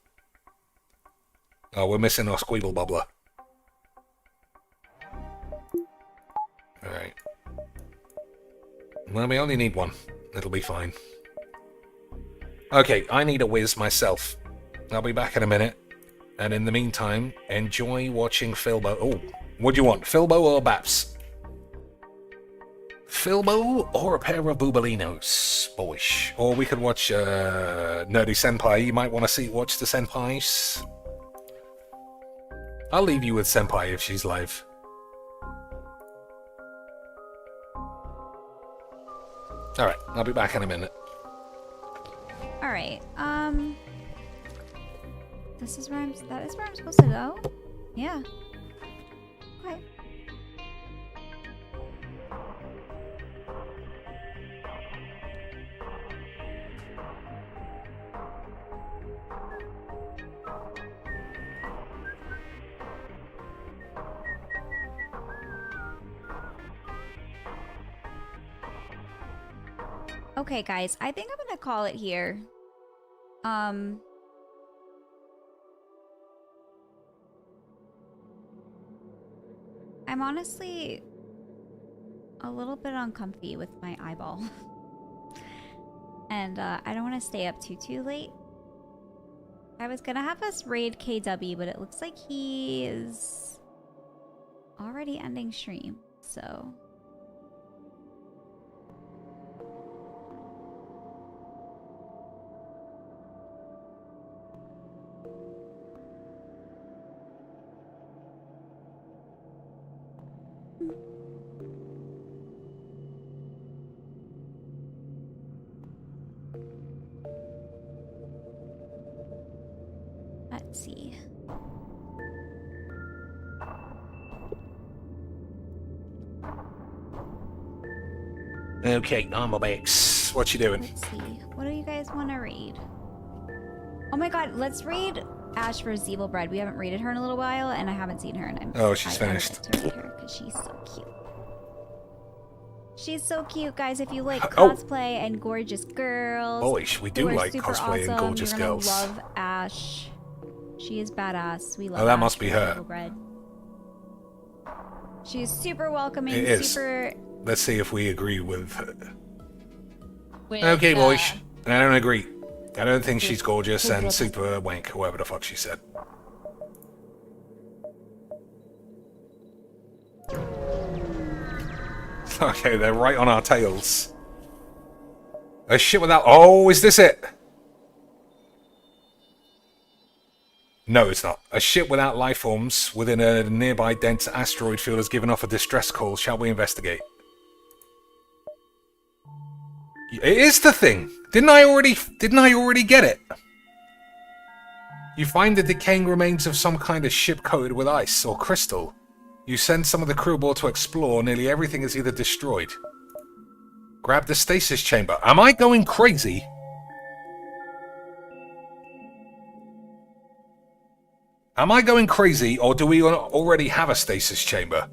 Oh, we're missing our squeeble bubbler. Alright. Well, we only need one. It'll be fine. Okay, I need a whiz myself. I'll be back in a minute. And in the meantime, enjoy watching Philbo. Oh, what do you want? Philbo or Baps? Philbo or a pair of Boobalinos? Boyish. Or we could watch Nerdy Senpai. You might want to watch the Senpais. I'll leave you with Senpai if she's live. Alright, I'll be back in a minute. Alright, this is where that is where I'm supposed to go? Yeah. Okay. Okay, guys, I think I'm gonna call it here. I'm honestly a little bit uncomfy with my eyeball. And I don't want to stay up too late. I was gonna have us raid KW, but it looks like he is already ending stream, so... Let's see. Okay, Armorbex. What you doing? Let's see. What do you guys want to raid? Oh my god, let's raid Ash for Zeeble Bread. We haven't raided her in a little while, and I haven't seen her, and she's finished. To raid her because she's so cute. She's so cute, guys. If you like cosplay and gorgeous girls, Boyish, we do like cosplay and gorgeous girls. You're gonna love Ash. She is badass. We love. Oh, that Ash must be her. Bread. She's super welcoming. It is. Super. Let's see if we agree with her. Okay, boys. I don't agree. I don't think she's gorgeous and super wank, whoever the fuck she said. Okay, they're right on our tails. A ship without... Oh, is this it? No, it's not. A ship without life forms within a nearby dense asteroid field has given off a distress call. Shall we investigate? It is the thing. Didn't I already get it? You find the decaying remains of some kind of ship coated with ice or crystal. You send some of the crew aboard to explore. Nearly everything is either destroyed. Grab the stasis chamber. Am I going crazy? Am I going crazy, or do we already have a stasis chamber?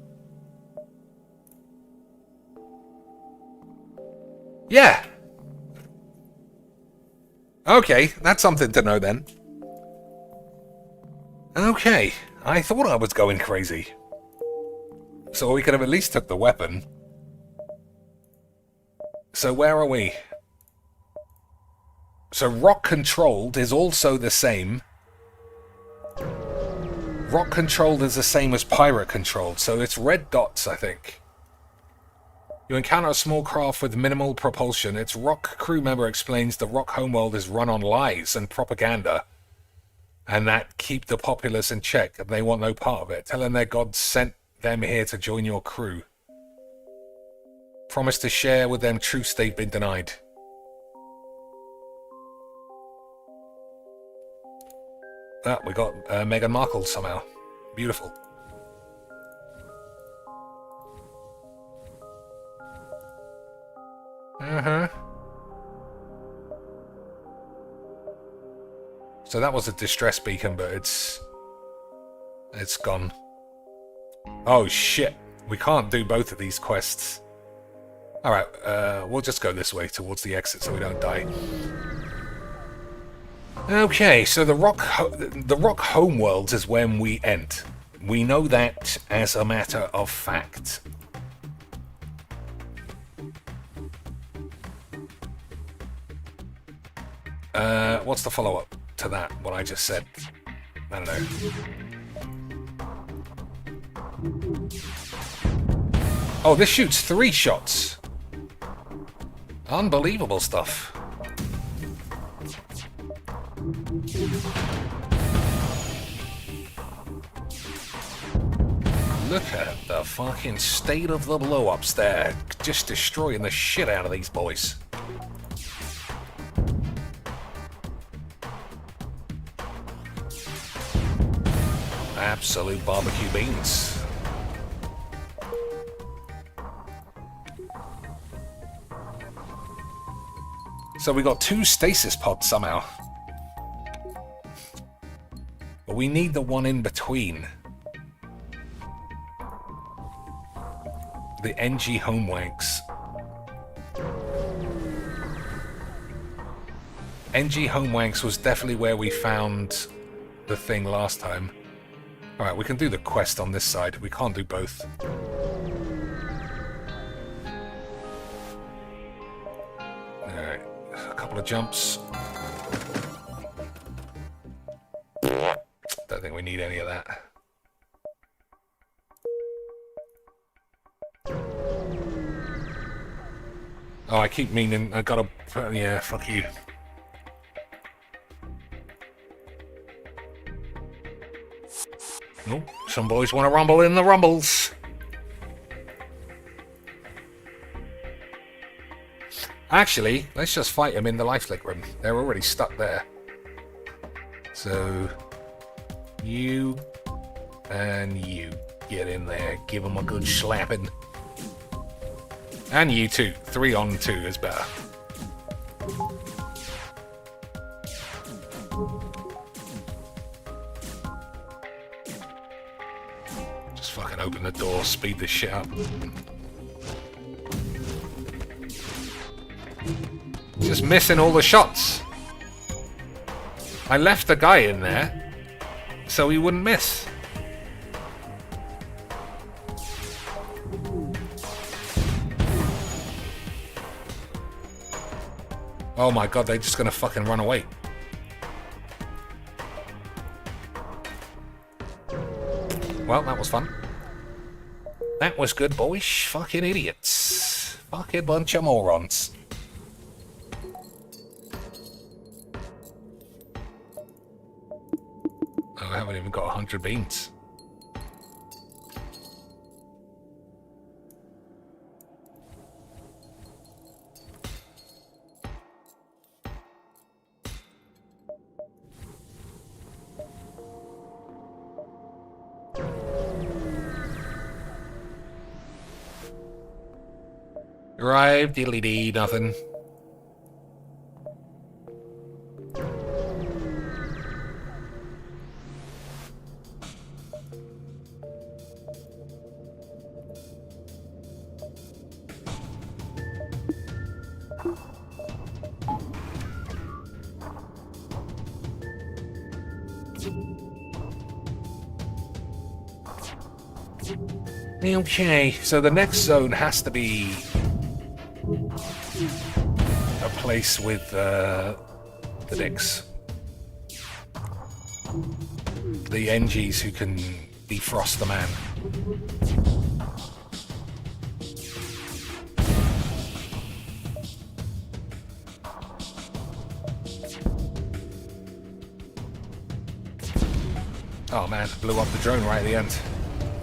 Yeah. Okay, that's something to know then. Okay, I thought I was going crazy. So we could have at least took the weapon. So where are we? So rock controlled is also the same. Rock controlled is the same as pirate controlled, so it's red dots, I think. You encounter a small craft with minimal propulsion. Its rock crew member explains the rock homeworld is run on lies and propaganda, and that keep the populace in check, and they want no part of it. Tell them their god sent them here to join your crew. Promise to share with them truths they've been denied. Ah, we got Meghan Markle somehow. Beautiful. Uh-huh. So that was a distress beacon, but it's gone. Oh shit. We can't do both of these quests. Alright, we'll just go this way towards the exit so we don't die. Okay, so the rock homeworlds is when we end. We know that as a matter of fact. What's the follow-up to that, what I just said? I don't know. Oh, this shoots 3 shots. Unbelievable stuff. Look at the fucking state of the blow-ups there. Just destroying the shit out of these boys. Absolute barbecue beans. So we got 2 stasis pods somehow. But we need the one in between. The NG Whanks. NG Whanks was definitely where we found the thing last time. Alright, we can do the quest on this side. We can't do both. Alright, a couple of jumps. Don't think we need any of that. Oh, I keep meaning I gotta... yeah, fuck you. Nope, some boys want to rumble in the rumbles. Actually, let's just fight them in the life link room. They're already stuck there. So, you and you get in there. Give them a good slapping. And you too. 3 on 2 is better. Just fucking open the door, speed this shit up. Just missing all the shots. I left the guy in there so he wouldn't miss. Oh my god, they're just gonna fucking run away. Well, that was fun. That was good, boys. Fucking idiots. Fucking bunch of morons. Oh, I haven't even got 100 beans. Drive, diddly dee, nothing. Okay, so the next zone has to be a place with the dicks. The NGs who can defrost the man. Oh man, blew up the drone right at the end.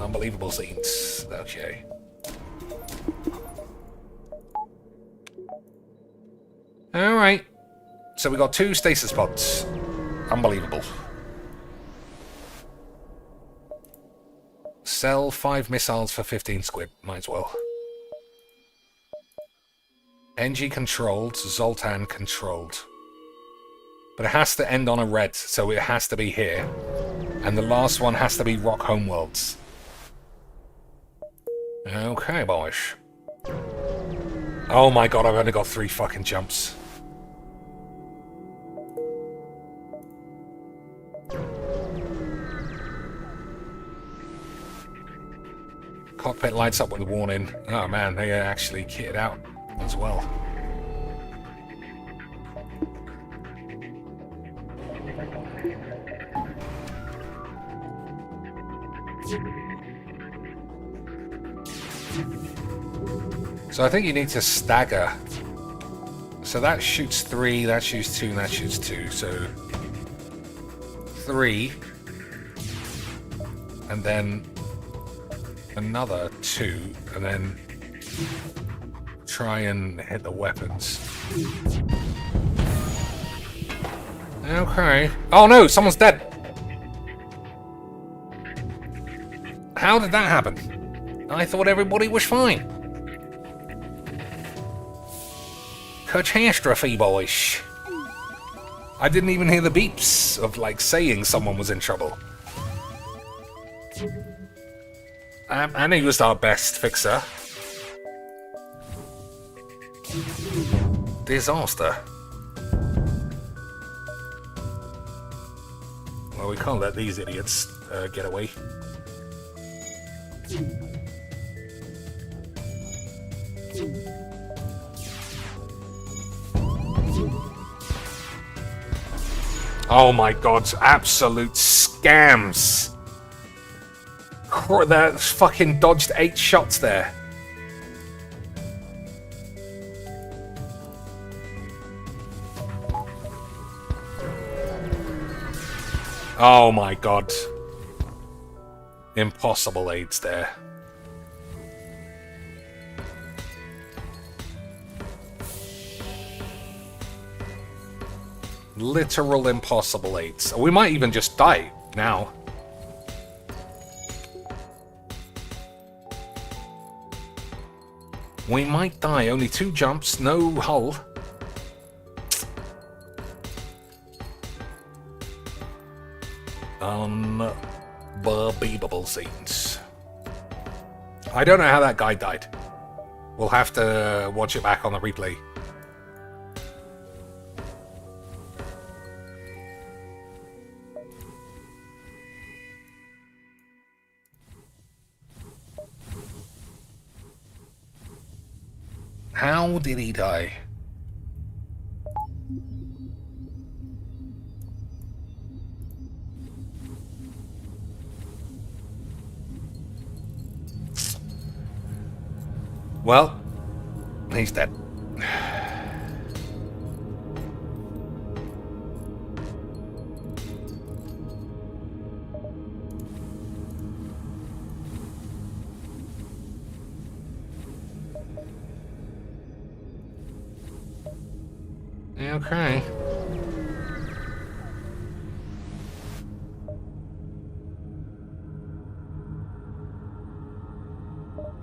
Unbelievable scenes. Okay. Alright. So we got 2 stasis pods. Unbelievable. Sell 5 missiles for 15 squid. Might as well. NG controlled, Zoltan controlled. But it has to end on a red, so it has to be here. And the last one has to be Rock Homeworlds. Okay, boys. Oh my god, I've only got 3 fucking jumps. Cockpit lights up with a warning. Oh man, they actually kitted out as well. So I think you need to stagger. So that shoots 3, that shoots 2, and that shoots 2. So 3. And then another 2. And then try and hit the weapons. Okay. Oh no, someone's dead. How did that happen? I thought everybody was fine. Catastrophe, boys. I didn't even hear the beeps of, like, saying someone was in trouble. And he was our best fixer. Disaster. Well, we can't let these idiots get away. Oh my god, absolute scams. That fucking dodged 8 shots there. Oh my god. Impossible aids there. Literal impossible aids. We might even just die now. We might die. Only 2 jumps, no hull. Unbelievable scenes. I don't know how that guy died. We'll have to watch it back on the replay. How did he die? Well, he's dead. Okay.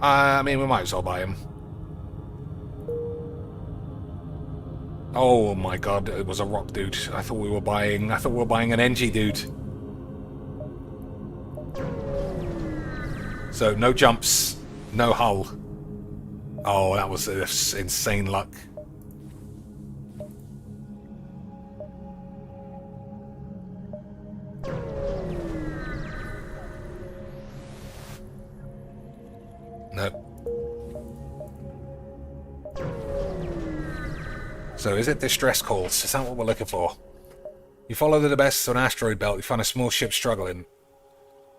I mean, we might as well buy him. Oh my god, it was a rock dude. I thought we were buying an NG dude. So no jumps, no hull. Oh, that was insane luck. Nope. So is it distress calls? Is that what we're looking for? You follow the best to an asteroid belt, you find a small ship struggling.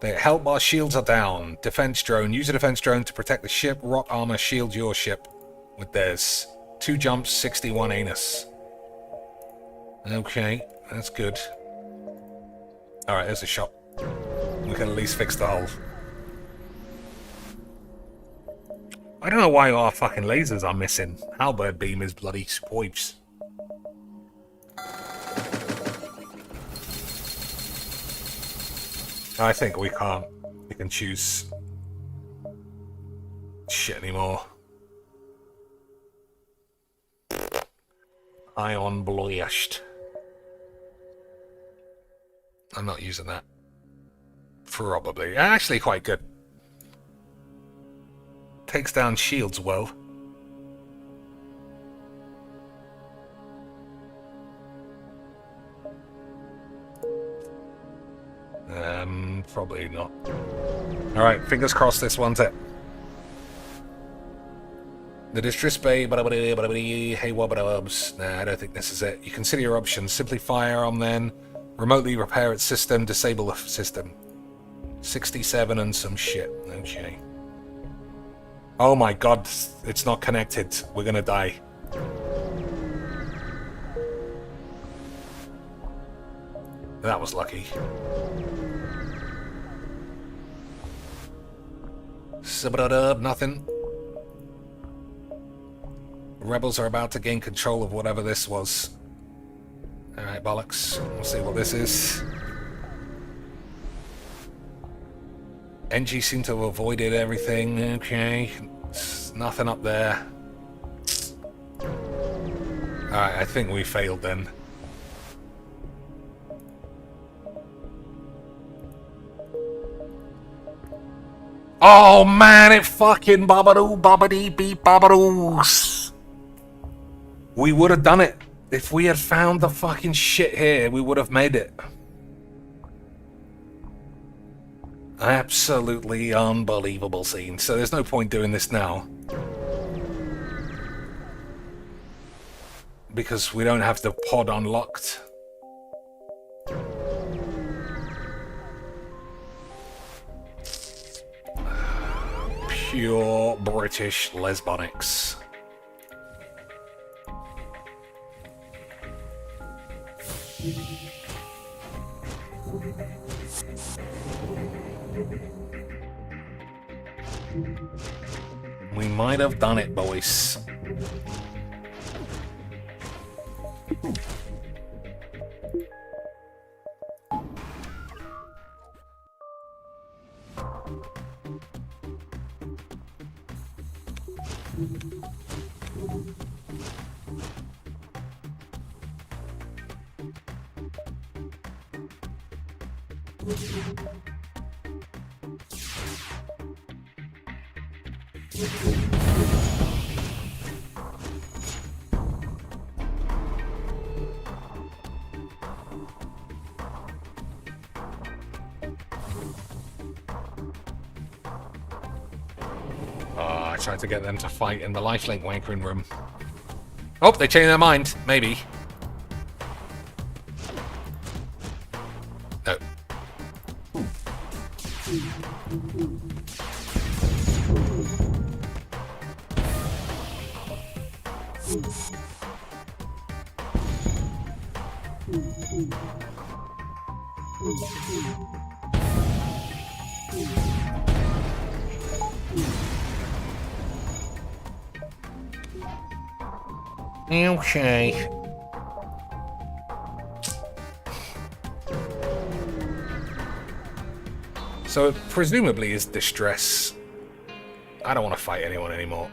They help while shields are down. Defense drone. Use a defense drone to protect the ship. Rock armor shield your ship with theirs. 2 jumps, 61 anus. Okay, that's good. Alright, there's a shot. We can at least fix the hull. I don't know why our fucking lasers are missing. Halberd beam is bloody swipes. I think we can't. We can choose shit anymore. Ion Blast. I'm not using that. Probably. Actually quite good. Takes down shields well. Probably not. Alright, fingers crossed this one's it. The Distress Bay, hey wobba-dubs. Nah, I don't think this is it. You consider your options. Simply firearm then. Remotely repair its system, disable the system. 67 and some shit. Okay. Oh my god, it's not connected. We're gonna die. That was lucky. Nothing. Rebels are about to gain control of whatever this was. Alright, bollocks. We'll see what this is. NG seem to have avoided everything. Okay. Nothing up there. Alright, I think we failed then. Oh man, it fucking babadoo babadee beep babadoos. We would have done it. If we had found the fucking shit here, we would have made it. Absolutely unbelievable scene. So there's no point doing this now. Because we don't have the pod unlocked. Pure British lesbonics. We might have done it, boys. I tried to get them to fight in the lifelink wankering room. Oh, they changed their mind. Maybe. No. Okay. So it presumably is distress. I don't want to fight anyone anymore.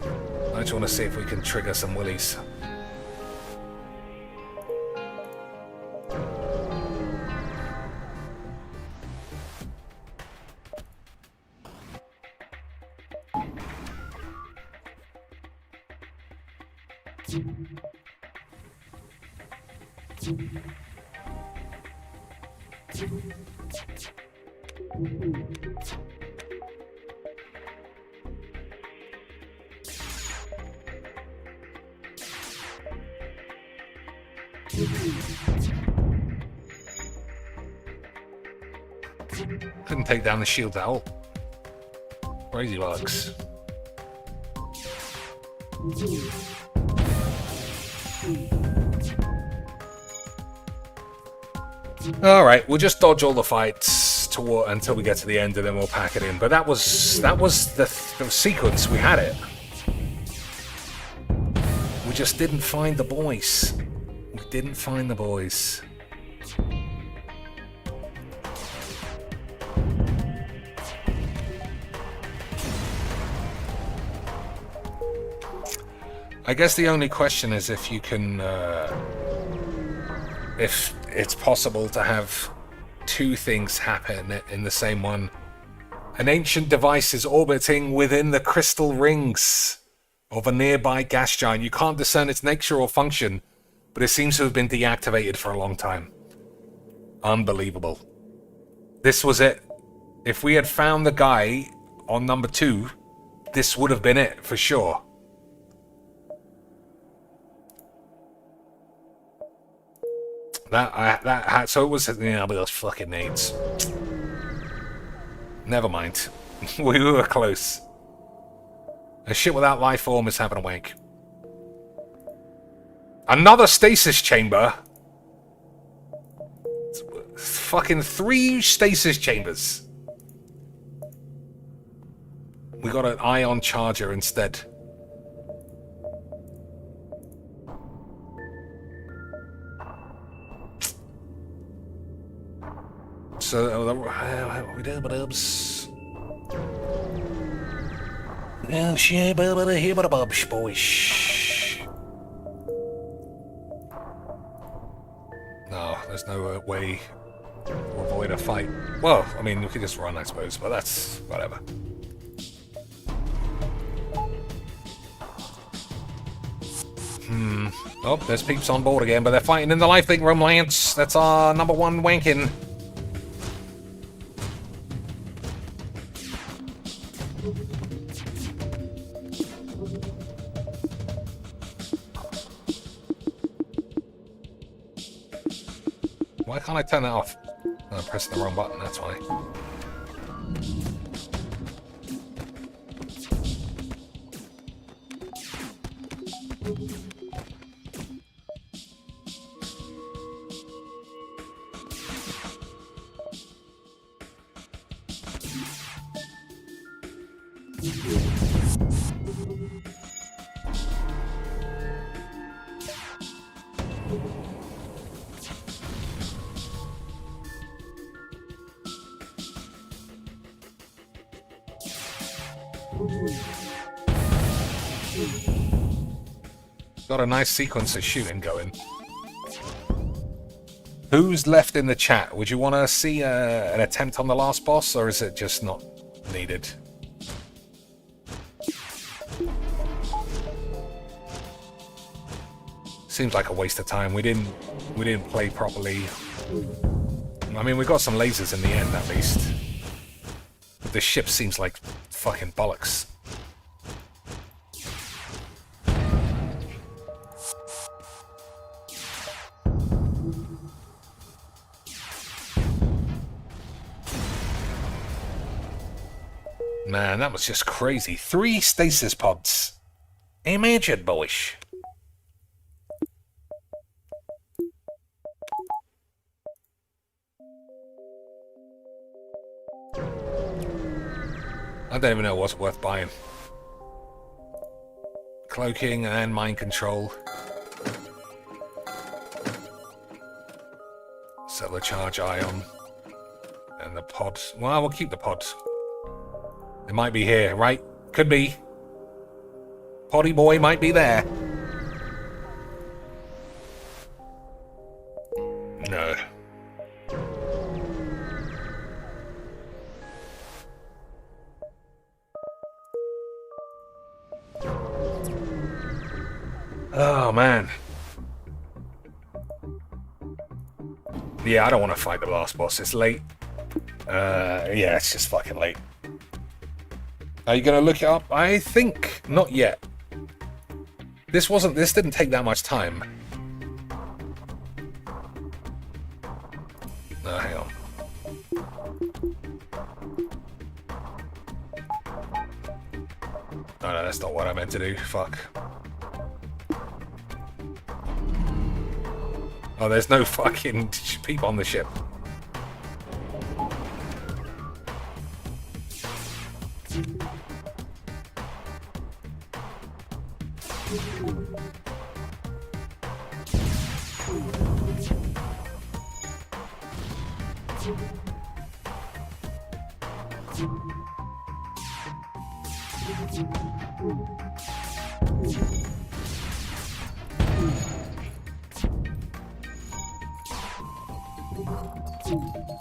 I just want to see if we can trigger some willies. Couldn't take down the shield owl. Crazy bugs. Alright, we'll just dodge all the fights until we get to the end and then we'll pack it in. But that was the sequence. We had it. We just didn't find the boys. We didn't find the boys. I guess the only question is if you can, if it's possible to have two things happen in the same one. An ancient device is orbiting within the crystal rings of a nearby gas giant. You can't discern its nature or function, but it seems to have been deactivated for a long time. Unbelievable. This was it. If we had found the guy on number 2, this would have been it for sure. So it was, but those fucking nades. Never mind. We were close. A shit without life form is having a wank. Another stasis chamber. Fucking 3 stasis chambers. We got an ion charger instead. So, we do, but oh, shit, boys. No, there's no way to avoid a fight. Well, I mean, we could just run, I suppose, but that's whatever. Oh, there's peeps on board again, but they're fighting in the life link room, Lance. That's our number 1 wanking. Why can't I turn that off? I'm pressing the wrong button, that's why. Got a nice sequence of shooting going. Who's left in the chat? Would you want to see an attempt on the last boss, or is it just not needed? Seems like a waste of time. We didn't play properly. I mean, we got some lasers in the end, at least. But the ship seems like fucking bollocks. Man, that was just crazy. 3 stasis pods. Imagine, boys. I don't even know what's worth buying. Cloaking and mind control. Solar charge ion. And the pod. Well, we'll keep the pods. It might be here, right? Could be. Potty boy might be there. No. Oh, man. Yeah, I don't want to fight the last boss. It's late. Yeah, it's just fucking late. Are you going to look it up? I think not yet. This didn't take that much time. No, hang on. Oh, no, that's not what I meant to do. Fuck. Oh, there's no fucking people on the ship.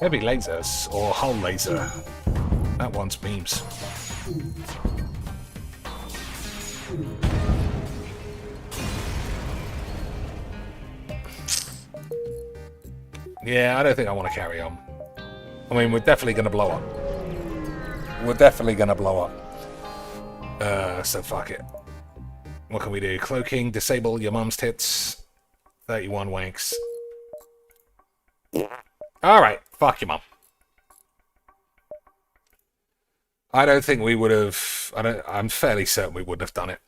Maybe lasers or hull laser. That one's memes. Yeah, I don't think I want to carry on. I mean, we're definitely going to blow up. We're definitely going to blow up. So fuck it. What can we do? Cloaking, disable your mum's tits. 31 wanks. Alright, fuck your mum. I don't think we would have... I'm fairly certain we wouldn't have done it.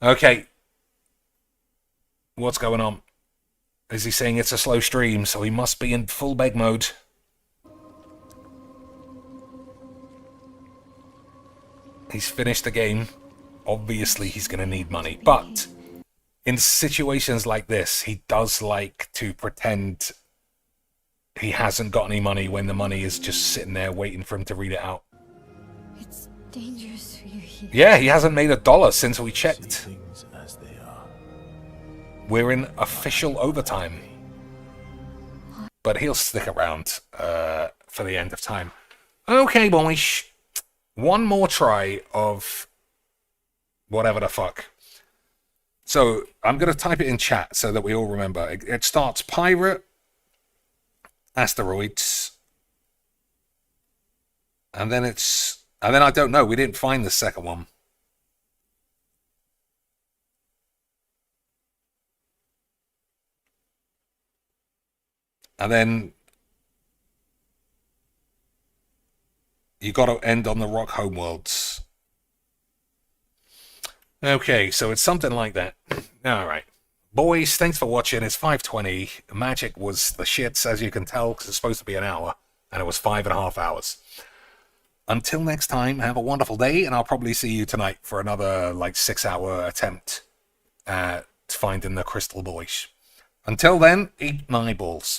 Okay. What's going on? Is he saying it's a slow stream, so he must be in full beg mode? He's finished the game. Obviously, he's going to need money. But in situations like this, he does like to pretend he hasn't got any money when the money is just sitting there waiting for him to read it out. It's dangerous for you here. Yeah, he hasn't made $1 since we checked. We're in official overtime. But he'll stick around for the end of time. Okay, boys. One more try of whatever the fuck. So, I'm going to type it in chat so that we all remember. It starts Pirate, Asteroids, and then it's... And then I don't know, we didn't find the second one. And then you got to end on the Rock Homeworlds. Okay, so it's something like that. All right. Boys, thanks for watching. It's 5:20. Magic was the shits, as you can tell, because it's supposed to be an hour, and it was 5.5 hours. Until next time, have a wonderful day, and I'll probably see you tonight for another, 6-hour attempt at finding the crystal boys. Until then, eat my balls.